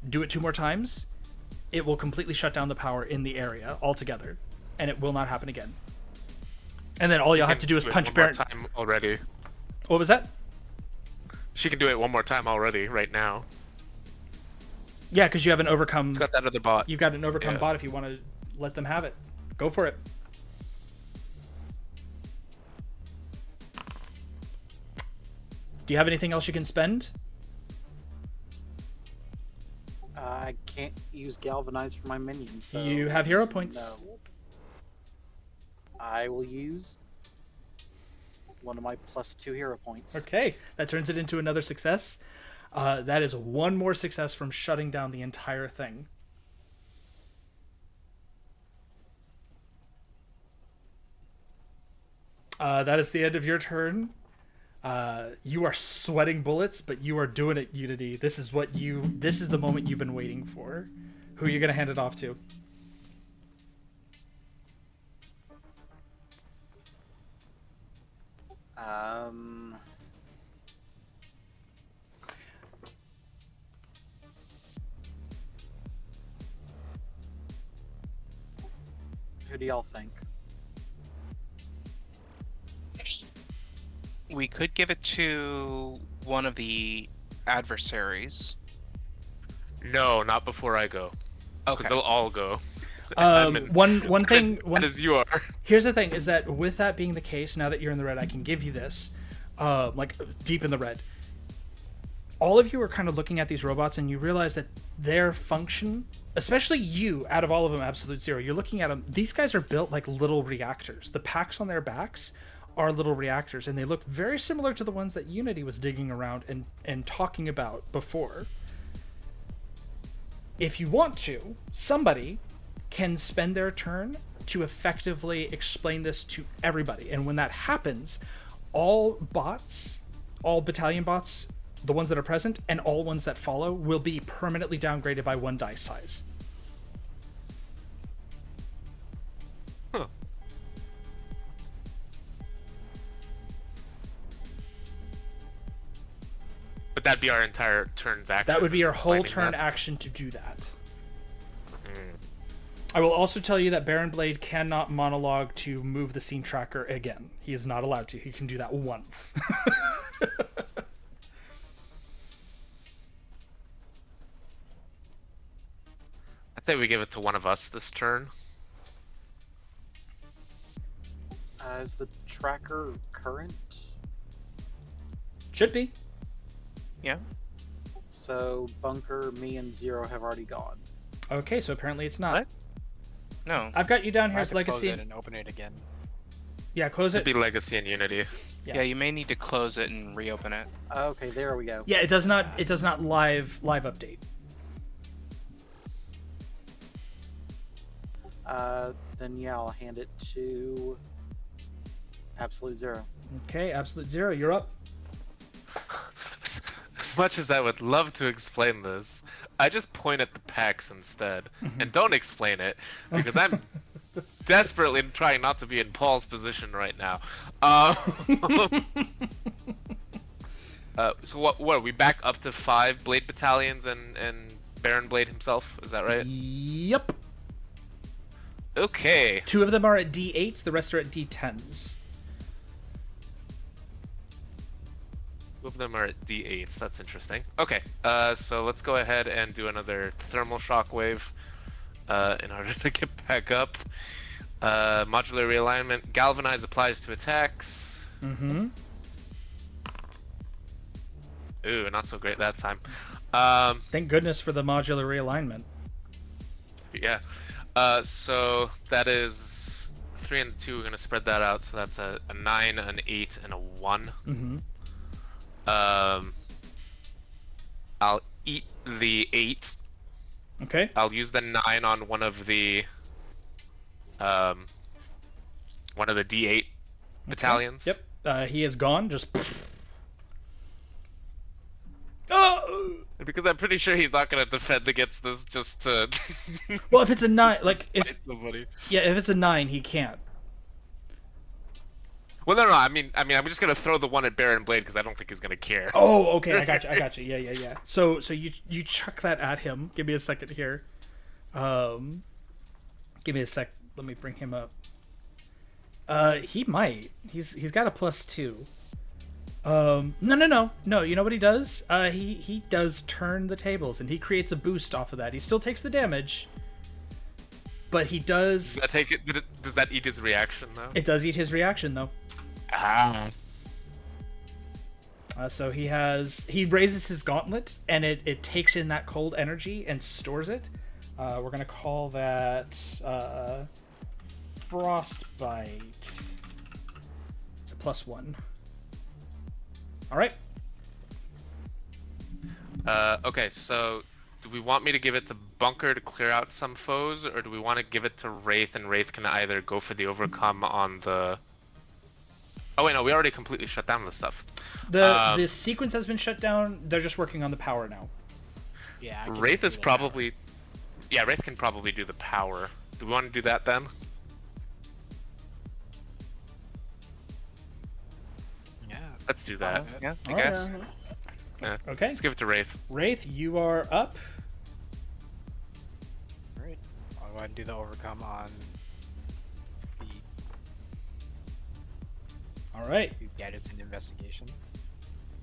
Do it 2 more times, it will completely shut down the power in the area altogether, and it will not happen again. And then all you'll have to do is punch Baron. Time already. What was that? She can do it one more time already, right now. Yeah, because you have an overcome. She's got that other bot. You've got an overcome Yeah. bot if you want to let them have it. Go for it. Do you have anything else you can spend? I can't use Galvanize for my minions. So You have hero points. No. I will use one of my +2 hero points. Okay, that turns it into another success. That is 1 more success from shutting down the entire thing. That is the end of your turn. You are sweating bullets, but you are doing it, Unity. This is the moment you've been waiting for. Who are you going to hand it off to? Who do y'all think? We could give it to one of the adversaries. No, not before I go. Because Okay. they'll all go. One thing. As you are. Here's the thing: is that with that being the case, now that you're in the red, I can give you this, like deep in the red. All of you are kind of looking at these robots, and you realize that their function, especially you, out of all of them, Absolute Zero, you're looking at them. These guys are built like little reactors. The packs on their backs are little reactors, and they look very similar to the ones that Unity was digging around and talking about before. If you want to, somebody can spend their turn to effectively explain this to everybody. And when that happens, all bots, all battalion bots, the ones that are present, and all ones that follow will be permanently downgraded by 1 dice size. Huh. But that'd be our entire turn's action. That would be your whole explaining turn that. action to do that. I will also tell you that Baron Blade cannot monologue to move the scene tracker again. He is not allowed to. He can do that once. I think we give it to one of us this turn. Is the tracker current? Should be. Yeah. So Bunker, me, and Zero have already gone. Okay, so apparently it's not. What? No. I've got you down I here have as to close Legacy. it and open it again. Yeah, close It'd it. be Legacy and Unity. Yeah. Yeah, you may need to close it and reopen it. Okay, there we go. Yeah, it does not. It does not live update. Then yeah, I'll hand it to Absolute Zero. Okay, Absolute Zero, you're up. As much as I would love to explain this, I just point at the pecs instead, and don't explain it, because I'm desperately trying not to be in Paul's position right now. So what are we back up to 5 Blade Battalions and Baron Blade himself? Is that right? Yep. Okay. 2 of them are at D8s, the rest are at D10s. 2 of them are at D8s. That's interesting. Okay. So let's go ahead and do another thermal shockwave in order to get back up. Modular realignment. Galvanize applies to attacks. Mm-hmm. Ooh, not so great that time. Thank goodness for the modular realignment. Yeah. So that is 3 and 2. We're gonna spread that out. So that's a 9, an 8, and a 1. Mm-hmm. I'll eat the 8. Okay. I'll use the 9 on one of the D8 battalions. Yep. He is gone. Just. Oh! Because I'm pretty sure he's not gonna defend against this just to. Well, if it's a 9, just to like if spite somebody. yeah, if it's a 9, he can't. Well, no. I mean, I'm just gonna throw the one at Baron Blade because I don't think he's gonna care. Oh, okay. I got you. Yeah. So you chuck that at him. Give me a second here. Give me a sec. Let me bring him up. He might. He's got a +2. No. You know what he does? He does turn the tables, and he creates a boost off of that. He still takes the damage, but he does. Does that take it? Does that eat his reaction though? It does eat his reaction though. Ah. So he raises his gauntlet, and it takes in that cold energy and stores it. We're gonna call that frostbite. It's a +1. All right. Okay, so do we want me to give it to Bunker to clear out some foes, or do we want to give it to Wraith, and Wraith can either go for the overcome on the... Oh wait, no, we already completely shut down the stuff. The sequence has been shut down. They're just working on the power now. Yeah. I can Wraith do is that. probably... Yeah, Wraith can probably do the power. Do we want to do that then? Yeah. Let's do that. Yeah, I Oh, guess. Yeah. Okay. Let's give it to Wraith. Wraith, you are up. Alright. I'll go ahead and do the overcome on the All right. gadgets and investigation.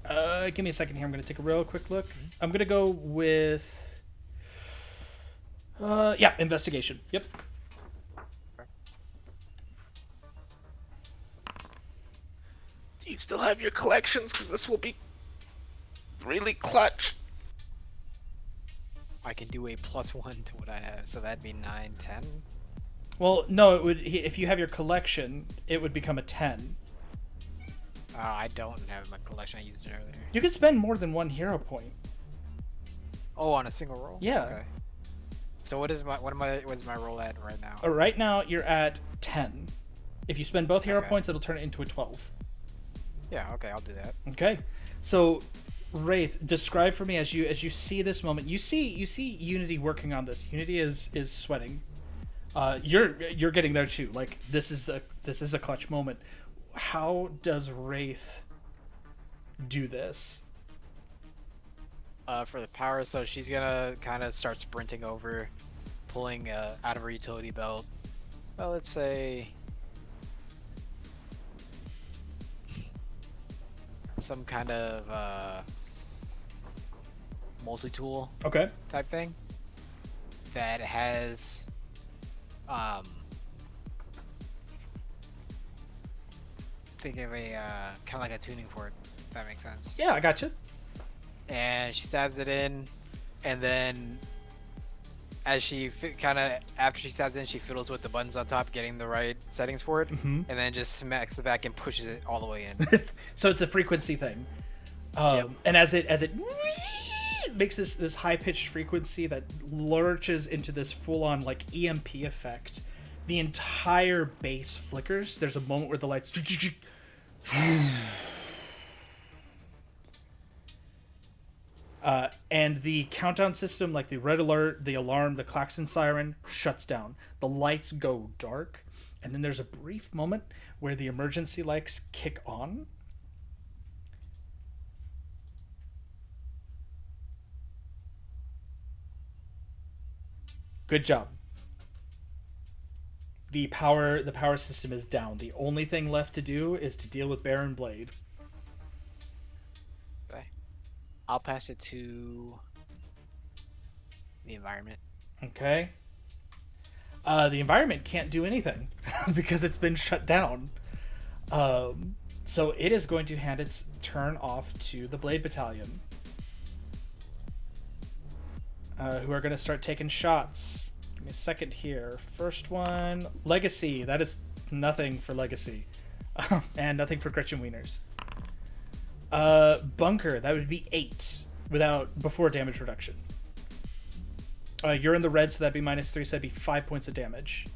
Give me a second here. I'm going to take a real quick look. I'm going to go with... yeah, investigation. Yep. Do you still have your collections? Because this will be really clutch. I can do a +1 to what I have, so that'd be 9, 10. Well, no, it would. If you have your collection, it would become a 10. I don't have my collection. I used it earlier. You could spend more than 1 hero point. Oh, on a single roll? Yeah. Okay. So what's my roll at right now? Right now, you're at 10. If you spend both hero Okay. points, it'll turn it into a 12. Yeah, okay, I'll do that. Okay. So, Wraith, describe for me as you see this moment. You see Unity working on this. Unity is sweating. You're getting there too. Like this is a clutch moment. How does Wraith do this? For the power, so she's gonna kind of start sprinting over, pulling out of her utility belt. Well, let's say some kind of multi-tool Okay. type thing that has think of a kind of like a tuning fork, if that makes sense. Yeah, I got you. And she stabs it in, and then as she after she stabs it in, she fiddles with the buttons on top, getting the right settings for it, Mhm. and then just smacks the back and pushes it all the way in. So it's a frequency thing. Yep. And as it makes this high pitched frequency that lurches into this full on like EMP effect, the entire base flickers. There's a moment where the lights And the countdown system, like the red alert, the alarm, the klaxon siren, shuts down. The lights go dark, and then there's a brief moment where the emergency lights kick on. Good job. The power system is down. The only thing left to do is to deal with Baron Blade. Okay. I'll pass it to the environment. Okay. The environment can't do anything because it's been shut down. So it is going to hand its turn off to the Blade Battalion, who are going to start taking shots. Give me a second here. First one, Legacy. That is nothing for Legacy. And nothing for Gretchen Wieners. Bunker. That would be 8 before damage reduction. You're in the red, so that'd be -3, so that'd be 5 points of damage.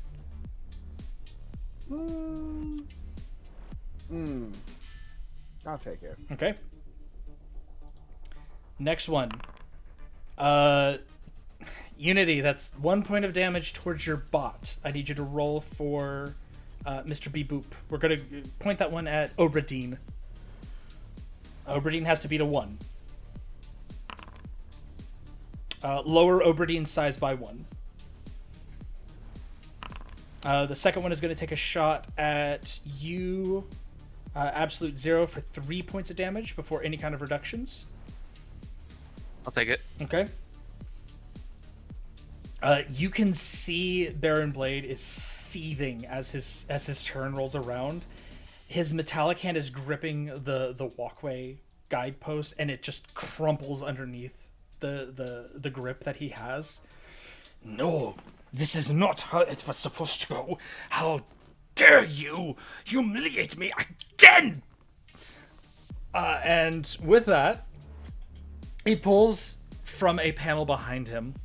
I'll take it. Okay. Next one. Unity, that's 1 point of damage towards your bot. I need you to roll for Mr. B Boop. We're going to point that one at Obradine. Obradine has to beat a 1. Lower Obradine's size by 1. The second one is going to take a shot at you, Absolute 0, for 3 points of damage before any kind of reductions. I'll take it. Okay. You can see Baron Blade is seething as his turn rolls around. His metallic hand is gripping the walkway guidepost, and it just crumples underneath the grip that he has. No, this is not how it was supposed to go. How dare you humiliate me again! And with that, he pulls from a panel behind him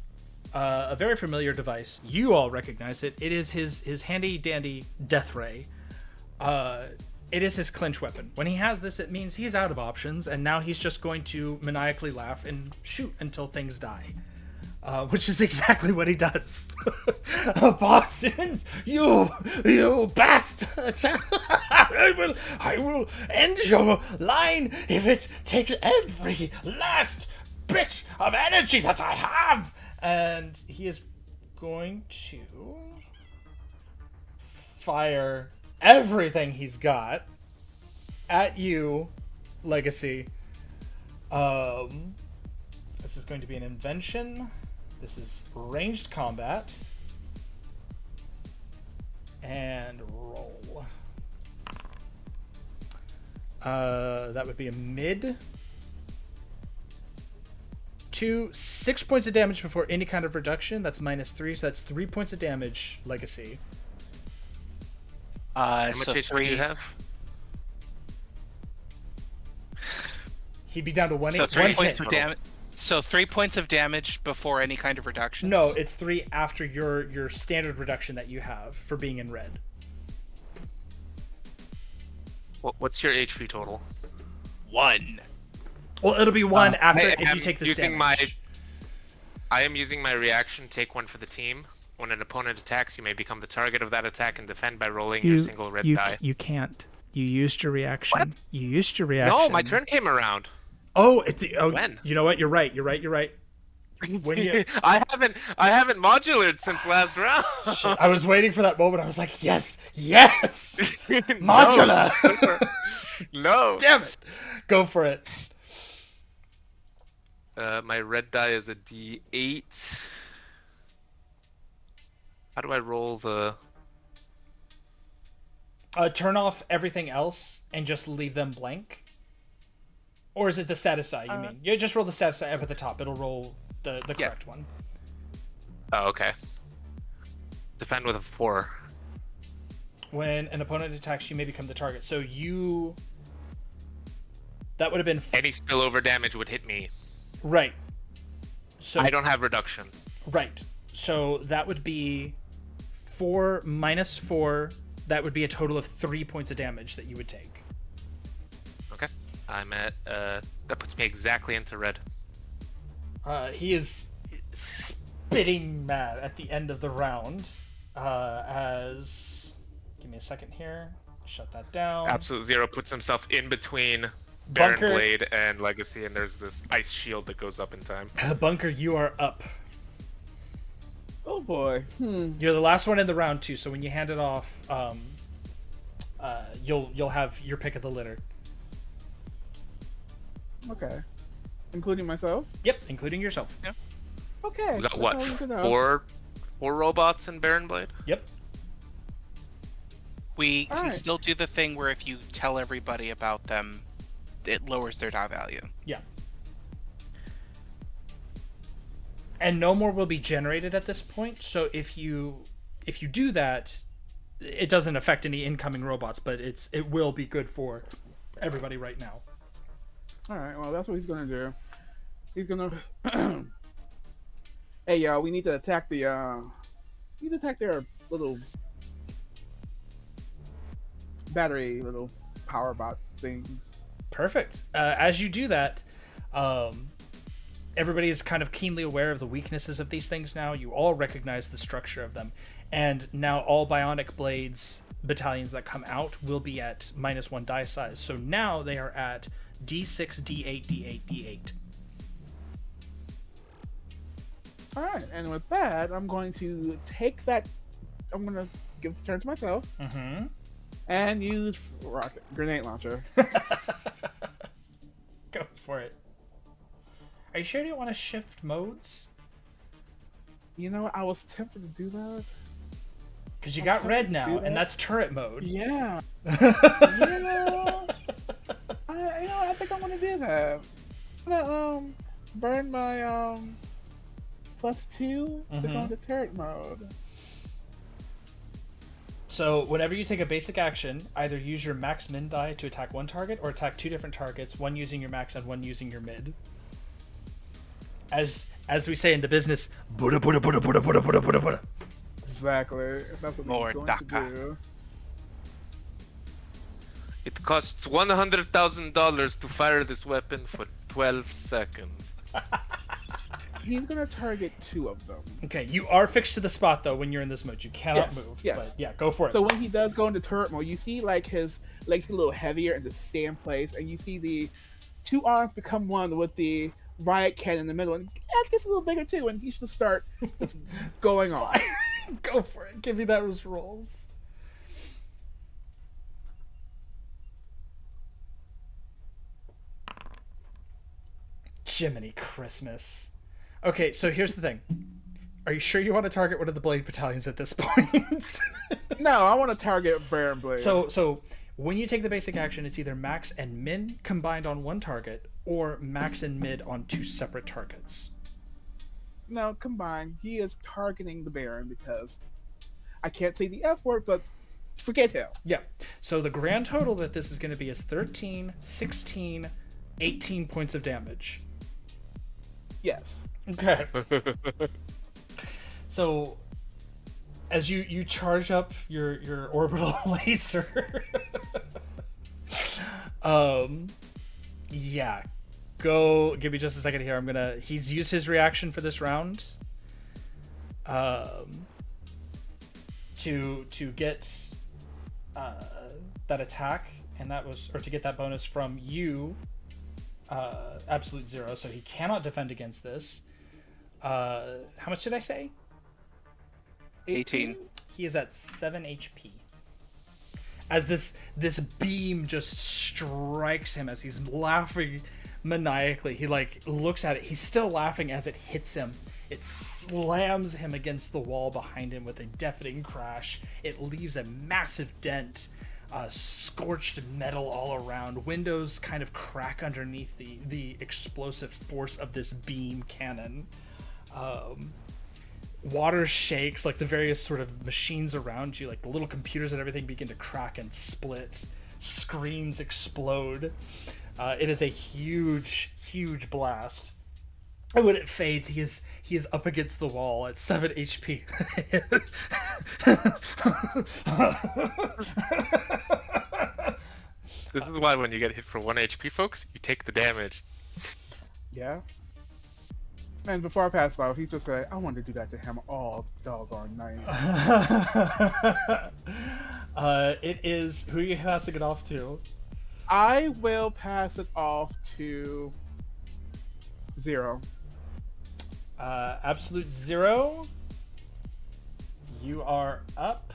a very familiar device. You all recognize it. It is his handy dandy death ray. It is his clinch weapon. When he has this, it means he's out of options, and now he's just going to maniacally laugh and shoot until things die. Which is exactly what he does. Boston's, you bastard! I will end your line if it takes every last bit of energy that I have. And he is going to fire everything he's got at you, Legacy. This is going to be an invention. This is ranged combat. And roll. That would be a mid. 6 points of damage before any kind of reduction. That's -3, so that's 3 points of damage, Legacy. How much HP do you have? He'd be down to 1 So 3 one points hit. of damage. So 3 points of damage before any kind of reduction. No, it's 3 after your standard reduction that you have for being in red. What's your HP total? 1. Well, it'll be 1 after I if you am take this using damage. I am using my reaction, take 1 for the team. When an opponent attacks, you may become the target of that attack and defend by rolling your single red die. You can't. You used your reaction. What? You used your reaction. No, my turn came around. When? You know what? You're right. When you... I haven't modulated since last round. Shit, I was waiting for that moment. I was like, yes, modular. No. Damn it. Go for it. My red die is a D8. How do I roll the... Turn off everything else and just leave them blank? Or is it the status die, you mean? You just roll the status die up at the top. It'll roll the correct one. Oh, okay. Defend with a 4. When an opponent attacks, you may become the target. So you... That would have been... Any spillover damage would hit me. Right. So I don't have reduction. Right. So that would be 4 minus 4. That would be a total of 3 points of damage that you would take. Okay. I'm at... that puts me exactly into red. He is spitting mad at the end of the round. Give me a second here. Shut that down. Absolute Zero puts himself in between Baron Bunker. Blade and Legacy, and there's this ice shield that goes up in time. Bunker, you are up. Oh boy. You're the last one in the round too, so when you hand it off, you'll have your pick of the litter. Okay. Including myself? Yep, including yourself. Yeah. Okay. We got that's what? all you can know. Four robots in Baron Blade? Yep. We can Alright. still do the thing where if you tell everybody about them, it lowers their die value. Yeah. And no more will be generated at this point. So if you do that, it doesn't affect any incoming robots, but it will be good for everybody right now. Alright, well, that's what he's gonna do. He's gonna... Hey, y'all, we need to attack the, We need to attack their little... battery, little power bots things. Perfect. As you do that, everybody is kind of keenly aware of the weaknesses of these things now. You all recognize the structure of them. And now all Bionic Blades battalions that come out will be at -1 die size. So now they are at D6, D8, D8, D8. Alright, and with that, I'm going to take that... I'm gonna give the turn to myself. Mm-hmm. And use grenade launcher. Go for it. Are you sure you don't want to shift modes? You know what? I was tempted to do that. Because you got red do now, that. and that's turret mode. Yeah. Yeah. I think I'm gonna do that. I'm gonna burn my +2 to go Mhm. into turret mode. So whenever you take a basic action, either use your max min die to attack one target, or attack two different targets, one using your max and one using your mid. As we say in the business, Buddha, Buddha, Buddha, Buddha, Buddha, Buddha, Buddha, Buddha. Exactly. That's what More he's going Daka. to do. It costs $100,000 to fire this weapon for 12 seconds. He's gonna target 2 of them. Okay, you are fixed to the spot though when you're in this mode. You cannot Yes, move. yes. But yeah, go for it. So when he does go into turret mode, you see like his legs get a little heavier and just stay in place, and you see the 2 arms become one with the riot cannon in the middle, and it gets a little bigger too, and he should start just going on. Go for it. Give me those rolls. Jiminy Christmas. Okay, so here's the thing. Are you sure you want to target one of the Blade battalions at this point? No, I want to target Baron Blade. So when you take the basic action, it's either max and min combined on one target, or max and mid on 2 separate targets. No, combined. He is targeting the Baron because I can't say the F word, but forget him. Yeah. So the grand total that this is going to be is 13, 16, 18 points of damage. Yes. Okay. So as you charge up your orbital laser, yeah, go. Give me just a second here. He's used his reaction for this round. To get that attack, and that was, or to get that bonus from you, absolute 0. So he cannot defend against this. How much did I say? 18. He is at 7 HP. As this beam just strikes him as he's laughing maniacally. He looks at it. He's still laughing as it hits him. It slams him against the wall behind him with a deafening crash. It leaves a massive dent, scorched metal all around. Windows kind of crack underneath the explosive force of this beam cannon. Water shakes, the various sort of machines around you, the little computers and everything begin to crack and split. Screens explode. It is a huge, huge blast. And when it fades, he is up against the wall at 7 HP. This is why when you get hit for 1 HP, folks, you take the damage. Yeah. And before I pass off, he's just like, I want to do that to him all doggone night. It is who are you passing it off to? I will pass it off to Zero. Absolute Zero. You are up.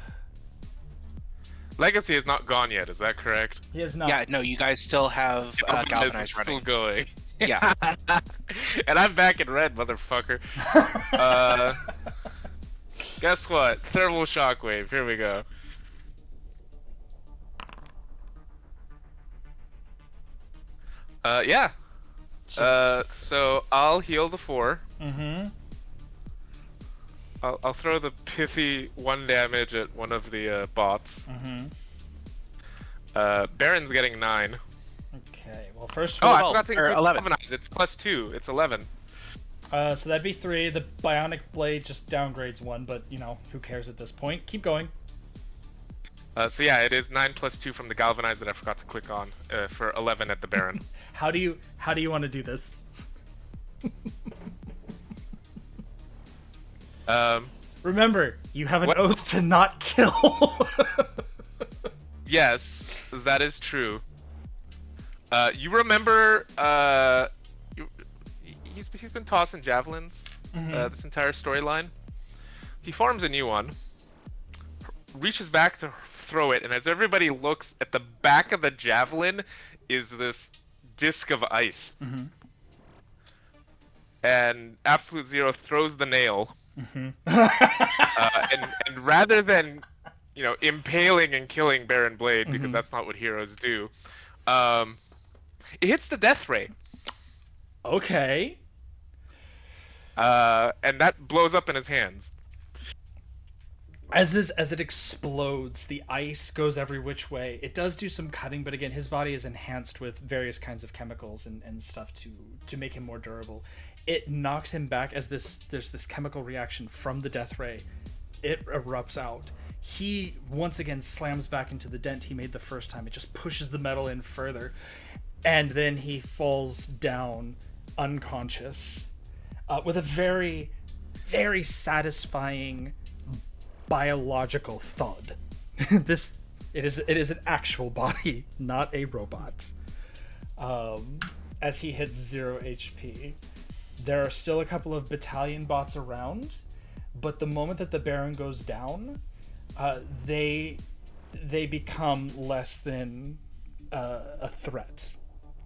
Legacy is not gone yet. Is that correct? He is not. Yeah, no, you guys still have Galvanize is Galvanize running. still going. Yeah. And I'm back in red, motherfucker. Guess what? Thermal shockwave. Here we go. Yeah. So I'll heal the 4. Mm-hmm. I'll throw the pithy 1 damage at one of the bots. Mm-hmm. Baron's getting 9. Okay. Well, first Oh, of I all, forgot to or include 11. Galvanize. It's +2. It's 11. so that'd be 3. The Bionic Blade just downgrades 1, but who cares at this point? Keep going. So yeah, it is 9 + 2 from the Galvanize that I forgot to click on for 11 at the Baron. How do you want to do this? Remember, you have an What? oath to not kill. Yes, that is true. You remember? He's been tossing javelins this entire storyline. He forms a new one, reaches back to throw it, and as everybody looks at the back of the javelin, is this disc of ice. Mm-hmm. And Absolute Zero throws the nail, and rather than impaling and killing Baron Blade, because that's not what heroes do, it hits the death ray. Okay. And that blows up in his hands. As it explodes, the ice goes every which way. It does do some cutting, but again, his body is enhanced with various kinds of chemicals and stuff to make him more durable. It knocks him back as there's this chemical reaction from the death ray. It erupts out. He once again slams back into the dent he made the first time. It just pushes the metal in further, and then he falls down unconscious with a very, very satisfying biological thud. It is an actual body, not a robot. As he hits 0 HP. There are still a couple of battalion bots around, but the moment that the Baron goes down, they become less than a threat.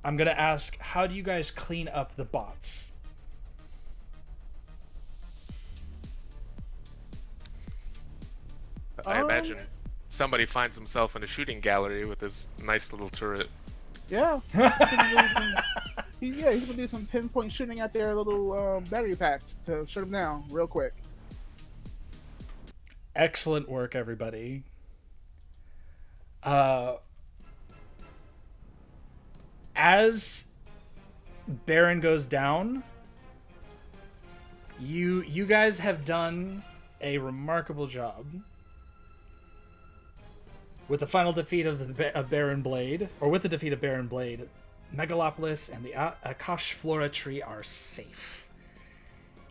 I'm gonna ask, how do you guys clean up the bots? I imagine somebody finds himself in a shooting gallery with this nice little turret. Yeah. He's gonna do some pinpoint shooting at their little battery packs to shut them down real quick. Excellent work, everybody. As Baron goes down, you guys have done a remarkable job. With the final defeat of Baron Blade, or with the defeat of Baron Blade, Megalopolis and the Akash'Flora tree are safe.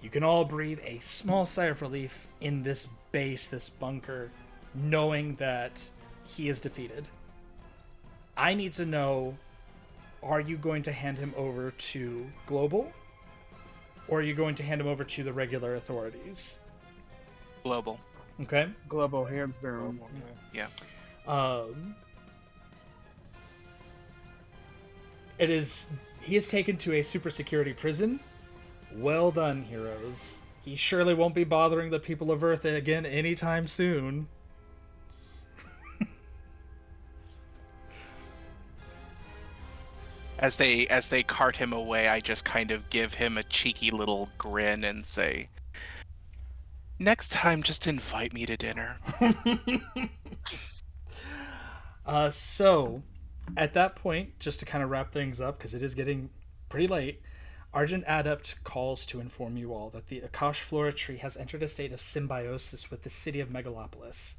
You can all breathe a small sigh of relief in this base, this bunker, knowing that he is defeated. I need to know, are you going to hand him over to Global? Or are you going to hand him over to the regular authorities? Global. Okay. Global, hands down. Yeah. He is taken to a super security prison. Well done, heroes. He surely won't be bothering the people of Earth again anytime soon. As they cart him away, I just kind of give him a cheeky little grin and say, "Next time, just invite me to dinner." So, at that point, just to kind of wrap things up, because it is getting pretty late, Argent Adapt calls to inform you all that the Akash'Flora tree has entered a state of symbiosis with the city of Megalopolis.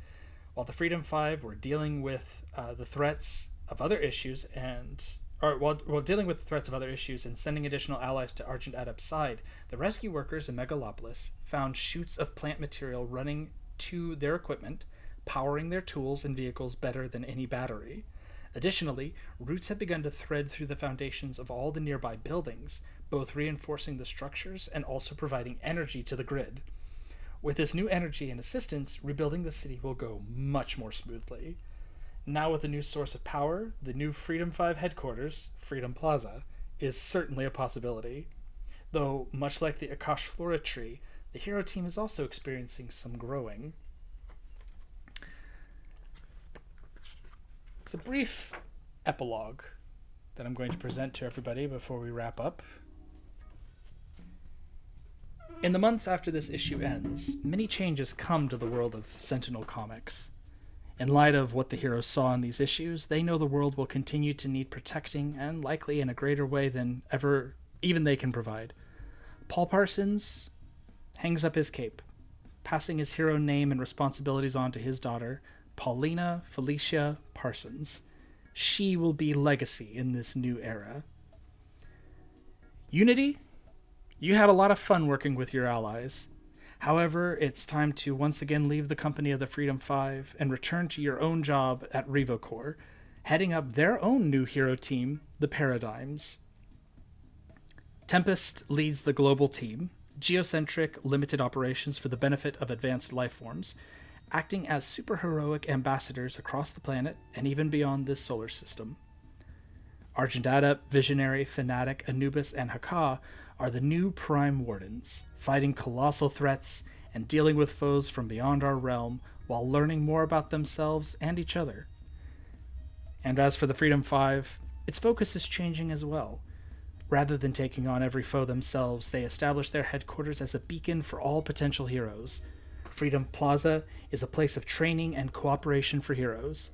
While the Freedom Five were dealing with the threats of other issues and while dealing with the threats of other issues and sending additional allies to Argent Adapt's side, the rescue workers in Megalopolis found chutes of plant material running to their equipment, powering their tools and vehicles better than any battery. Additionally, roots have begun to thread through the foundations of all the nearby buildings, both reinforcing the structures and also providing energy to the grid. With this new energy and assistance, rebuilding the city will go much more smoothly. Now with a new source of power, the new Freedom 5 headquarters, Freedom Plaza, is certainly a possibility. Though, much like the Akash'Flora tree, the hero team is also experiencing some growing. It's a brief epilogue that I'm going to present to everybody before we wrap up. In the months after this issue ends, many changes come to the world of Sentinel comics. In light of what the heroes saw in these issues, they know the world will continue to need protecting, and likely in a greater way than ever even they can provide. Paul Parsons hangs up his cape, passing his hero name and responsibilities on to his daughter, Paulina Felicia Parsons. She will be legacy in this new era. Unity, you had a lot of fun working with your allies. However, it's time to once again leave the company of the Freedom 5 and return to your own job at RevoCorps, heading up their own new hero team, the Paradigms. Tempest leads the global team, geocentric limited operations for the benefit of advanced lifeforms, acting as superheroic ambassadors across the planet and even beyond this solar system. Argent Adapt, Visionary, Fanatic, Anubis, and Haka are the new Prime Wardens, fighting colossal threats and dealing with foes from beyond our realm while learning more about themselves and each other. And as for the Freedom 5, its focus is changing as well. Rather than taking on every foe themselves, they establish their headquarters as a beacon for all potential heroes. Freedom Plaza is a place of training and cooperation for heroes.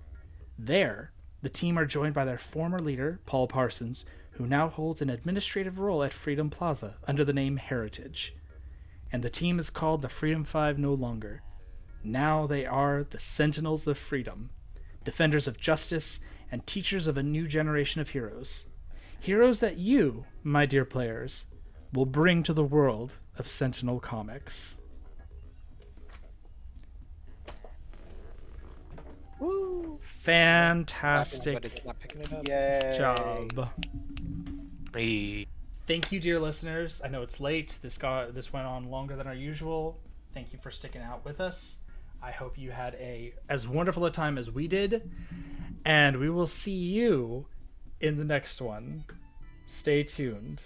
There, the team are joined by their former leader, Paul Parsons, who now holds an administrative role at Freedom Plaza under the name Heritage. And the team is called the Freedom 5 no longer. Now they are the Sentinels of Freedom, defenders of justice and teachers of a new generation of heroes. Heroes that you, my dear players, will bring to the world of Sentinel comics. Woo! Fantastic But it's not picking it up. Yay. job. Hey. Thank you, dear listeners. I know it's late. This went on longer than our usual. Thank you for sticking out with us. I hope you had as wonderful a time as we did. And we will see you in the next one. Stay tuned.